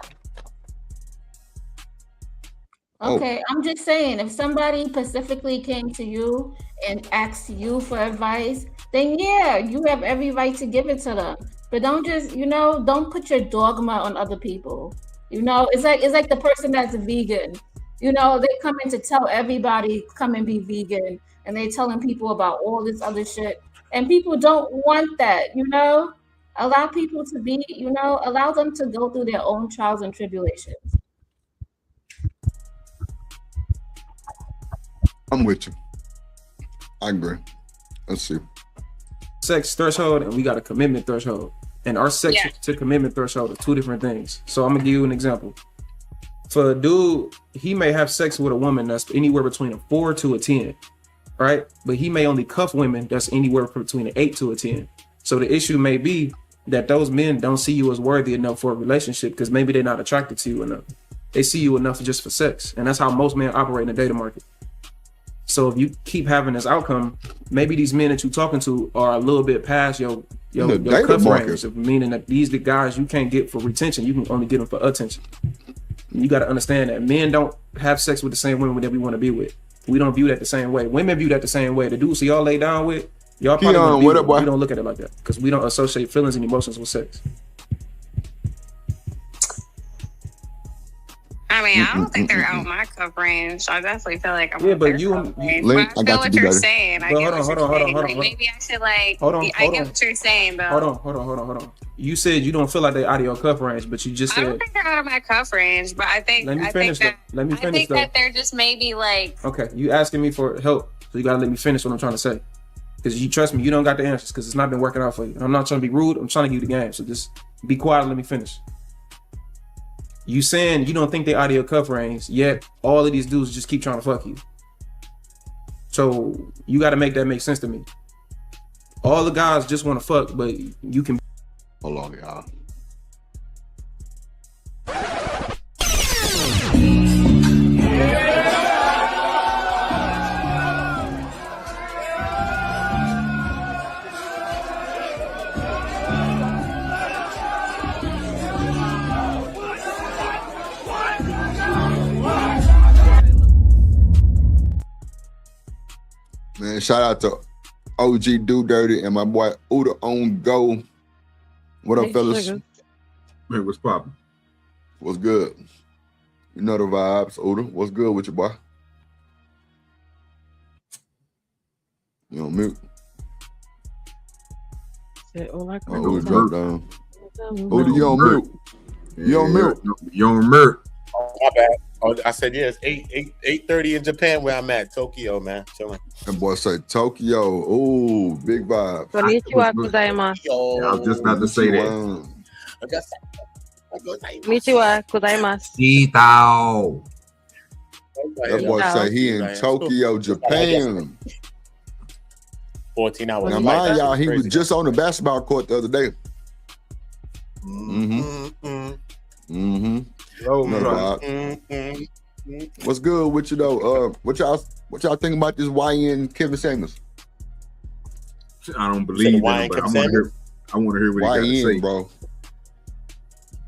Okay, I'm just saying, if somebody specifically came to you and asked you for advice, then yeah, you have every right to give it to them. But don't just, don't put your dogma on other people. It's like the person that's a vegan. They come in to tell everybody, come and be vegan, and they telling people about all this other shit. And people don't want that, Allow people to be, allow them to go through their own trials and tribulations. I'm with you. I agree. Let's see. Sex threshold and we got a commitment threshold. And our sex to commitment threshold are two different things. So I'm gonna give you an example. For a dude, he may have sex with a woman that's anywhere between a 4 to a 10, right? But he may only cuff women that's anywhere between an 8 to a 10. So the issue may be that those men don't see you as worthy enough for a relationship because maybe they're not attracted to you enough. They see you enough just for sex. And that's how most men operate in the dating market. So if you keep having this outcome, maybe these men that you're talking to are a little bit past your cuff range, meaning that these the guys you can't get for retention. You can only get them for attention. You got to understand that men don't have sex with the same women that we want to be with. We don't view that the same way. Women view that the same way. The dudes y'all lay down with, y'all probably we don't look at it like that because we don't associate feelings and emotions with sex. I mean, I don't think they're out my cup range. I definitely feel like I'm. Yeah, but you Link, I feel what you're saying. I get what you're saying. Maybe I should I get what you're saying though. Hold on. You said you don't feel like they're out of your cuff range, but you just said I don't think they're out of my cuff range, but I think Let me finish that they're just maybe like. Okay, you asking me for help, so you gotta let me finish what I'm trying to say. Because you trust me, you don't got the answers because it's not been working out for you. I'm not trying to be rude. I'm trying to give you the game. So just be quiet and let me finish. You saying you don't think they out of your cuff range, yet all of these dudes just keep trying to fuck you. So you got to make that make sense to me. All the guys just want to fuck, but you can. Hold on, y'all. Man, shout out to OG Do Dirty and my boy Uda on Go. What up, fellas? Hey, what's poppin'? What's good? You know the vibes, Uda. What's good with you, boy? You on mute? Uda dropped down. Uda, you on mute? You on mute? You on mute? Oh, my bad. Oh, I said yes. 8:30 in Japan where I'm at. Tokyo, man. Chilling. That boy say Tokyo. Ooh, big vibe. Konnichiwa gozaimasu. Yeah, I was just about to say that. Konnichiwa gozaimasu. Tito. That boy say he in Tokyo, Japan. 14 hours. Now mind y'all, he was just on the basketball court the other day. What's good with you though? What y'all think about this YN Kevin Samuels? I don't believe in him, but I want to hear. I want to hear what he got to say, bro.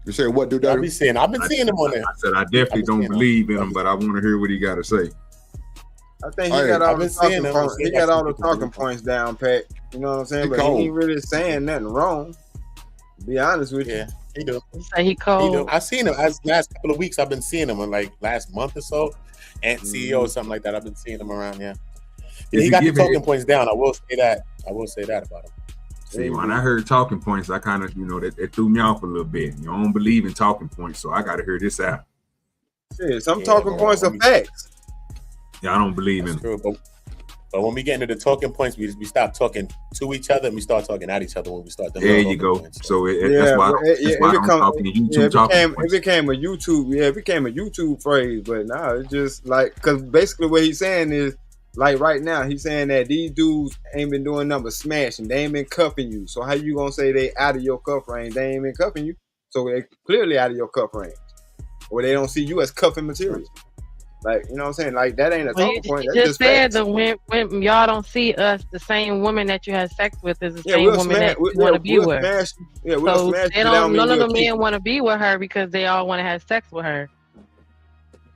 You said what, dude? I've been seeing him on there. I said I definitely don't believe in him, but I want to hear what he got to say. I think he got all the talking points. He got all the talking points down, Pat. You know what I'm saying? But he ain't really saying nothing wrong. To be honest with you. Yeah, he do. Say he cold. I've seen him. Last couple of weeks, I've been seeing him in like last month or so. Ant CEO or something like that. I've been seeing him around. Yeah, he got the talking points down. I will say that. I will say that about him. See, when I heard talking points, I kind of, that threw me off a little bit. I don't believe in talking points, so I got to hear this out. Yeah, some talking points are facts. Yeah, I don't believe in true, but when we get into the talking points, we stop talking to each other and we start talking at each other when we start. There you go. Points, so that's why I'm talking to YouTube talking points. It became a YouTube phrase, but now it's just like, because basically what he's saying is, like right now, he's saying that these dudes ain't been doing nothing but smashing. They ain't been cuffing you. So how you gonna say they out of your cuff range? They ain't been cuffing you. So they clearly out of your cuff range. Or they don't see you as cuffing material. Like, you know what I'm saying? Like, that ain't a talking point. You That's just said that when y'all don't see us, the same woman that you had sex with is the same woman that you want to be with. We'll smash they don't, none of the men want to be with her because they all want to have sex with her.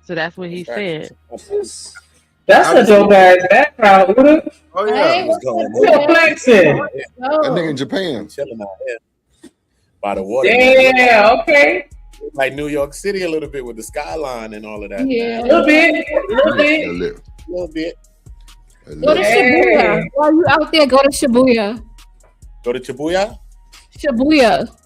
So that's what he said. That's a dope ass background, Uda. Oh yeah, hey, what's flexing? That nigga in Japan, chilling out here by the water. Yeah, okay. Like New York City a little bit with the skyline and all of that. Yeah, a little bit. Go to Shibuya. While you out there, go to Shibuya. Go to Shibuya? Shibuya.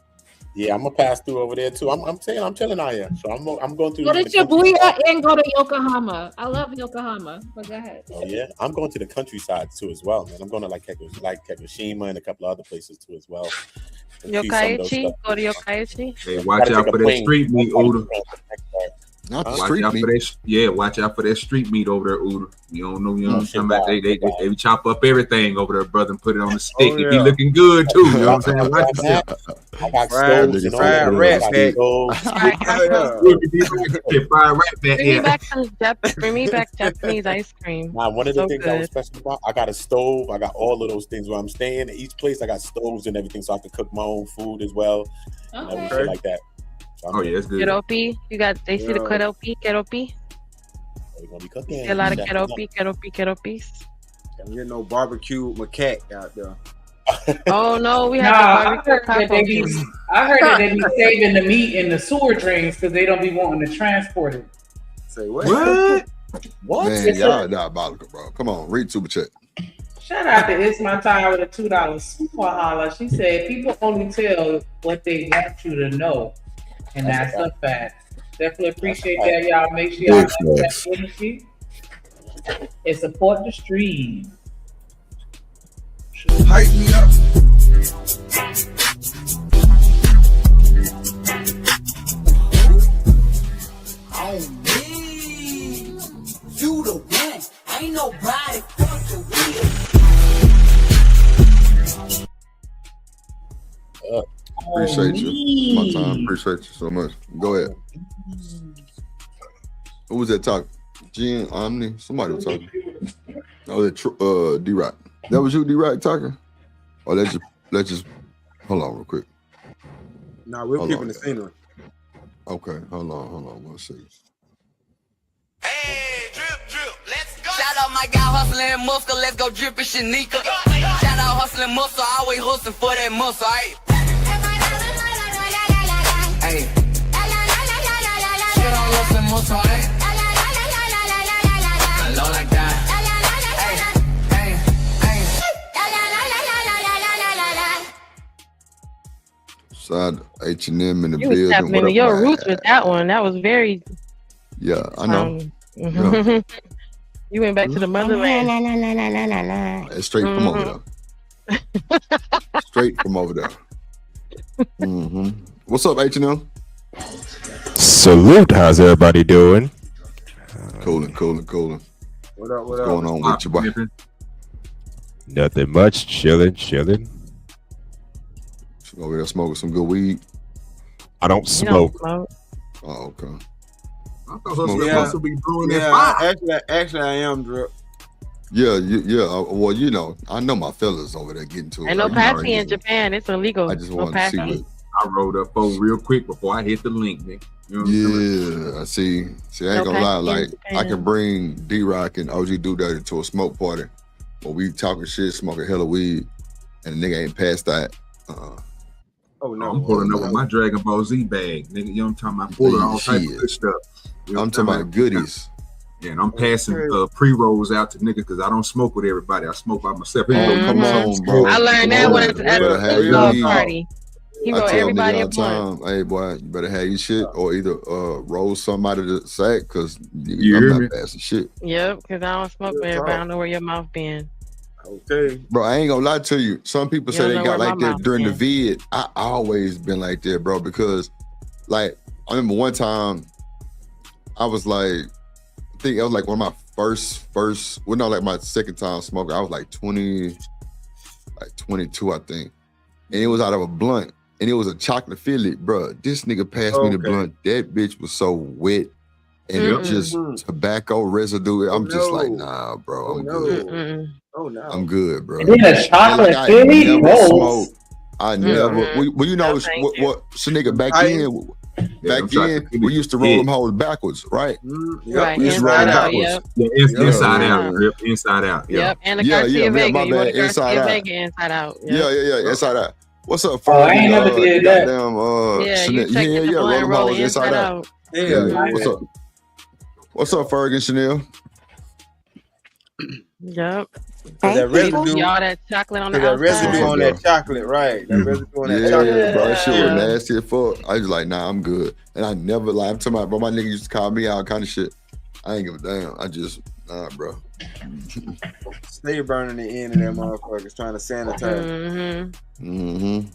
Yeah, I'm gonna pass through over there too. I'm saying I'm chilling out here, so I'm going through. Go to Shibuya and go to Yokohama. I love Yokohama, but go ahead. Oh yeah, I'm going to the countryside too as well, man. I'm going to like Kagoshima and a couple of other places too as well. Yokkaichi, go to Yokkaichi. Hey, watch out for that street meat, Uda. Not the watch street out meat. For that, watch out for that street meat over there, Uda. You don't know, talking about they chop up everything over there, brother, and put it on the stick. It be looking good too. You know what I'm saying? Watch yourself. I got stoves and fried rat back. Bring me back Japanese ice cream. Now, one of the things I was special about, I got a stove. I got all of those things where I'm staying. Each place I got stoves and everything, so I can cook my own food as well. And everything like that. Oh yeah, that's good. Keropi, they see the keropi. We're gonna be cooking. See a lot of keropis. Don't get no barbecue macaque out there. Oh no, we have I heard that they be saving the meat in the sewer drains because they don't be wanting to transport it. Say what? What? Man, y'all diabolical, bro. Come on, read super chat. Shout out to It's My Time with a $2 super holla. She said people only tell what they want you to know. And that's a fact. Definitely appreciate that, y'all. Make sure y'all have that energy and support the stream. Hype me up. On me, you the one. Ain't nobody fucking with. Appreciate you. My time. Appreciate you so much. Go ahead. Who was that talking? Jen, Omni? Somebody was talking. Oh, that D-Rock. That was you, D-Rock, talking? Or let's just hold on real quick. Nah, we're keeping the scenery. Okay, hold on 1 second. Hey, drip, let's go. Shout out my guy hustling muscle, let's go dripping Shanika. Shout out hustling muscle, always hustling for that muscle, right? Hey. Shit on hustling muscle, eh? Low like that. Side H&M in the You was building. tapping into your roots with that one. That was very. Yeah, I know. Yeah. You went back to the motherland. It's straight from over there. Straight from over there. Mm-hmm. What's up, H&M? Salute. How's everybody doing? Coolin'. What up? What's going on with you, boy? Nothing much. Chilling. Over there smoking some good weed. I don't smoke. Oh, okay. I thought supposed to be blowing that fire. Actually, I am, Drip. Yeah, well, you know, I know my fellas over there getting to it. Ain't no passy in Japan. It's illegal. I just no want to see passy. what. I rolled up real quick before I hit the link, nigga. You know what I'm Yeah, I see. I ain't gonna lie. Like, I can bring D-Rock and OG Duda to a smoke party where we talking shit, smoking hella weed, and the nigga ain't passed that. Oh no, I'm pulling up with my Dragon Ball Z bag, nigga. You know what I'm talking about? Pulling all types of good stuff. You know I'm talking about goodies. Yeah, and I'm passing pre-rolls out to niggas because I don't smoke with everybody. I smoke by myself. Come on, bro. I learned that when at the party. He I wrote tell everybody nigga a all the time, hey boy, you better have your shit or either roll somebody to sack because You I'm hear not me? passing shit. Yep, because I don't smoke with everybody. I don't know where your mouth been. Okay. Bro, I ain't gonna lie to you. Some people You say don't they know got where like my that mouth during the been. vid. I always been like that, bro, because like I remember one time I was like, I think it was like one of my first, well, no, like my second time smoking. I was like 22, I think. And it was out of a blunt. And it was a chocolate Philly, bro. This nigga passed me the blunt. That bitch was so wet and just tobacco residue. I'm just like, nah, bro. I'm good. Oh no. I'm good, bro. And then a chocolate I Philly? never Whoa. smoked. I never. Well, you know what? So nigga, back then, we used to roll them hoes backwards, right? Right, We used to roll them inside out, backwards. Inside out, Rip. Inside out. Yep, and the Yeah, Garcia man, Vega. my You want bad. the Inside Garcia out. Vega inside out. Yeah, inside out. What's up, Oh, I ain't Fergie? never did that. Goddamn, Yeah, you check the roll blunt them rolling hoes inside inside out. out. Yeah. What's up, Fergie and Chanel? Yep. That residue, all that chocolate on the that outside. residue on that chocolate, right? That residue on that Yeah, chocolate. bro, that shit was nasty as fuck. I was like, nah, I'm good. And I never lie. I'm talking about, bro, my nigga used to call me out kind of shit. I ain't give a damn. I just, nah, bro. Stay burning the end of that motherfuckers trying to sanitize. Mm-hmm.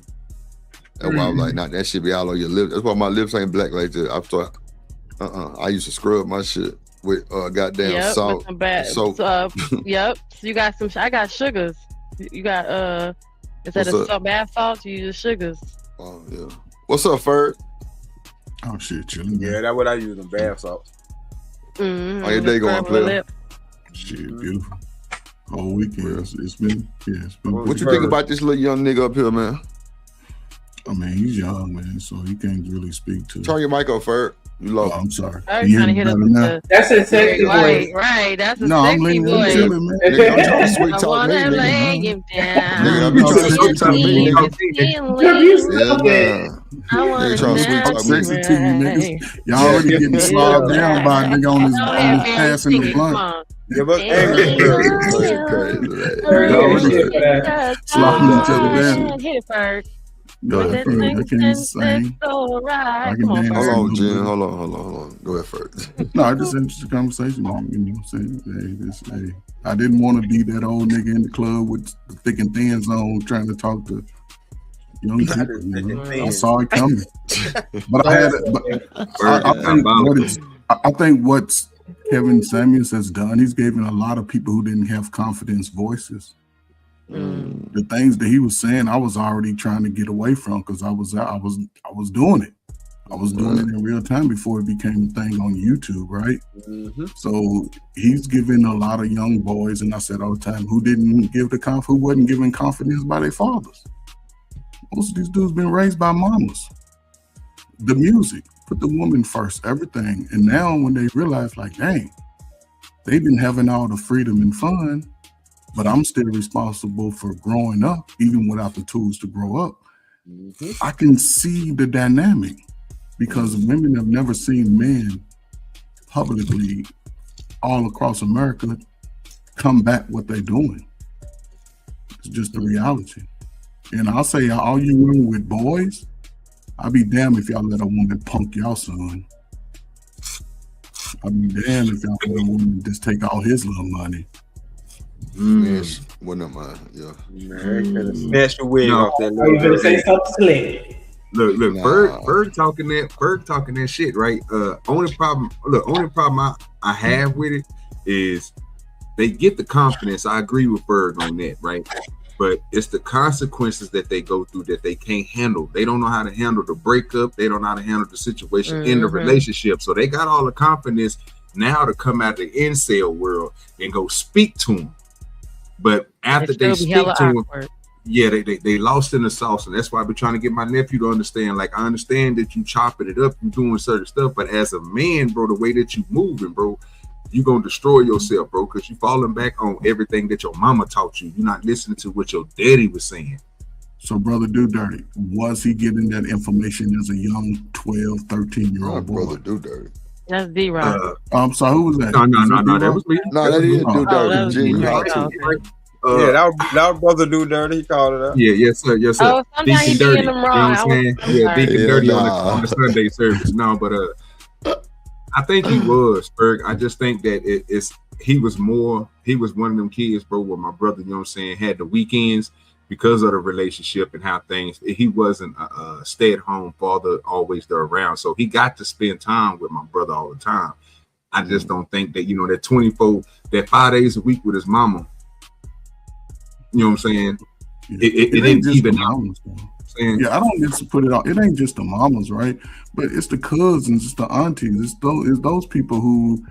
That's why I was like, nah, that shit be all on your lips. That's why my lips ain't black like that. I thought, I used to scrub my shit with goddamn salt. With some bad soap. Yep. So you got some. I got sugars. You got instead What's of up? salt, bath salts, you use sugars. Oh yeah. What's up, Ferg? Oh shit, chilling. Yeah, that's what I use, them bath salts. How your day going, player? Shit, beautiful. Whole weekend, it's been. What you think about this little young nigga up here, man? I mean, he's young, man, so he can't really speak to. Turn your mic off, Ferg. You low. I'm sorry. I was trying to hit us with the. That's a sexy voice. Right. That's a No, I'm sexy leaning, I'm voice. chilling, man. Nigga, I'm trying to sweet I talk me, wanna lay nigga. him down. Nigga, I be trying to sweet talk me, nigga. Yeah, man. Nigga trying to sweet I'm talk me. sexy to you, niggas. Y'all already getting slogged down by a nigga on his passing the blunt. Yeah, but Slogging each other down. Hit it first. No, I can't sing. I can dance. Hold on, Jen. Hold on. Go ahead first. No, just interesting conversation. You know what I'm saying? I didn't want to be that old nigga in the club with the thick and thins on trying to talk to young people. You know? I saw it coming. But I think what Kevin Samuels has done, he's given a lot of people who didn't have confidence voices. The things that he was saying, I was already trying to get away from because I was doing it. I was doing it in real time before it became a thing on YouTube, right? So he's giving a lot of young boys, and I said all the time, who wasn't given confidence by their fathers. Most of these dudes been raised by mamas. The music, put the woman first, everything. And now when they realize, like, dang, they've been having all the freedom and fun, but I'm still responsible for growing up, even without the tools to grow up. I can see the dynamic because women have never seen men publicly all across America combat what they're doing. It's just the reality. And I'll say, all you women with boys, I'll be damned if y'all let a woman punk y'all son. I'll be damned if y'all let a woman just take all his little money. Yes, wouldn't mind. Yeah. Smash your wig off that. Are you gonna say something slick? Look, Bird talking that shit, right? Only problem I have with it is they get the confidence. I agree with Berg on that, right? But it's the consequences that they go through that they can't handle. They don't know how to handle the breakup. They don't know how to handle the situation in the relationship. So they got all the confidence now to come out of the incel world and go speak to them. But after they still be speak hella to him, awkward. yeah, they lost in the sauce, and that's why I've been trying to get my nephew to understand. Like, I understand that you chopping it up, you doing certain stuff, but as a man, bro, the way that you moving, bro, you gonna destroy yourself, bro, because you falling back on everything that your mama taught you. You're not listening to what your daddy was saying. So, Brother Do Dirty, was he getting that information as a young 12, 13-year-old boy? Brother Do Dirty. That's D-Rock. I'm sorry, who was that? No, Was that was me. No, that is Do Oh, that Dirty. was G, you D-Rock. hot too. Yeah, that was Brother Do Dirty. He called it up. Yeah, yes, sir. Yes, sir. Oh, sometimes Deacon you Dirty. being them You know wrong. what I'm saying? I'm Yeah, sorry. Deacon Yeah, Dirty on nah. the Sunday service. No, but I think he was, Berg. I just think that he was one of them kids, bro, where my brother, you know what I'm saying, had the weekends because of the relationship and how he wasn't a stay-at-home father always there around. So he got to spend time with my brother all the time. I just don't think that, that 5 days a week with his mama, you know what I'm saying? It ain't didn't just even the out. mamas, though. Yeah, I don't get to put it out. It ain't just the mamas, right? But it's the cousins, it's the aunties, it's those people who,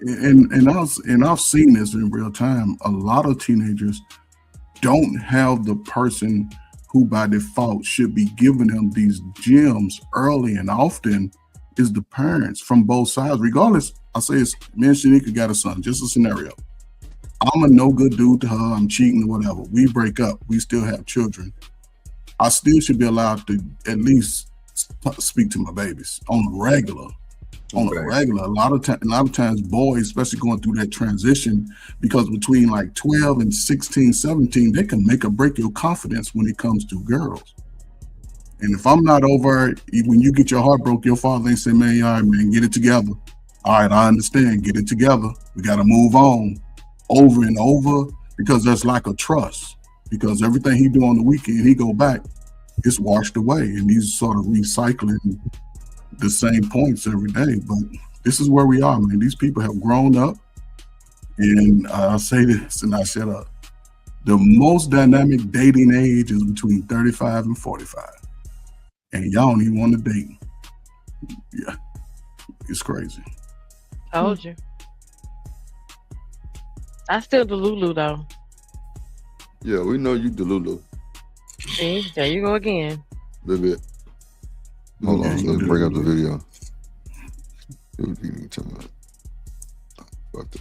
and I've seen this in real time. A lot of teenagers don't have the person who by default should be giving them these gems early and often is the parents from both sides. Regardless, I say it's me and Shanika got a son, just a scenario. I'm a no good dude to her, I'm cheating or whatever. We break up, we still have children. I still should be allowed to at least speak to my babies on a regular. A lot of times boys, especially going through that transition, because between like 12 and 16, 17, they can make or break your confidence when it comes to girls. And if I'm not over, when you get your heart broke, your father ain't say, man, all right, man, get it together. All right, I understand, get it together. We got to move on over and over, because there's lack of trust. Because everything he do on the weekend, he go back, it's washed away, and he's sort of recycling the same points every day. But this is where we are, man. These people have grown up, and I'll say this and I shut up. The most dynamic dating age is between 35 and 45. And y'all don't even want to date. Yeah, it's crazy. Told you. I still do Lulu though. Yeah, we know you Delulu. See, there you go again. A little bit. Hold on, let's bring up the video.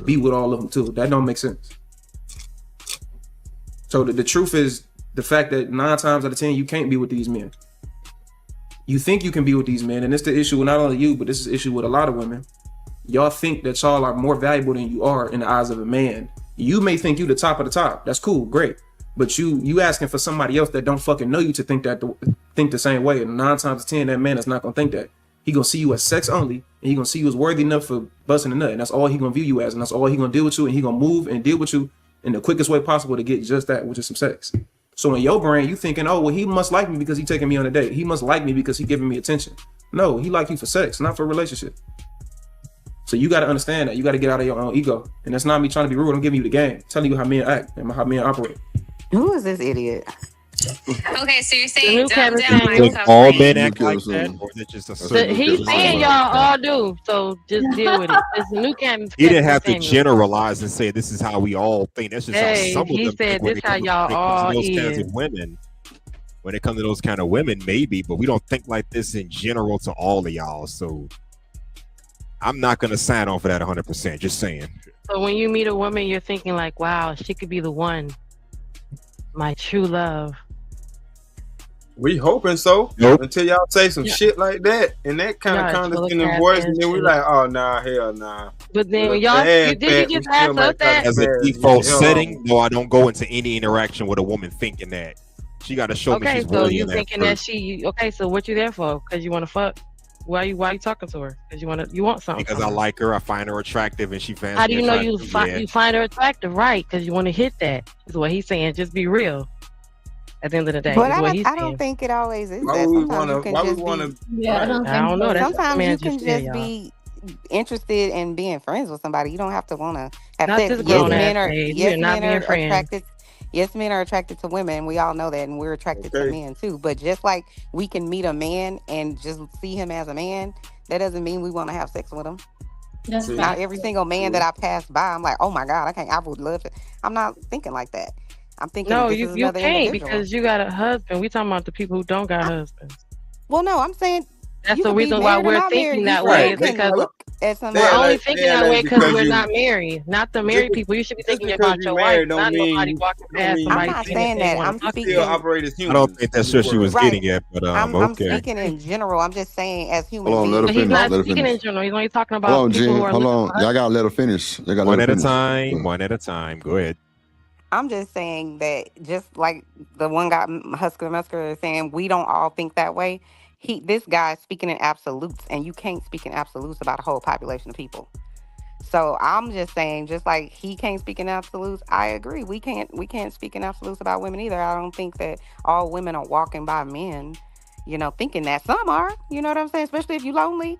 Be with all of them too. That don't make sense. So the truth is the fact that 9 times out of 10 you can't be with these men. You think you can be with these men, and it's the issue with not only you, but this is the issue with a lot of women. Y'all think that y'all are more valuable than you are in the eyes of a man. You may think you the top of the top. That's cool, great. But you asking for somebody else that don't fucking know you to think the same way. And 9 times out of 10, that man is not gonna think that. He gonna see you as sex only, and he gonna see you as worthy enough for busting a nut, and that's all he gonna view you as, and that's all he gonna deal with you, and he gonna move and deal with you in the quickest way possible to get just that, which is some sex. So in your brain, you thinking, oh well, he must like me because he taking me on a date. He must like me because he giving me attention. No, he like you for sex, not for a relationship. So you got to understand that. You got to get out of your own ego, and that's not me trying to be rude. I'm giving you the game, I'm telling you how men act and how men operate. Who is this idiot? Okay, so you're saying dumb down my Think tough all lane. men act like that, or is it just a certain? He's saying y'all all do, so just deal with it. It's a new Kevin. He didn't have to Samuel. generalize and say this is how we all think. That's just Hey, how some of he them said think when this it how comes y'all to all those kinds is. of women. When it comes to those kind of women, maybe, but we don't think like this in general to all of y'all. So I'm not gonna sign on for that 100%. Just saying. So when you meet a woman, you're thinking like, wow, she could be the one, my true love. We hoping so. Nope. Until y'all say some shit like that in that kind of condescending voice, and then we like, oh nah, hell nah. But then when y'all, did you just ask us that? As a default setting, no, I don't go into any interaction with a woman thinking that. She got to show me she's so worthy you of that thinking that first. okay, so what you there for? Because you want to fuck? Why you talking to her? Because you want something? Because I like her, I find her attractive, and she finds How do me you know attractive. you find her attractive? Right? Because you want to hit that. Is what he's saying. Just be real. At the end of the day, But is what he's I don't saying. think it always is Why that. would we Sometimes you can just be. Yeah, I don't know. That's what Sometimes man you can said, just be interested in being friends with somebody. You don't have to want to have Not sex. this Yes, grown men ass are. age. Yes, We're not men being are friends. attracted. Yes, men are attracted to women. We all know that, and we're attracted to men too. But just like we can meet a man and just see him as a man, that doesn't mean we want to have sex with him. Not every single man that I pass by, I'm like, oh my God, I would love to. I'm not thinking like that. I'm thinking No, this you is another can't individual. because you got a husband. We talking about the people who don't got husbands. Well, no, I'm saying That's you the could be reason why married or we're not thinking married. that You way. still Is can because look at we're somebody. only thinking that way because because we're you not married. Not the married people. You should be thinking because about you your married wife, don't not mean nobody you walking don't past mean somebody I'm not saying that saying they that. want I'm to talk to still speaking. you. operate as I humans. don't think that's what she was Right. getting at, but I'm okay. speaking in general. I'm just saying as human Hold on, let her beings. But he's finish. not Let her speaking in finish. general. He's only talking Hold about on, people Jen. who are Hold looking on. for Y'all husbands. gotta let her finish. Y'all gotta One let at her a finish. time. One at a time. Go ahead. I'm just saying that just like the one guy Husker Musker is saying, we don't all think that way. This guy's speaking in absolutes, and you can't speak in absolutes about a whole population of people. So I'm just saying, just like he can't speak in absolutes, I agree. We can't speak in absolutes about women either. I don't think that all women are walking by men, thinking that. Some are, you know what I'm saying? Especially if you're lonely,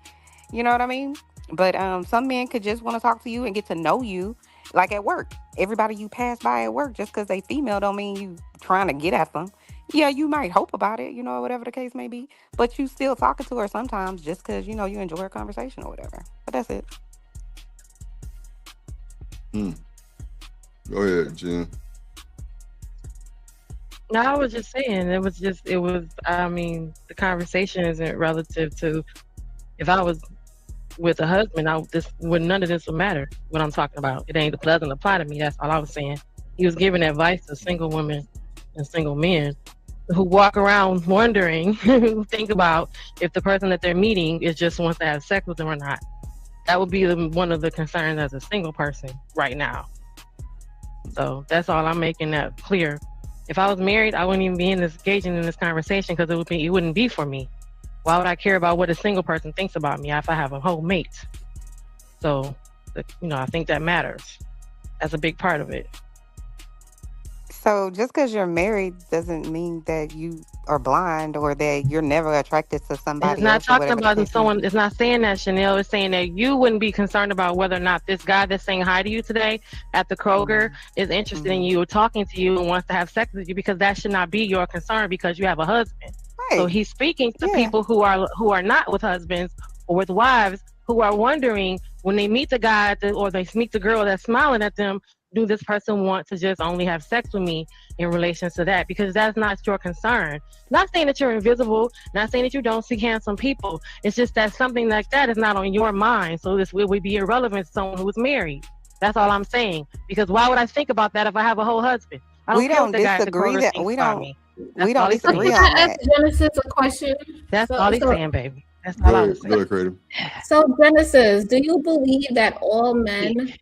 you know what I mean? But some men could just want to talk to you and get to know you, like at work. Everybody you pass by at work, just because they female don't mean you trying to get at them. Yeah, you might hope about it, whatever the case may be. But you still talking to her sometimes just because, you enjoy her conversation or whatever. But that's it. Go ahead, Jen. No, I was just saying, I mean, the conversation isn't relative to if I was with a husband, none of this would matter what I'm talking about. It doesn't apply to me. That's all I was saying. He was giving advice to single women and single men who walk around wondering, who think about if the person that they're meeting just wants to have sex with them or not. That would be one of the concerns as a single person right now. So that's all I'm making that clear. If I was married, I wouldn't even be engaging in this conversation because it wouldn't be for me. Why would I care about what a single person thinks about me if I have a whole mate? So, I think that matters. That's a big part of it. So just because you're married doesn't mean that you are blind or that you're never attracted to somebody It's not else. talking about someone. It's not saying that, Chanel. It's saying that you wouldn't be concerned about whether or not this guy that's saying hi to you today at the Kroger is interested in you or talking to you and wants to have sex with you, because that should not be your concern because you have a husband. Right. So he's speaking to people who are not with husbands or with wives who are wondering when they meet the guy or they meet the girl that's smiling at them, do this person want to just only have sex with me in relation to that? Because that's not your concern. Not saying that you're invisible, not saying that you don't see handsome people. It's just that something like that is not on your mind. So this would be irrelevant to someone who's married. That's all I'm saying. Because why would I think about that if I have a whole husband? I don't care what the guy at the corner thinks about me. We don't disagree Can on I that. ask Genesis a question? That's all he's saying, baby. That's all I'm saying. Go ahead, Creative. So Genesis, do you believe that all men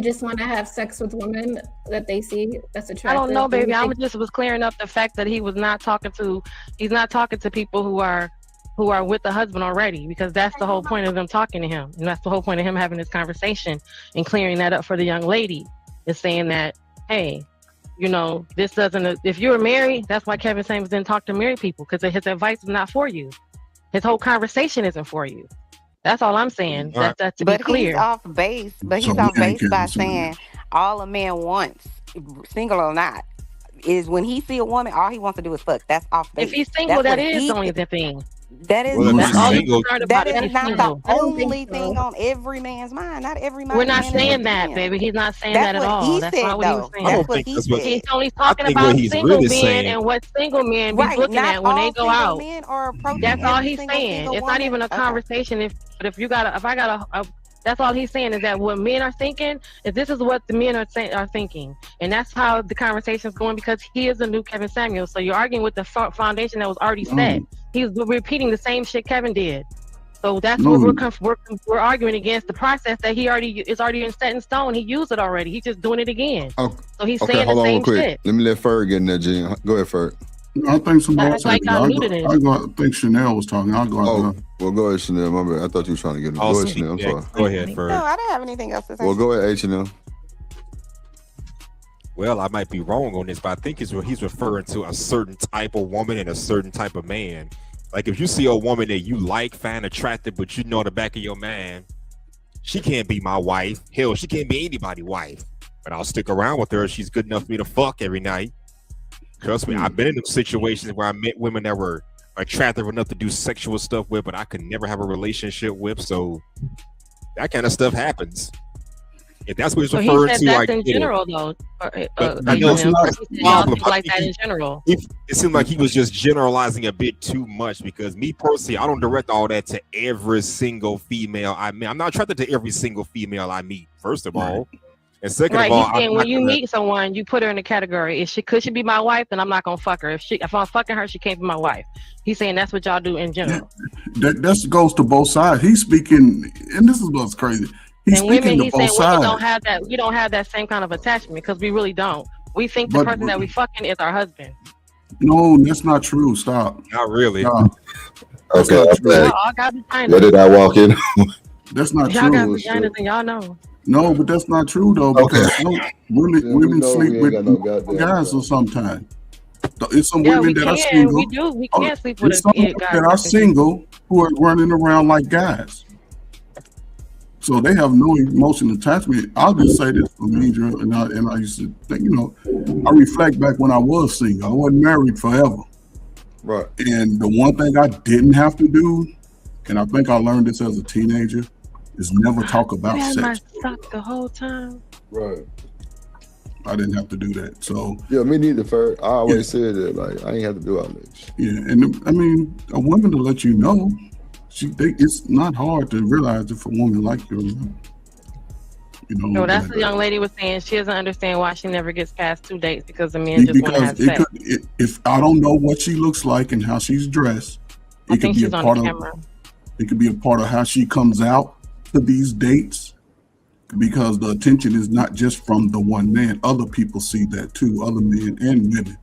just want to have sex with women that they see that's attractive? I don't know, baby. I think- just was clearing up the fact that he's not talking to people who are with the husband already, because that's the whole point of them talking to him. And that's the whole point of him having this conversation and clearing that up for the young lady, is saying that, hey, this doesn't, if you're married, that's why Kevin Samuels didn't talk to married people, because his advice is not for you. His whole conversation isn't for you. That's all I'm saying. That's to be clear. He's off base. But he's off base by saying all a man wants, single or not, is when he see a woman, all he wants to do is fuck. That's off base. If he's single, that is only the thing. That is that's all he's concerned about. That is not single. the only thing on every man's mind. Not every man. We're not saying that, baby. He's not saying that at all. That's not what he was saying. That's what he said. He's only talking about single men and what single men be looking at when they go out. That's all he's saying. It's not even a conversation. If I got a that's all he's saying, is that what men are thinking is this is what the men are thinking, and that's how the conversation is going, because he is the new Kevin Samuels. So you're arguing with the foundation that was already set. He's repeating the same shit Kevin did. So that's what we're arguing against, the process that he is already set in stone. He used it already. He's just doing it again. So he's saying the same shit. Let me let Ferg get in there, Gene. Go ahead, Ferg. I think somebody That's like I think Chanel was talking. I'll go out. Well, go ahead, Chanel. My bad. I thought you were trying to get in. Go ahead, Chanel. I'm sorry. Go ahead, Ferg. No, I didn't have anything else to say. Well, go ahead, Chanel. Well, I might be wrong on this, but I think he's referring to a certain type of woman and a certain type of man. Like if you see a woman that you find attractive, but you know in the back of your mind, she can't be my wife. Hell, she can't be anybody's wife. But I'll stick around with her if she's good enough for me to fuck every night. Trust me, I've been in them situations where I met women that were attractive enough to do sexual stuff with, but I could never have a relationship with. So That kind of stuff happens. If that's what he's So he referring said to, I that's in get general, it. though. I know He said y'all think like that in general. It seemed like he was just generalizing a bit too much, because me personally, I don't direct all that to every single female I meet. I'm not attracted to every single female I meet, first of all. And second Right, of all, he's saying when you meet someone, you put her in a category. Could she be my wife? Then I'm not gonna fuck her. If I'm fucking her, she can't be my wife. He's saying that's what y'all do in general. That goes to both sides. He's speaking, and this is what's crazy. He's And speaking women, to he's both saying women sides. don't have that. We don't have that same kind of attachment because we really don't. We think the person that we fucking is our husband. No, that's not true. Stop. Not really. Stop. Okay. Y'all all got vaginas. Where did I walk in? That's not Y'all got true. vaginas and y'all know. No, but that's not true though. Because women sleep with guys or sometimes. It's some women that are single. We can sleep with It's some women guys that are single who are running around like guys. So they have no emotional attachment. I'll just say this for me, Drew, and I used to think, I reflect back when I was single. I wasn't married forever. Right. And the one thing I didn't have to do, and I think I learned this as a teenager, is never talk about You had my sex. sock the whole time. Right. I didn't have to do that. So yeah, me neither. I always said that, like, I ain't have to do all this. yeah, and I mean, a woman to let you know, it's not hard to realize if a woman like you or not. No, that's the young lady was saying. She doesn't understand why she never gets past 2 dates because the men just want to have sex. If I don't know what she looks like and how she's dressed, it could be a part of. It could be a part of how she comes out to these dates, because the attention is not just from the one man. Other people see that too, other men and women.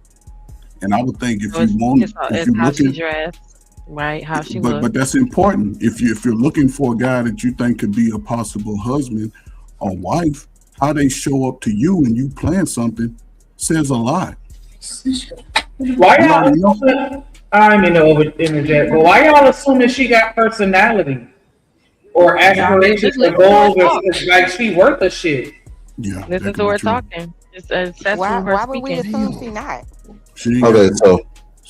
And I would think if you want, if you're how looking, she dressed, right? How she but looks. that's important. If you're looking for a guy that you think could be a possible husband or wife, how they show up to you and you plan something says a lot. Why y'all? I mean, interject, but why y'all assuming she got personality or aspirations or goals? Or like she worth a shit. Yeah, this is what we're talking. Why would we assume she not? Okay, so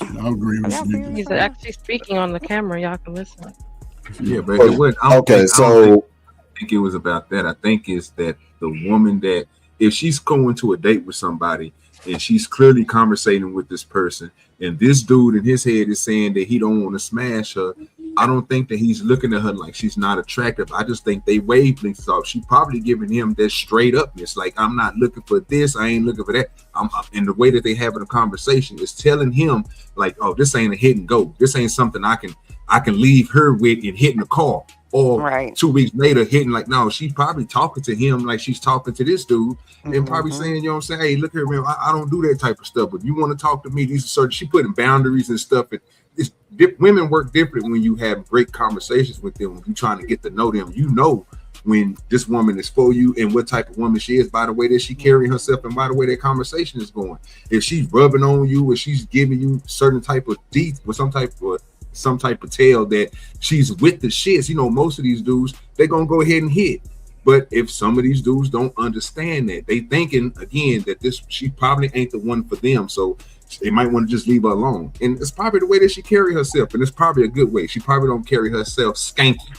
I agree with you. He's actually speaking on the camera. Y'all can listen. Yeah, but it was, I don't think it was about that. I think it's that the woman that if she's going to a date with somebody and she's clearly conversating with this person, and this dude in his head is saying that he don't want to smash her, I don't think that he's looking at her like she's not attractive. I just think they wavelengths off. She probably giving him that straight upness, like I'm not looking for this, I ain't looking for that. And the way that they having a conversation is telling him like, oh, this ain't a hit and go. This ain't something I can leave her with and hit in the car. Or 2 weeks later hitting like, no, she's probably talking to him like she's talking to this dude and probably saying, you know what I'm saying? Hey, look here, man, I don't do that type of stuff. But if you want to talk to me, these are certain, she putting boundaries and stuff. Women work different when you have great conversations with them. When you trying to get to know them, you know when this woman is for you and what type of woman she is by the way that she carrying herself and by the way that conversation is going. If she's rubbing on you or she's giving you certain type of deeds with some type of tale that she's with the shits, most of these dudes, they're gonna go ahead and hit. But if some of these dudes don't understand that, they thinking again that she probably ain't the one for them, so they might want to just leave her alone. And it's probably the way that she carry herself, and it's probably a good way. She probably don't carry herself skanky.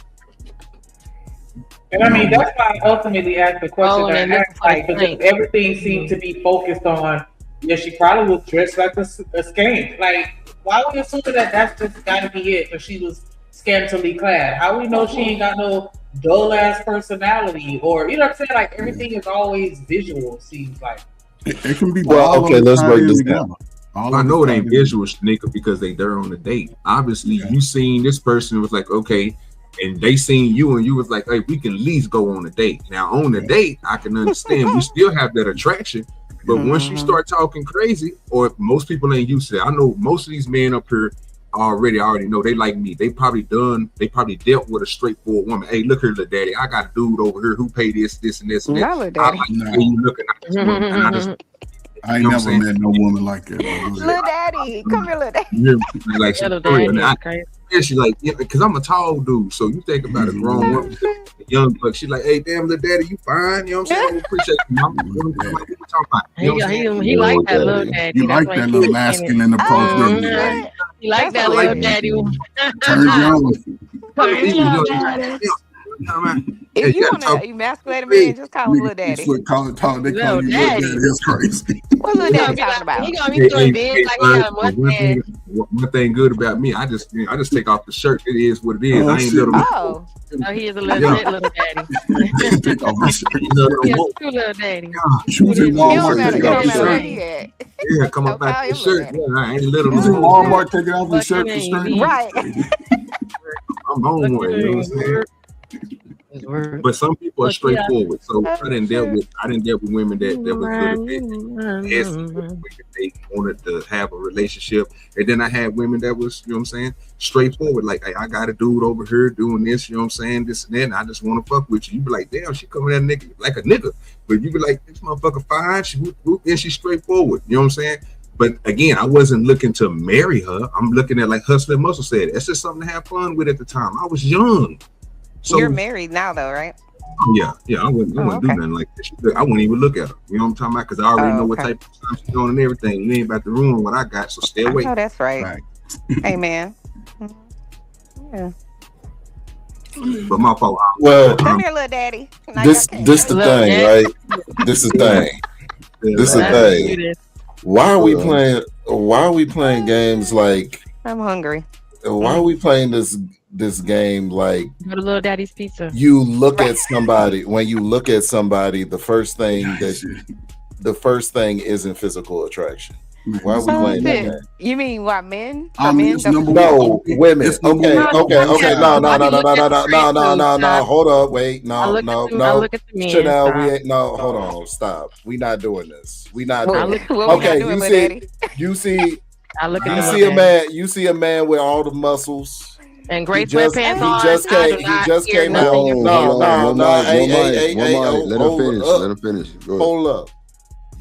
And I mean, that's why I ultimately asked the question that I asked, like, because everything seemed to be focused on, she probably was dressed like a skank. Like, why would we assume that that's just got to be it? Because she was scantily clad. How we know she ain't got no dull ass personality, or you know what I'm saying? Like everything is always visual. Seems like it can be. Well, okay, let's break this down. I know it ain't visual, Sneaker, because they there on the date. Obviously, you seen this person was like, okay, and they seen you, and you was like, hey, we can at least go on a date. Now on the date, I can understand we still have that attraction. But once you start talking crazy, or if most people ain't used to that, I know most of these men up here already know they like me. They probably dealt with a straightforward woman. Hey, look here, little daddy, I got a dude over here who paid this, and this, and that. I like the way you looking at this woman, and I ain't never met no woman like that. Little daddy, come here, little daddy. Like she like, because I'm a tall dude, so you think about a grown woman, a young buck. She like, hey, damn, little daddy, you fine? You know what I'm saying? I appreciate you, mama. He like that little daddy. You like that little masculine approach. He like that little daddy. Turn If you want to emasculate a man, just call him little daddy. They call you little daddy. That's crazy. What little daddy talking about? He gonna be doing big like he got a mustache. One thing good about me, I just take off the shirt. It is what it is. I ain't little. Oh, he is a little little daddy. Take off the shirt. He is a true little daddy. She was in Walmart taking off the shirt. Yeah, come up out the shirt. Yeah, I ain't little. She was in Walmart taking off the shirt for straight. Right. I'm on one. You know what I'm saying? But some people are straightforward. So I didn't deal with women that was good at they wanted to have a relationship, and then I had women that was, you know what I'm saying, straightforward. Like, hey, I got a dude over here doing this, you know what I'm saying, this and that, and I just want to fuck with you. You be like, damn, she coming at a nigga like a nigga, but you be like, this motherfucker fine, and she's straightforward. You know what I'm saying? But again, I wasn't looking to marry her. I'm looking at, like Hustler Muscle said, it's just something to have fun with at the time. I was young. So, you're married now, though, right? Yeah, I wouldn't do nothing like that. I wouldn't even look at her. You know what I'm talking about? Because I already know what type of stuff she's doing and everything. You ain't about to ruin what I got, so stay away. Oh, that's right. Hey, man. Yeah. But my fault. Well, come here, little daddy. This the thing, right? This is the thing. This is the thing. Why are we playing? Why are we playing games like? I'm hungry. Why are we playing this game like? Go to Little Daddy's Pizza. You look at somebody. When you look at somebody, the first thing isn't physical attraction. Why are we playing that game? You mean what, men? No, women. Okay. No. Hold up. Wait. No. Chanel, we ain't. No, hold on. Stop. We not doing this. We not doing it. Okay. You see You see a man with all the muscles. And gray sweatpants on. He just came out. No. Hey, let her finish. Hold up.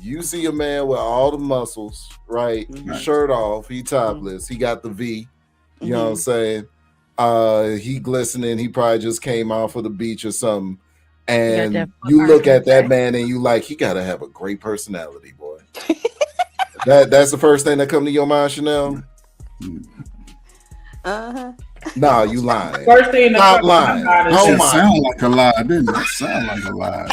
You see a man with all the muscles, right? Shirt off, he topless, he got the V. You know what I'm saying? He glistening, he probably just came off of the beach or something. And you look at that man and you like, he gotta have a great personality, boy. That's the first thing that come to your mind, Chanel? Nah, you lying. First thing Stop lying. Oh my. Sound like a lie, didn't it? Sound like a lie.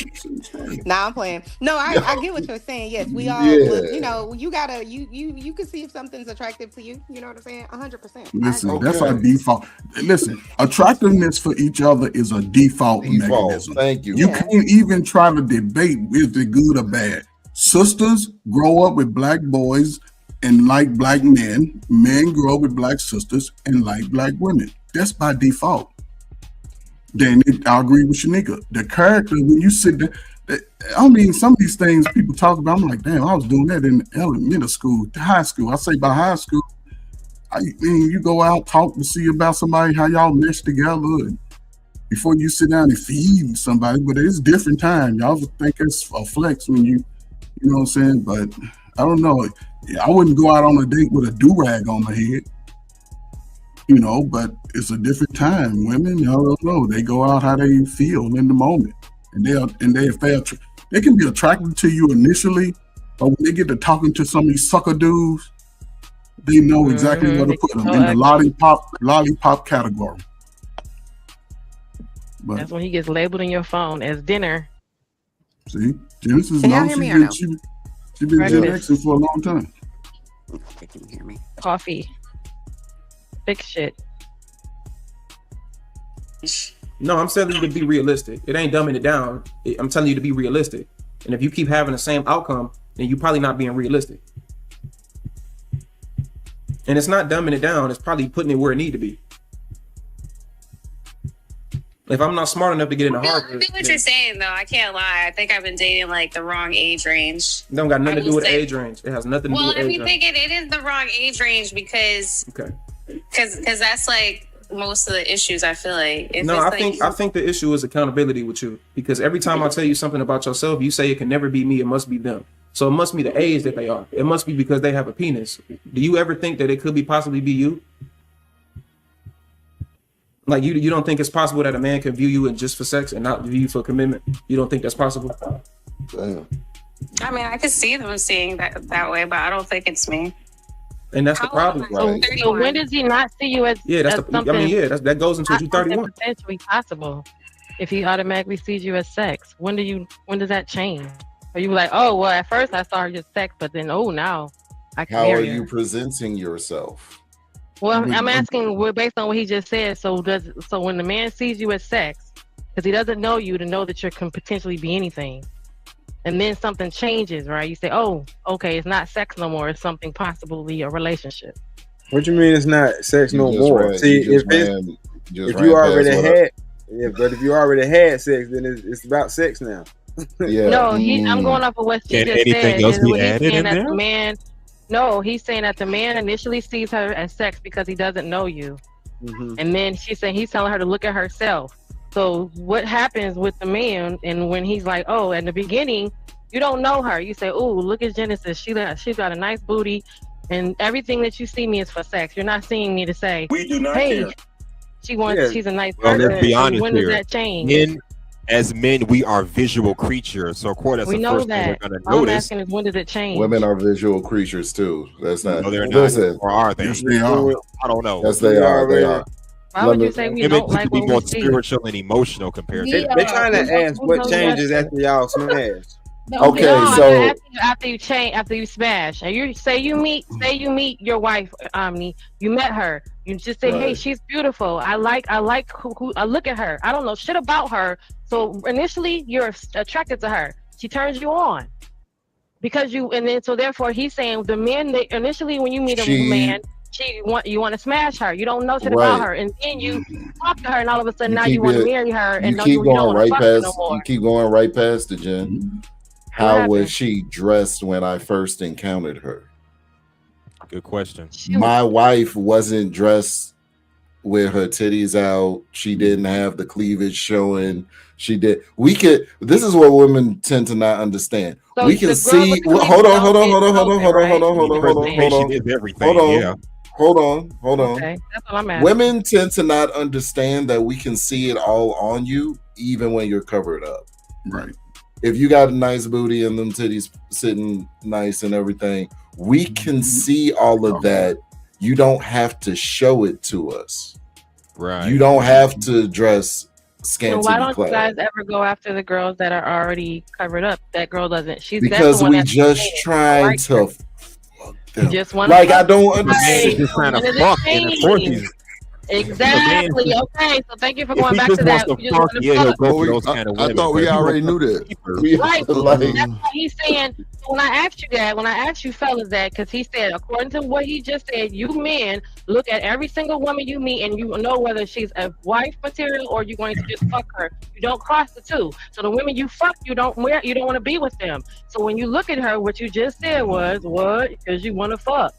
Nah, I'm playing. No, I get what you're saying. Yes, we all look, you know, you gotta you can see if something's attractive to you. You know what I'm saying? 100%. Listen, that's our default. Listen, attractiveness for each other is a default mechanism. Thank you. You can't even try to debate is it good or bad. Sisters grow up with black boys and like black men. Men grow up with black sisters and like black women. That's by default. Then I agree with Shanika. The character, when you sit there, I mean, some of these things people talk about, I'm like, damn, I was doing that in middle school, high school. I say by high school, I mean, you go out, talk to see about somebody, how y'all mesh together, and before you sit down and feed somebody. But it's different time. Y'all think it's a flex when you know what I'm saying? But I don't know. I wouldn't go out on a date with a do-rag on my head, you know, but it's a different time. Women, y'all don't know. They go out how they feel in the moment. And they can be attracted to you initially, but when they get to talking to some of these sucker dudes, they know exactly where to put them in the lollipop category. But that's when he gets labeled in your phone as dinner. See, Genesis knows she's been Gen Xing for a long time. They can hear me. Coffee. Big shit. No, I'm telling you to be realistic. It ain't dumbing it down. I'm telling you to be realistic. And if you keep having the same outcome, then you're probably not being realistic. And it's not dumbing it down. It's probably putting it where it need to be. If I'm not smart enough to get into Harvard, I think what you're saying, though, I can't lie. I think I've been dating like the wrong age range. It don't got nothing to do with age range. It has nothing to do with age range. Well, I mean, it is the wrong age range because that's like most of the issues. I feel like. I think the issue is accountability with you, because every time I tell you something about yourself, you say it can never be me. It must be them. So it must be the age that they are. It must be because they have a penis. Do you ever think that it could possibly be you? Like you don't think it's possible that a man can view you just for sex and not view you for commitment? You don't think that's possible? Damn. I mean, I could see them seeing that way, but I don't think it's me. And that's the problem. Right. So when does he not see you as that goes until you're 31. Potentially possible. if he automatically sees you as sex? When does that change? Are you like, oh well, at first I saw her as sex, but then now I can How are marry her. you presenting yourself? Well, I'm asking based on what he just said. So when the man sees you as sex, because he doesn't know you to know that you can potentially be anything, and then something changes, right? You say, oh, okay, it's not sex no more. It's something possibly a relationship. What you mean it's not sex no more? See, if you already had sex, then it's about sex now. Yeah. No, I'm going off of what he just said. Else be He's added saying in that there? he's saying that the man initially sees her as sex because he doesn't know you. And then he's telling her to look at herself. So what happens with the man, and when he's like, oh, in the beginning, you don't know her. You say, oh, look at Genesis. She's got a nice booty, and everything that you see me is for sex. You're not seeing me to say, we do not hey, care. she's a nice Well, person. let's be honest when here. does that change? As men, we are visual creatures. So, of course, that's We the know first thing that. we're going to All I'm notice. asking is when does it change? Women are visual creatures too. That's not. No, they're not. Listen, Or are they? Yes, they are. I don't know. Yes, they are. They are. Why would you say we Women don't like could be what more we see? spiritual and emotional compared to They're trying to ask what changes after y'all smash. Okay, no, so after you smash, and you say you meet your wife, Omni, you met her, you just say, hey, she's beautiful. I like who I look at her. I don't know shit about her. So initially you're attracted to her. She turns you on because so therefore he's saying the men initially when you meet a man, you want to smash her. You don't know shit about her, and then you talk to her, and all of a sudden now you want to marry her, and you keep going right past. no more. You keep going right past it, Jen. How was she dressed when I first encountered her? Good question. My wife wasn't dressed with her titties out. She didn't have the cleavage showing. She did. This is what women tend to not understand. So we can see. Hold on. Okay, that's what I'm asking. Women tend to not understand that we can see it all on you, even when you're covered up. Right. If you got a nice booty and them titties sitting nice and everything, we can see all of that. You don't have to show it to us. Right. You don't have to dress scantily So why don't clad. you guys ever go after the girls that are already covered up? That girl doesn't. Because we just trying to fuck them. You just want I don't understand. Just trying to fuck, and of course he's exactly. Okay, so thank you for going back to that. I thought we already knew that. Right. That's why he's saying. When I asked you fellas that, because he said, according to what he just said, you men look at every single woman you meet and you know whether she's a wife material or you're going to just fuck her. You don't cross the two. So the women you fuck, you don't want to be with them. So when you look at her, what you just said was what? Because you want to fuck.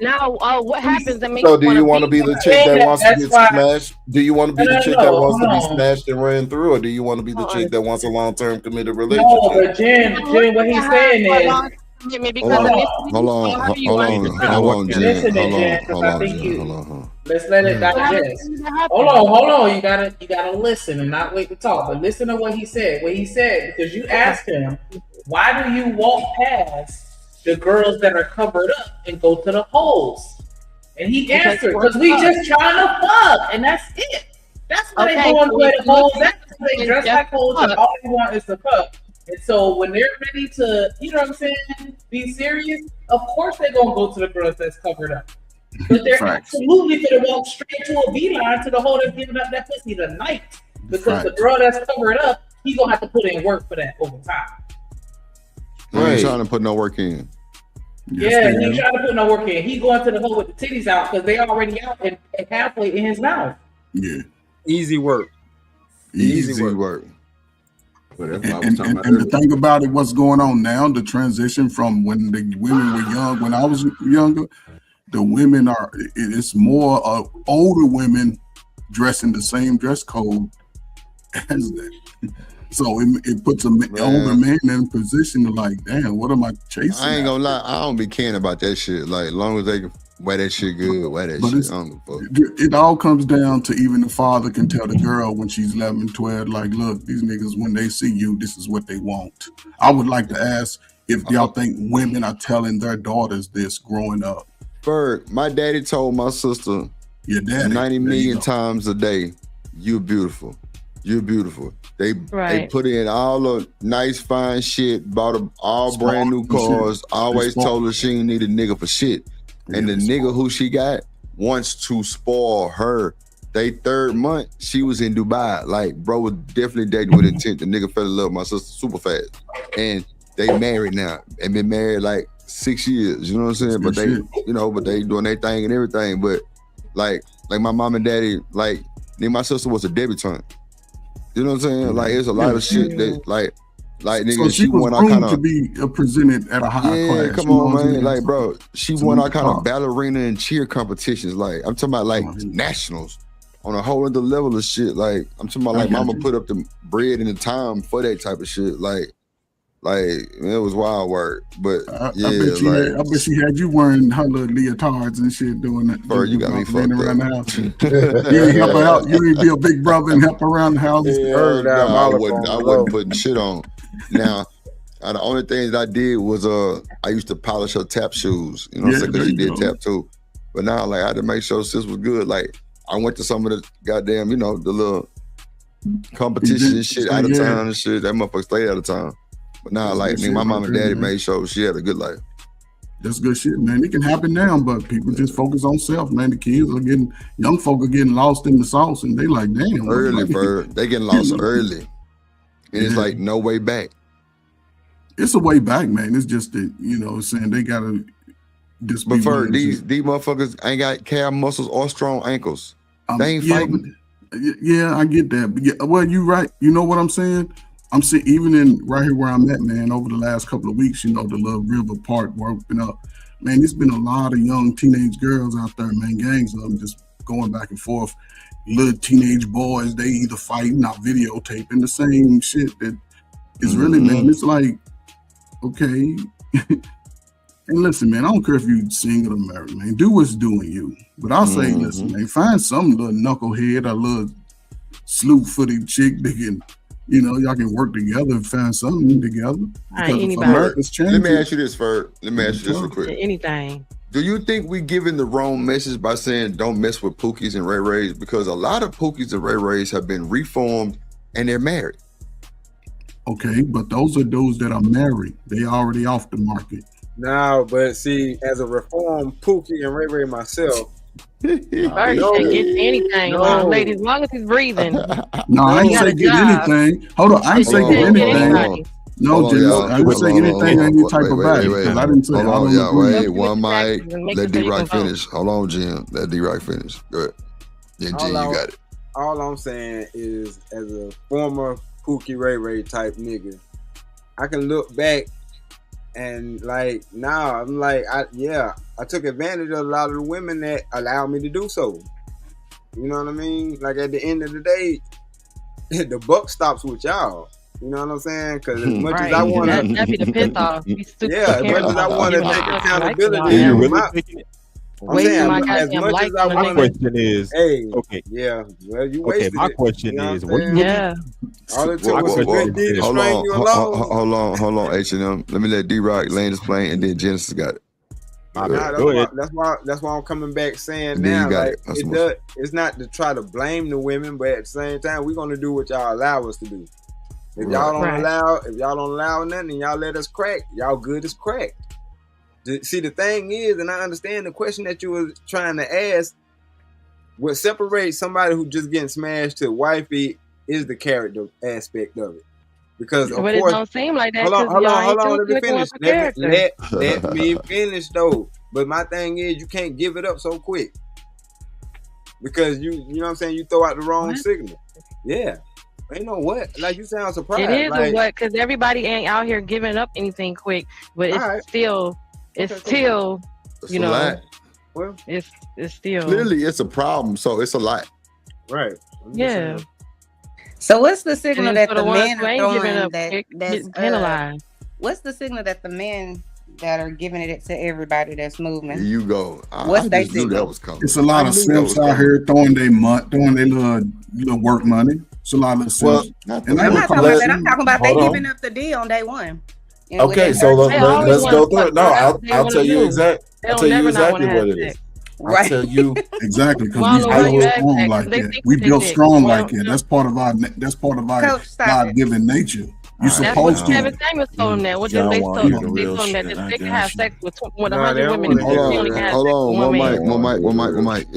Now, what happens that makes So do you want to be the chick that wants to get smashed? Do you want to be the chick that wants to be smashed and ran through, or do you want to be the chick that wants a long-term committed relationship? No, but Jen, what he's saying is. Hold on, Jen. Let's let it digest. Hold on. You gotta listen and not wait to talk. But listen to what he said. Because you asked him, why do you walk past the girls that are covered up and go to the holes? And he answered, because we just trying to fuck, and that's it. That's why they go into the holes. That's why they dress like holes, and all they want is to fuck. And so when they're ready to, you know what I'm saying, be serious, of course they're gonna go to the girls that's covered up. But they're absolutely gonna walk straight to a beeline to the hole that's giving up that pussy tonight. Because the girl that's covered up, he's gonna have to put in work for that over time. He ain't trying to put no work in. Yeah, he ain't trying to put no work in. He going to the hole with the titties out because they already out and halfway in his mouth. Yeah. Easy work. Easy work. And the thing about it, what's going on now, the transition from when the women were young, when I was younger, the women it's more older women dressing the same dress code as that. So it puts an older man in a position to like, damn, what am I chasing? I ain't gonna lie, I don't be caring about that shit. Like, as long as they can wear that shit good, wear that shit. I don't give a fuck. It all comes down to even the father can tell the girl when she's 11, 12, like, look, these niggas, when they see you, this is what they want. I would like to ask if y'all think women are telling their daughters this growing up. Bird, my daddy told my sister your daddy 90 million times a day, you beautiful. You're beautiful. They Right. put in all the nice, fine shit, bought her all brand new cars, always told her she didn't need a nigga for shit. And the nigga who she got wants to spoil her. They 3rd month, she was in Dubai. Like, bro was definitely dating with intent. The nigga fell in love with my sister super fast. And they married now. And been married like 6 years. You know what I'm saying? But they doing their thing and everything. But like my mom and daddy, like, my sister was a debutante. You know what I'm saying? Like, it's a lot of shit that, like nigga, so she was won our kind to be presented at a high class. Come on, man. Like, bro, she won our kind of ballerina and cheer competitions. Like, I'm talking about like nationals on a whole other level of shit. Like, I'm talking about like mama put up the bread and the time for that type of shit. Like it was wild work. But I bet she had you wearing her little leotards and shit doing that. Bro, you got me fucked around up. the house. You ain't help her out. You ain't be a big brother and help her around the house. I wasn't putting shit on. Now, the only thing that I did was I used to polish her tap shoes. You know what I'm saying? Because she did tap too. But now, like, I had to make sure sis was good. Like, I went to some of the goddamn, the little competition and shit out of town and shit. That motherfucker stayed out of town. But now, like, my mom and daddy made sure she had a good life. That's good shit, man. It can happen now, but people just focus on self, man. The kids are young folk are getting lost in the sauce, and they like, damn. Early, bro. They getting lost early. And it's like no way back. It's a way back, man. It's just that, saying they gotta just But for these motherfuckers ain't got calf muscles or strong ankles. They ain't fighting. Yeah, I get that. But well, you right. You know what I'm saying? I'm seeing even in right here where I'm at, man, over the last couple of weeks, the little river park working up. Man, there's been a lot of young teenage girls out there, man, gangs of them just going back and forth. Little teenage boys, they either fighting or videotaping the same shit that is really, man, it's like, okay. And listen, man, I don't care if you single or married, man. Do what's doing you. But I'll say, listen, man, find some little knucklehead or little slew-footed chick that can, y'all can work together and find something together. Let me ask you this, Ferg. Let me ask you this real quick. Anything. Do you think we giving the wrong message by saying don't mess with Pookies and Ray Rays? Because a lot of Pookies and Ray Rays have been reformed and they're married. Okay, but those are those that are married. They already off the market. No, but see, as a reformed Pookie and Ray Ray myself, First, get anything, lady, as long as he's breathing. No, I ain't say get anything. Hold on, I ain't say get anything. No, Jim, I didn't say anything any type of body. I didn't say. Wait, one mic. Let D-Rock finish. Hold on, Jim. Let D-Rock finish. Good. Yeah, Jim, you got it. All I'm saying is, as a former Pookie Ray Ray type nigga, I can look back and like now I'm like, I took advantage of a lot of the women that allowed me to do so. You know what I mean? Like at the end of the day, the buck stops with y'all. You know what I'm saying? Because as much as I want to, that'd be the piss off. As much as I want to take accountability, My question is, okay, yeah, well, you wasted my question is, what all it took was a good deed to string you along. Hold on, H&M. Let me let D-Rock land his plane, and then Genesis got it. That's why I'm coming back saying now, like it's not to try to blame the women, but at the same time, we're gonna do what y'all allow us to do. If y'all don't allow nothing, and y'all let us crack, y'all good as cracked. See, the thing is, and I understand the question that you were trying to ask, what separates somebody who just getting smashed to wifey is the character aspect of it. Because of course, it don't seem like that. Hold on, let me finish. Let me finish though. But my thing is, you can't give it up so quick. Because you know what I'm saying, you throw out the wrong signal. Yeah. Ain't no what. Like, you sound surprised. It is a what, because everybody ain't out here giving up anything quick, but it's still, you know, well, it's still clearly it's a problem, so it's a lot. Right. Yeah. So what's the signal that the men are throwing that's penalized? What's the signal that the men that are giving it to everybody that's moving? Here you go. What's they knew that was coming. It's a lot of simps out here throwing their little work money. It's a lot of simps. I'm not talking about that. I'm talking about they giving up the deal on day one. Okay, so let's go through it. No, I'll tell you exactly what it is. I tell you exactly, because Well, I we don't know built why you strong ask that, like 'cause they that. think We they built did. strong Well, like that. That's part of our Coach, stop it. God-given nature. You That's what supposed to. Kevin Samuels told him that. What Y'all they want told to hear the they real told him that shit. I they can got have you. sex with Nah, 100 they don't women. wanna They hear Hold that. only can on, have hold sex with on. one man. One mic.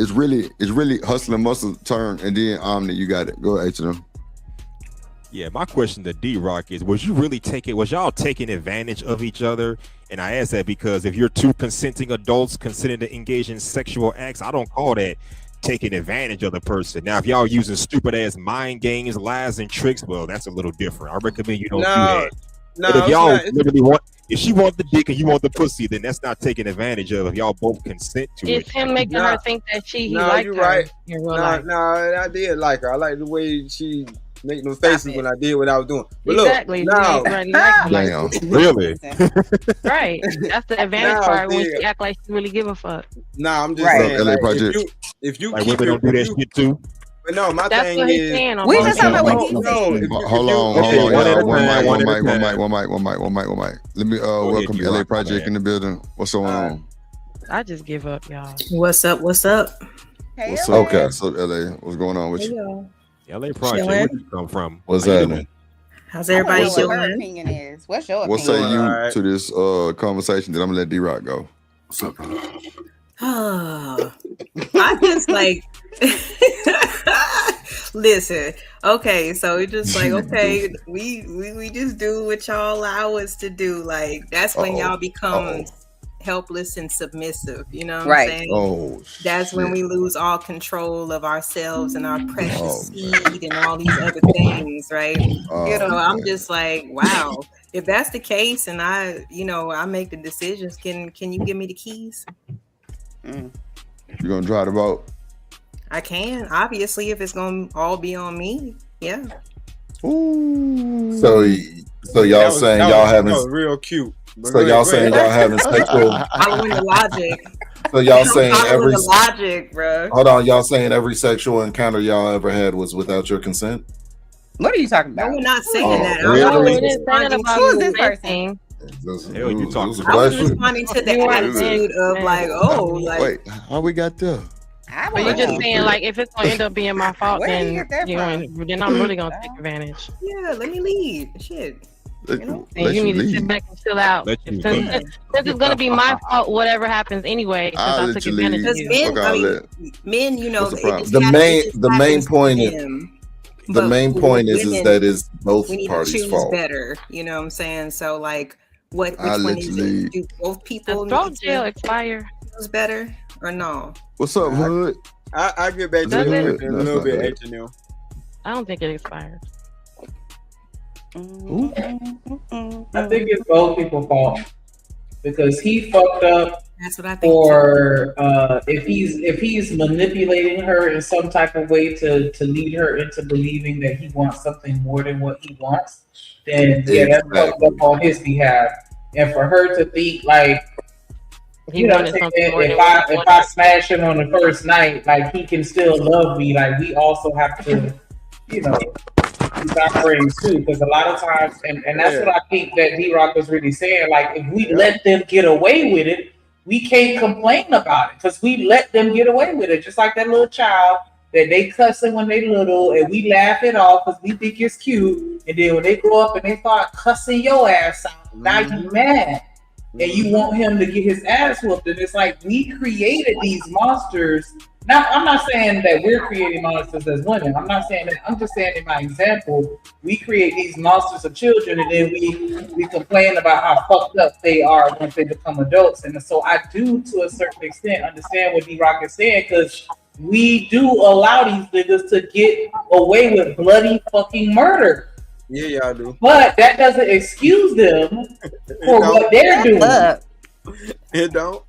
It's really hustling muscle turn, and then Omni, you got it. Go H&M. Yeah, my question to D-Rock is, was y'all taking advantage of each other? And I ask that because if you're two consenting adults consenting to engage in sexual acts, I don't call that taking advantage of the person. Now, if y'all using stupid ass mind games, lies, and tricks, well, that's a little different. I recommend you don't do that. No, But if y'all literally if she wants the dick and you want the pussy, then that's not taking advantage of. If y'all both consent to It's it. him making her think that he No, liked you're her right. in real life. No, I did like her. I like the way she made them faces when I did what I was doing. But Exactly. look, now, Damn, really? Right. That's the advantage Now, part when see, she act like she really give a fuck. Nah, I'm just What up, saying, LA like, Project? if you Like keep women it, don't do that shit too. but no, my That's thing what he's is, saying on We both just talking about what he no, said. Hold on, Okay, one at a y'all. One time. mic. Let me ahead, welcome D-Rock, LA my Project bad. in the building. What's going on? I just give up, y'all. What's up? What's up? Hey, What's LA. up? What's up, LA? What's going on with Hey, you? y'all. LA Project, where you come from? What's How you happening? doing? How's I want to everybody know what her doing? opinion is. What's your What opinion? say you Alright. to this conversation that I'm gonna let D-Rock go? What's up? Oh, I just like listen. Okay, so it's just like okay, we just do what y'all allow us to do. Like that's when y'all become helpless and submissive. You know what I'm saying? Oh, that's when shit. we lose all control of ourselves and our precious Oh, seed and all these other things, right? Oh, So I'm man. just like, wow. If that's the case, and I make the decisions, can you give me the keys? You gonna drive the boat? I can, obviously, if it's gonna all be on me. Yeah. Ooh. So y'all saying y'all having that was real cute. But so y'all saying y'all having sexual Following the logic. so y'all saying Following every the logic, bro. hold on, y'all saying every sexual encounter y'all ever had was without your consent? What are you talking No, about? we're not saying that. really? I was It is saying responding about Who is to this the person? thing. Hell, you talking It was a I was question. responding to the You weren't attitude of like, Wait, how we got there? I But you're want to just know. saying like if it's gonna end up being my fault, Where did you then get that then I'm really gonna take advantage. yeah, let me lead. Shit. And you need to sit back and chill out. Since it's gonna be my fault, whatever happens anyway, since I took advantage of you. Men, you know, What's the problem? The main point is the But main for point is women, that it's both we need to parties' choose fault. better. You know what I'm saying? So like, which I one is literally- it? Do both people Does throat need gel to expire? choose better or no? What's up, Hood? I get back to Does you it? in a little bit, H&M. I don't think it expires. I think it's both people's fault because he fucked up. That's what I think. Or if he's manipulating her in some type of way to lead her into believing that he wants something more than what he wants, then yeah, that's fucked up on his behalf. And for her to think like, you know, if I smash him on the first night, like he can still love me. Like we also have to, you know, use our brains too, because a lot of times, and that's what I think that D-Rock was really saying. Like if we let them get away with it, we can't complain about it because we let them get away with it. Just like that little child that they cussing when they little, and we laugh it off because we think it's cute. And then when they grow up and they start cussing your ass out, now you mad. And you want him to get his ass whooped. And it's like we created these monsters. Now, I'm not saying that we're creating monsters as women. I'm not saying that. I'm just saying in my example, we create these monsters of children, and then we complain about how fucked up they are once they become adults. And so I do, to a certain extent, understand what D-Rock is saying, because we do allow these niggas to get away with bloody fucking murder. Yeah, y'all do. But that doesn't excuse them for what they're doing. It don't.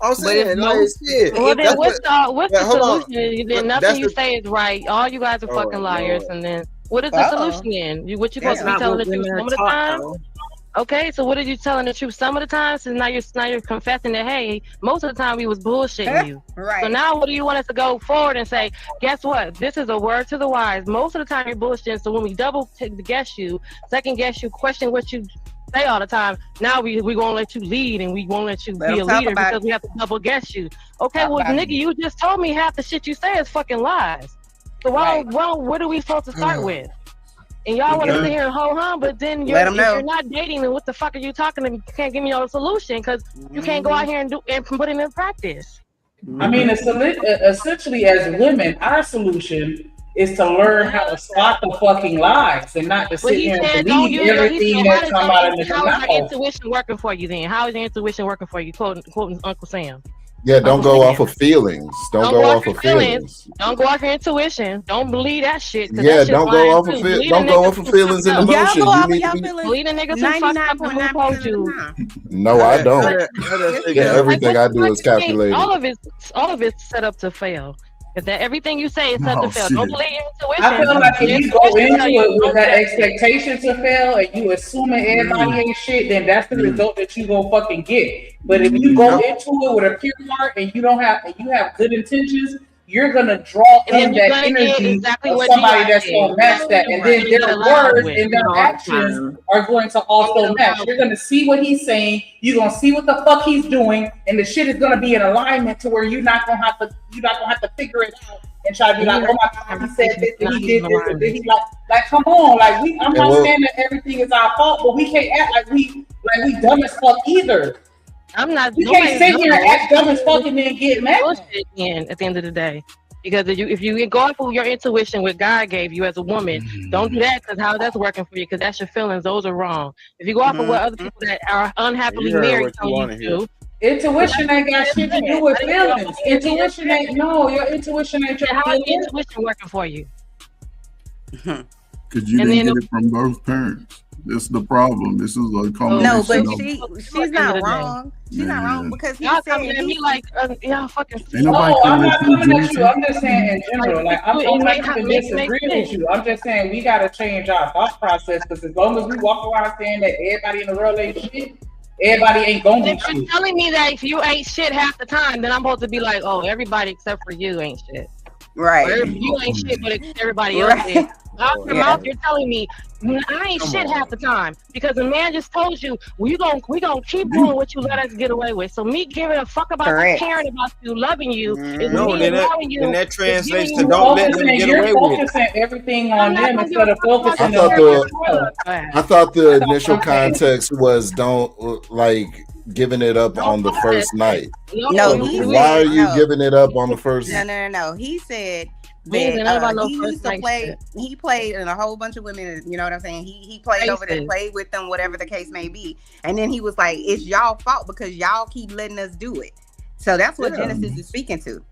I'm saying, like, shit. Well, then what's the solution? Then nothing you the- say is right. All you guys are fucking liars. Lord. And then what is the solution then? What you supposed to be not telling what the truth women are some of the taught, time? though. Okay, so what are you telling the truth some of the time? So now you're confessing that, hey, most of the time we was bullshitting you. Right. So now what do you want us to go forward and say, guess what? This is a word to the wise. Most of the time you're bullshitting. So when we double guess you, second guess you, question what you say all the time. Now we gonna let you lead and we won't let you be a leader because we have to double guess you. Okay, well, nigga, you just told me half the shit you say is fucking lies. So what are we supposed to start with? And y'all want to sit here and ho hum, but then if you're not dating, then what the fuck are you talking to? You can't give me no solution because you can't go out here and put it in practice. I mean, essentially, as women, our solution is to learn how to spot the fucking lies and not to sit here and believe everything that comes out of the mouth. How is your intuition working for you then? How is your intuition working for you? Quoting Uncle Sam. Yeah, don't go off of feelings. Don't go off of feelings. Don't go off your intuition. Don't believe that shit. Yeah, don't go off of feelings. Don't go off of feelings and emotions. Y'all go off of y'all feelings. Believe the niggas who fucked up and who told you. No, I don't. Yeah, everything I do is calculated. All of it's set up to fail. If that everything you say is set to fail, don't believe your intuition. I feel like if you go into it with that expectation to fail and you assuming everybody ain't shit, then that's the result that you gonna fucking get. But if you go into it with a pure heart and you have good intentions, you're gonna draw in that energy of somebody that's gonna match that, and then their words and their actions are going to also match. You're gonna see what he's saying, you're gonna see what the fuck he's doing, and the shit is gonna be in alignment to where you're not gonna have to figure it out and try to be like, oh my god, he said this and he did this and then he like come on, I'm not saying that everything is our fault, but we can't act like we dumb as fuck either. I'm not. You can't sit here and act dumb as fuck and then get mad at the end of the day. Because if you go off of your intuition, what God gave you as a woman, don't do that because how that's working for you, because that's your feelings. Those are wrong. If you go off of what other people that are unhappily married tell you to do, intuition ain't got shit to do with feelings. Intuition ain't your intuition ain't your how is intuition working for you? Because you didn't get it from both parents. This is the problem. This is a combination. No, but she's not wrong. She's not wrong because y'all coming at me like y'all fucking. I'm not coming at you. I'm just saying in general. Like I'm not even disagreeing with you. I'm just saying we gotta change our thought process because as long as we walk around saying that everybody in the world ain't shit, everybody ain't gonna be shit. shit. You're telling me that if you ain't shit half the time, then I'm supposed to be like, oh, everybody except for you ain't shit. Right. Or you ain't shit, but everybody else is. Out your mouth, you're telling me I ain't shit half the time because the man just told you we gonna keep doing what you let us get away with. So me giving a fuck about you, caring about you, loving you, is me allowing you. And that translates to don't let them get away with it. Focusing everything on them instead of focusing on I thought the initial context was don't giving it up on the first night. No, why are you giving it up on the first? No. He said. He used to play. He played in a whole bunch of women. You know what I'm saying? He played over there, played with them, whatever the case may be. And then he was like, "It's y'all fault because y'all keep letting us do it." So that's what Genesis is speaking to.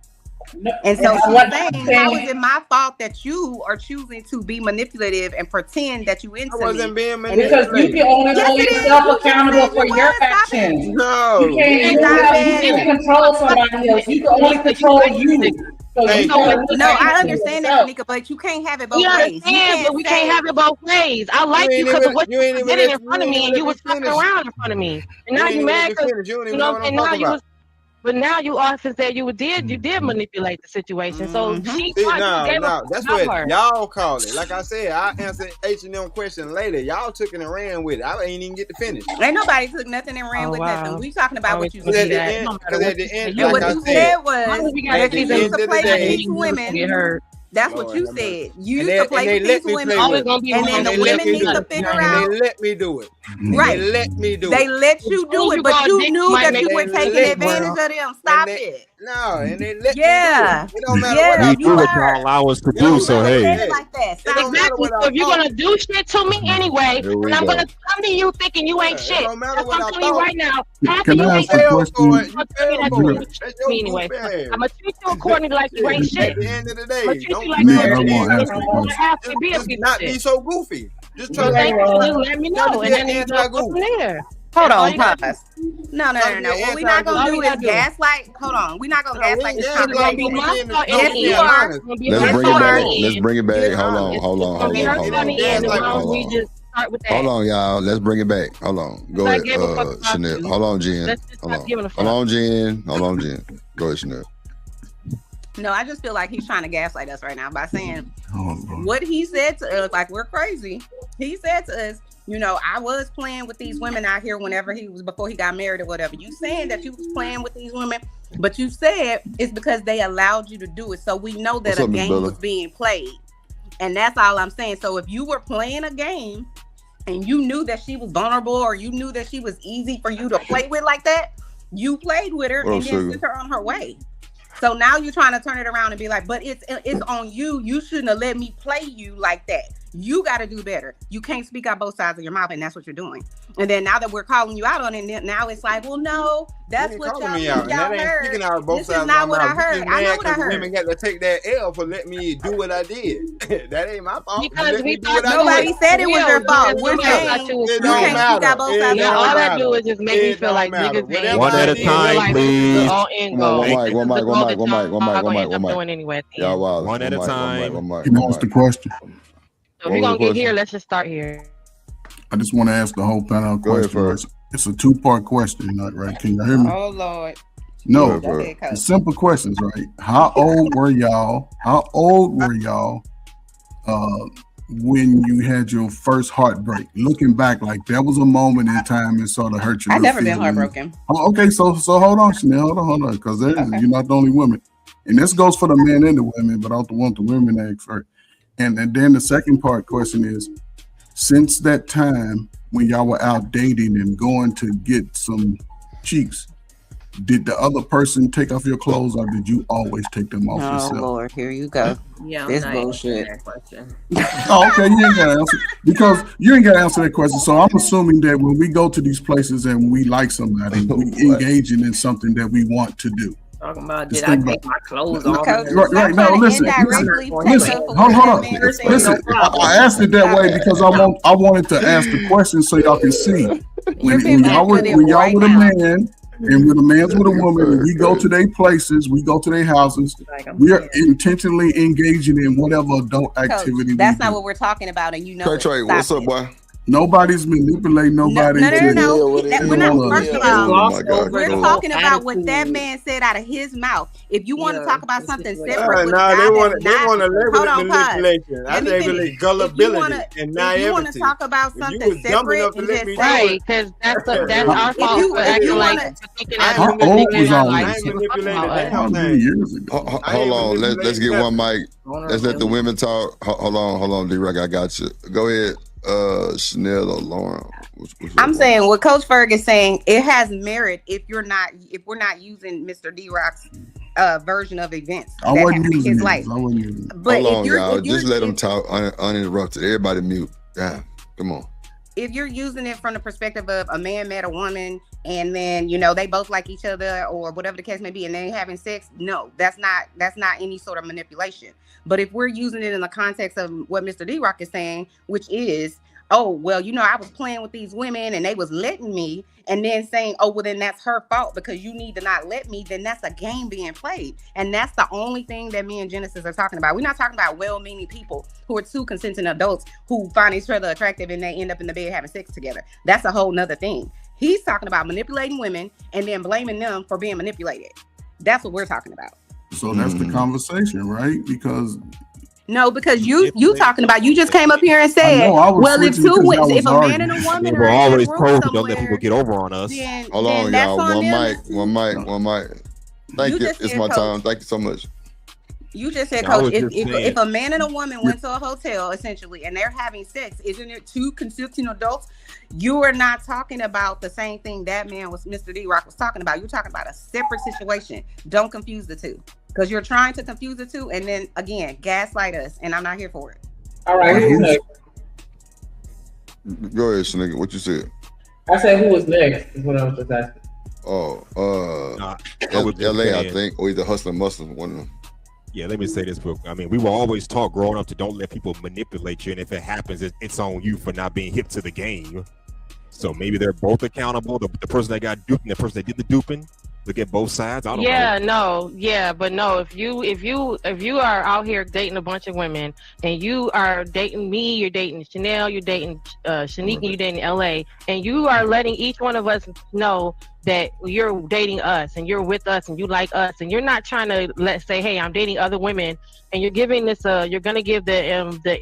And so she's saying, "How is it my fault that you are choosing to be manipulative and pretend that you into me?" I wasn't being manipulative because you can only hold yourself accountable for your actions. No, you can't control somebody else. You can only control you. No, I understand that, Nika, but you can't have it both ways. But we can't have it both ways. I like you because of what you did in front of me, and you was fucking around in front of me, and now you mad because you know, and now you was. But now you often said you did manipulate the situation. So she that's what y'all call it. Like I said, I answered H&M question later. Y'all took it and ran with it. I ain't even get to finish. Ain't nobody took nothing and ran with nothing. We talking about what you said. said. At the end, what you said was that you used to play with these women. That's what you said. You used to play with these women, and then the women need to figure out. They let me do it. Right. They let me do it. They let you do it, but you knew that you were taking advantage of them. Stop it. No, and they let me do it. It don't matter we do what y'all allow us to do, so hey. Exactly. So if you're gonna do shit to me anyway, and I'm gonna come to you thinking you ain't shit. That's what I'm telling you right now. After you ain't shit, I'm gonna treat you anyway. I'm gonna treat you according to like you ain't shit. At the end of the day, don't not be so goofy. Just try to let me know, and then you go from there. Hold on, pause. No. What we're not gonna do is gaslight. Hold on, we're not gonna gaslight this conversation. Yes, you are. Let's bring it back. Hold on, y'all. Let's bring it back. Hold on. Go ahead, Chanel. Hold on, Jen. Hold on, Jen. Go ahead, Chanel. No, I just feel like he's trying to gaslight us right now by saying what he said to us, like we're crazy. He said to us, you know, I was playing with these women out here before he got married or whatever. You saying that you was playing with these women, but you said it's because they allowed you to do it. So we know that a game was being played. And that's all I'm saying. So if you were playing a game and you knew that she was vulnerable or you knew that she was easy for you to play with like that, you played with her and then sent her on her way. So now you're trying to turn it around and be like, but it's on you. You shouldn't have let me play you like that. You got to do better. You can't speak out both sides of your mouth, and that's what you're doing. And then now that we're calling you out on it, now it's like, well, no, that's what y'all heard. Speaking out both this sides is not of what my I mouth. heard. I know what I heard. Women got to take that L for letting me do what I did. That ain't my fault. Because we thought nobody said it was your fault. We're saying you can't speak out both sides. Yeah, all that do is just make me feel like niggas ain't one at a time, please. One at a time. He wants the question. So if we're gonna get here, let's just start here. I just want to ask the whole panel a question. It's a two-part question, right? Can you hear me? Oh Lord. No, it's simple questions, right? How old were y'all? When you had your first heartbreak? Looking back, like that was a moment in time and sort of hurt you. I've never been heartbroken. Oh, okay, so hold on, Chanel, hold on, because you're not the only woman, and this goes for the men and the women, but I don't want the women to ask first. And then the second part question is, since that time when y'all were out dating and going to get some cheeks, did the other person take off your clothes or did you always take them off yourself? Oh Lord, here you go. Yeah, this bullshit. Oh, okay, you ain't gotta answer because you ain't gotta answer that question. So I'm assuming that when we go to these places and we like somebody, we engaging in something that we want to do. Talking about did I take my clothes off? Right. No, listen. Hold on. Listen, I asked it that way because I wanted to ask the question so y'all can see. When y'all with a man and when a man's with a woman, and we go to their places, we go to their houses, we are intentionally engaging in whatever adult activity. That's not what we're talking about, and you know. Trey, what's up, boy? Nobody's manipulating nobody. No. We're not. First of all, we're talking about attitude. what that man said out of his mouth. If you want to talk about something separate, they want to label it manipulation. I label it gullibility and naivety. If you want to talk about something separate, and just right, because that's our fault for acting like how old was all this? Hold on, let's get one mic. Let's let the women talk. Hold on, D-Rock, I got you. Go ahead. Chanel or Lauren. I'm saying what Coach Ferg is saying, it has merit if we're not using Mr. D-Rock's version of events. I wasn't using his life. But hold on, y'all. Just let them talk uninterrupted. Everybody mute. Yeah, come on. If you're using it from the perspective of a man met a woman and then they both like each other or whatever the case may be and they having sex, no, that's not any sort of manipulation. But if we're using it in the context of what Mr. D-Rock is saying, which is, oh, well, I was playing with these women and they was letting me, and then saying, oh, well, then that's her fault because you need to not let me, then that's a game being played. And that's the only thing that me and Genesis are talking about. We're not talking about well-meaning people who are two consenting adults who find each other attractive and they end up in the bed having sex together. That's a whole nother thing. He's talking about manipulating women and then blaming them for being manipulated. That's what we're talking about. So that's the conversation, right? Because you talking about, you just came up here and said, well, if a man and a woman we're always told to don't let people get over on us. Hold on, y'all. One mic. Thank you. It's my time. Thank you so much. You just said, Coach, if a man and a woman went to a hotel, essentially, and they're having sex, isn't it two consenting adults? You are not talking about the same thing that man Mr. D-Rock was talking about. You're talking about a separate situation. Don't confuse the two. Because you're trying to confuse the two and then, again, gaslight us, and I'm not here for it. All right, who's next? Go ahead, Snicker. What you said? I said who was next is what I was just asking. LA, I think, or either Hustler Muslim, one of them. Yeah, let me say this, book. I mean, we were always taught growing up to don't let people manipulate you, and if it happens, it's on you for not being hip to the game. So maybe they're both accountable. The person that got duped and the person that did the duping. look at both sides. I don't know. But no, if you are out here dating a bunch of women and you are dating me, you're dating Chanel, you're dating Shanique, you're dating LA, and you are letting each one of us know that you're dating us and you're with us and you like us, and you're not trying to let's say, hey, I'm dating other women, and you're giving this you're gonna give the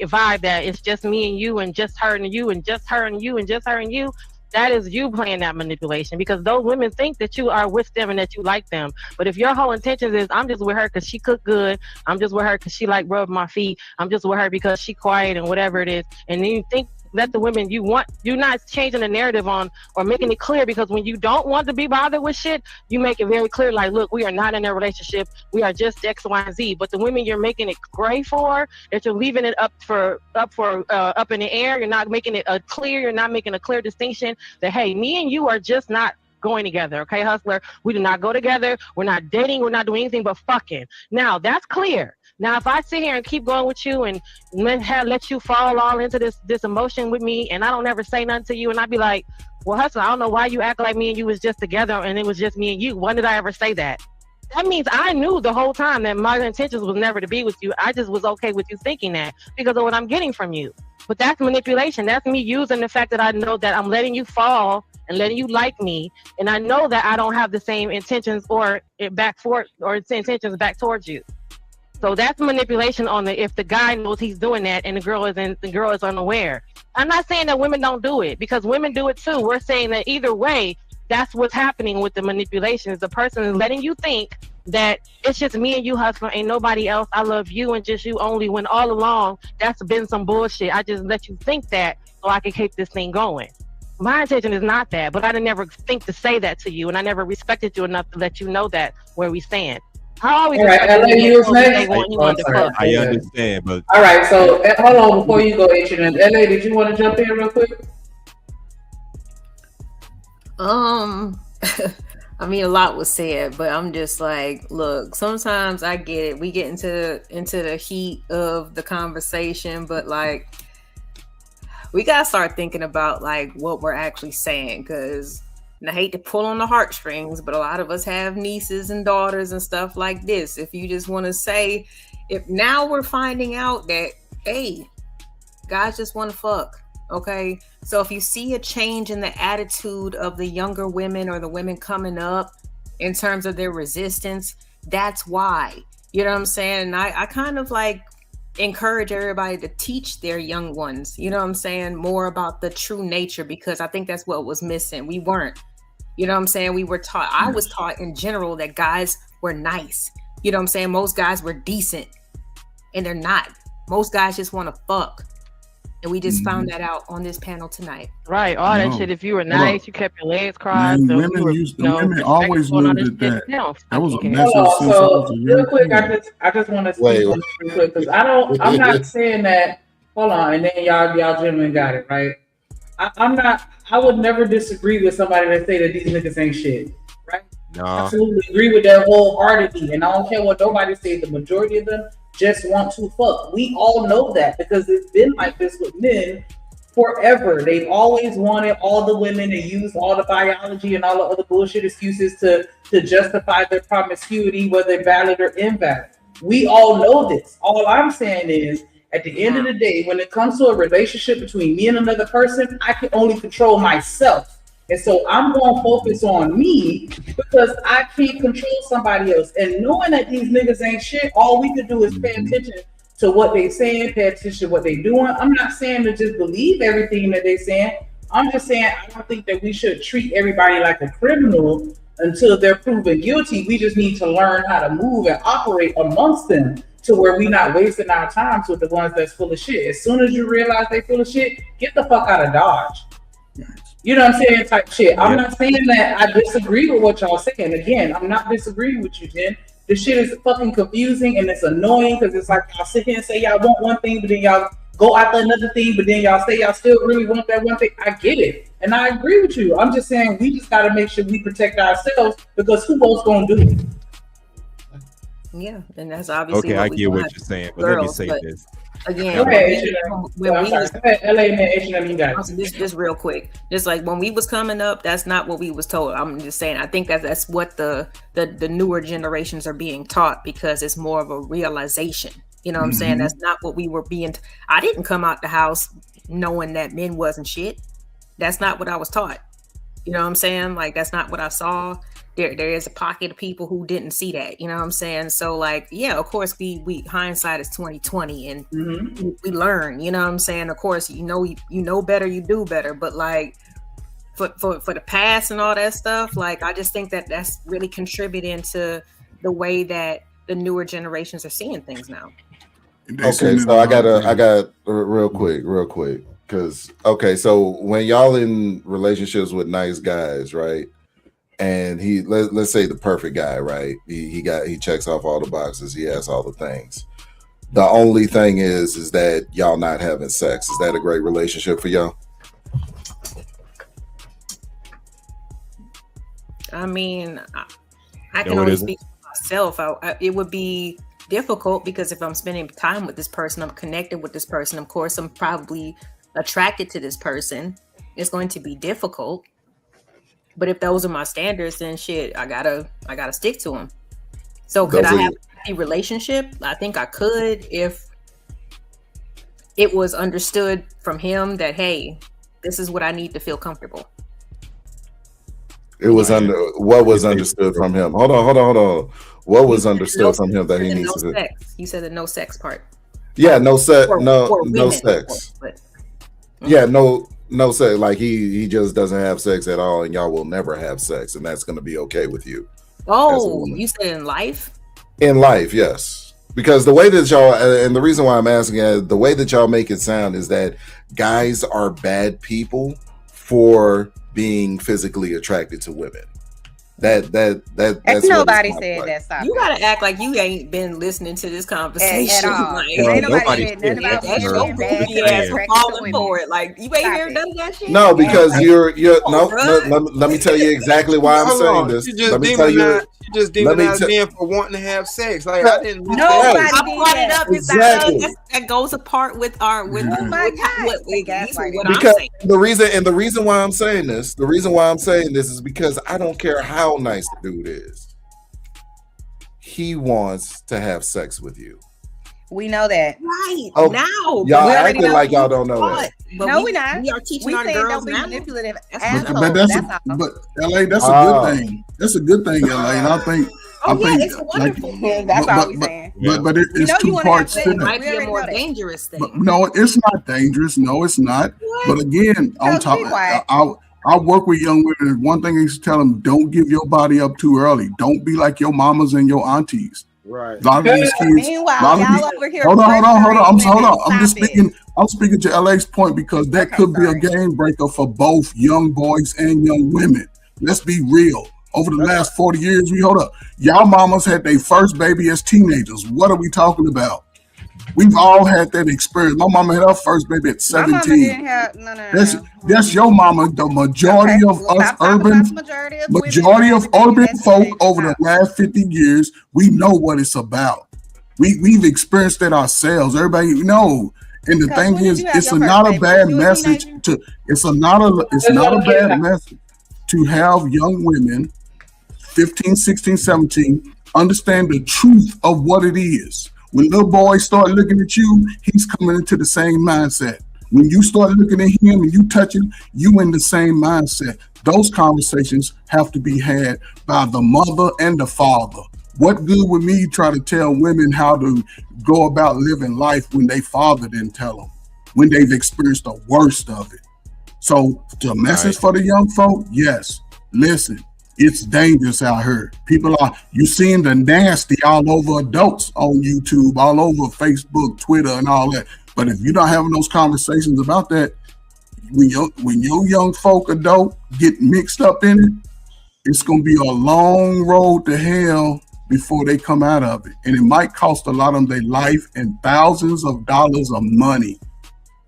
vibe that it's just me and you and just her and you and just her and you and just her and you. That is you playing that manipulation, because those women think that you are with them and that you like them. But if your whole intention is, I'm just with her because she cook good, I'm just with her because she like rub my feet, I'm just with her because she quiet and whatever it is, and then you think that the women you want, you're not changing the narrative on or making it clear, because when you don't want to be bothered with shit, you make it very clear, like, look, we are not in a relationship, we are just X, Y, and Z. But the women you're making it gray for, that you're leaving it up in the air, you're not making it clear, you're not making a clear distinction that, hey, me and you are just not going together, okay, hustler? We do not go together, we're not dating, we're not doing anything but fucking. Now that's clear. Now, if I sit here and keep going with you and let you fall all into this emotion with me, and I don't ever say nothing to you, and I be like, well, hustler, I don't know why you act like me and you was just together and it was just me and you. When did I ever say that? That means I knew the whole time that my intentions was never to be with you. I just was okay with you thinking that because of what I'm getting from you. But that's manipulation. That's me using the fact that I know that I'm letting you fall and letting you like me, and I know that I don't have the same intentions or intentions back towards you. So that's manipulation on if the guy knows he's doing that and the girl is unaware. I'm not saying that women don't do it, because women do it too. We're saying that either way, that's what's happening with the manipulation. Is the person is letting you think that it's just me and you, hustler, ain't nobody else. I love you and just you only, when all along that's been some bullshit. I just let you think that so I can keep this thing going. My intention is not that, but I didn't never think to say that to you, and I never respected you enough to let you know that where we stand. I always I understand, but all right. So hold on before you go, H&M. LA, did you want to jump in real quick? I mean, a lot was said, but I'm just like, look, sometimes I get it. We get into the heat of the conversation, but like, we gotta start thinking about like what we're actually saying, because. And I hate to pull on the heartstrings, but a lot of us have nieces and daughters and stuff like this. If you just want to say, if now we're finding out that, hey, guys just want to fuck, okay? So if you see a change in the attitude of the younger women or the women coming up in terms of their resistance, that's why. You know what I'm saying? And I kind of like encourage everybody to teach their young ones, you know what I'm saying, more about the true nature, because I think that's what was missing. We weren't. You know what I'm saying? We were taught, I was taught in general that guys were nice. You know what I'm saying? Most guys were decent, and they're not. Most guys just want to fuck. And we just found that out on this panel tonight. Right. All that shit. If you were nice, you kept your legs crossed. Man, women always knew that. That was a message. So real quick, I just want to speak on this real quick, because I'm not saying that. Hold on, and then y'all gentlemen got it right. I would never disagree with somebody that say that these niggas ain't shit, right? No. I absolutely agree with that wholeheartedly, and I don't care what nobody says. The majority of them just want to fuck. We all know that, because it's been like this with men forever. They've always wanted all the women. They used all the biology and all the other bullshit excuses to justify their promiscuity, whether valid or invalid. We all know this. All I'm saying is, at the end of the day, when it comes to a relationship between me and another person, I can only control myself. And so I'm going to focus on me, because I can't control somebody else. And knowing that these niggas ain't shit, all we can do is pay attention to what they saying, pay attention to what they doing. I'm not saying to just believe everything that they saying. I'm just saying I don't think that we should treat everybody like a criminal until they're proven guilty. We just need to learn how to move and operate amongst them, to where we not wasting our time with the ones that's full of shit. As soon as you realize they full of shit, get the fuck out of Dodge. You know what I'm saying? Type shit. I'm not saying that I disagree with what y'all saying. Again, I'm not disagreeing with you, Jen. This shit is fucking confusing and it's annoying, because it's like y'all sit here and say y'all want one thing, but then y'all go after another thing, but then y'all say y'all still really want that one thing. I get it. And I agree with you. I'm just saying we just got to make sure we protect ourselves, because who else going to do it? Yeah, and that's obviously okay. I get what you're saying, but let me say this: Again, just real quick, just like when we was coming up, that's not what we was told. I'm just saying, I think that's what the newer generations are being taught, because it's more of a realization. You know what I'm saying? That's not what we were being. I didn't come out the house knowing that men wasn't shit. That's not what I was taught. You know what I'm saying? Like, that's not what I saw. There is a pocket of people who didn't see that. You know what I'm saying? So, like, yeah, of course, we hindsight is 2020, and we learn. You know what I'm saying? Of course, you know better, you do better. But like, for the past and all that stuff, like, I just think that that's really contributing to the way that the newer generations are seeing things now. Okay, so I got real quick, because so when y'all in relationships with nice guys, right? And let's say the perfect guy, right? He checks off all the boxes, he has all the things. The only thing is that y'all not having sex. Is that a great relationship for y'all? I mean, I can only speak for myself. It would be difficult, because if I'm spending time with this person, I'm connected with this person, of course I'm probably attracted to this person. It's going to be difficult. But if those are my standards, then shit, I gotta stick to them. So could I have a relationship? I think I could, if it was understood from him that, hey, this is what I need to feel comfortable. It was what was understood from him? Hold on. What was understood from him that he needs to do? Sex. You said the no sex part. Yeah, no sex. No sex. Yeah, no sex. Like he just doesn't have sex at all, and y'all will never have sex, and that's going to be okay with you. Oh, you said in life? In life, yes. Because the way that y'all, and the reason why I'm asking, the way that y'all make it sound is that guys are bad people for being physically attracted to women. That's nobody said that. Stop. You gotta act like you ain't been listening to this conversation. At all. Like, ain't nobody said nothing about falling for it. Like, you ain't heard none of that shit. No, because you're let me tell you exactly why I'm saying this. Let me tell you. You just demonized men for wanting to have sex. Like, I didn't. I brought it up exactly. That goes apart with our what I'm saying. The reason why I'm saying this is because I don't care how nice the dude is. He wants to have sex with you. We know that. Right. Oh, now. Y'all acting like y'all don't know that. But no, we're not. We are teaching our girls don't be now. manipulative. But LA, that's a good thing. That's a good thing, LA. And I think it's wonderful. That's all we're saying. But it's two parts to it. It might be a more dangerous thing. But no, it's not dangerous. No, it's not. What? But again, on top, I work with young women. One thing I used to tell them: don't give your body up too early. Don't be like your mamas and your aunties. Right. A lot of these kids. Meanwhile, y'all over here. Hold on. I'm speaking to LA's point, because that could be a game breaker for both young boys and young women. Let's be real. Over the last 40 years, y'all mamas had their first baby as teenagers. What are we talking about? We've all had that experience. My mama had her first baby at 17. My mama didn't have, no. That's your mama. The majority of us majority of urban folk over the last 50 years, we know what it's about. We've experienced it ourselves. Everybody know. And the thing is, it's not a bad message to have young women, 15, 16, 17, understand the truth of what it is. When little boys start looking at you, he's coming into the same mindset. When you start looking at him and you touch him, you in the same mindset. Those conversations have to be had by the mother and the father. What good would me try to tell women how to go about living life when they father didn't tell them, when they've experienced the worst of it? So the message for the young folk, yes, listen, it's dangerous out here. You seeing the nasty all over adults on YouTube, all over Facebook, Twitter, and all that. But if you're not having those conversations about that, when your young folk adult get mixed up in it, it's going to be a long road to hell before they come out of it. And it might cost a lot of them their life and thousands of dollars of money.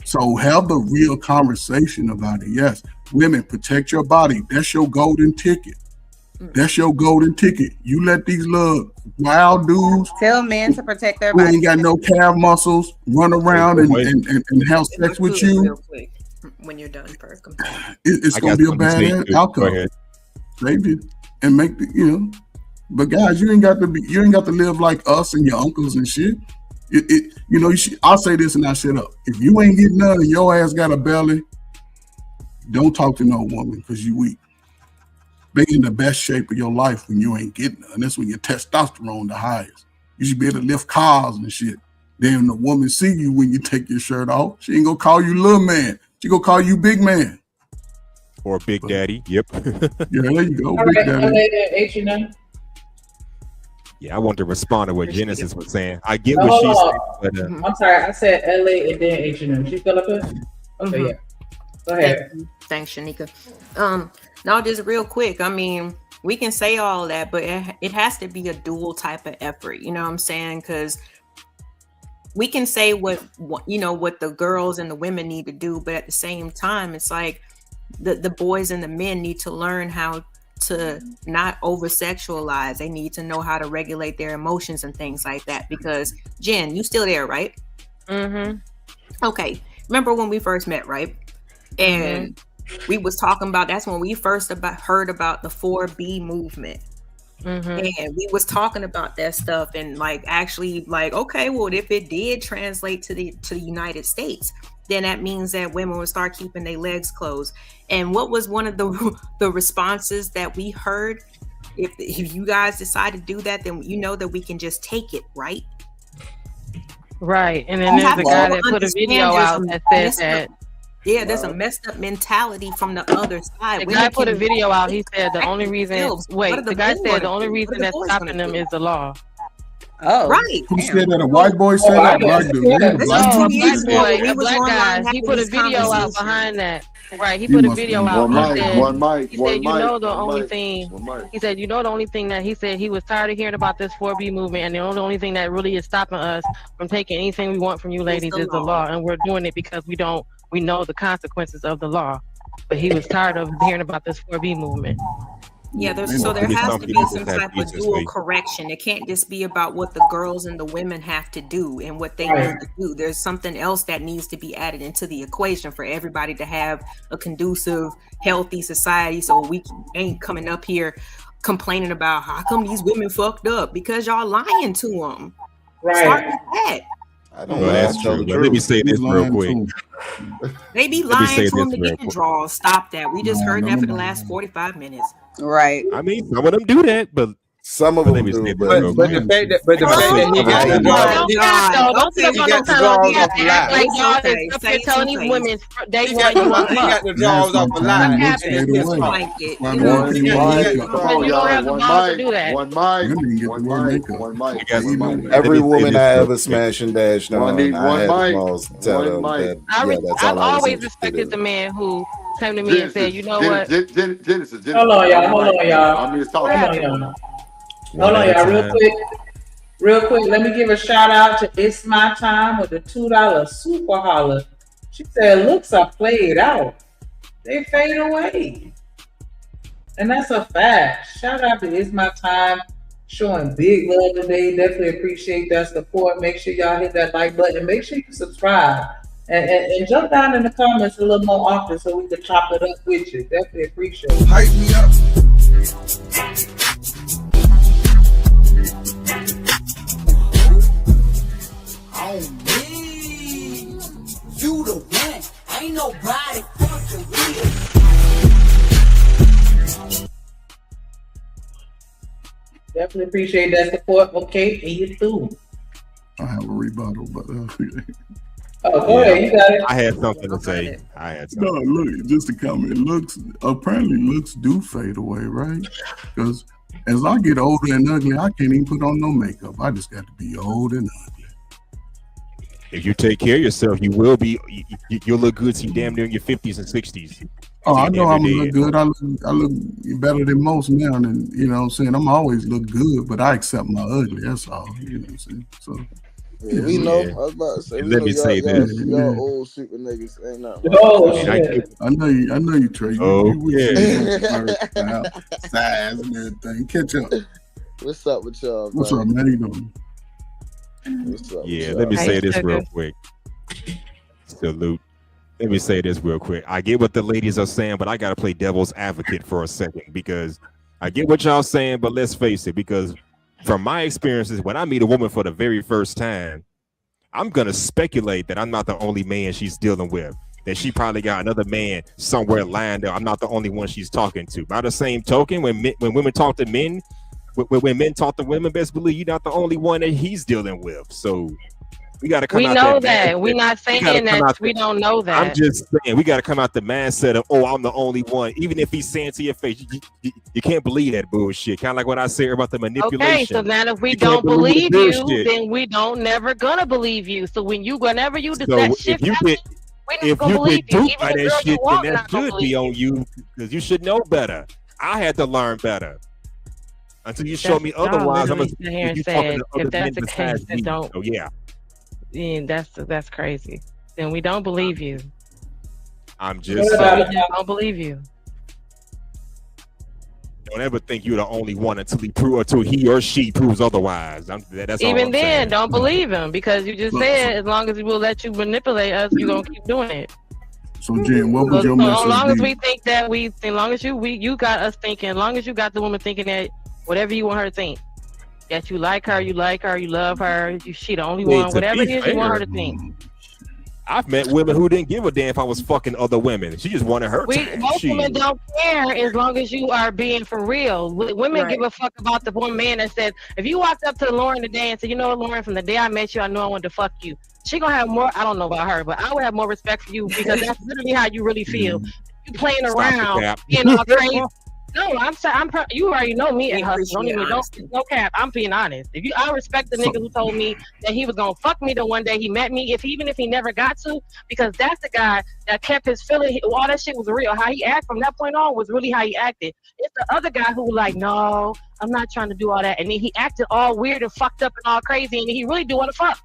So have the real conversation about it. Yes, women, protect your body. That's your golden ticket. That's your golden ticket. You let these little wild dudes tell men to protect their who bodies. ain't got no calf muscles run around and have sex with you. When you're done, It's gonna be a bad outcome. Baby, and make the But guys, you ain't got to live like us and your uncles and shit. I'll say this and I shut up. If you ain't getting none and your ass got a belly, don't talk to no woman because you weak. Be in the best shape of your life when you ain't getting none. That's when your testosterone the highest. You should be able to lift cars and shit. Then the woman see you when you take your shirt off. She ain't gonna call you little man. She gonna call you big man. Or Big Daddy. Yep. Yeah, there you go. All Big right, Daddy. H&M. Yeah, I want to respond to what Genesis was saying. I get what she said, but I'm sorry, I said LA and then H&M. She still up here? Okay, yeah. Go ahead. Thanks, Shanika. No, just real quick. I mean, we can say all that, but it has to be a dual type of effort. You know what I'm saying? Because we can say what the girls and the women need to do, but at the same time, it's like the boys and the men need to learn how to not over sexualize. They need to know how to regulate their emotions and things like that. Because Jen, you still there, right? Mm-hmm. Okay. Remember when we first met, right? And we was talking about, that's when we first heard about the 4B movement. And we was talking about that stuff and okay, well, if it did translate to the United States, then that means that women would start keeping their legs closed. And what was one of the responses that we heard? If you guys decide to do that, then you know that we can just take it, right? Right. And then there's a guy that put a video out that says that. Yeah, there's a messed up mentality from the other side. The guy put a video out. He said the only reason. The guy said the only reason that's stopping them is the law. Oh, right. Who said that? A white boy said that? Black dude. A black guy. He put a video out behind that. Right. He put a video out. He said, you know, the only thing. He said, you know, the only thing that he said he was tired of hearing about this 4B movement, and the only thing that really is stopping us from taking anything we want from you ladies is the law, and we're doing it because we know the consequences of the law. But he was tired of hearing about this 4B movement. Yeah, there has to be some type of dual correction. It can't just be about what the girls and the women have to do and what they need to do. There's something else that needs to be added into the equation for everybody to have a conducive, healthy society. So we ain't coming up here complaining about how come these women fucked up, because y'all lying to them. Right. Start with that. I don't know. That's true. Let me say this real quick. They be lying to them to get the draws. Stop that. We just heard that for the last 45 minutes. Right. I mean, some of them do that, but some of them do. But the fact that he got the draws, he got the draws off the line. Like y'all is up here telling these women they He got the draws off the line. Every woman I ever smashed and dashed on, I had balls to tell them that. I've always respected the man who came to me and said, you know what? Genesis. Hold on, y'all. Hold on, y'all. Real quick. Let me give a shout out to It's My Time with the $2 super holler. She said, looks are played out. They fade away. And that's a fact. Shout out to It's My Time, showing big love today. Definitely appreciate that support. Make sure y'all hit that like button. Make sure you subscribe. And jump down in the comments a little more often so we can chop it up with you. Definitely appreciate it. Hype me up. On me, you the one. Ain't nobody fucking with. Definitely appreciate that support. Okay, and you too. I have a rebuttal, but go ahead. You got it. I had something to say. No, look, just a comment. Looks do fade away, right? Because as I get older and ugly, I can't even put on no makeup. I just got to be old and ugly. If you take care of yourself, you'll look good to damn near in your 50s and 60s. Oh, I know I'm look good. I look better than most now, and you know what I'm saying. I'm always look good, but I accept my ugly. That's all. You know what I'm saying. So Yeah, we know. I was about to say, Let me say this. Y'all old super niggas ain't nothing. I know you, Trey. You size and everything. Catch up. What's up with y'all? What's up, man? How you doing? What's up? Yeah, let me say this real quick. Salute. Let me say this real quick. I get what the ladies are saying, but I gotta play devil's advocate for a second because I get what y'all saying, but let's face it, because from my experiences, when I meet a woman for the very first time, I'm gonna speculate that I'm not the only man she's dealing with. That she probably got another man somewhere lined up. I'm not the only one she's talking to. By the same token, when women talk to men, when men talk to women, best believe you're not the only one that he's dealing with. So we got to come out. We know that. We're not saying that we don't know that. I'm just saying we got to come out the mindset of, oh, I'm the only one. Even if he's saying to your face, you can't believe that bullshit. Kind of like what I said about the manipulation. Okay, so now if we don't believe you, then we don't never gonna believe you. So whenever you that shift happens, if you get duped by that shit, then that should be on you because you should know better. I had to learn better. Until you show me otherwise, I'm gonna sit here and say if that's the case, then don't. So yeah, that's crazy. Then we don't believe you. I'm just saying. We don't believe you. Don't ever think you're the only one until he or she proves otherwise. That's even all then, saying. don't believe him because you just said as long as he will let you manipulate us, you're gonna keep doing it. So Jen, what would your message be? As long as we think that as long as you got us thinking, as long as you got the woman thinking that whatever you want her to think, that you like her, you love her, she the only one, whatever it is you want her to think. I've met women who didn't give a damn if I was fucking other women. She just wanted her time. Most women don't care as long as you are being for real. Women give a fuck about the one man that said, if you walked up to Lauren today and said, you know what, Lauren, from the day I met you, I knew I wanted to fuck you. She gonna have more, I don't know about her, but I would have more respect for you because that's literally how you really feel. You playing around, being all crazy. No, you already know me and hustle. No cap. I'm being honest. I respect the nigga who told me that he was gonna fuck me the one day he met me, even if he never got to, because that's the guy that kept his feeling. All that shit was real. How he acted from that point on was really how he acted. It's the other guy who was like, no, I'm not trying to do all that, and then he acted all weird and fucked up and all crazy, and he really do want to fuck.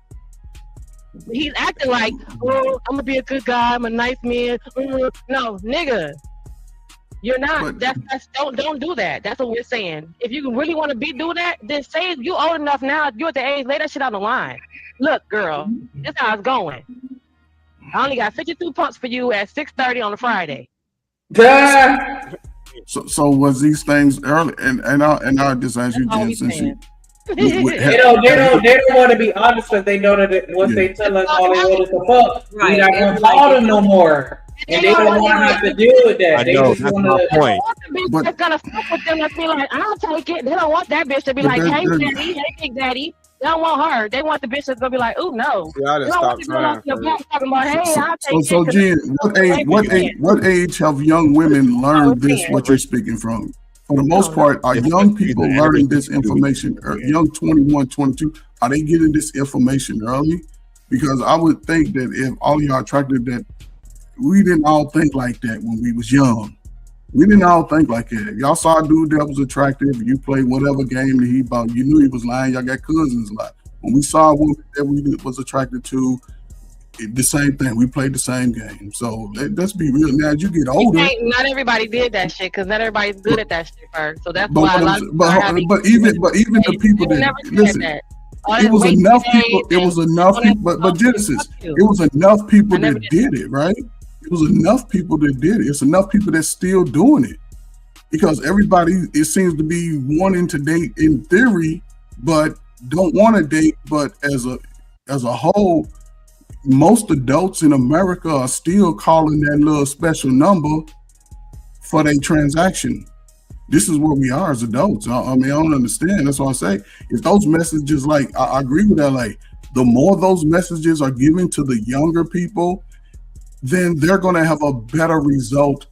He's acting like, oh, I'm gonna be a good guy. I'm a nice man. No, nigga. You're not. Don't do that. That's what we're saying. If you really want to do that, then say you old enough now. You're at the age. Lay that shit on the line. Look, girl, this how it's going. I only got 52 pumps for you at 6:30 on a Friday. So was these things early? And I just ask you, Jen, since you. They don't want to be honest because they know that once they tell us all they want is to fuck, we're not gonna call them no more. And they don't want to have to deal with that. I know, that's my point. But they're gonna fuck with them and be like, I'll take it. They don't want that bitch to be like, hey daddy, hey big daddy. They don't want her. They want the bitch that's gonna be like, oh no. Yeah, I stop trying. Talking about, hey, I'll take so Jen, what age have young women learned this? What you're speaking from? For the most part, are young people learning this information? Or young 21, 22, are they getting this information early? Because I would think that if all y'all attracted that. We didn't all think like that when we was young. We didn't all think like that. Y'all saw a dude that was attractive, you played whatever game that he bought, you knew he was lying, y'all got cousins a lot. When we saw a woman that we was attracted to, the same thing, we played the same game. So let's be real. Now as you get older. Not everybody did that shit, because not everybody's good at that shit first. So that's why a lot of but even the people that listen, it was enough people, but Genesis, it was enough people that did it, right? It was enough people that did it. It's enough people that's still doing it because everybody, it seems to be wanting to date in theory, but don't want to date. But as a whole, most adults in America are still calling that little special number for their transaction. This is where we are as adults. I mean, I don't understand. That's what I say. If those messages, like, I agree with that, like, the more those messages are given to the younger people, then they're going to have a better result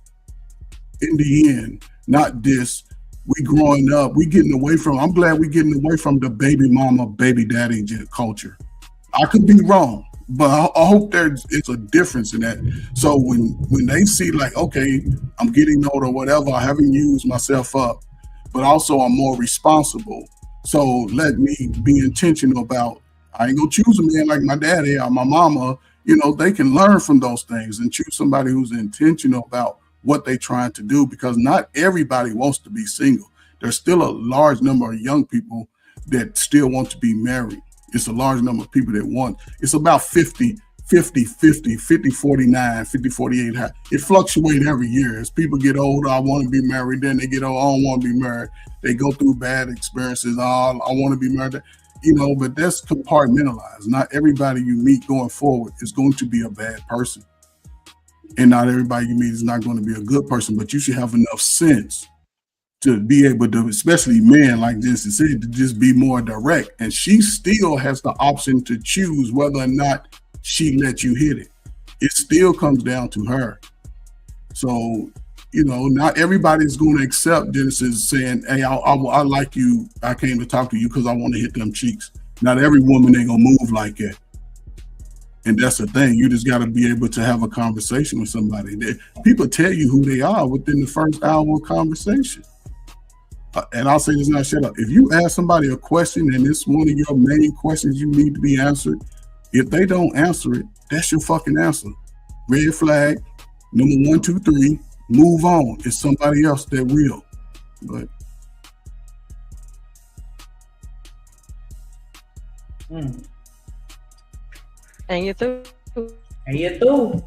in the end. Not this, we growing up, we getting away from, I'm glad we getting away from the baby mama, baby daddy culture. I could be wrong, but I hope it's a difference in that. So when they see like, okay, I'm getting older, whatever, I haven't used myself up, but also I'm more responsible. So let me be intentional about I ain't gonna choose a man like my daddy or my mama. You know, they can learn from those things and choose somebody who's intentional about what they're trying to do, because not everybody wants to be single. There's still a large number of young people that still want to be married. It's a large number of people that want. It's about 50, 49, 50, 48. It fluctuates every year. As people get older, I want to be married. Then they get old, I don't want to be married. They go through bad experiences. I want to be married. You know, but that's compartmentalized. Not everybody you meet going forward is going to be a bad person. And not everybody you meet is not going to be a good person, but you should have enough sense to be able to, especially men like Jensen said, to just be more direct. And she still has the option to choose whether or not she let you hit it. It still comes down to her. So, you know, not everybody's going to accept Genesis saying, hey, I like you. I came to talk to you because I want to hit them cheeks. Not every woman ain't going to move like that. And that's the thing. You just got to be able to have a conversation with somebody. People tell you who they are within the first hour of conversation. And I'll say this now, shut up. If you ask somebody a question and it's one of your main questions you need to be answered, if they don't answer it, that's your fucking answer. Red flag, number 1, 2, 3, move on. It's somebody else that real. But And you through. And you through.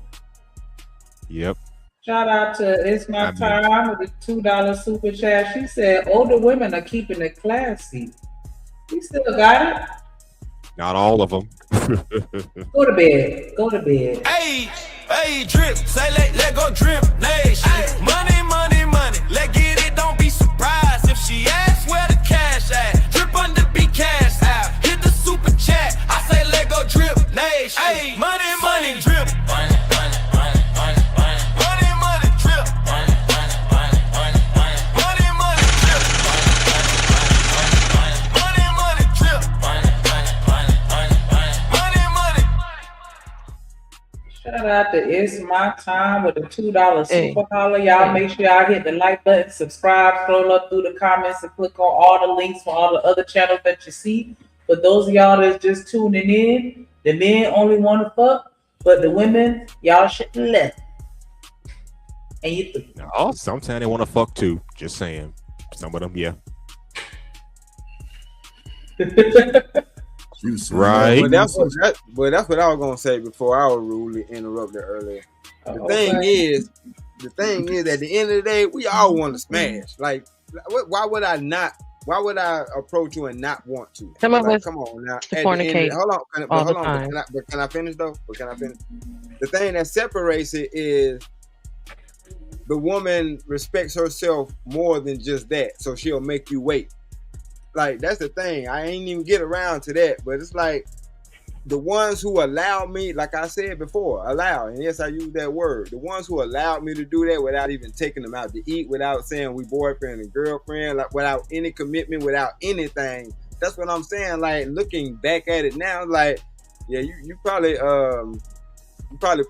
Yep. Shout out to It's My Time with the $2 super chat. She said older women are keeping it classy. You still got it? Not all of them. Go to bed. Go to bed. Hey, hey, drip. Say let go drip nation. Money, money, money. Let get it. Don't be surprised if she asks where the cash at. Drip under be cash out. Hit the super chat. I say let go drip nation. Hey, money, money, drip. Money, money, money, money, money. Money, money, drip. Money, money, money, money, money. Money, money, drip. Money, money, drip. Money, money, money, money, money. Money, money. Shout out to It's My Time with the $2 super holler. Y'all make sure y'all hit the like button, subscribe, scroll up through the comments, and click on all the links for all the other channels that you see. For those of y'all that's just tuning in, the men only want to fuck, but the women, y'all should left. And you Oh, sometimes they want to fuck too. Just saying. Some of them, yeah. Right. But that's what I was gonna say before I was rudely interrupted earlier. The thing is, at the end of the day, we all want to smash. Like, why would I not? Why would I approach you and not want to? Some of us come on now. fornicate Hold on. but Can I finish though? Can I finish? The thing that separates it is the woman respects herself more than just that, so she'll make you wait. Like, that's the thing. I ain't even get around to that, but it's like the ones who allow me, like I said before, and yes, I use that word, the ones who allowed me to do that without even taking them out to eat, without saying we boyfriend and girlfriend, like without any commitment, without anything. That's what I'm saying. Like, looking back at it now, like, yeah, you probably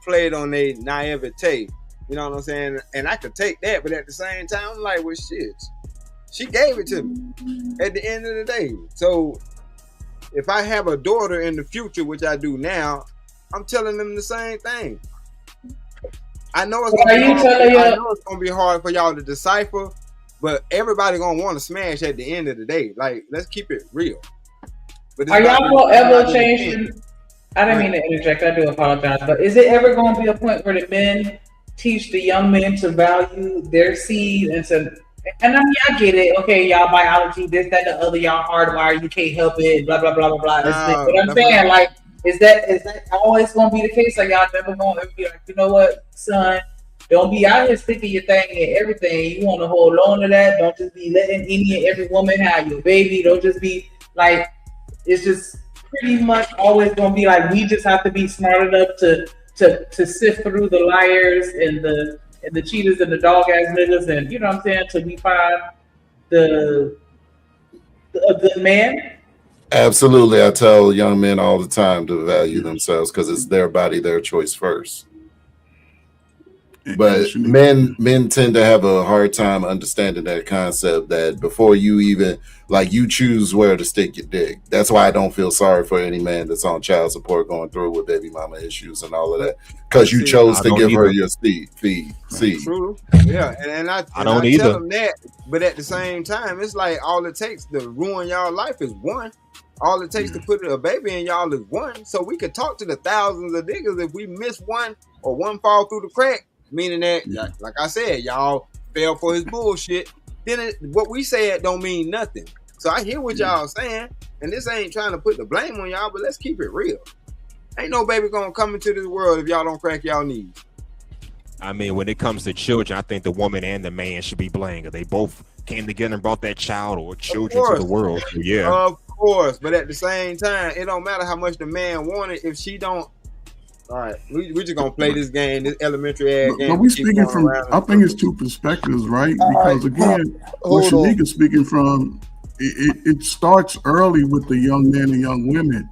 played on a naivete. You know what I'm saying? And I could take that, but at the same time, I'm like, well, shit. She gave it to me at the end of the day. So if I have a daughter in the future, which I do now, I'm telling them the same thing. I know it's gonna be hard for y'all to decipher, but everybody gonna want to smash at the end of the day. Like, let's keep it real. But are y'all gonna ever change? I didn't mean to interject. I do apologize. But is it ever going to be a point where the men teach the young men to value their seed and to? And I mean, I get it. Okay, y'all biology, this, that, the other, y'all hardwired, you can't help it, blah, blah, blah, blah, blah. But I'm saying, like, is that always going to be the case? Like, y'all never going to be like, you know what, son, don't be out here sticking your thing in everything. You want to hold on to that. Don't just be letting any and every woman have your baby. Don't just be, like, it's just pretty much always going to be like, we just have to be smart enough to sift through the liars and the cheaters and the dog ass niggas, and you know what I'm saying, till we find a good man. Absolutely. I tell young men all the time to value themselves because it's their body, their choice first. But men tend to have a hard time understanding that concept that before you even like you choose where to stick your dick. That's why I don't feel sorry for any man that's on child support going through with baby mama issues and all of that because you chose to give her your feed. True. Yeah, and I don't tell them that, but at the same time, it's like all it takes to ruin y'all life is one. All it takes to put a baby in y'all is one. So we could talk to the thousands of niggas if we miss one or one fall through the crack. Meaning that, like I said, y'all fell for his bullshit. Then what we said don't mean nothing. So I hear what y'all saying, and this ain't trying to put the blame on y'all, but let's keep it real. Ain't no baby gonna come into this world if y'all don't crack y'all knees. I mean, when it comes to children, I think the woman and the man should be blamed. They both came together and brought that child or children to the world. So, yeah, of course. But at the same time, it don't matter how much the man wanted if she don't. All right, we just gonna play this game, this elementary ass game. But we speaking from, I think it's two perspectives, right? Because again, what Shanika's speaking from, it starts early with the young men and young women.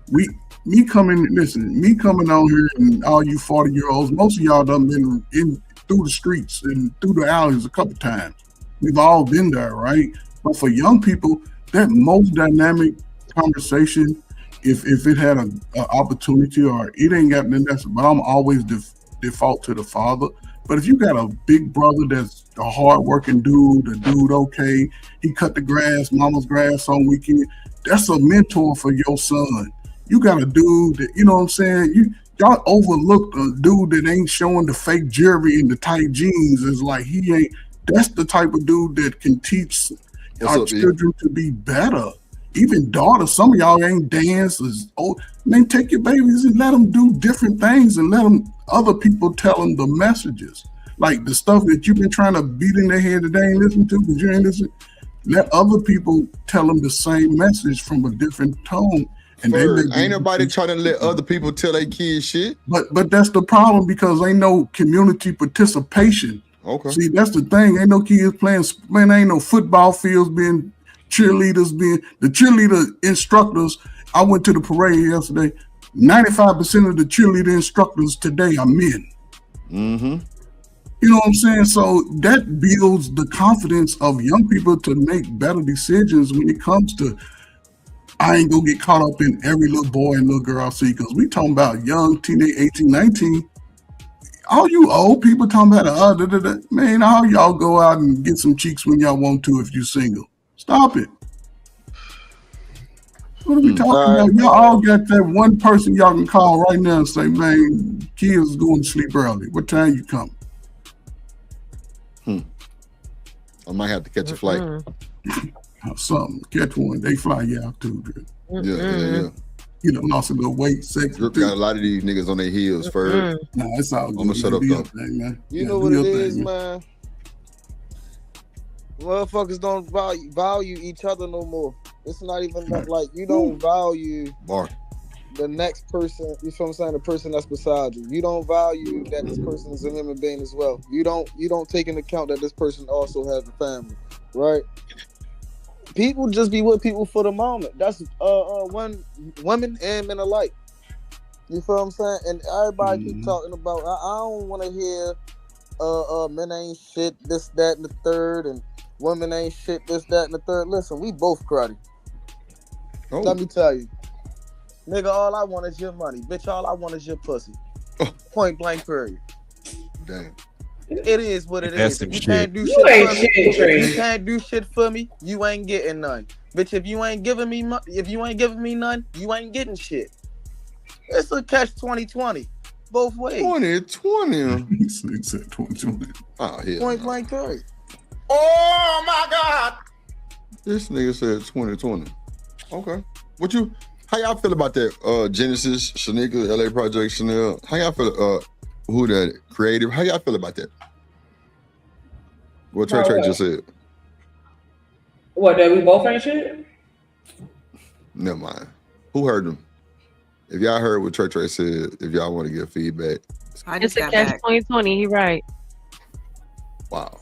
Me coming on here and all you 40-year-olds, most of y'all done been in through the streets and through the alleys a couple times. We've all been there, right? But for young people, that most dynamic conversation, if it had an opportunity or it ain't got nothing, but I'm always default to the father. But if you got a big brother that's a hardworking dude, okay, he cut the grass, mama's grass on weekend, that's a mentor for your son. You got a dude that, you know what I'm saying? Y'all overlook a dude that ain't showing the fake jewelry and the tight jeans. It's like he ain't. That's the type of dude that can teach our children to be better. Even daughters, some of y'all ain't dancers. Oh, man, take your babies and let them do different things and let them other people tell them the messages. Like the stuff that you've been trying to beat in their head that they ain't listening to because you ain't listening. Let other people tell them the same message from a different tone. And ain't nobody trying to let other people tell their kids shit. But that's the problem because ain't no community participation. Okay. See, that's the thing. Ain't no kids playing. Man, ain't no football fields being cheerleaders being the cheerleader instructors. I went to the parade yesterday. 95% of the cheerleader instructors today are men. Mm-hmm. You know what I'm saying? So that builds the confidence of young people to make better decisions when it comes to. I ain't gonna get caught up in every little boy and little girl I see because we talking about young teenage 18, 19. All you old people talking about man, all y'all go out and get some cheeks when y'all want to if you single. Stop it. What are we talking about? Y'all all got that one person y'all can call right now and say, man, kids going to sleep early. What time you coming? I might have to catch a flight. Something. Catch one. They fly you out too, Drip. Yeah. You know, lost a little weight, sex. Drip got a lot of these niggas on their heels first. Nah, it's all good. I'm gonna shut up though. Thing, man. You know what it is, man? Motherfuckers don't value each other no more. It's not even like you don't value the next person. You feel what I'm saying? The person that's beside you. You don't value that this person is a human being as well. You don't take into account that this person also has a family, right? People just be with people for the moment. That's when women and men alike. You feel what I'm saying? And everybody keep talking about. I don't want to hear men ain't shit, this, that, and the third, and women ain't shit, this, that, and the third. Listen, we both cruddy. Let me tell you, nigga, all I want is your money, bitch. All I want is your pussy. Point blank, period. Damn. It is what it is. If you can't do shit, you can't do shit for me. You ain't getting none, bitch. If you ain't giving me none, you ain't getting shit. It's a catch 2020, both ways. 2020. He said 2020. Oh yeah. Point blank, period. Oh my God! This nigga said 2020. Okay. How y'all feel about that? Genesis, Shanika, LA Project, Chanel. How y'all feel? Who that creative? How y'all feel about that? What Trey just said. What, that we both ain't shit? Never mind. Who heard them? If y'all heard what Trey said, if y'all want to give feedback. I just got back. 2020, he right. Wow.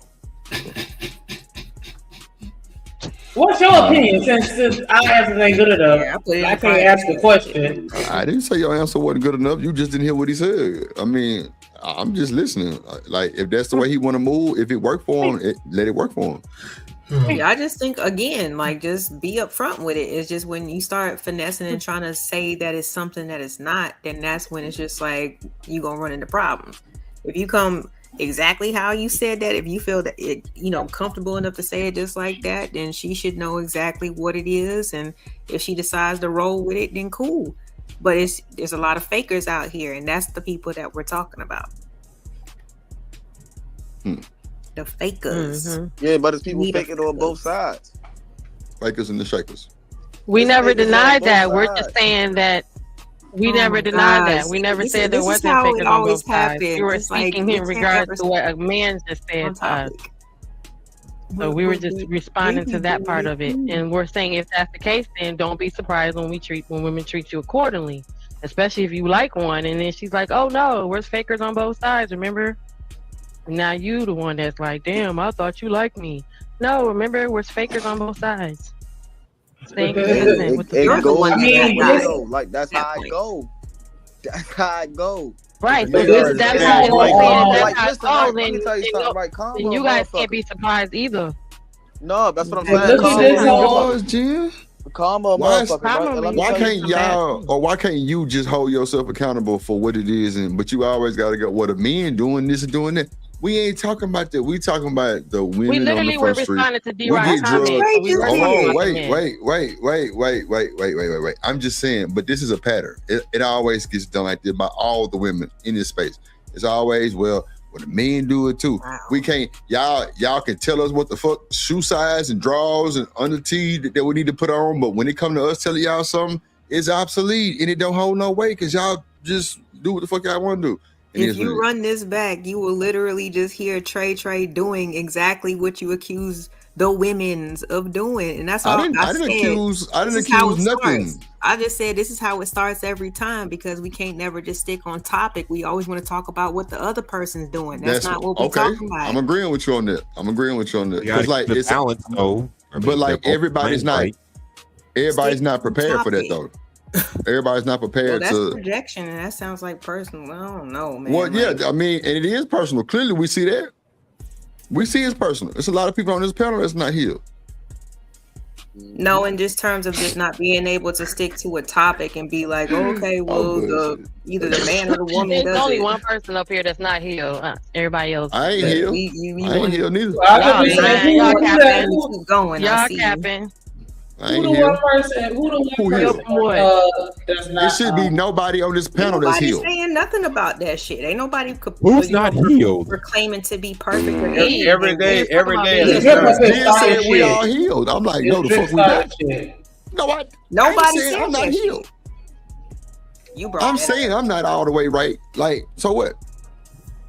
What's your opinion? Since our answers ain't good enough, I can't ask the question. I didn't say your answer wasn't good enough. You just didn't hear what he said. I mean, I'm just listening. Like, if that's the way he want to move, if it work for him, let it work for him. Yeah, I just think again, like, just be upfront with it. It's just when you start finessing and trying to say that it's something that it's not, then that's when it's just like you gonna run into problems. If you come exactly how you said that, if you feel that it, comfortable enough to say it just like that, then she should know exactly what it is, and if she decides to roll with it, then cool. But there's a lot of fakers out here, and that's the people that we're talking about. The fakers. Yeah, but it's people faking on both sides. Fakers and the shakers. We never denied that. We're just saying that we never denied that. We never said there wasn't fakers on both sides. We were speaking in regards to what a man just said to us. So we were just responding to that part of it. And we're saying if that's the case, then don't be surprised when women treat you accordingly. Especially if you like one. And then she's like, oh no, where's fakers on both sides, remember? Now you the one that's like, damn, I thought you liked me. No, remember, we're fakers on both sides. Staying consistent with the like that's how I go. That's how I go. Right. So that's how then you guys can't be surprised either. No, that's what I'm saying. Karma, why can't y'all, or why can't you just hold yourself accountable for what it is? But you always gotta go, what a man doing this and doing that. We ain't talking about that. We talking about the women. We literally were responding to D-Rod's comment. Wait. I'm just saying, but this is a pattern. It always gets done like this by all the women in this space. It's always, well, the men do it too. Wow. We can't, y'all can tell us what the fuck shoe size and drawers and under tee that we need to put on, but when it come to us telling y'all something, it's obsolete and it don't hold no weight because y'all just do what the fuck y'all want to do. If you run this back, you will literally just hear Trey doing exactly what you accuse the women's of doing, and that's all I didn't accuse nothing. I just said this is how it starts every time because we can't never just stick on topic. We always want to talk about what the other person's doing. That's not what we're talking about. I'm agreeing with you on that. Because like it's balance, though. But like everybody's not prepared for that though. Everybody's not prepared that's projection, and that sounds like personal. I don't know, man. Well, yeah, I mean, and it is personal. Clearly, we see that. We see it's personal. There's a lot of people on this panel that's not healed. No, in just terms of just not being able to stick to a topic and be like, okay, well, either the man or the woman. There's only one person up here that's not healed. Everybody else. I ain't healed. I ain't heeld neither. Y'all capping. Who the one person that's not? It should be nobody on this panel that's healed. Nobody's saying nothing about that shit. Ain't nobody who's not healed. We're claiming to be perfect. Every day. Said we all healed. I'm like, no, the fuck we not. No, nobody said I'm not healed. I'm saying I'm not all the way right. Like, so what?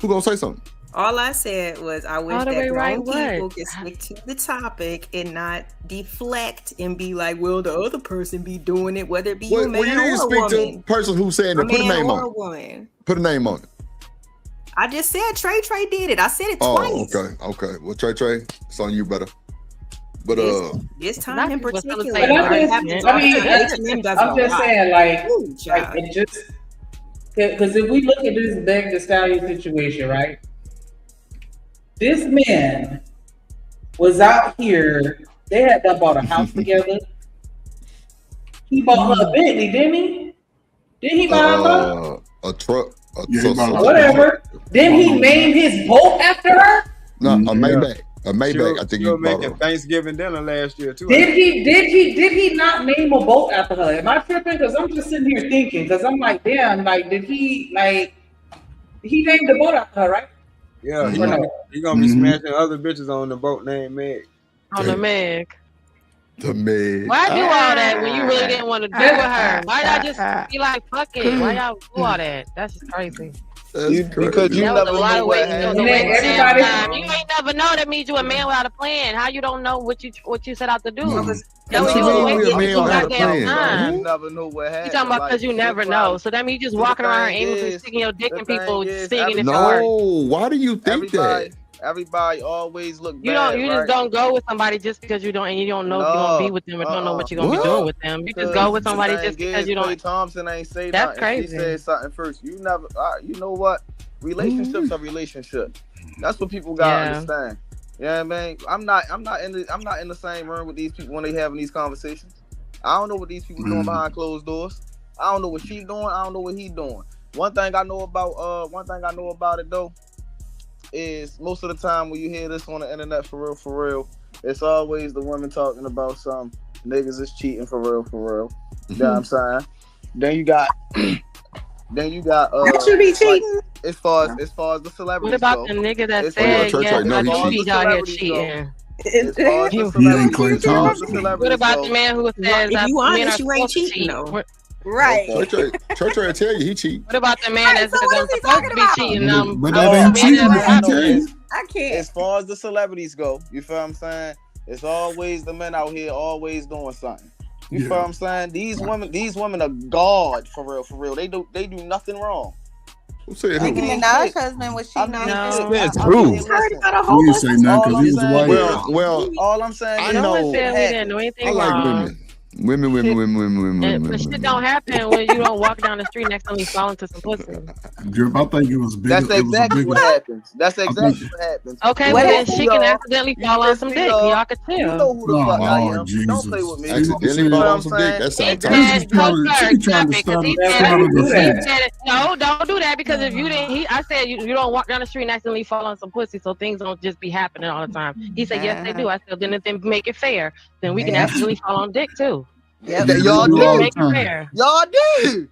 Who gonna say something? All I said was I wish that grown people could stick to the topic and not deflect and be like, well, the other person be doing it, whether it be a man or a woman. You need to speak to the person who's saying it. Put a name on it. Put a name on it. I just said Trey did it. I said it twice. Okay. Well, Trey, it's on you, brother. But this time in particular, I'm just saying, like it just because if we look at this Meg Thee Stallion situation, right? This man was out here. They had done bought a house together. He bought her a Bentley, didn't he? Didn't he buy a truck? Whatever. Didn't he name his boat after her? No, a Maybach. A Maybach. I think you were making Thanksgiving dinner last year too. Did he not name a boat after her? Am I tripping? Because I'm just sitting here thinking. Because I'm like, damn. Like, did he named the boat after her, right? Yeah, you're gonna be smashing other bitches on the boat named Meg. On the Meg. The Meg. Why do all that when you really didn't want to do with her? Why y'all just be like, fuck it? Why y'all do all that? That's just crazy. Because you never know what happened. You ain't never know. That means you a man without a plan. How you don't know what you set out to do? You never know what happened. You talking about because you never know. So that means you just walking around aimlessly sticking your dick in people, seeing if it works. No, why do you think that? Everybody always look bad. You just don't go with somebody just because you don't know if you're gonna be with them or don't know what you're gonna be doing with them. You just go with somebody just because you don't. Thompson ain't say that's nothing. crazy. She said something first. You never. You know what? Relationships are relationships. That's what people gotta understand. Yeah, man. I'm not in the same room with these people when they having these conversations. I don't know what these people doing behind closed doors. I don't know what she doing. I don't know what he doing. One thing I know about it though is most of the time when you hear this on the internet for real, it's always the women talking about some niggas is cheating for real. You know what I'm saying? Then you got Don't you be cheating? As far as the celebrities. What about the nigga that said cheat out here cheating? What about the man who says if you honest, you ain't cheating though? Right. Church will tell you he cheat. What about the man that says I'm supposed to be cheating? But that ain't cheating. I can't. As far as the celebrities go, you feel what I'm saying? It's always the men out here always doing something. You feel what I'm saying? These women are God for real. They do nothing wrong. Who said Nicki Minaj's husband was cheating on him. That's true. He didn't say nothing because he was white. Well, all I'm saying I is know. We didn't do anything wrong. Women. But shit don't happen when you don't walk down the street next time you fall into some pussy. Drip, I think it was big. That's exactly what happens. Okay, well then she can accidentally fall on some dick. Y'all could tell. You know who the fuck I am. Don't play with me. Accidentally fall on some dick. That's No, don't do that because if you didn't, I said you don't walk down the street and accidentally fall on some pussy, so things don't just be happening all the time. He said yes, they do. I said then make it fair. Then we can accidentally fall on dick too. Yep. Y'all do. Make it fair. Y'all do.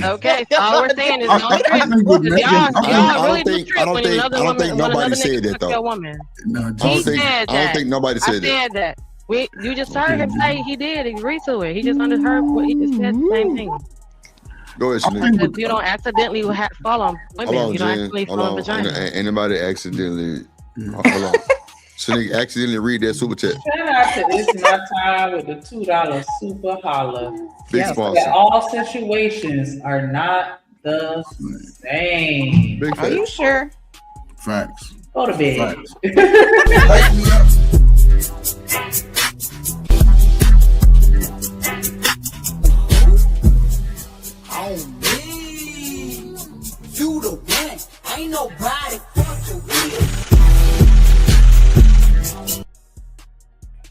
Okay, so all we're saying is don't trip. I don't think nobody said that though. I don't think nobody said that. I said that. You just heard him say he did agree to it. He just underheard what he just said the same thing. Go ahead, Shanique. If you don't accidentally fall on women, you don't accidentally fall on vagina. Anybody accidentally? Hold on. Shanique accidentally read that super chat. Shout out to It's My Time with the $2 super holla. Big sponsor. That all situations are not the same. Big Are you sure? Facts. Go to bed. On me, you the one. Ain't nobody fucking with.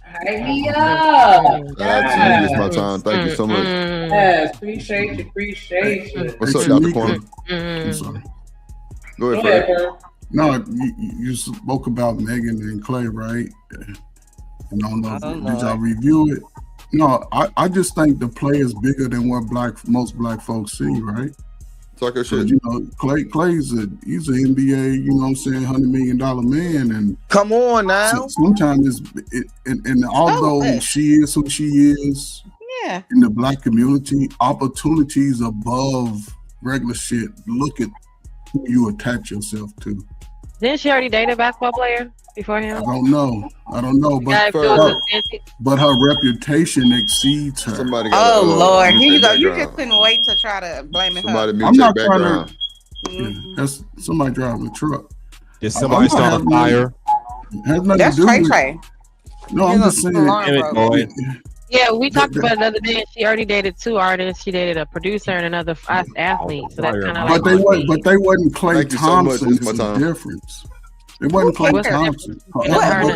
Hype me up. It's my time. Thank you so much. Yes, appreciate you. What's up, Dr. Corner? I'm sorry. Go ahead, Fred. No, you spoke about Megan and Clay, right? And I don't know, did y'all review it? No, I just think the play is bigger than what most black folks see, right? Talk your shit. You know, Clay's he's an NBA, you know what I'm saying, $100 million man, and come on now. Sometimes and although she is who she is, in the black community, opportunities above regular shit. Look at who you attach yourself to. Didn't she already date a basketball player before him? I don't know, but her reputation exceeds her. Lord, here you go. You just couldn't wait to try to blame it. I'm not trying to. That's somebody driving a truck. Did somebody start a fire? That's Trey. No, I'm just saying. Yeah, we talked about it the other day. She already dated 2 artists. She dated a producer and another athlete. So that's kind of but they wasn't Klay Thompson. It's a difference. It wasn't Klay Thompson.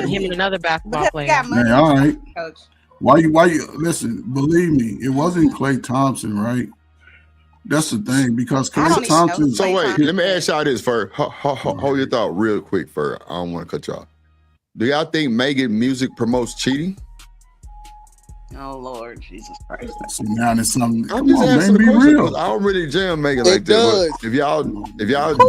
Him and another basketball player. Man, all right. Why you listen? Believe me, it wasn't Klay Thompson, right? That's the thing because Klay Thompson. So wait, let me ask y'all this first. Hold your thought real quick first. I don't want to cut y'all. Do y'all think Megan music promotes cheating? Oh Lord, Jesus Christ! See, now there's something. I'm just asking the question. I don't really jam Megan like that. But if y'all do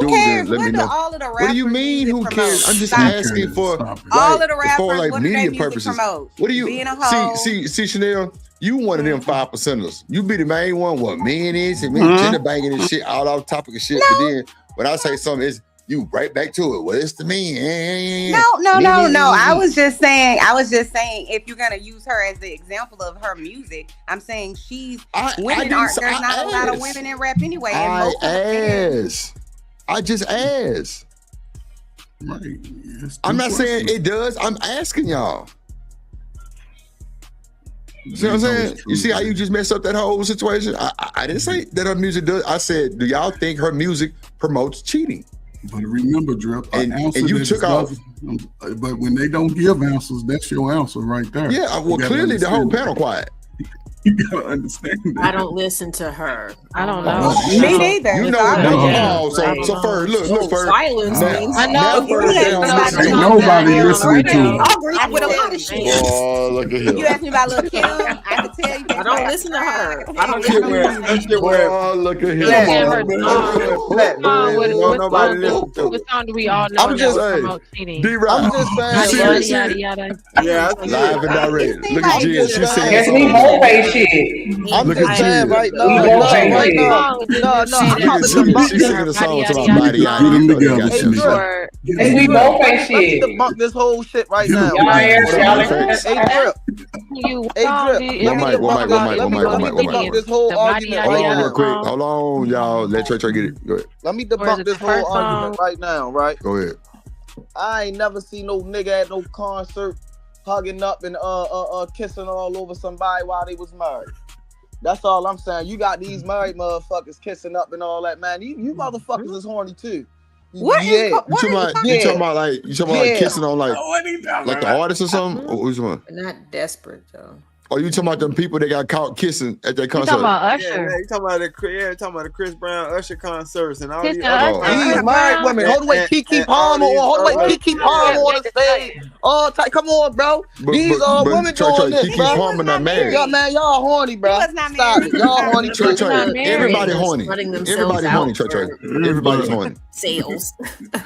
this, let me know. What do you mean? Who cares? I'm just asking for all of the rappers. For like what media do purposes. Promote? What do you being a hoe? See, Chanel? You one of them 5%ers. You be the main one. What men is and me gender banging and shit, all off topic of shit. No. But then when I say something, it's you right back to it. Well, it's the men. No. I was just saying if you're gonna use her as the example of her music, I'm saying there's not a lot of women in rap anyway. I just asked. Right. I'm not saying it does. I'm asking y'all. See what I'm saying? You see how you just messed up that whole situation? I didn't say that her music does. I said, do y'all think her music promotes cheating? But remember, Drip, and you took off. But when they don't give answers, that's your answer right there. Yeah, well, clearly the whole panel quiet. You gotta understand that. I don't listen to her. I don't know. Me neither. You know, so Ferg, look, Ferg. Silence means I know. Ain't nobody listening to her. I agree with a lot of shit. Oh, look at him. You asked me about Lil' Kim. I can tell you. I don't listen to her. I don't listen to her. Oh, look at him. What song do we all know? I'm just saying. D-Rock. I'm just saying. Yada, yada. Yeah, live and direct. Look at Jen. She's singing Yes, a we song. won't pay shit. I'm Look just at saying Jen. right now. We won't pay Right shit. now. No, I'm about to She's debunk singing a song to my body. Get them together, Hey, Smitty. Drip. Yes, we won't pay Let me shit. debunk this whole shit right Get 'em now. Y'all hear? Y'all Hey, Drip. You Hey, Drip. One mic. Let me debunk this whole argument Hold right on, real now. quick. Hold on, y'all. Let Trey get it. Go ahead. Let me debunk this whole argument right now, right? Go ahead. I ain't never seen no nigga at no concert hugging up and kissing all over somebody while they was married. That's all I'm saying. You got these married motherfuckers kissing up and all that, man. You motherfuckers is horny too. What? Yeah. You talking about like kissing on like the artist or something? Or who's one? Not desperate though. Or you talking about them people that got caught kissing at that concert? talking about Usher. Yeah, you talking about the Chris Brown Usher concerts and all these These married women. Hold the way, Kiki Palmer on. Hold the way, Kiki Palmer on the stage. Oh, come on, bro. These are women doing this, Kiki bro. Palmer not married. Y'all, man, y'all horny, bro. Stop it. Y'all horny. Trey, everybody horny. Everybody horny, Trey. Everybody's horny. Sales.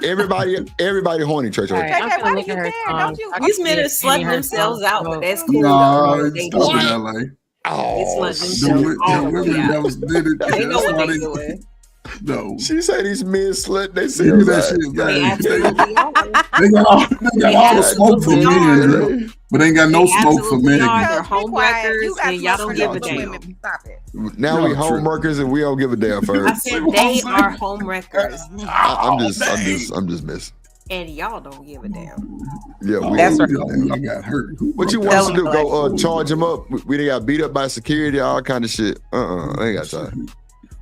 Everybody horny, Trey. Why do you care? Don't you? These men are slutting themselves out, but that's cool. No, They it's not in LA. Oh, The women that was did it. They know That's what why they doing. No. She said these men slut. They You see do that shit, man. They got all the smoke for men, girl. But they ain't got no smoke for men. They're homewreckers and y'all don't give a damn. Stop it. Now we homeworkers and we don't give a damn I first. said they are homewreckers. I'm just messing. And y'all don't give a damn. Yeah, That's right. I got hurt. What you want us to do? Go charge him up? We done got beat up by security, all kind of shit. I ain't got time.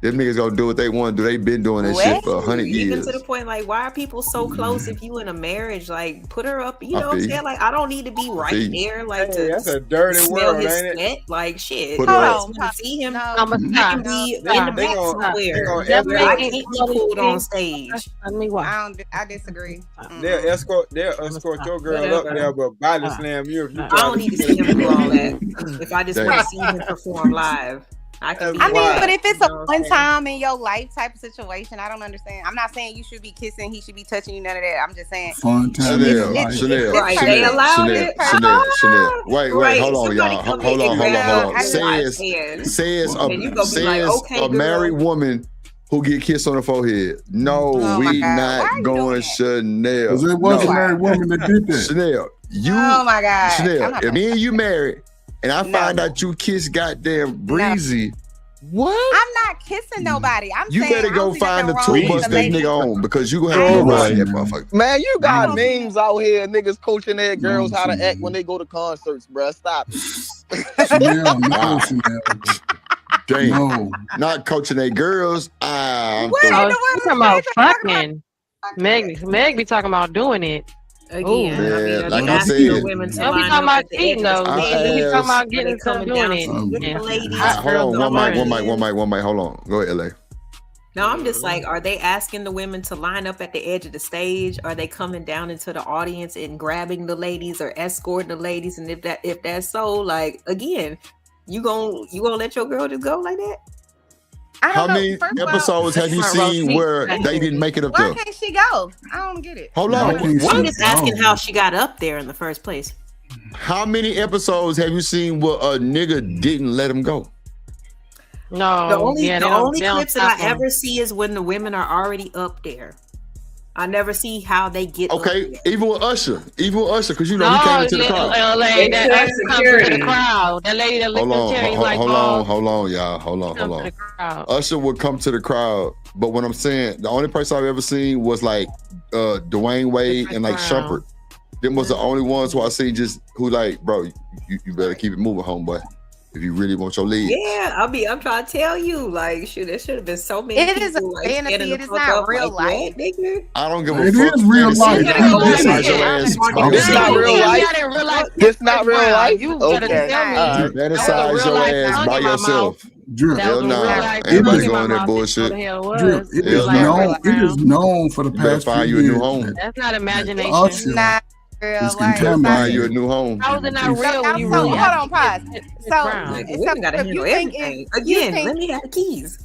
Them niggas gonna do what they want to do. They been doing that shit for 100 years. Even to the point, like, why are people so close if you in a marriage? Like, put her up, you know what I'm saying? Like, I don't need to be right there, like, to that's a dirty smell world, his ain't it? sweat. Like, shit. Put I her just want to see him. I can be in the They back gonna somewhere. I can't be escort- pulled on stage. I disagree. They'll escort your girl up there, but body slam you if you. I don't need to see him do all that. If I just want to see him perform live. I mean, but if it's a one time in your life type of situation, I don't understand. I'm not saying you should be kissing, he should be touching you, none of that. I'm just saying. Fun time. Chanel. Right, they allowed it. Chanel. Wait, hold on, y'all. Somebody Hold on. Says okay, a married woman who get kissed on the forehead. No, we not going Chanel. Because it was a married woman that did that. Chanel, oh my God. Chanel, if me and you married, and I find out you kiss goddamn Breezy, what? I'm not kissing nobody. You better go find the tour bus that nigga on because you gonna have to go ride that motherfucker. Man, you got memes out here, niggas coaching their girls how to act when they go to concerts, bruh. Stop it. Chanel, no, Chanel. Damn. No. Not coaching their girls. I'm You talking about fucking. Meg be talking about doing it. Again, man, like I asking said, the women to Don't be line talking up about at the cheating edge of though. the stage. We talking about getting Coming some doing down it. with the ladies. hold on, one mic. Hold on. Go ahead, LA. No, I'm just like, are they asking the women to line up at the edge of the stage? Are they coming down into the audience and grabbing the ladies or escorting the ladies? And if that's so, like, again, you gonna let your girl just go like that? How many episodes have you seen where they didn't make it up there? Where can't she go? I don't get it. Hold on. I'm just asking how she got up there in the first place. How many episodes have you seen where a nigga didn't let him go? No. The only clips that I ever see is when the women are already up there. I never see how they get okay, up there. even with Usher, because you know he came into the crowd. That lady that comes to the crowd. That lady that looked at Terry like, hold on, y'all. Hold on. Usher would come to the crowd, but what I'm saying, the only person I've ever seen was like Dwayne Wade and like Shumpert. Them was the only ones who I see who like, bro, you better keep it moving, homeboy. If you really want your legs. Yeah, I'm trying to tell you, like, shoot, there should have been so many. It is a people, like, fantasy. It is not real life. Nigga. I don't give a It fuck. is real life. This not real life. This not real life. Okay. Fantasize your ass by yourself. Drip. Hell no. Everybody going that bullshit. Drip. It is known for the past find few you a new years home. that That's not imagination. Usher Not real is life. contaminated. Find you a new home. How is it not real when you So really hold have on, pause. So, Like, so women gotta if handle you think everything. if you Again, think- let me have the keys.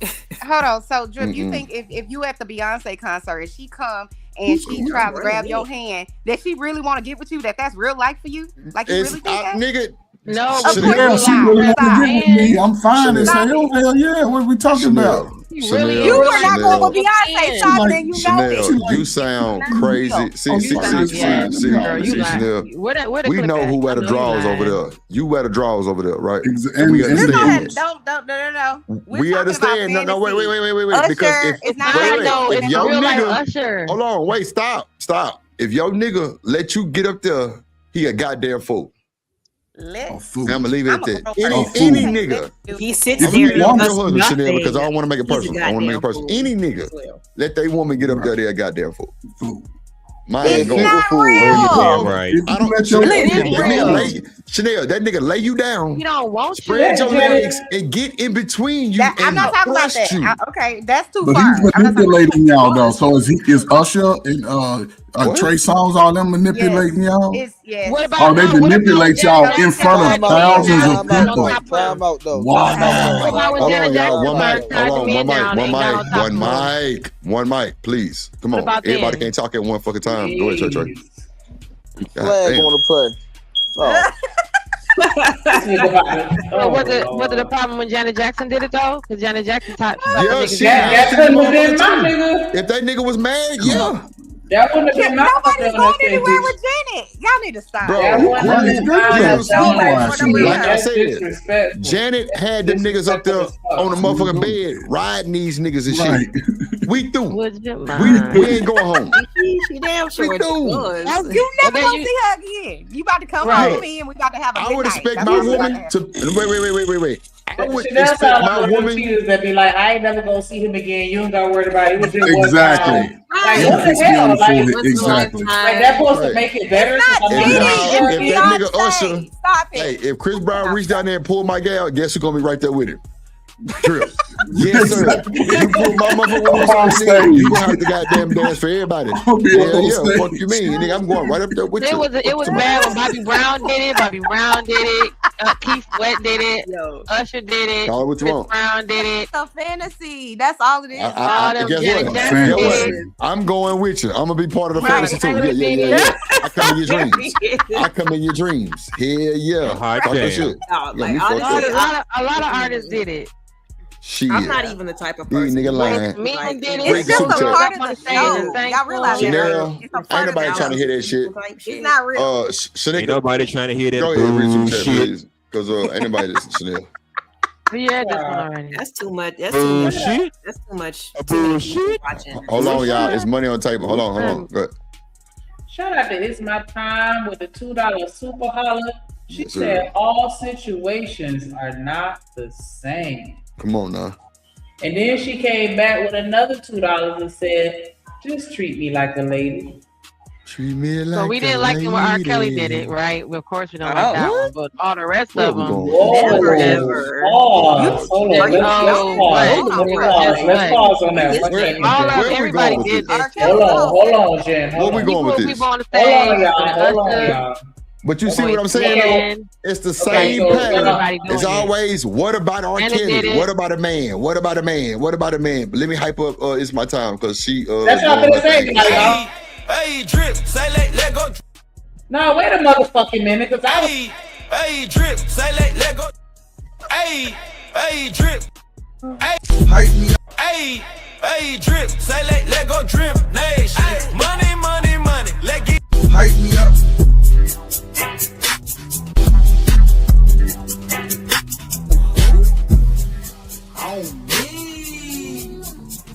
hold on. So, Drip, you think if you at the Beyonce concert and she come and she tries to grab your hand, that she really want to get with you? That's real life for you? Like you really think that? Nigga. No, Of course Yeah, you she lie. really want to Stop. get with me. I'm fine as Stop hell. Hell yeah. What are we talking about? You were not going with Beyonce shopping, and you know it. Chanel, you sound crazy. See, Chanel. We know who wear the drawers over there. You wear the drawers over there, right? And we understand. No. We understand. No, wait. Because if your nigga, hold on, wait, stop. If your nigga let you get up there, he a goddamn fool. I'm gonna leave it at that. Any nigga. He sits I'm there. gonna your husband, Chanel, because I don't want to make it personal. I want to make it personal. Any nigga, let that woman get up there, they a goddamn fool. Mine ain't going. Right. I don't. Chanel, that nigga lay you down. You don't want spread your legs and get in between you. I'm not talking about that. Okay, that's too But far. he's manipulating y'all though. So is Usher and Trey Songz all them manipulating y'all? Yes. Oh, they manipulate y'all in front of thousands of people. Time out though. Wow. Hold on, y'all. One mic, please. Come on. Everybody can't talk at one fucking time. Go ahead, Trey. Flag on the play. Oh. Was it a problem when Janet Jackson did it though? Because Janet Jackson taught. If that nigga was mad, yeah. That wouldn't have been my Nobody's going anywhere with Janet. Y'all need to stop. Like I said, Janet had them niggas up there on the motherfucking bed riding these niggas and shit. We through. We ain't going home. She damn sure We through. You never gonna see her again. You about to come home with me and we about to have a good night. I would expect my woman to wait. I would Chanel expect sound my like woman cheaters that be like, I ain't never gonna see him again. You don't gotta worry about it. It was just one Exactly. time. Like, what the hell? Like, Exactly. like that supposed to make it better? If that nigga Usher, hey, if Chris Brown reached down there and pulled my gal, guess who's gonna be right there with him? Drip. Yes, sir. You pull my motherfucker, you gonna have to goddamn dance for everybody. Yeah. What you mean? Nigga, I'm going right up there with you. It was bad when Bobby Brown did it. Keith Sweat did it. Usher did it. Call it what you Chris want. Brown did it. It's a fantasy. That's all it is. Guess what? I'm going with you. I'm gonna be part of the fantasy too. Yeah. I come in your dreams. Hell yeah. Talk that shit. A lot of artists did it. Shit. I'm not even the type of person. These nigga lying. Me did it. It's just a part of the show. Y'all realize Chanel, it's a ain't part of nobody the trying to hear that shit. It's not real. Chanel, Ain't nobody trying to hear that go ahead, read some chat, bullshit. please. Because ain't nobody listen to Chanel. Yeah, this one already. That's too much. That's too much. Bullshit. That's too much. Bullshit. Hold on, y'all. It's money on the table. Hold on. Go ahead. Shout out to It's My Time with the $2 super holler. She Yes, sir. said all situations are not the same. Come on now. And then she came back with another $2 and said, just treat me like a lady. Treat me like So we didn't like it when R. Kelly did it, right? Well, of course we don't like that one, but all the rest of them. Never, ever. Let's pause on that. Everybody did this. Hold on, Jen. Where we going with this? Hold on, y'all. But you see what I'm saying? Though? It's the same pattern. It's always, what about R. Kelly? What about a man? What about a man? What about a man? But let me hype up It's My Time because she. That's what I'm gonna say, y'all. Hey, drip, say let go. No, wait a motherfucking minute, because I was. Hey, drip, say let go. Hey, drip. Hey, drip, say let go, drip nation. Money, let get. Hype me up. On me,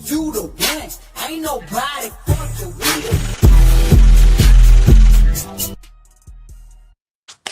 you the one, ain't nobody fucking with.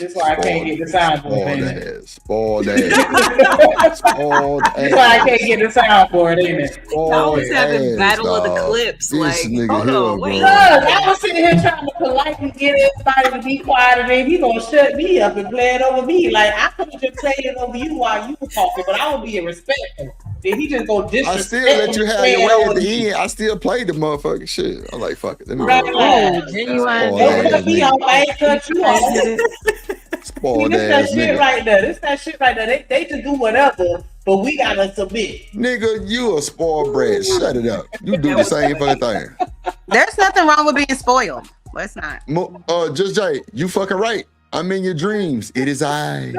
That's why I can't get the soundboard. Spoiled ass. Spoiled ass. That's why I can't get the soundboard, ain't it? I always having battle of the clips. This Like, nigga hold here, on, wait. bro. Look, I was sitting here trying to politely get everybody to be quiet, and then he gonna shut me up and play it over me. Like I could have just played it over you while you were talking, but I would be respectful. Then he just go disrespect. I still let you have your way at the end. I still played the motherfucking shit. I'm like, fuck it. Let me Genuine. Don't cut me off. I ain't cut you off. Spoiled This ass that shit nigga. right there. This that shit right there. They just do whatever, but we gotta submit. Nigga, you a spoiled brat. Shut it up. You do the same fucking thing. There's nothing wrong with being spoiled. Let's not. Just Jay, you fucking right. I'm in your dreams. It is I,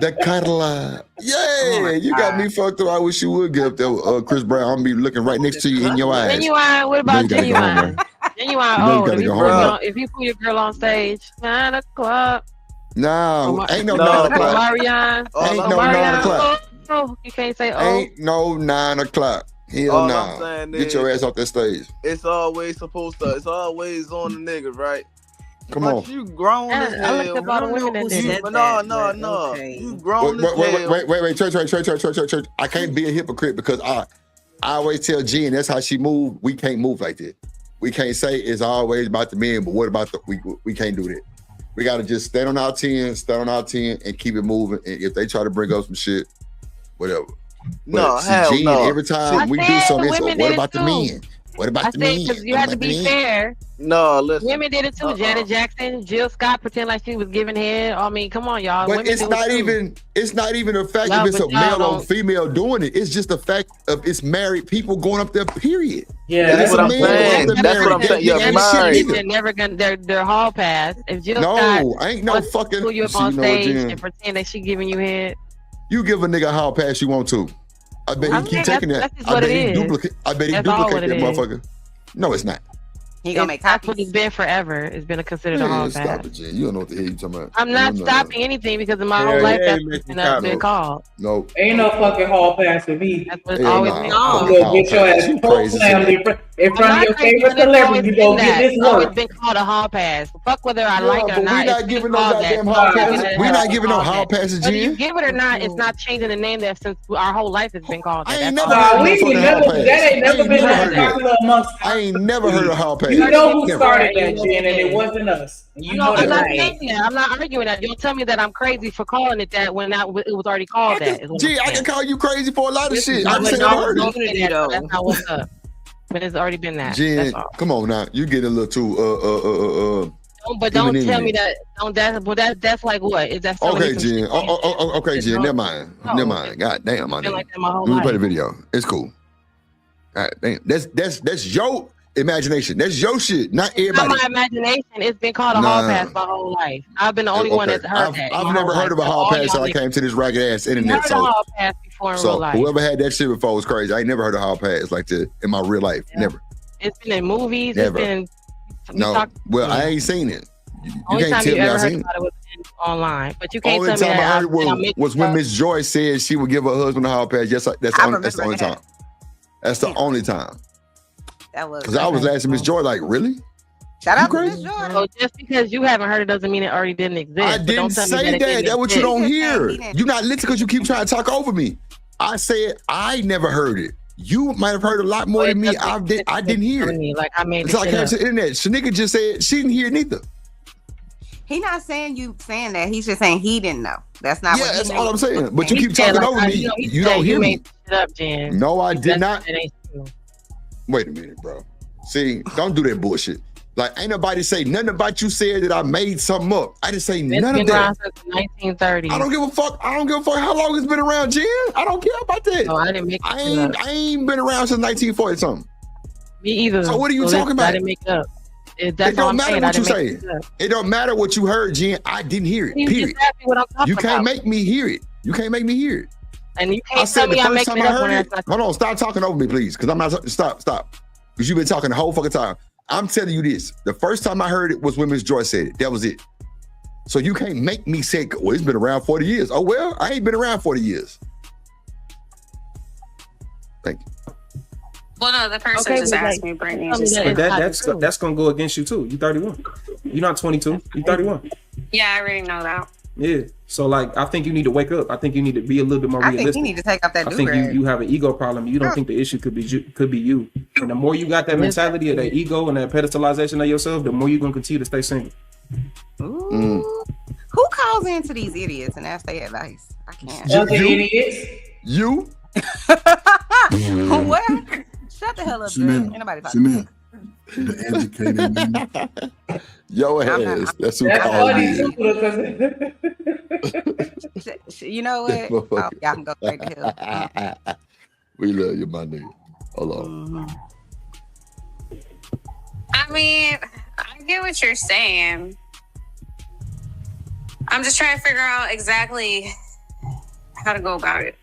the cuddler. Yeah, you got me fucked up. I wish you would get up there, Chris Brown. I'm be looking right next to you in your eyes. Genuine. What about Genuine? Genuine. If you pull your girl on stage, 9 o'clock. No, ain't no 9 o'clock. Marianne. Ain't no 9 o'clock. Oh, you can't say Ain't no 9 o'clock. Hell no. Get your ass off that stage. It's always supposed to. It's always on the niggas, right? Come on. You grown as hell. I looked up all the women that did that. No. You grown as hell. Wait. Church. I can't be a hypocrite because I always tell Jen that's how she moved. We can't move like that. We can't say it's always about the men, but what about we can't do that. We got to just stand on our 10, and keep it moving. And if they try to bring up some shit, whatever. No, hell no. Every time we do something, so what about the men? What about the men? Because you have to be fair. No, listen. Women did it too. Janet Jackson, Jill Scott pretend like she was giving head. I mean, come on, y'all. But Women it's not even a fact No, if it's but a y'all male or don't- female doing it. It's just the fact of it's married people going up there, period. Yeah, that's what I'm saying. That's what I'm saying. You're married. They're never gonna. Their hall pass. If Jill No, Scott ain't no fucking. pull you up See, on you know what, stage Jen? and pretend that she giving you head. You give a nigga a hall pass you want to. I bet he keep taking that. that's just I what bet it he is. duplicate. I bet he That's all duplicate what that it is. motherfucker. No, it's not. He gonna make That's what it's been forever. It's been considered a hall Man, stop pass. it, Jen. You don't know what the hell you talking about. I'm not No. stopping anything because in my whole life that's been called. No. Ain't no fucking hall pass for me. That's what it's always been called. You go get your ass poke slammed in front of your favorite celebrity. You go get this It's always work. been called a hall pass. Fuck whether I like it or but not. we not it's giving been no called goddamn that. hall It's passes. been We not called giving no that. hall passes, Whether you Jen. give it or not, it's not changing the name that since our whole life has been called that. I ain't That's never all. heard we of no ain't fucking never- hall pass. that ain't never I been heard that. popular amongst. I ain't never heard of hall pass. You know who Never. started that, Jen, and it wasn't us. You know I'm that, not right? saying that. I'm not arguing that. Don't tell me that I'm crazy for calling it that when it was already called that. is what I'm Gee, I saying. can call you crazy for a lot of This shit. is I not just ain't what never y'all heard was it. doing that, That's not what's up. But it's already been that. Jen, That's all. come on now. You get a little too But don't even tell in me it. that's like what? Is that Okay, some Jen. shit? Okay, Jen. Never mind. No. Never mind. God damn, my Been nigga. like that my whole Let me play life. the video. It's cool. God damn. That's your imagination. That's your shit, not It's not everybody. my imagination. It's been called a hall Nah. pass my whole life. I've been the only one that's heard that. I've never heard of a hall pass until I came to this ragged ass internet. Heard a So, hall pass before in real so life. whoever had that shit before was crazy. I ain't never heard of hall pass like that in my real life. Never. It's been in movies. Never. It's been. No. Well, I ain't seen it. You Only can't time tell you me I ever heard seen it. about it was online, but you can't Only tell me time I that. heard was when Miss Joy said she would give her husband a hall pass. Yes, that's the only time. That's the only time. That was Because I was asking Miss Joy, like, really? Shout out to crazy? Miss Joy. So just because you haven't heard it doesn't mean it already didn't exist. I But didn't don't tell me say it that. didn't That's what you exist. don't hear. You're not listening because you keep trying to talk over me. I said I never heard it. You might have heard a lot more than me. I didn't hear it. Like I made Until I it came up. to the internet. Shanika just said she didn't hear it neither. He not saying you saying that. He's just saying he didn't know. That's not. Yeah, what he that's knew. all I'm saying. But you He keep said, talking like, over me. he You said don't hear me. made it up, Jen. No, I did not. That ain't true. Wait a minute, bro. See, don't do that bullshit. Like, ain't nobody say nothing about you said that I made something up. I didn't say It's none been of that. around since the 1930s. I don't give a fuck. I don't give a fuck how long it's been around, Jen. I don't care about that. No, I didn't make I it up. ain't been around since 1940 something. Me either. So what are you listen, talking about? I didn't make it up. That's It all don't I'm matter saying. what I you didn't say. make it up. It don't matter what you heard, Jen. I didn't hear it. You Period. just asked me what I'm talking You can't about. make me hear it. You can't make me hear it. And you I can't said tell the me I'm first making time it I up when heard that's it. not Hold on, stop talking over me, please. Because I'm not. Stop. Because you've been talking the whole fucking time. I'm telling you this. The first time I heard it was when Miss Joy said it. That was it. So you can't make me say, well, it's been around 40 years. Oh, well, I ain't been around 40 years. Thank you. Well, no, the person just asked me, Brittany. Just But that's gonna go against you too. You 31. You're not 22. You 31. Yeah, I already know that. Yeah. So like, I think you need to wake up. I think you need to be a little bit more realistic. I think you need to take off that. I think you have an ego problem. You don't think the issue could be you. And the more you got that mentality of that ego and that pedestalization of yourself, the more you're gonna continue to stay single. Ooh. Who calls into these idiots and asks their advice? I can't. You? What? Shut the hell up, dude. Ain't nobody talking. The educated man. Yo ass. That's who called me. You know what? Oh, y'all can go straight to hell. We love you, my nigga. Hold on. I mean, I get what you're saying. I'm just trying to figure out exactly how to go about it.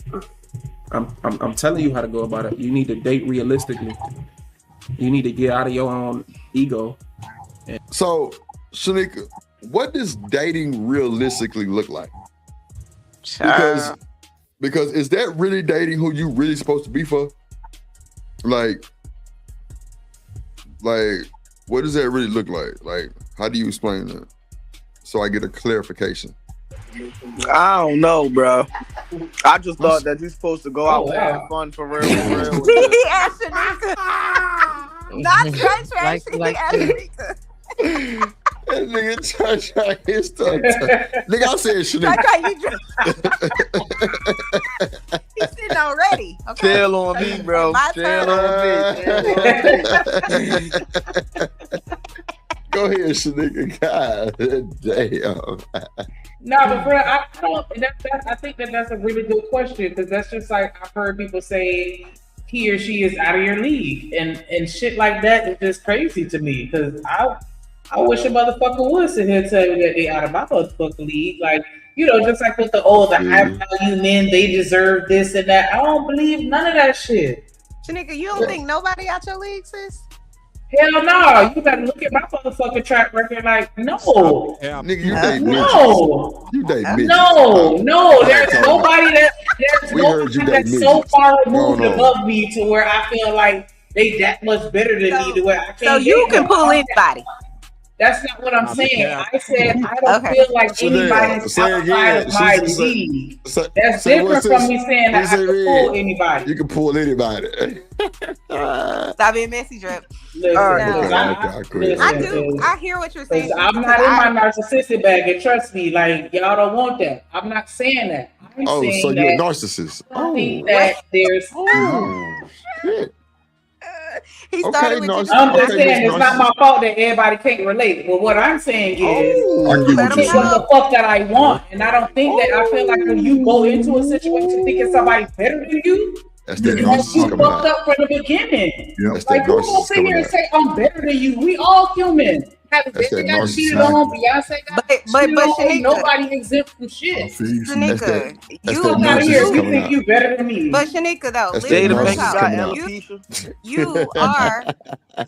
I'm telling you how to go about it. You need to date realistically. You need to get out of your own ego. So, Shanika, what does dating realistically look like? Because is that really dating who you really supposed to be for? Like, what does that really look like? Like, how do you explain that? So I get a clarification. I don't know, bro. I just thought that you're supposed to go out and have fun for real. He asked Shanika. Not Trey. He asked Shanika. That nigga try his stuff. Nigga, I said Shanika. He's sitting already. Okay. Chill on me, bro. Chill on me. Go ahead, Shanika. God damn. No, but bro, I think that's a really good question, because that's just like I've heard people say he or she is out of your league, and shit like that is just crazy to me, because I wish a motherfucker would sit here and tell me that they out of my motherfucking league. Like, you know, just like with the high value men, they deserve this and that. I don't believe none of that shit. Shanika, you don't think nobody out your league, sis? Hell no! You better look at my motherfucking track record. Like, no, nigga, you date no, you date bitches. No. There's nobody that's so far removed above me to where I feel like they that much better than me. To where I can't. So you can pull anybody. That's not what I'm saying. I said I don't feel like anybody's outside of my league. That's different from me saying that I can pull anybody. You can pull anybody. Stop being messy, Drip. I hear what you're saying. I'm not in my narcissistic bag, and trust me, like, y'all don't want that. I'm not saying that. So you're a narcissist. I think that there's shit. He started with I'm just saying it's not my fault that everybody can't relate. But what I'm saying is I get what the fuck that I want. And I don't think that I feel like when you go into a situation thinking somebody's better than you, that's that you narcissism fucked up from the beginning. Yep. Like, who gonna sit here and say I'm better than you? We all human. Have Baby got cheated on, Beyonce got cheated on. Nobody exempt from shit. Shanika, you out here, you think you better than me. But Shanika, though,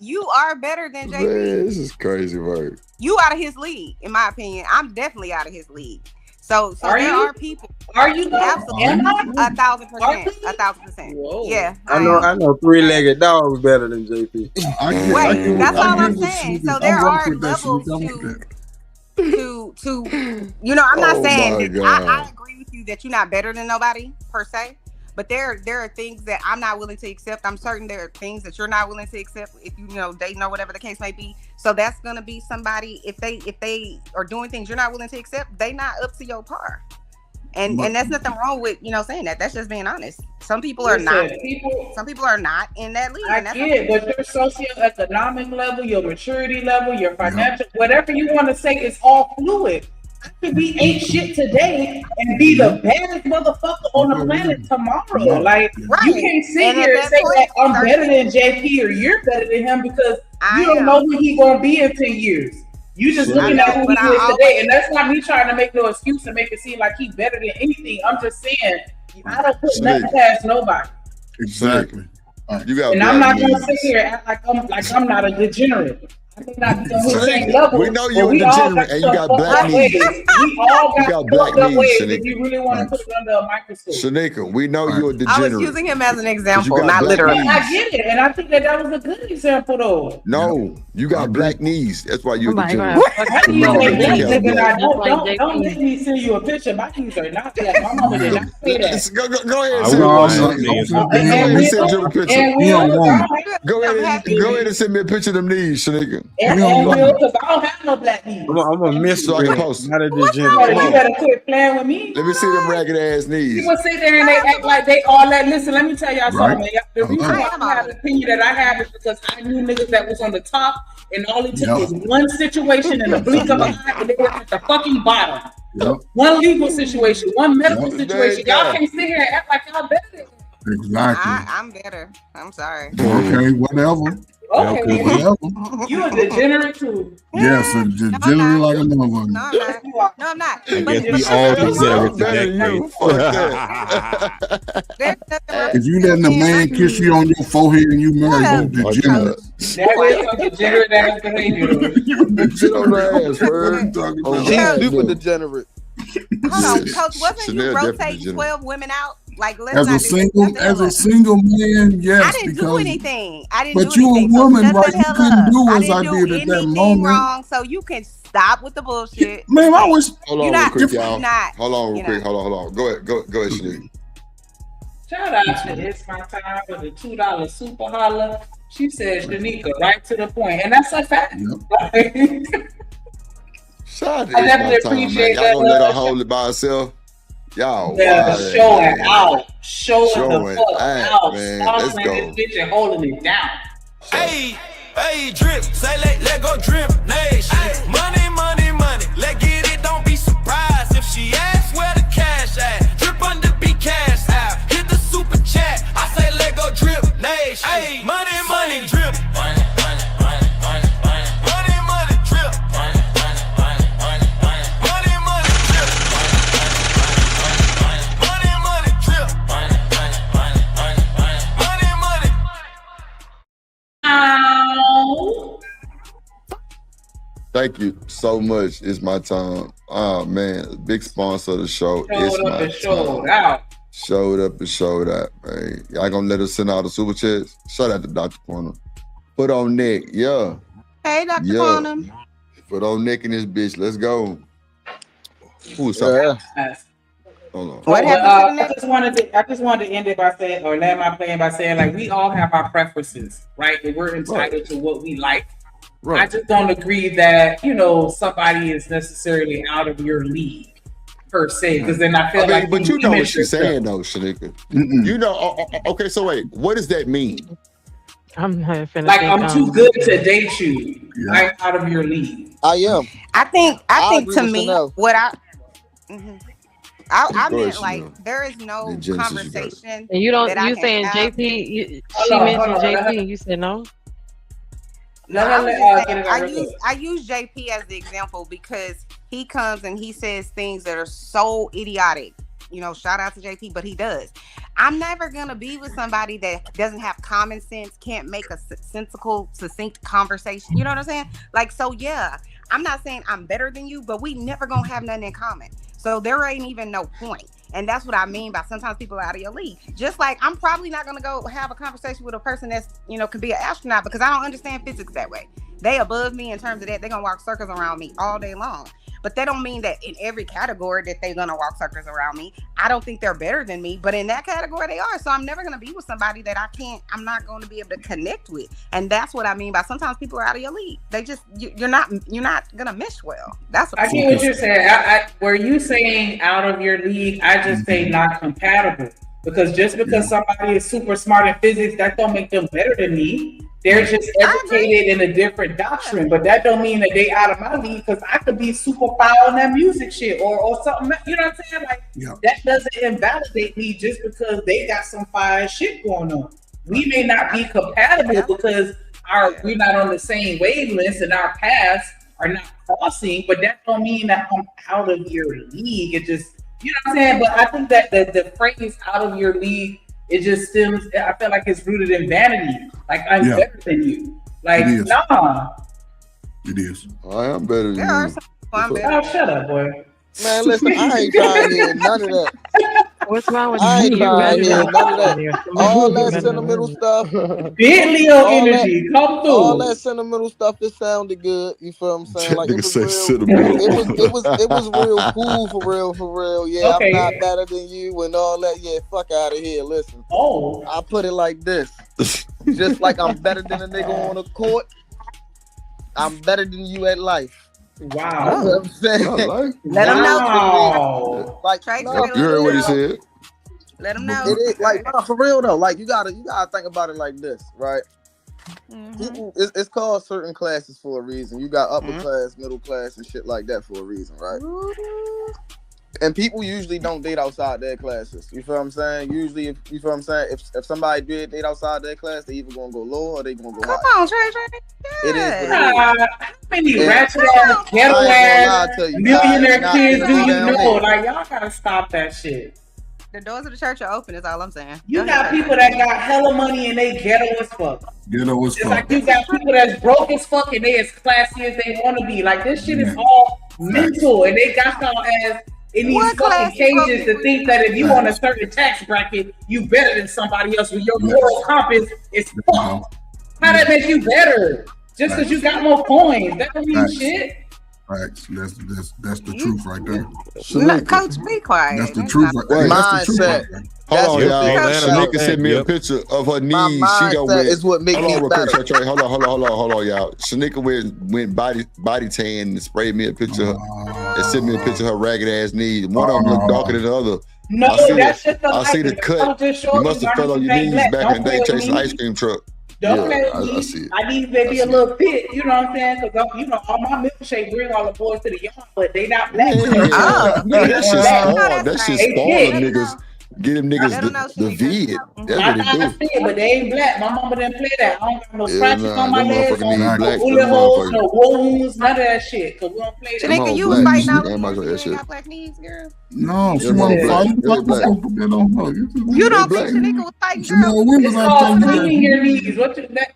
you are better than JP. Man, this is crazy work. You out of his league, in my opinion. I'm definitely out of his league. So there are people. Are you? Absolutely. 1,000%. 1,000%. Yeah. I know 3-legged dogs better than JP. Wait, that's all I'm saying. So there are levels to you know, I'm not saying that I agree with you that you're not better than nobody per se. But there are things that I'm not willing to accept. I'm certain there are things that you're not willing to accept if you know dating or whatever the case may be. So that's gonna be somebody, if they are doing things you're not willing to accept, they not up to your par. And that's nothing wrong with, you know, saying that. That's just being honest. Some people are not. Some people are not in that league. I get it, but your socioeconomic level, your maturity level, your financial, whatever you want to say, is all fluid. I could be ain't shit today and be the baddest motherfucker on the planet tomorrow. Like, you can't sit here and say that I'm better than JP or you're better than him, because you don't know who he gonna be in 10 years. You just looking at who he is today, and that's not me trying to make no excuse and make it seem like he's better than anything. I'm just saying I don't put nothing past nobody. Exactly. And I'm not gonna sit here and act like I'm not a degenerate. We know you're a degenerate and you got black knees. We all got black knees, if you really want to put it under a microscope. Shanika, we know you're a degenerate. I was using him as an example, not literally. I get it, and I think that was a good example, though. No, you got black knees. That's why you're a degenerate. Don't make me send you a picture. My knees are not that. My mama did not say that. Go ahead and send you a picture. Go ahead and send me a picture of them knees, Shanika. And because I don't have no black knees. I'm gonna miss so I can post. Not a degenerate. You better quit playing with me. Let me see them ragged ass knees. People sit there and they act like they all that. Listen, let me tell y'all something, man. The reason why I have the opinion that I have is because I knew niggas that was on the top, and all it took was one situation in the blink of an eye, and they were at the fucking bottom. One legal situation, one medical situation. Y'all can't sit here and act like y'all better. Exactly. I'm better. I'm sorry. Okay, whatever. Okay, whatever. You a degenerate too. Yes, a degenerate like a motherfucker. No, I'm not. I guess we all degenerate If you letting a man kiss you on your forehead and you married, you degenerate. That is a degenerate ass behavior. Sit on her ass, Bird. She's super degenerate. Hold on, Coach. Wasn't you rotating 12 women out? Like, as a single man, yes. I didn't do anything. But you a woman, right? You couldn't do as I did at that moment. Wrong, so you can stop with the bullshit. Man, I was. Hold on, real quick, y'all. Hold on, real quick. Hold on. Go ahead, Shanika. Shout out to It's My Time with the $2 super holla. She said, Shanika, right to the point, and that's a fact. Shout out to It's My Time, man. Y'all gonna let her hold it by herself? Y'all, show it out. Show it the fuck out. Man. Stop Let's go. This bitch and holding it down. Hey, drip. Say let go drip nation. Money, money, money. Let get it. Don't be surprised if she asks where the cash at. Drip under be cash out. Hit the super chat. I say let go drip nation. Hey, money, money, drip. Money, money, money, money, money. Money, money, drip. Money, money, money, money, money. Money, money, drip. Money, money, drip. Money, money, money, money, money. Money, money. Thank you so much. It's My Time. Oh man, big sponsor of the show. It's My Time. Showed up and showed out, man. Y'all gonna let us send out the super chats? Shout out to Dr. Corner. Put on Nick, yeah. Hey, Dr. Corner. Put on Nick and this bitch. Let's go. Who's talking? Hold on. What happened? I just wanted to end it by saying, or land my plan by saying, like, we all have our preferences, right? And we're entitled to what we like. Right. I just don't agree that, somebody is necessarily out of your league per se, because then I feel like. But you know what she's saying, though, Shanika. You know, okay. So wait, what does that mean? I'm not finna like I'm too good to date you. Yeah. I'm out of your league. I am. I think to me, what I meant like there is no conversation. And you don't. You saying JP? She mentioned JP, and you said no. I use JP as the example because he comes and he says things that are so idiotic. Shout out to JP, but he does. I'm never gonna be with somebody that doesn't have common sense, can't make a sensical, succinct conversation. You know what I'm saying? Like, so yeah, I'm not saying I'm better than you, but we never gonna have nothing in common. So there ain't even no point. And that's what I mean by sometimes people are out of your league. Just like I'm probably not going to go have a conversation with a person that's, can be an astronaut because I don't understand physics that way. They above me in terms of that. They're going to walk circles around me all day long. But that don't mean that in every category that they're going to walk circles around me. I don't think they're better than me, but in that category they are. So I'm never going to be with somebody that I'm not going to be able to connect with. And that's what I mean by sometimes people are out of your league. They just, you're not going to mesh well. That's what I get what you're saying. Were you saying out of your league? I just say not compatible. Because just because somebody is super smart in physics, that don't make them better than me. They're just educated in a different doctrine, but that don't mean that they out of my league because I could be super foul in that music shit or something. You know what I'm saying? Like that doesn't invalidate me just because they got some fire shit going on. We may not be compatible because we're not on the same wavelengths and our paths are not crossing, but that don't mean that I'm out of your league. It just, you know what I'm saying? But I think that the phrase out of your league, it just stems, I feel like it's rooted in vanity. Like I'm better than you. Like, nah. It is. I am better than you. Oh, shut up, boy. Man, listen, I ain't trying to hear none of that. What's wrong with I ain't you? trying to hear none of that. All that sentimental stuff. Big Leo energy, come through. All that sentimental stuff, it sounded good. You feel what I'm saying? Like, it was real. Sentimental. It was real cool, for real. Yeah, Okay. I'm not better than you and all that. Yeah, fuck out of here. Listen. Oh. I put it like this. Just like I'm better than a nigga on the court, I'm better than you at life. Wow. You know what I'm saying? Let him know. Like, You heard what he said. Let him know. It is like, no, for real though. Like, you gotta think about it like this, right? People, it's called certain classes for a reason. You got upper class, middle class, and shit like that for a reason, right? And people usually don't date outside their classes. You feel what I'm saying? Usually, if you feel what I'm saying, if somebody did date outside their class, they either gonna go low or they gonna go high. Come on, Trey. It is what it is. Many ratchet ass, ghetto ass, millionaire kids do you know? Like, y'all gotta stop that shit. The doors of the church are open, is all I'm saying. You got people that got hella money and they ghetto as fuck. Ghetto as It's fuck. like you got people that's broke as fuck and they as classy as they want to be. Like, this shit is all mental, and they got y'all as in these fucking cages to think that if you on a certain tax bracket, you better than somebody else with your moral compass is fucked. How that make you better? Just because you got more coins, that don't mean shit. Right, that's the truth right there. No, Coach, be quiet. That's the truth right there. That's the truth right there. Hold on, y'all. Shanika sent me a picture of her knees. She don't win. Is what makes me better. Hold on, y'all. Shanika went body tan and sprayed me a picture and sent me a picture of her ragged ass knees. One of them look darker than the other. No, that's just the I see the cut. You must have fell on your knees back in the day chasing an ice cream truck. Don't play with I me. see it. I need to be a little fit, you know what I'm saying? Because, you know, all my milkshake bring all the boys to the yard, but they not black. That shit's spoiled. That shit's spoiled niggas. Get them niggas the vid. That's what they do. But they ain't black. My mama didn't play that. I don't got no scratches on my legs, no bullet Them holes, no wounds, none of that shit. Because we don't play that. Shanika, you was fighting out with you got black knees, girl? No, she wasn't fighting. You don't think Shanika was fighting, girl? It's called cleaning your knees.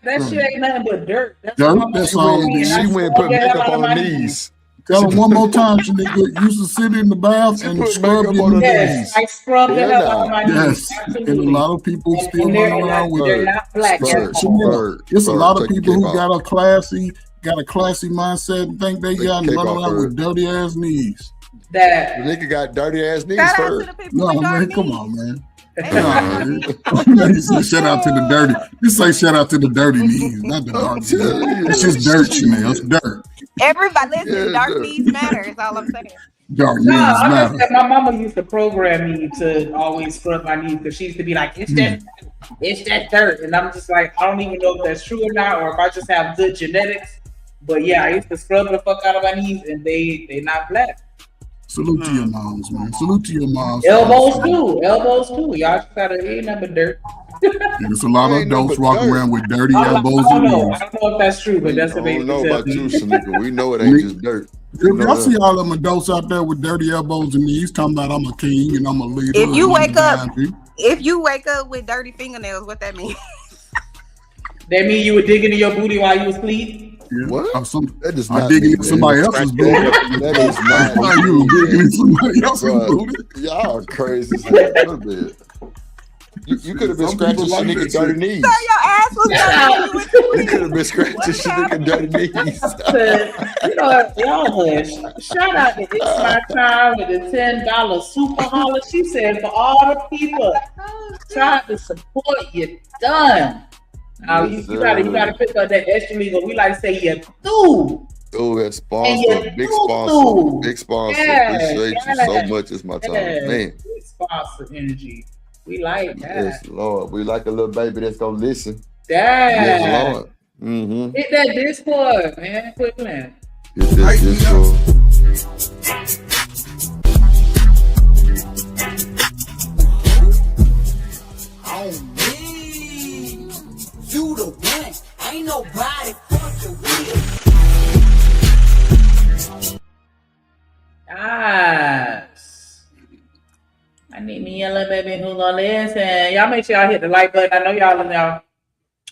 That shit ain't nothing but dirt. That's all. She went and put makeup on her knees. Tell her one more time, Shanika. Used to sit in the bath and scrub your knees. Yes, I scrub the hell out of my knees. Yes, and a lot of people still run around with they're not black. It's a lot of people who got a classy mindset and think they got run around with dirty ass knees. That the nigga got dirty ass knees first. No, man, come on, man. You say shout out to the dirty. You say shout out to the dirty knees, not the dark knees. It's just dirt, Chanel. It's dirt. Everybody, listen, dark knees matter, is all I'm saying. Dark knees matter. matter. My mama used to program me to always scrub my knees because she used to be like, it's that dirt. And I'm just like, I don't even know if that's true or not, or if I just have good genetics. But yeah, I used to scrub the fuck out of my knees and they not black. Salute to your moms, man. Salute to your moms. Elbows too. Y'all just gotta ain't nothing dirt. There's a lot of adults walking around with dirty elbows and knees. I don't know if that's true, but that's amazing. I don't know about you, Shanika. We know it ain't just dirt. I see all them adults out there with dirty elbows and knees talking about I'm a king and I'm a leader. If you wake up with dirty fingernails, what that mean? That mean you were digging in your booty while you was asleep? Yeah. What? That does not digging in somebody else's booty. That is not. You digging in somebody else's booty. Y'all are crazy. You could have been scratching Shanika dirty knees. So your ass was dirty. You could have been scratching Shanika dirty knees. You know, y'all shout out to It's My Time with the $10 super holler. She said for all the people trying to support you, done. Now you gotta pick up that extra legal. We like to say you do. Oh, that sponsor, big sponsor, big sponsor. Appreciate you so much. It's my time, man. Big sponsor energy. We like that. Yes, Lord. We like a little baby that's gonna listen. Yes, Lord. Mm-hmm. Hit that Discord, man. Quit playing. Hit that Discord. You the one, ain't nobody fucking with. Yes. I need me a little baby who's gonna listen. Y'all make sure y'all hit the like button. I know y'all in y'all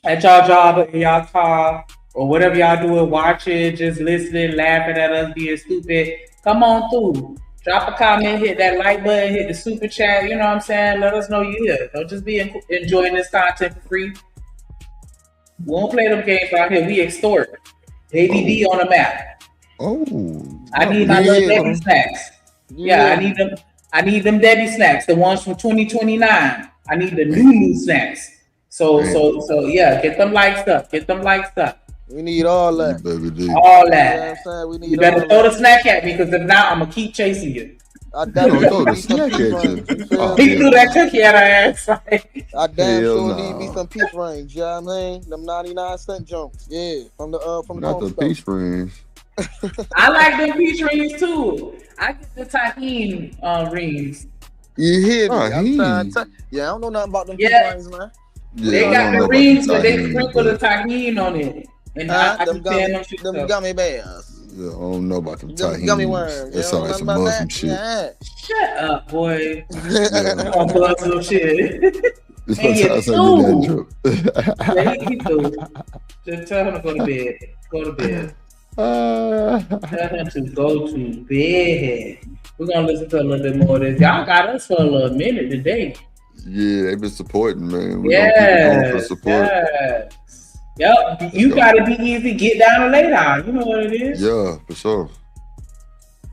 at y'all job, in y'all car, or whatever y'all doing, watching, just listening, laughing at us being stupid, come on through. Drop a comment, hit that like button, hit the super chat. You know what I'm saying? Let us know you're here. Don't just be enjoying this content for free. We won't play them games out here. We extort. ABD on the map. I need my little Debbie snacks. Yeah, I need them Debbie snacks, the ones from 2029. I need the new snacks. So yeah, get them likes up. Get them likes up. We need all that. All that. You know we need. You better throw the snack at me, because if not, I'm gonna keep chasing you. I definitely throw the snack at you. He threw that cookie at our ass. I damn sure need me some peach rings. You know what I mean? Them 99-cent junks. Yeah, from the not the peach rings. I like them peach rings too. I get the tahini rings. You hear me? I'm trying to I don't know nothing about them peach rings, man. They got the rings, but they sprinkle the tahini on it. And I them gummy bears. Yeah, I don't know about them tahini. Gummy worms. That sounds like some Muslim shit. Yeah. Shut up, boy. I'm Muslim shit. It's my time Yeah, he too. Just tell him to go to bed. Go to bed. Tell him to go to bed. We're gonna listen to a little bit more of this. Y'all got us for a little minute today. Yeah, they've been supporting, man. We're gonna keep it going for support. Yes. Yep, you gotta be easy. Get down and lay down. You know what it is. Yeah, for sure.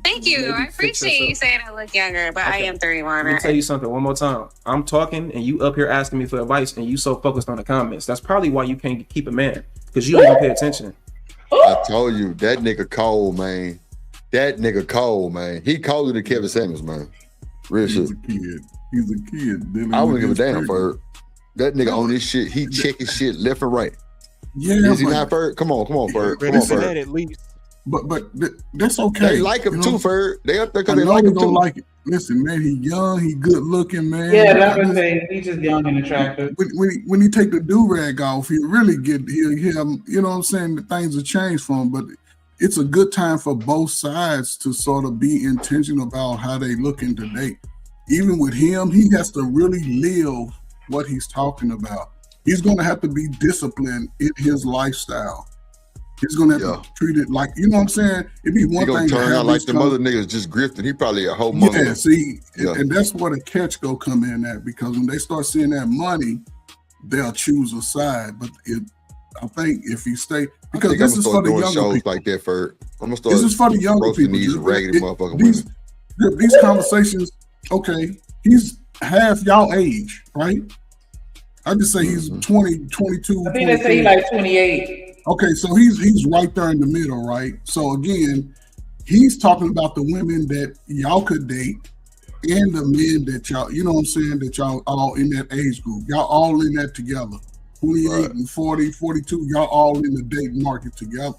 Thank you. I appreciate you saying I look younger, but I am 31. Let me tell you something one more time. I'm talking and you up here asking me for advice, and you so focused on the comments. That's probably why you can't keep a man, because you don't even pay attention. I told you, that nigga cold, man. That nigga cold, man. He colder than Kevin Samuels, man. Real shit. He's a kid. I wouldn't give a damn for that nigga on this shit. He checking shit left and right. Yeah, is he not Ferg? Come on, Ferg. Come on, Ferg. At least. But that's okay. They like him too, Ferg. They up there because they like him too. Like it. Listen, man, he young, he good looking, man. Yeah, that's what I'm saying. He's just young and attractive. When he take the do-rag off, he really he'll you know what I'm saying, the things will change for him. But it's a good time for both sides to sort of be intentional about how they looking to date. Even with him, he has to really live what he's talking about. He's going to have to be disciplined in his lifestyle. He's going to have to treat it like, you know what I'm saying? It'd be one thing to turn out like them other niggas just grifting. He probably a whole mother. Yeah, see, and that's where the catch go come in at, because when they start seeing that money, they'll choose a side. But I think if he stay, because this is for the younger people. Like that for I'm gonna start. This is for the younger people. These raggedy motherfucking women. These conversations. Okay, he's half y'all age, right? I just say he's 20, 22. I think they say he's like 28. Okay, so he's right there in the middle, right? So again, he's talking about the women that y'all could date and the men that y'all, you know what I'm saying, that y'all all in that age group. Y'all all in that together. 28 and 40, 42, y'all all in the dating market together.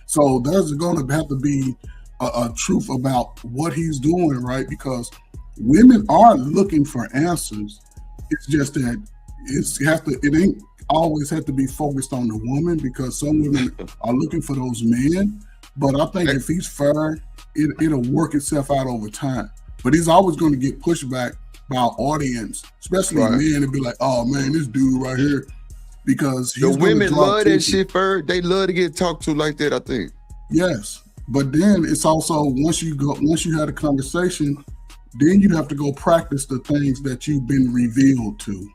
So there's going to have to be a truth about what he's doing, right? Because women are looking for answers. It's just that it ain't always have to be focused on the woman, because some women are looking for those men. But I think if he's fair, it'll work itself out over time. But he's always going to get pushback by our audience, especially men, and be like, "Oh man, this dude right here," because the women love that shit. Ferg, they love to get talked to like that. I think. Yes, but then it's also once you had a conversation, then you have to go practice the things that you've been revealed to.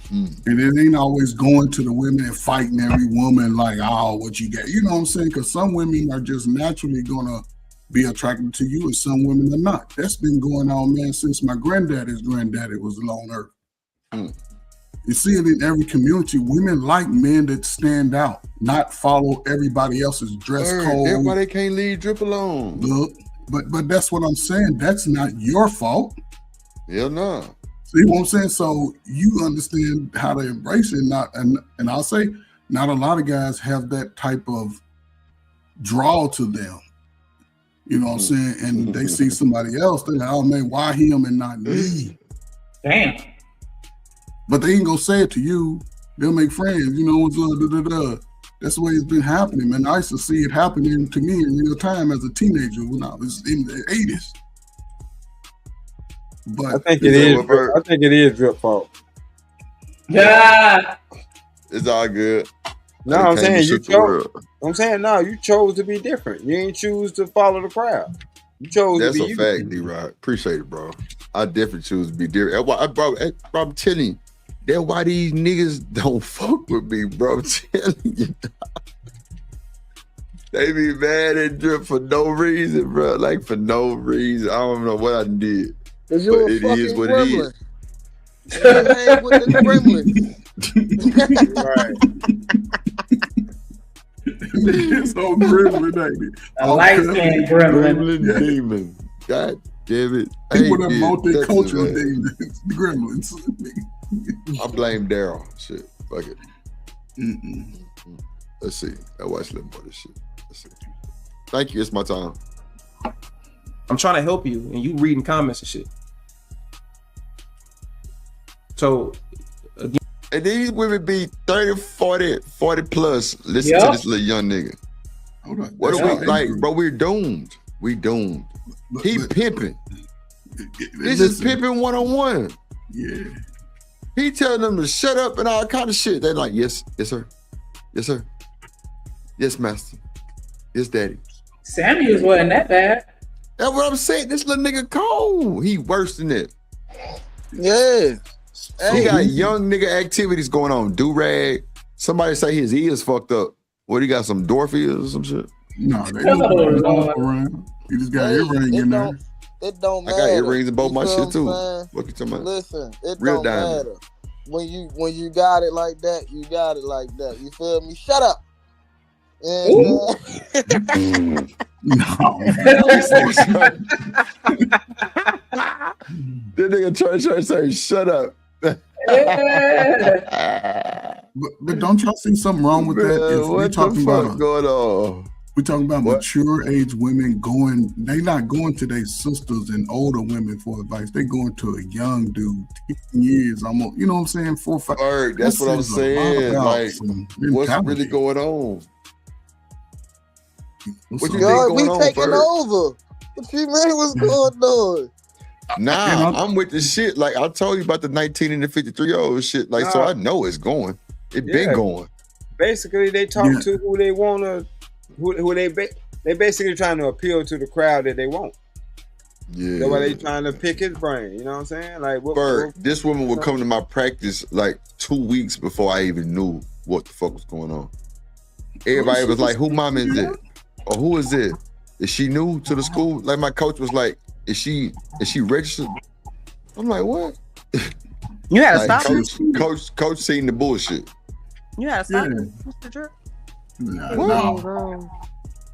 And it ain't always going to the women and fighting every woman like, oh, what you got? You know what I'm saying? Because some women are just naturally going to be attracted to you and some women are not. That's been going on, man, since my granddaddy's granddaddy was on earth. You see it in every community. Women like men that stand out, not follow everybody else's dress code. That's why they can't leave Drip alone. Look, but that's what I'm saying. That's not your fault. Hell no. See what I'm saying? So you understand how to embrace it. And I'll say, not a lot of guys have that type of draw to them. You know what I'm saying? And they see somebody else, they're like, oh man, why him and not me? Damn. But they ain't gonna say it to you. They'll make friends, you know, That's the way it's been happening, man. I used to see it happening to me in real time as a teenager when I was in the 80s. But I think it is Drip fault. Yeah. It's all good. No, I'm saying you chose. I'm saying no, you chose to be different. You ain't choose to follow the crowd. You chose. That's to be a fact, D-Rod. Appreciate it, bro. I definitely choose to be different. Bro, I'm telling you, that's why these niggas don't fuck with me, bro. I'm telling you. They be mad at Drip for no reason, bro. Like, for no reason. I don't know what I did. Cause you're but a it fucking is what gremlin. it is. You hang with the gremlins. It's so gremlin, ain't it? A light-skinned gremlin. Demon. God damn it. People that multicultural demons. The gremlins. I blame Daryl. Shit. Fuck it. Let's see. I watched a little more of this shit. Let's see. Thank you. It's my time. I'm trying to help you, and you reading comments and shit. So, again. And these women be 30, 40 plus. Listen to this little young nigga. Hold on. What are we like, bro? We're doomed. We doomed. He pimping. This is pimping 101. Yeah. He telling them to shut up and all kind of shit. They're like, yes, sir. Yes, sir. Yes, master. Yes, daddy. Samuels wasn't that bad. That's what I'm saying. This little nigga cold. He worse than that. Yeah. He got young nigga activities going on. Do-rag. Somebody say his ears fucked up. What, he got some dwarf ears or some shit? No, they don't go around. He just got earring in there. It don't matter. I got earrings in both my shit too. What you talking about? Listen, it Real don't diamond. matter. When you got it like that, you got it like that. You feel me? Shut up. And, This nigga try to say, shut up. But don't y'all see something wrong with that? If we're talking about going on? We're talking about mature age women going. They not going to their sisters and older women for advice. They going to a young dude, 10 years almost. You know what I'm saying? 4 or 5. Word, that's what I'm saying. Like, what's really going on? What you God, think going on, taking Bird? Over. What you mean? What's going on? Nah, I'm with the shit. Like I told you about the 19 and the 53-year-old shit. Like, so I know it's going. It been going. Basically, they talk to who they want to, who they basically trying to appeal to the crowd that they want. Yeah. That's why they trying to pick his brain. You know what I'm saying? Like, Bird, this woman would come to my practice like 2 weeks before I even knew what the fuck was going on. Everybody was like, "Who mom is it? Or who is it? Is she new to the school?" Like my coach was like, "Is she registered?" I'm like, "What?" You had to like, stop. Coach seen the bullshit. You had to stop, Mr. Drip.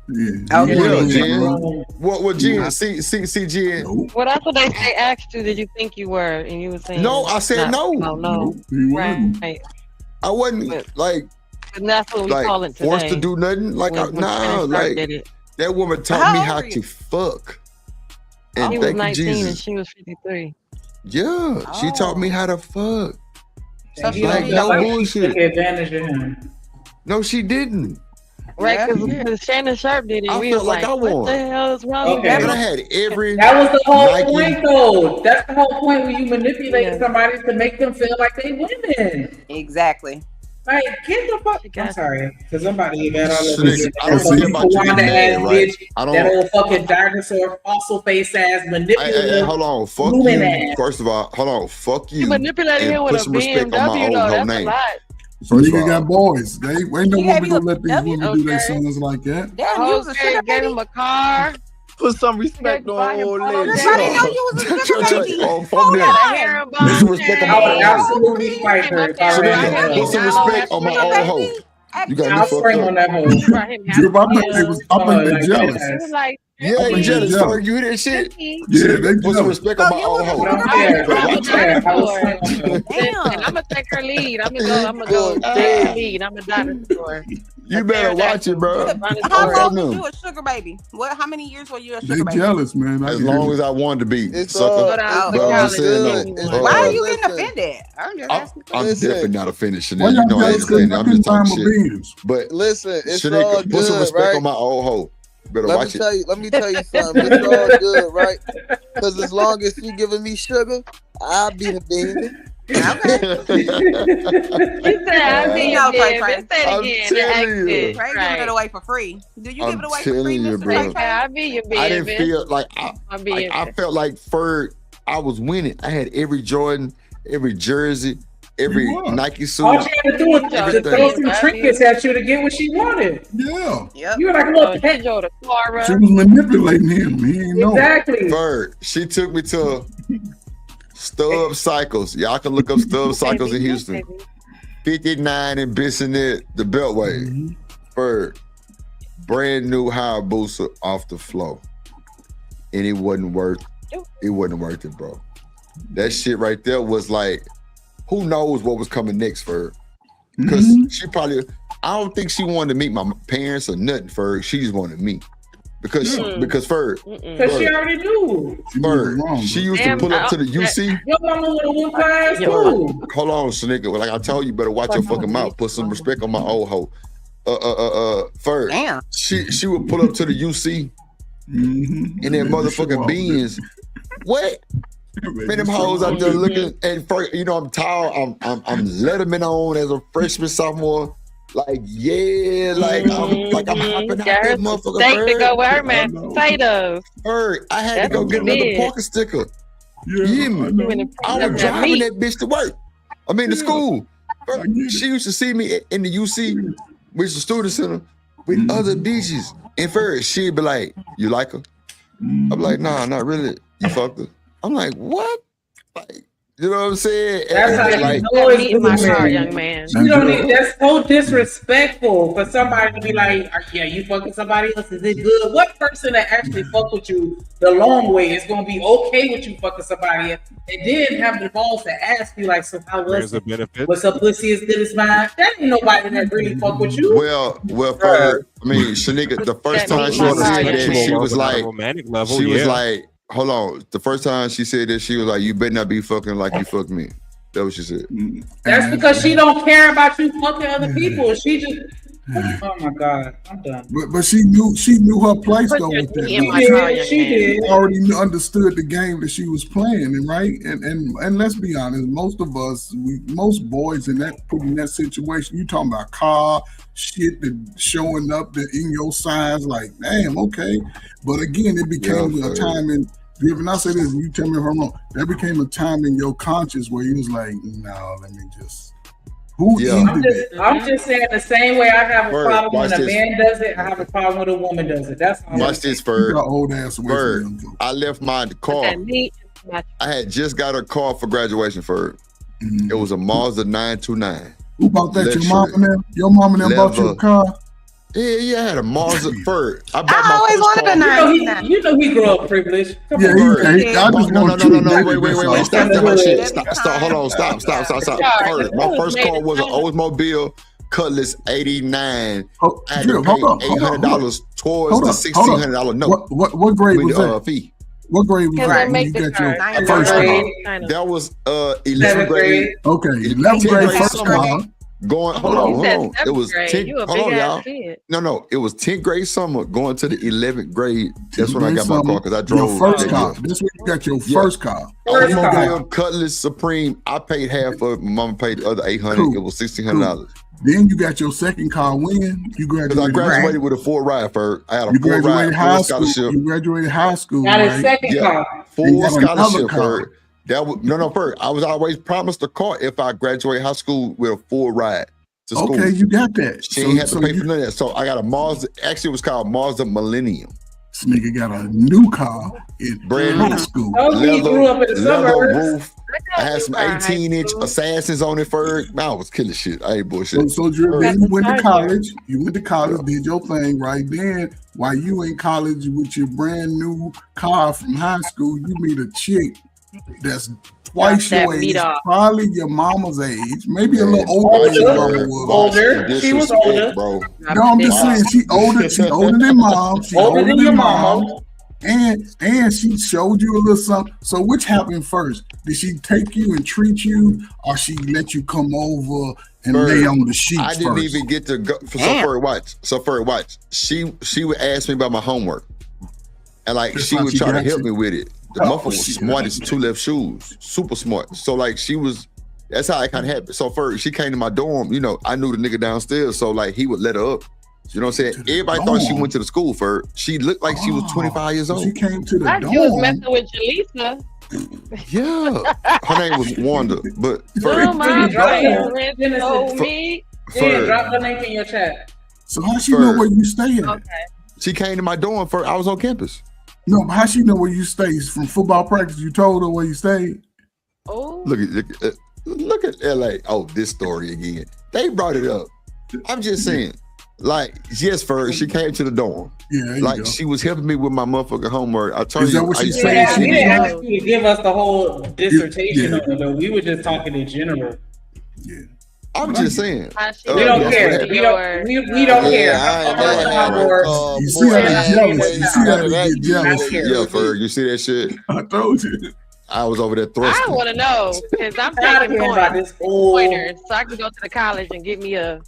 Jen. What Jen? See Jen. Well, that's what they asked you. Did you think you were? And you were saying no. I said no. Oh no. Right. I wasn't like. And that's what we call it today. Forced to do nothing. Like like that woman taught me how to fuck. And he was thank 19 you, Jesus. and she was 53. Yeah, she taught me how to fuck. So like no bullshit. Took advantage of him. No, she didn't. Right, because Shannon Sharp did it. I We felt was like I what won. the hell is wrong with And that? I had every. That was the whole Nike. point, though. That's the whole point when you manipulate somebody to make them feel like they women. Exactly. Like, get the fuck. I'm sorry, because somebody got all of this. I don't see about you getting mad, right? I don't. That old fucking dinosaur fossil face ass manipulative. Hey, hold on. Fuck woman you. ass. First of all, hold on. Fuck you. You manipulated and him put with a some respect on my BMW, old though. whole That's a name. lot. So nigga got boys. They ain't no woman gonna let these women do their Okay. sons like that. Damn, you was a sugar Gave him a car. Put some respect on old lady. Everybody know you was a sugar baby. Oh, fuck that. Put some respect on I my would old hoe. absolutely fight her if I ran her. Put some respect on my old hoe. You got me I'll fucked spring on up. that hoe. Drip, I bet they jealous. It was like, Yeah, I you think jealous, they sir. jealous. You hear that shit? Yeah, they Put some jealous. respect on my old hoe. I don't care. I don't care. I will swing on her. and I'm gonna take her lead. I'm gonna go take her lead. I'm a dinosaur. You better watch it, bro. How long was you a sugar baby? How many years were you a They sugar baby? jealous, man. As long as I wanted to be. It's Sucker. all But I'm saying no. Why are you getting offended? I'm just asking. I'm definitely not offended, Why Chanel. You y'all know I ain't jealous? saying that. I'm just talking shit. Beans. But Listen, it's Chanel, all put some good, respect right? on my old hoe. Better Let watch me it. tell you. Let me tell you something. It's all good, right? Because as long as she giving me sugar, I'll be the baby. He said, I'll be your baby. Say it again. The accent. Trey giving it away for free. Do you give it away for telling free, you, Mr. bro. Trey? I'll be your baby. I didn't feel like I felt like Ferg. I was winning. I had every Jordan, every jersey, every Nike suit. All she had to do was to throw some trinkets at you to get what she wanted. Yeah. Yep. You were like a little pet. She was manipulating him. He ain't know. Exactly. Ferg, she took me to Stubb Cycles. Y'all can look up Stubb Cycles in Houston. 59 in Bissonnette, the Beltway. Ferg, brand new Hayabusa off the floor. And it wasn't worth it, bro. That shit right there was like, who knows what was coming next, Ferg? Because she probably, I don't think she wanted to meet my parents or nothing, Ferg. She just wanted me. Because Ferg. Because she already knew. Ferg, she used to pull up to the UC. Your mama would have whooped her ass too. Hold on, Snicker. Like I told you, better watch your fucking mouth. Put some respect on my old hoe. Ferg. Damn. She would pull up to the UC in that motherfucking beans. What? Man, them hoes out there looking, and Ferg, you know I'm tall. I'm Letterman on as a freshman, sophomore. Like, yeah, like I'm hopping out that motherfucker. Steak to go with her mashed potatoes. Ferg, I had to go get another parking sticker. You hear me? I was driving that bitch to work. I mean to school. Ferg, she used to see me in the UC, which is the student center, with other bitches. And Ferg, she'd be like, "You like her?" I'm like, "Nah, not really. You fucked her." I'm like, "What?" Like, you know what I'm saying? That's how like, you know it's in my car, young man. You don't need, that's so disrespectful for somebody to be like, yeah, you fucking somebody else, is it good? What person that actually fuck with you the long way is gonna be okay with you fucking somebody else and then have the balls to ask you like, so how was it? What's up, pussy as good as mine? That ain't nobody that really fuck with you. Well, Ferg, I mean, Shanika, the first time she said that, she was like, romantic level, she was like, hold on. The first time she said that, she was like, "You better not be fucking like you fucked me." That's what she said. That's because she don't care about you fucking other people. She just, oh my God, I'm done. But she knew her place though with that. She did. Already understood the game that she was playing, and right, and let's be honest, most of us, most boys in that situation, you talking about car shit that showing up that in your size, like damn, okay. But again, it became a time in. If I say this, you tell me if I'm wrong. That became a time in your conscience where you was like, no, let me just. I'm just saying the same way I have a problem when a man does it, I have a problem when a woman does it. That's all. Watch this, Ferg. Old ass Ferg. I left my car. I had just got a car for graduation, Ferg. It was a Mazda 929. Who bought that? Your mom and them? Your mom and them bought you a car? Yeah, I had a Mazda Ferg. I always wanted a 929. You know he grew up privileged. Come on, Wait. Stop that my shit. Stop. Hold on. Stop. Ferg. My first car was an Oldsmobile Cutlass 89. I had to pay $800 towards the $1,600 note. What grade was that? Fee. What grade was that when you got your first car? That was 11th grade. Okay, 11th grade first car. Hold on. It was 10th. Hold on, y'all. No. It was 10th grade summer going to the 11th grade. That's when I got my car because I drove. Your first car. That's when you got your first car. Oldsmobile Cutlass Supreme. I paid half of it. My mama paid the other $800. Cool. It was $1,600. Then you got your second car when you graduated. I graduated with a full ride, Ferg. I had a you full ride, full scholarship. You graduated high school. Got a second car. Full scholarship, Ferg. That was no, Ferg. I was always promised a car if I graduate high school with a full ride to school. Okay, you got that. She ain't had to pay for none of that. So I got a Mazda. Actually, it was called Mazda Millennium. This nigga got a new car in brand high school. Leather roof. I had some 18-inch Assassins on it, Ferg. Man, I was killing shit. I ain't bullshit. So you went to college. You went to college, did your thing right then. While you in college with your brand new car from high school, you meet a chick that's twice your age, probably your mama's age, maybe a little older than your mama was. Older. She was older. Bro. No, I'm just saying she older. She older than mom. She older than your mama. And she showed you a little something. So which happened first? Did she take you and treat you, or she let you come over and lay on the sheets? I didn't even get to go. So Ferg, watch. She would ask me about my homework, and like she would try to help me with it. The motherfucker was smart as two left shoes, super smart. So like if That's how it kind of happened. So first, she came to my dorm. You know, I knew the nigga downstairs, so like he would let her up. You know what I'm saying? Everybody thought she went to the school first. She looked like she was 25 years old. She came to the Like dorm. you was messing with Jaleesa. Yeah, her name was Wanda. But Oh, my Genesis, parents told me. drop the link in your chat. So how she know where you stay at? Okay. She came to my dorm first. I was on campus. No, but how she know where you stay? From football practice, you told her where you stayed? Oh. Look at LA. Oh, this story again. They brought it up. I'm just saying. Like, yes, first she came to the dorm. Yeah, like she was helping me with my motherfucking homework. I told Is you. that what she We didn't ask you to give us the whole dissertation on it, though. We were just talking in general. I'm just saying. We don't care. We don't care. You see how they jealous. You see how they get jealous. Yeah, Ferg, you see that shit? I told you. I was over there thrusting. I want to know because I'm taking pointers so I can go to the college and get me a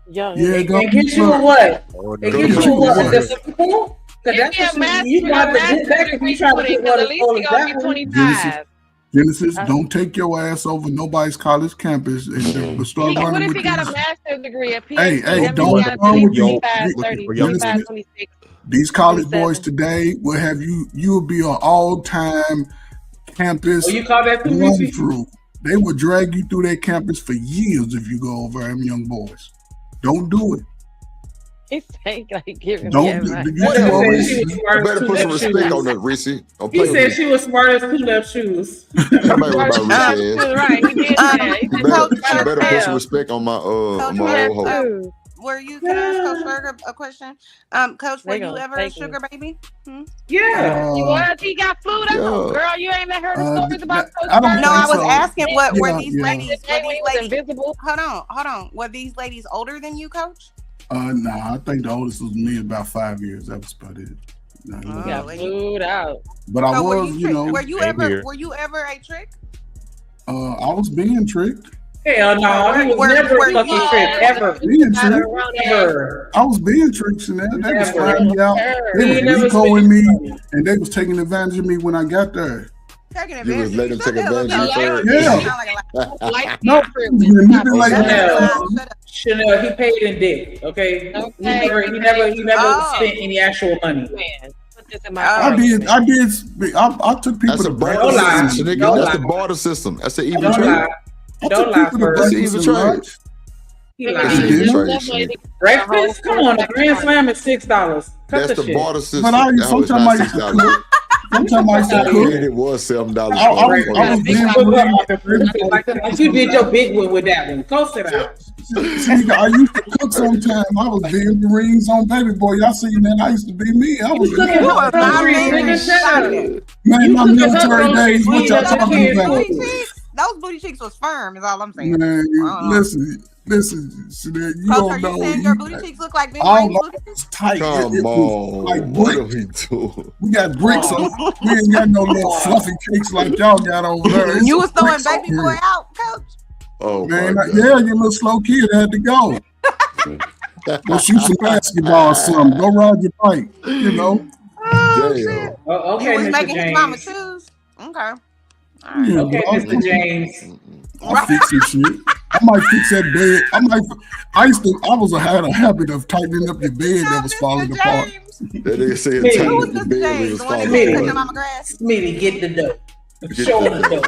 young. Yeah, And get you a what? And get you a what? A disciple? Because that's what you got to get back if you try to get one of those. Genesis, don't take your ass over nobody's college campus and start What running if with he got a these. master's degree? A PhD? Hey, That don't means he got run with 25, these. 30, Genesis, 25, 26. These college boys today will have you will be an all-time campus you call that run through. They will drag you through their campus for years if you go over them young boys. Don't do it. He's saying like giving Don't me do advice. You better put some respect on that, Rissy. He said she was smart as two left shoes. Somebody worry about Rissy ass. Right, he did that. He You better put some respect on my my old hoe. Were you? Can I ask Coach Berger a question? Coach, were you ever a sugar baby? Yeah. You was? He got flued out, girl. You ain't heard the stories about Coach I don't Berger? No, I was so. asking what were Yeah, these yeah. ladies? Were these ladies invisible? Hold on. Were these ladies older than you, Coach? Nah, I think the oldest was me about 5 years. That was about it. No, You got flued out. but I So was, you know, were you ever a trick? I was being tricked. Hell no, he was never a fucking trick, ever. Being tricked. Ever. I was being tricked, and they was Never. flying me out. They He never was Ricoing me, and they was taking advantage of me when I got there. Taking You advantage. was letting them take advantage of you. Yeah. No. Chanel, he paid in dick. Okay. He never spent any actual money. I took people to breakfast. Don't lie. That's the barter system. That's the even Don't trade. lie. Don't lie, That's the even trade. He That's the even trade. Breakfast? Come on, a Grand Slam is $6. Cut That's the the shit. barter system. But I That was sometimes not I used to $6. cook. Sometimes I used to cook. It was $7. Like you did your big one with that one. Go sit down. See, I used to cook sometimes. I was being the rings on Baby Boy. Y'all seen that? I used to be me. I was man, my military days. What y'all talking about? Those booty cheeks was firm, is all I'm saying. Man, listen, Chanel, you Coach, don't are know. you saying your booty cheeks look like big All rings? was tight. Come It was on. like What are brick. we doing? We got bricks on. We ain't got no little fluffy cakes like y'all got over there. You was throwing Bricks on Baby Boy here. out, Coach? Oh, Man, my God. yeah, your little slow kid had to go. Go shoot some basketball or something. Go ride your bike, you know. Damn. Oh, okay, He was Mr. making his mama James. choose. Okay. Yeah, Okay, bro. Mr. James. I'll fix some shit. I might fix that bed. I had a habit of tightening up your bed that was falling apart. That nigga said Who tighten was up the Mr. bed when James? it's The one that falling came to apart. cut mama grass? Smitty, get the dough. Get Show the- her the dough.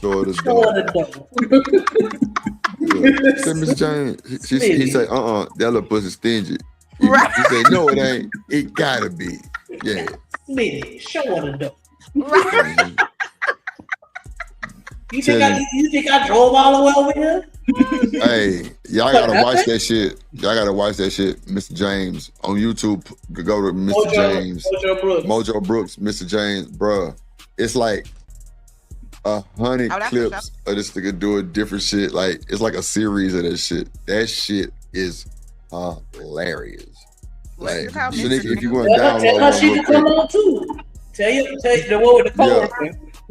Show her the Show her dough. the dough. Said Mr. James, he said, that little pussy stingy. He said, no, it ain't. It gotta be. Yeah. Smitty, show her the dough. Mhm. You think I drove all the way over here? Hey, y'all gotta watch that shit. Y'all gotta watch that shit. Mr. James on YouTube. Go to Mr. James. Mojo Brooks, Mr. James, bruh. It's like 100 that's clips of this nigga doing different shit. Like it's like a series of that shit. That shit is hilarious. Like, Shanique, if you want to Tell download her she one can come on too. Tell you the one with the cold.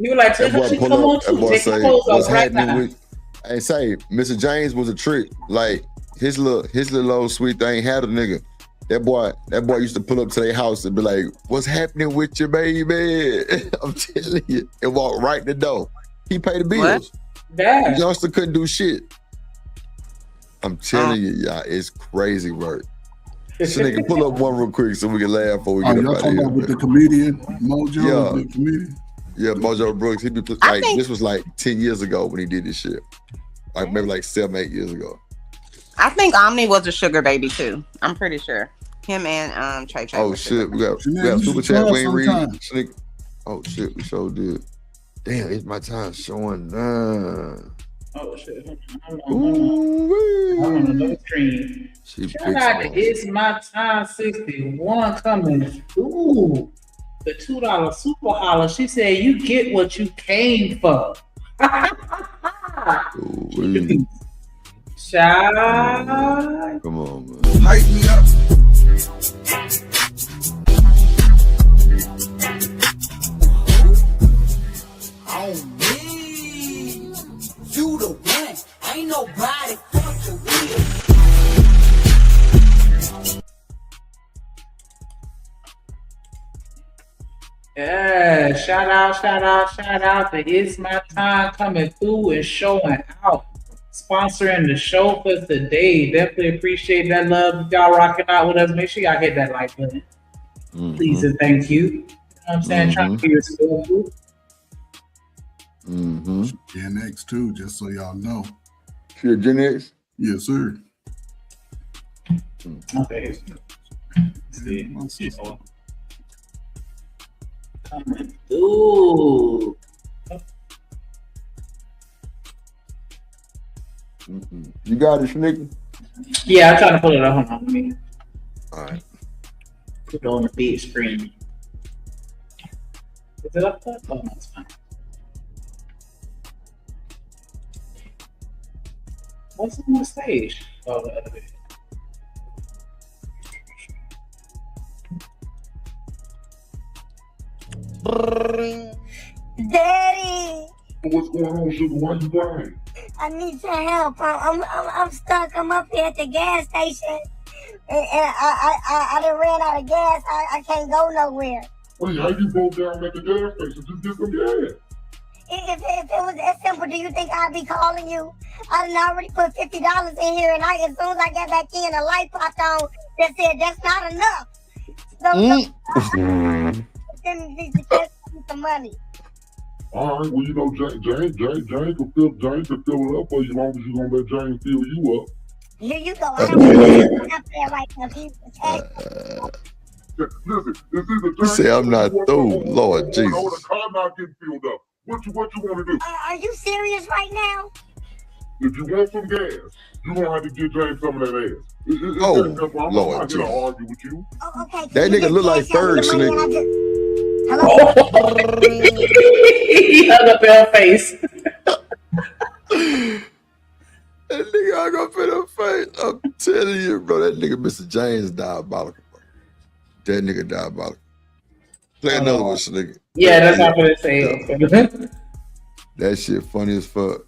He was like, tell her she can come on too. Take the clothes what's off right happening now. with? And say, Mr. James was a trick. Like his little old sweet thing had a nigga. That boy used to pull up to their house and be like, "What's happening with your baby?" I'm telling you, and walk right in the door. He paid the bills. The youngster couldn't do shit. I'm telling you, y'all, it's crazy work. So they can pull up one real quick so we can laugh before we get up out of here. With the comedian Mojo, the comedian. Yeah, Mojo Brooks. He be like, this was like 10 years ago when he did this shit. Like maybe like 7-8 years ago. I think Omni was a sugar baby too. I'm pretty sure. Him and Trey. Oh shit, we got super chat. We ain't read. Oh shit, we sure did. Damn, it's my time showing. Oh shit! I'm on another screen. Shout out to It's My Time 61 coming. Ooh, the $2 super holler. She said, "You get what you came for." Shout. Come on, man. Hype me up. On me, you the one. Ain't nobody fuck the real. Yeah, shout out to It's My Time coming through and showing out. Sponsoring the show for today. Definitely appreciate that love. Y'all rocking out with us. Make sure y'all hit that like button. Please and thank you. You know what I'm saying? Trying to be respectful. Gen X too, just so y'all know. You're Gen X? Yes, sir. Okay. Ooh. You got it, Snicky? Yeah, I'm trying to pull it up. Hold on. All right. Put it on the big screen. Is it up there? Oh, no, it's fine. What's on the stage? Oh, the other bit. Daddy, What's going on, sugar? Why you crying? I need your help. I'm stuck. I'm up here at the gas station, and I done ran out of gas. I can't go nowhere. Wait, how you broke down at the gas station? Just get some gas. If it was that simple, do you think I'd be calling you? I done already put $50 in here, and as soon as I got back in, a light popped on that said that's not enough. So then some money. All right, well, you know, Jane can fill it up for you as long as you gonna let Jane fill you up. Here you go. I don't want to up there right now. Listen, this is You say I'm not through, Lord Jesus. The car not getting filled up. What you want to do? Are you serious right now? If you want some gas, you gonna have to get Jane some of that ass. I'm Lord not Jesus. gonna argue with you. Oh, okay. That nigga look like Ferg, Snicky. Hello? He hung up her face. That nigga hung up in her face. I'm telling you, bro. That nigga Mr. James diabolical, bro. That nigga diabolical. Play another one, nigga. Yeah, that's what I'm gonna say. That shit funny as fuck.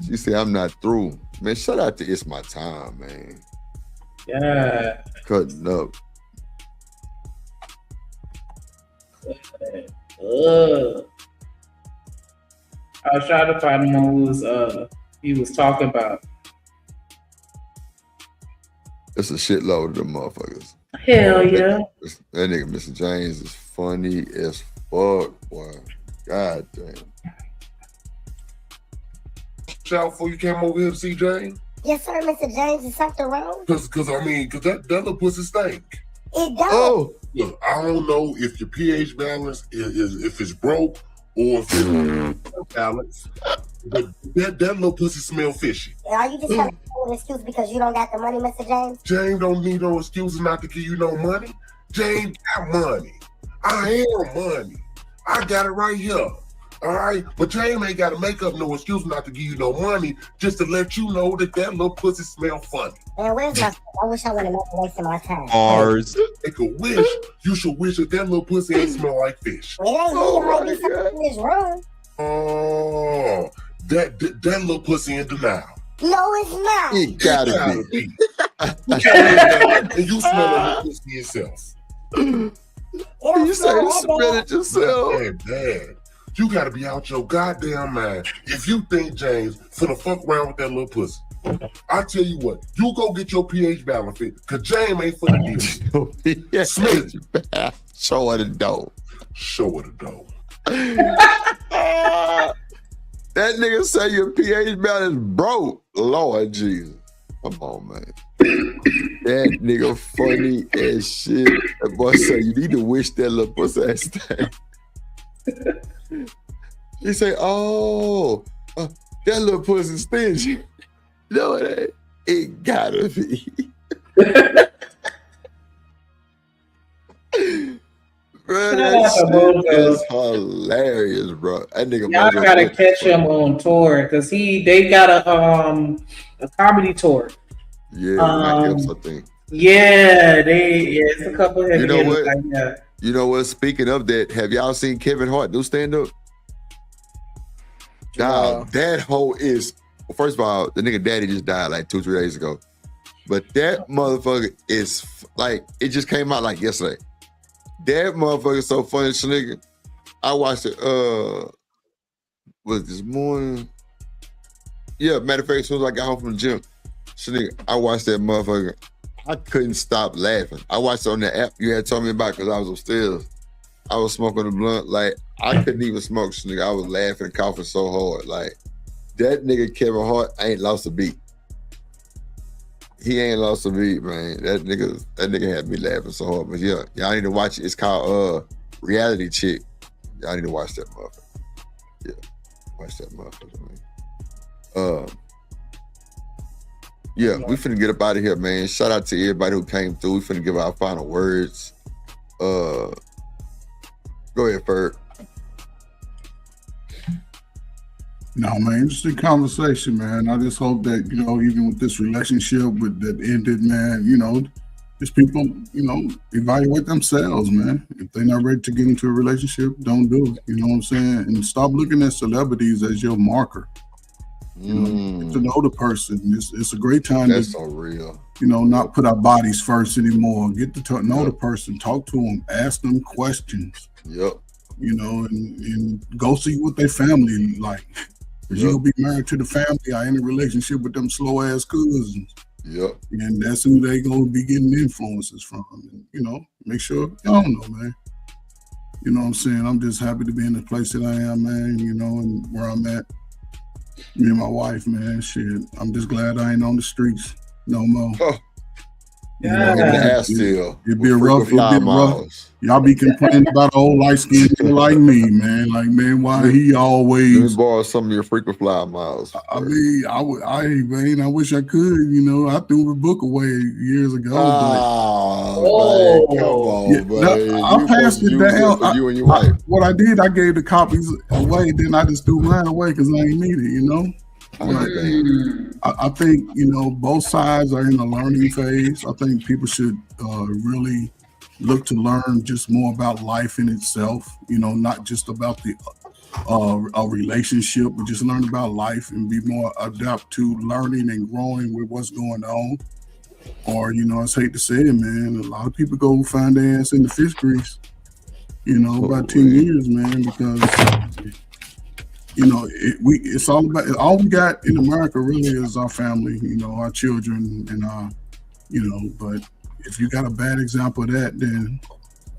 She said, I'm not through. Man, shout out to It's My Time, man. Yeah. Cutting up. I was trying to find him who he was talking about. It's a shitload of them motherfuckers. Hell yeah. That nigga Mr. James is funny as fuck, boy. God damn. Shout before you came over here to see Jane? Yes, sir, Mr. James. Is something wrong? Cause that little pussy stink. It don't. Oh. Look, I don't know if your pH balance is if it's broke or if it's balance, but that little pussy smell fishy. Are you just trying to give an excuse because you don't got the money, Mr. James? Jane don't need no excuses not to give you no money. Jane got money. I am money. I got it right here. All right, but Jane ain't got to make up no excuse not to give you no money, just to let you know that little pussy smell funny. Man, where's my? I wish I would have never wasted my time. Ours. Make a wish. You should wish that little pussy ain't smell like fish. It ain't me. It might be something in this room. Oh, that little pussy in denial. No, it's not. It gotta be. And you smell the pussy yourself. You say you smell it yourself. Bad. You gotta be out your goddamn mind if you think James finna fuck around with that little pussy. I tell you what, you go get your pH balance fit, cause James ain't finna deal. Smith, show her the dough. Show her the dough. That nigga say your pH balance broke. Lord Jesus. Come on, man. That nigga funny as shit. That boy say you need to wish that little pussy ass thing. He say, oh, that little pussy stingy. You know what? It gotta be. Bro, that shit is hilarious, bro. That nigga y'all gotta catch him on tour because they got a comedy tour. Yeah, Mike Epps, I think. Yeah, it's a couple of you know what? Like that. You know what? Speaking of that, have y'all seen Kevin Hart do stand up? Dog, that hoe is. Well, first of all, the nigga daddy just died like 2-3 days ago, but that motherfucker is like it just came out like yesterday. That motherfucker is so funny, nigga. I watched it. Was this morning? Yeah, matter of fact, as soon as I got home from the gym, nigga, I watched that motherfucker. I couldn't stop laughing. I watched it on the app you had told me about because I was upstairs. I was smoking a blunt. Like, I couldn't even smoke, nigga. I was laughing and coughing so hard. Like, that nigga Kevin Hart ain't lost a beat. He ain't lost a beat, man. That nigga had me laughing so hard. But yeah, y'all need to watch it. It's called Reality Chick. Y'all need to watch that motherfucker. Yeah, watch that motherfucker, man. Yeah, we finna get up out of here, man. Shout out to everybody who came through. We finna give our final words. Go ahead, Ferg. No, man, interesting conversation, man. I just hope that, you know, even with this relationship that ended, man, you know, just people, you know, evaluate themselves, man. If they're not ready to get into a relationship, don't do it. You know what I'm saying? And stop looking at celebrities as your marker. You know, to know the person. It's a great time. That's so real. You know, not put our bodies first anymore. Get to know the person, talk to them, ask them questions. Yep. You know, and go see what their family like. Because you'll be married to the family or in a relationship with them slow ass cousins. Yep. And that's who they gonna be getting influences from. And, you know, make sure, I don't know, man. You know what I'm saying? I'm just happy to be in the place that I am, man, you know, and where I'm at. Me and my wife, man, shit. I'm just glad I ain't on the streets no more. Oh. Yeah. It'd be rough. Y'all be complaining about an old light skinned nigga like me, man. Like, man, why he always? Let me borrow some of your frequent flyer miles. I mean, I wish I could. You know, I threw the book away years ago. Oh, man, come on, man. I passed it down. You and your wife. What I did, I gave the copies away. Then I just threw mine away because I ain't need it. You know. I think, you know, both sides are in a learning phase. I think people should really look to learn just more about life in itself, you know, not just about the a relationship, but just learn about life and be more adept to learning and growing with what's going on. Or, you know, I hate to say it, man, a lot of people go find their ass in the fish grease, you know, about 10 years, man, because you know, it's all about, all we got in America really is our family, you know, our children and our, you know, but if you got a bad example of that, then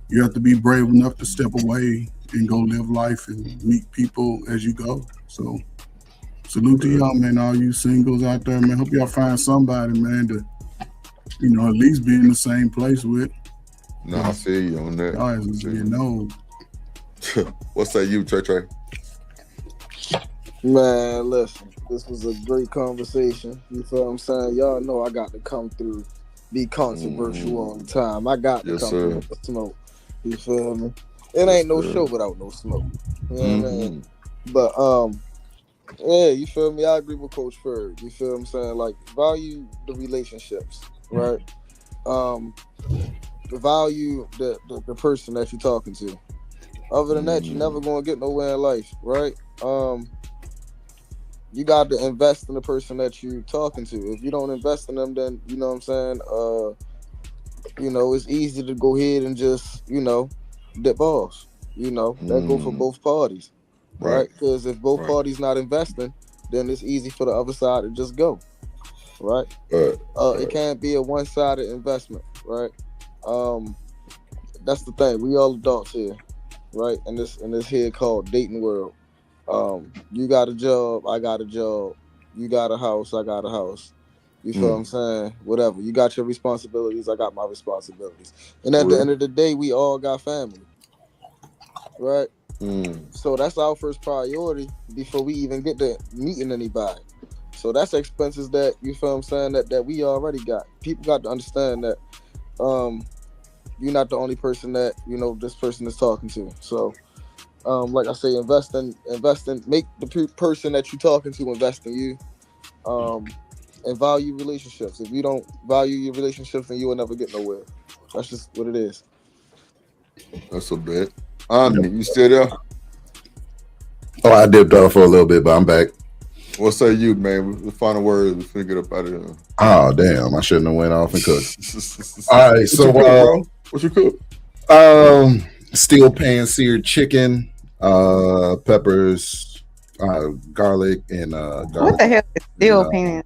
you have to be brave enough to step away and go live life and meet people as you go. So salute to y'all, man, all you singles out there, man. Hope y'all find somebody, man, to, you know, at least be in the same place with. No, I feel you on that. You know. What's that you, Trey? Man, listen, this was a great conversation. You feel what I'm saying? Y'all know I got to come through, be controversial all the time. I got to come through with the smoke. You feel me? It ain't no show without no smoke. You know what I mean? But yeah, you feel me? I agree with Coach Ferg. You feel what I'm saying? Like, value the relationships, right? Value the person that you're talking to. Other than that, you're never gonna get nowhere in life, right? You got to invest in the person that you're talking to. If you don't invest in them, then, you know what I'm saying, you know, it's easy to go ahead and just, you know, dip balls. You know, that go for both parties. right? Because if both parties not investing, then it's easy for the other side to just go, right? It can't be a one-sided investment, right? That's the thing. We all adults here, right? In this here called dating world. You got a job, I got a job. You got a house, I got a house. You feel what I'm saying? Whatever. You got your responsibilities, I got my responsibilities. And at the end of the day, we all got family, right? So that's our first priority before we even get to meeting anybody. So that's expenses that, you feel what I'm saying, that we already got. People got to understand that you're not the only person that, you know, this person is talking to. So like I say, invest in, make the person that you're talking to invest in you, and value relationships. If you don't value your relationships, then you will never get nowhere. That's just what it is. That's a bit. You still there? Oh, I dipped off for a little bit, but I'm back. What say you, man? The final word. We're finna get up out of here. Oh, damn! I shouldn't have went off and cooked. All right, so what you cook? Steel pan seared chicken, peppers, garlic, and garlic. What the hell is steel pan?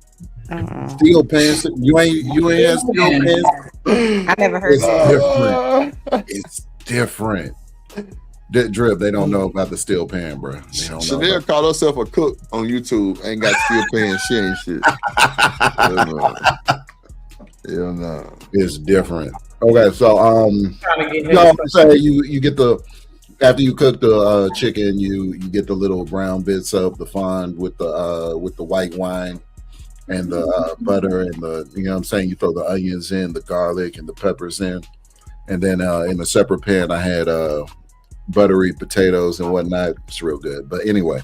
Steel pan? You ain't had steel pans? I never heard that. It's different. Drip, they don't know about the steel pan, bro. Chanel called herself a cook on YouTube. Ain't got steel pan. She ain't shit. Hell no. It's different. Okay, so say you get the, after you cook the chicken, you get the little brown bits of the fond with the white wine and the butter and the, you know what I'm saying, you throw the onions in, the garlic and the peppers in, and then in a separate pan I had buttery potatoes and whatnot. It's real good. But anyway,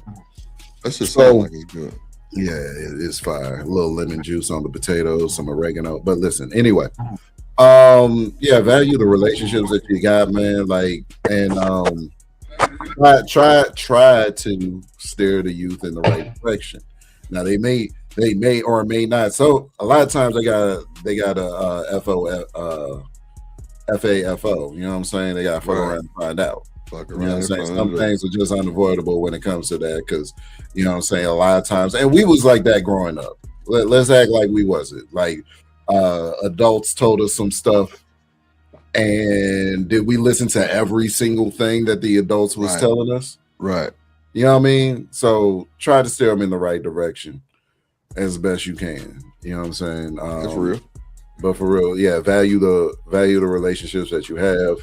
that's just so like it's good. Yeah, it's fire. A little lemon juice on the potatoes, some oregano. But listen, anyway, value the relationships that you got, man. Like, and try to steer the youth in the right direction. Now they may or may not. So a lot of times they got a FAFO. You know what I'm saying? They got to fuck around and find out. You know what I'm saying? Some things are just unavoidable when it comes to that, because, you know what I'm saying, a lot of times, and we was like that growing up. Let's act like we wasn't. Like, adults told us some stuff, and did we listen to every single thing that the adults was telling us? Right. You know what I mean? So try to steer them in the right direction as best you can. You know what I'm saying? That's real. But for real, yeah, value the relationships that you have,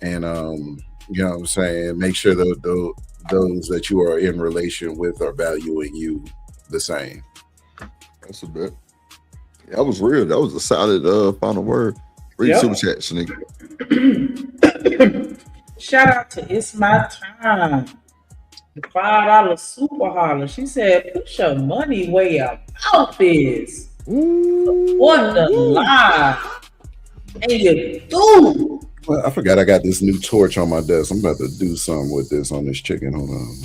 and you know what I'm saying, make sure that those that you are in relation with are valuing you the same. That's a bit. Yeah, that was real. That was a solid final word. Read super chat, Shanika. Shout out to It's My Time. The $5 super holler. She said, "Put your money where your mouth is." What the lie? And you do. Well, I forgot I got this new torch on my desk. I'm about to do something with this on this chicken. Hold on.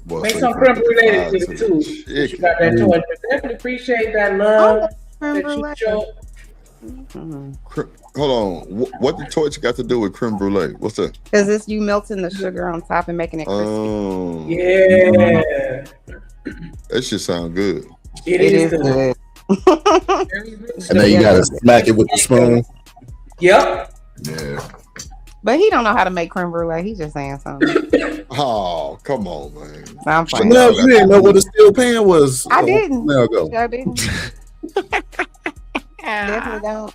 Boy, make some creme brulee to it too. You got that torch. Definitely appreciate that love that you show. Hold on. What the torch got to do with creme brulee? What's that? Because it's you melting the sugar on top and making it crispy. Oh. Yeah. That shit sound good. It is good. And then you gotta smack it with the spoon. Yep. Yeah. But he don't know how to make creme brulee. He's just saying something. Oh, come on, man. I'm fine. No, you didn't know what a steel pan was. I didn't. There we go. I didn't. Definitely don't.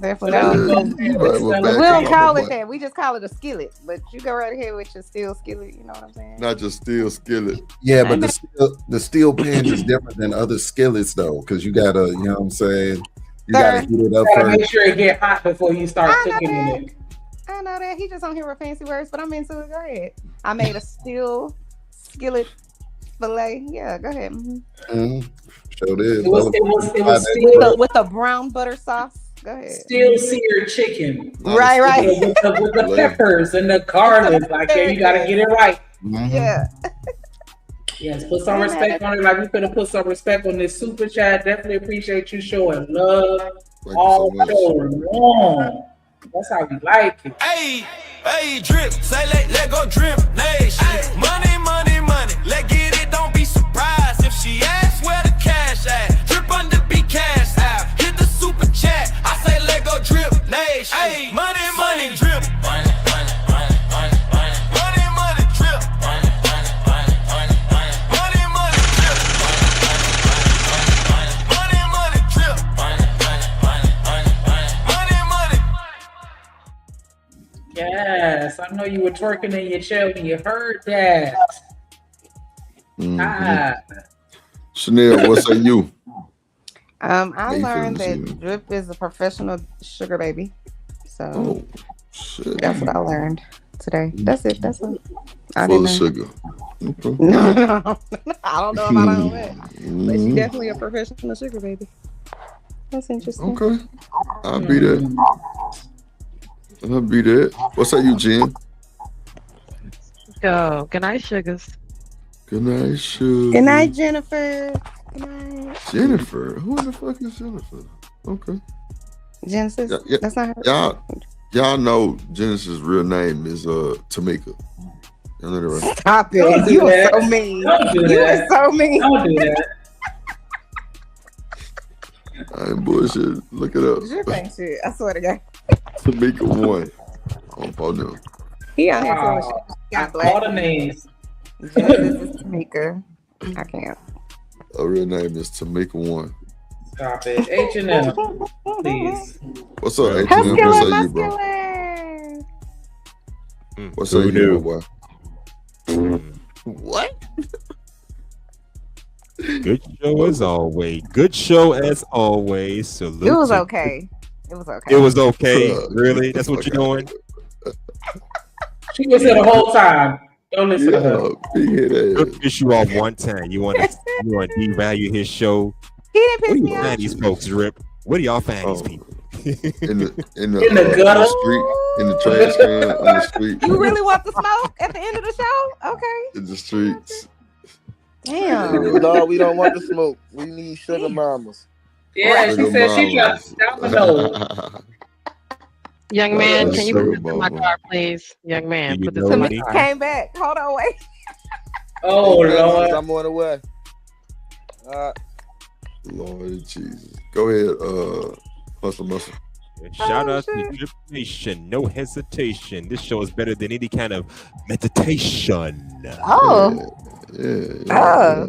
Definitely don't. We don't call it that. We just call it a skillet. But you go right ahead with your steel skillet. You know what I'm saying? Not just steel skillet. Yeah, but the steel pan is different than other skillets though, because you gotta, you know what I'm saying, you gotta heat it up first. Make sure it get hot before you start cooking in it. I know that. He just don't hear with fancy words, but I'm into it. Go ahead. I made a steel skillet fillet. Yeah, go ahead. Sure did. It was steel with a brown butter sauce. Go ahead. Steel seared chicken. Right. With the peppers and the garlic. Like, yeah, you gotta get it right. Yeah. Yes, put some respect on it. Like, we finna put some respect on this super chat. Definitely appreciate you showing love all show long. That's how we like it. Hey, Hey, drip, say let go drip nation. Money, money, money, let get it, don't be surprised if she asks where the cash at. Drip under be cash out, hit the super chat. I say let go drip nation. Hey, money, money, drip. Money, money, money, money, money. Money, money, drip. Money, money, money, money, money. Money, money, drip. Money, money, drip. Money, money, money, money, money. Money, money. Yes, I know you were twerking in your chair when you heard that. Chanel, what say you? I learned that Drip is a professional sugar baby. So that's what I learned today. That's it. That's all. Full of sugar. Okay. No, I don't know about all that. But she's definitely a professional sugar baby. That's interesting. Okay. I'll be that. I'll be that. What say you, Jen? Go. Good night, sugars. Good night, sugar. Good night, Jennifer. Good night. Jennifer? Who the fuck is Jennifer? Okay. Genesis? Yeah. That's not her. Y'all know Genesis' real name is Tamika. Y'all know that, right? Stop it. You were so mean. You were so mean. Don't do that. I ain't bullshit. Look it up. Drip ain't shit. I swear to God. Tamika 1. On phone now. He out here doing shit. Got black. All the names. Genesis is Tamika. I can't. Her real name is Tamika 1. Stop it. H&M, please. What's up, H&M? Muscular, What's up, you, bro? muscular. What's up, you, boy? What? Good show as always. Good show as always. Salute. It was okay. It was okay. It was okay. Really? That's what you're doing? She was here the whole time. Don't listen to her. He'll piss you off one time. You want to devalue his show? He didn't piss What do me you off. find these folks, Rip? What do y'all find these people? In the gutter? street, in the trash can, on the street. You really want the smoke at the end of the show? Okay. In the streets. Damn. No, we don't want the smoke. We need sugar mamas. Yeah, she said she dropped dominoes. Young man, can you put this in my car, please? Young man, put this in my car. Came back. Hold on, wait. Oh, Lord. I'm on the way. Lord Jesus. Go ahead, Hustle Muscle. Shout out to Drip Nation. No hesitation. This show is better than any kind of meditation. Oh. Yeah.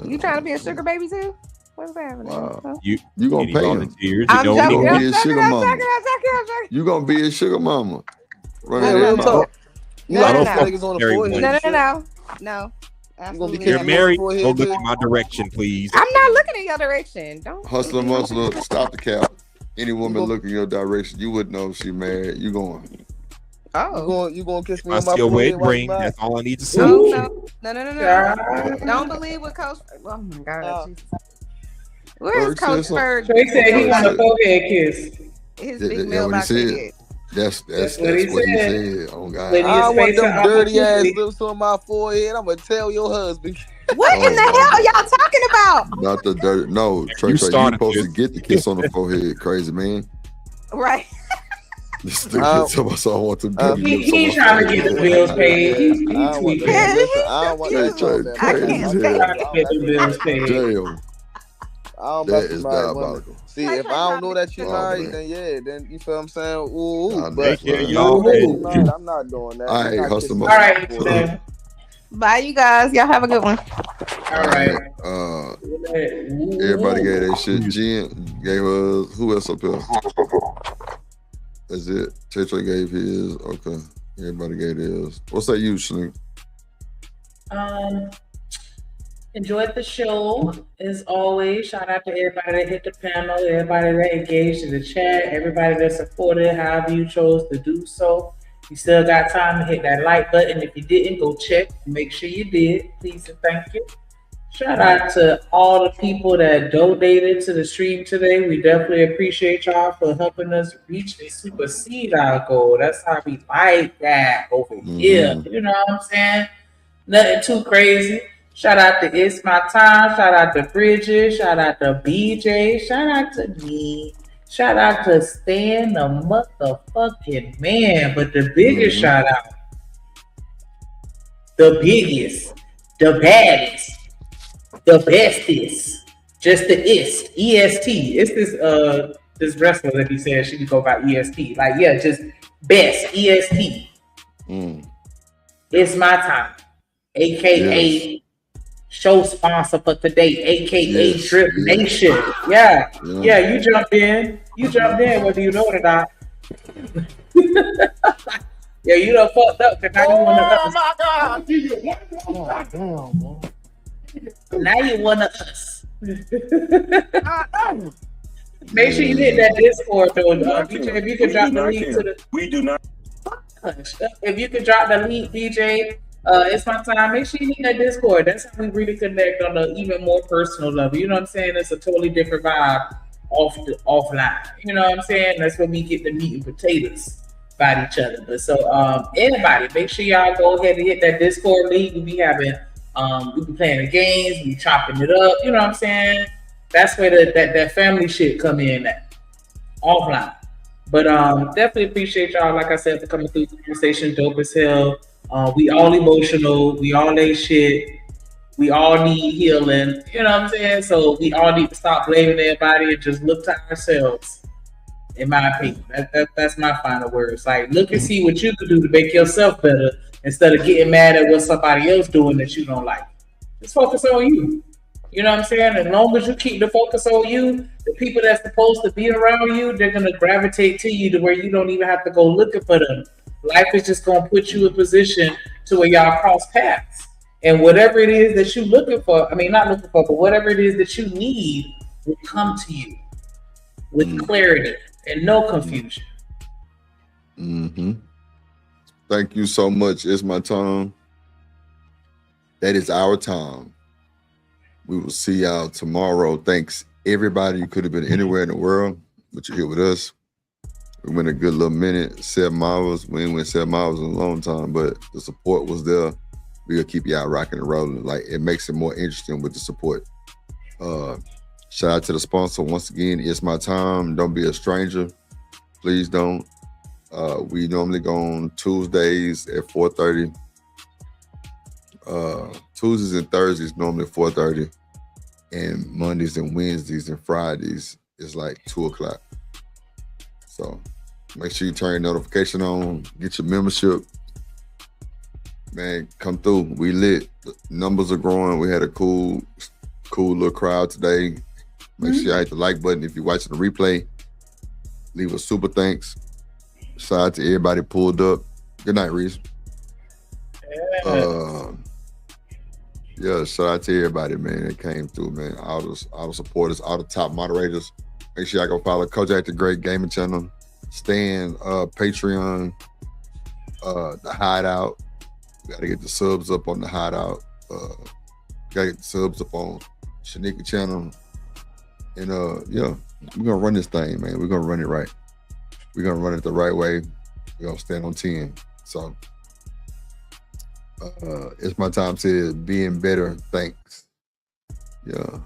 You trying to be a sugar baby too? What's happening? Wow. You gonna pay him. I'm You joking. gonna be a sugar I'm mama. joking. You gonna be a sugar mama. Yeah, real talk. You No, got no, those no. niggas on the forehead. No. Absolutely. You're married. Go forehead, look too? in my direction, please. I'm not looking in your direction. Don't. Hustler Muscle, stop the cap. Any woman look in your direction, you would know she married. You going. Oh. You going to kiss me I on my see a forehead? wet ring. That's all I need to see. No. Don't believe what Coach. Oh my God. Jesus. Where's Coach Ferg? They said he want a forehead kiss. His That's big what mail he about said. to That's what he said. Oh God. I want them dirty ass lips on my forehead. I'm gonna tell your husband. What in the hell y'all talking about? Not the dirt. No, Trey, you supposed to get the kiss on the forehead, crazy man. Right. This nigga tell us I want them dirty lips on my He's trying to get the bills paid. He's tweaking. I don't want that. I can't get the bills paid. Jail. That is diabolical. See, if I don't know that you're married, then you feel what I'm saying? Ooh, but I'm not doing that. All right, hustle. All right. Bye, you guys. Y'all have a good one. All right. Everybody gave that shit. Jen gave us. Who else up here? That's it. Trey gave his. Okay. Everybody gave his. What's that you, Slim? Enjoyed the show as always. Shout out to everybody that hit the panel, everybody that engaged in the chat, everybody that supported however you chose to do so. You still got time to hit that like button. If you didn't, go check. Make sure you did. Please and thank you. Shout out to all the people that donated to the stream today. We definitely appreciate y'all for helping us reach and supersede our goal. That's how we like that over here. You know what I'm saying? Nothing too crazy. Shout out to It's My Time. Shout out to Bridget. Shout out to BJ. Shout out to me. Shout out to Stan the motherfucking man, but the biggest shout out, the biggest, the baddest, the bestest, just the EST. It's this wrestler that he said she could go by EST. Like, yeah, just best EST. It's my time, aka show sponsor for today, aka Drip Nation. Yeah, you jumped in. Whether you know it or not. Yeah, you done fucked up because now you one of us. my God. Now you one of us. Make sure you hit that Discord though. BJ, if you could drop the link to the. We do not. If you could drop the link, BJ, it's my time. Make sure you hit that Discord. That's how we really connect on an even more personal level. You know what I'm saying? It's a totally different vibe offline. You know what I'm saying? That's when we get the meat and potatoes about each other. But so anybody, make sure y'all go ahead and hit that Discord link. We be having we be playing the games, we chopping it up. You know what I'm saying? That's where that family shit come in at offline. But definitely appreciate y'all, like I said, for coming through the conversation. Dope as hell. We all emotional. We all ain't shit. We all need healing. You know what I'm saying? So we all need to stop blaming everybody and just look to ourselves. In my opinion, that's my final words. Like, look and see what you can do to make yourself better instead of getting mad at what somebody else doing that you don't like. Just focus on you. You know what I'm saying? As long as you keep the focus on you, the people that's supposed to be around you, they're going to gravitate to you to where you don't even have to go looking for them. Life is just going to put you in a position to where y'all cross paths. And whatever it is that you're looking for, I mean, not looking for, but whatever it is that you need will come to you with clarity and no confusion. Thank you so much. It's my time. That is our time. We will see y'all tomorrow. Thanks, everybody. You could have been anywhere in the world, but you're here with us. We went a good little minute, 7 hours. We ain't went 7 hours in a long time, but the support was there. We'll keep y'all rocking and rolling. Like, it makes it more interesting with the support. Shout out to the sponsor once again. It's my time. Don't be a stranger. Please don't. We normally go on Tuesdays at 4:30. Tuesdays and Thursdays normally 4:30, and Mondays and Wednesdays and Fridays is like 2:00. So make sure you turn your notification on, get your membership. Man, come through. We lit. The numbers are growing. We had a cool little crowd today. Make sure you hit the like button if you're watching the replay. Leave a super thanks. Shout out to everybody pulled up. Good night, Reese. Yeah, shout out to everybody, man, that came through, man. All the supporters, all the top moderators. Make sure y'all go follow Kojak the Great Gaming Channel, Stan, Patreon, the Hideout. We gotta get the subs up on the Hideout. Gotta get the subs up on Shanika channel. And yeah, we're gonna run this thing, man. We're gonna run it right. We're gonna run it the right way. We're gonna stand on 10. So it's my time to being better. Thanks. Yeah.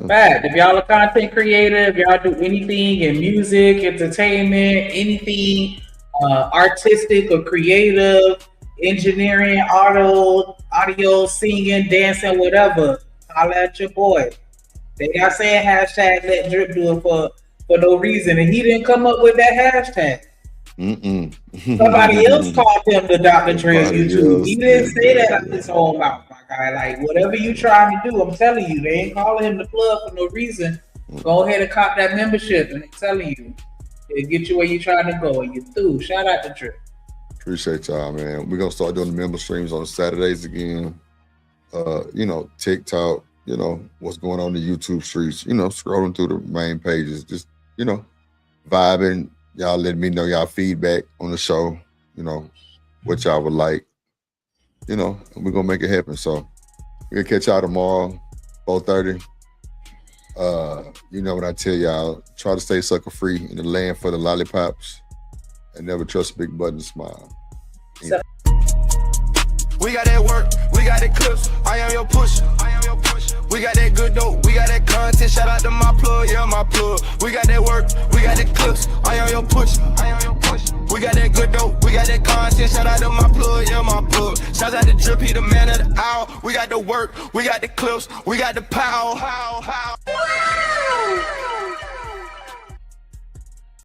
Fact. If y'all are content creative, y'all do anything in music, entertainment, anything artistic or creative, engineering, audio, singing, dancing, whatever, holla at your boy. They got saying hashtag let Drip do it for no reason, and he didn't come up with that hashtag. Somebody else called him the Dr. Dre of YouTube. He didn't say that out his own mouth, my guy. Like, whatever you trying to do, I'm telling you, they ain't calling him the plug for no reason. Go ahead and cop that membership, and I'm telling you, it'll get you where you trying to go, and you through. Shout out to Drip. Appreciate y'all, man. We're gonna start doing the member streams on Saturdays again. TikTok, what's going on in the YouTube streets, scrolling through the main pages, just, vibing. Y'all let me know y'all feedback on the show, what y'all would like, and we're gonna make it happen. So we're gonna catch y'all tomorrow, 4:30. What I tell y'all, try to stay sucker free in the land for the lollipops and never trust a big button to smile. We got that work, we got that clips, I am your push. We got that good dope, we got that con. content. Shout out to my plug, yeah, my plug. We got that work, we got that clips. I on your push, I on your push. We got that good dope, we got that content. Shout out to my plug, yeah, my plug. Shout out to Drip, he the man of the hour. We got the work, we got the clips, we got the power.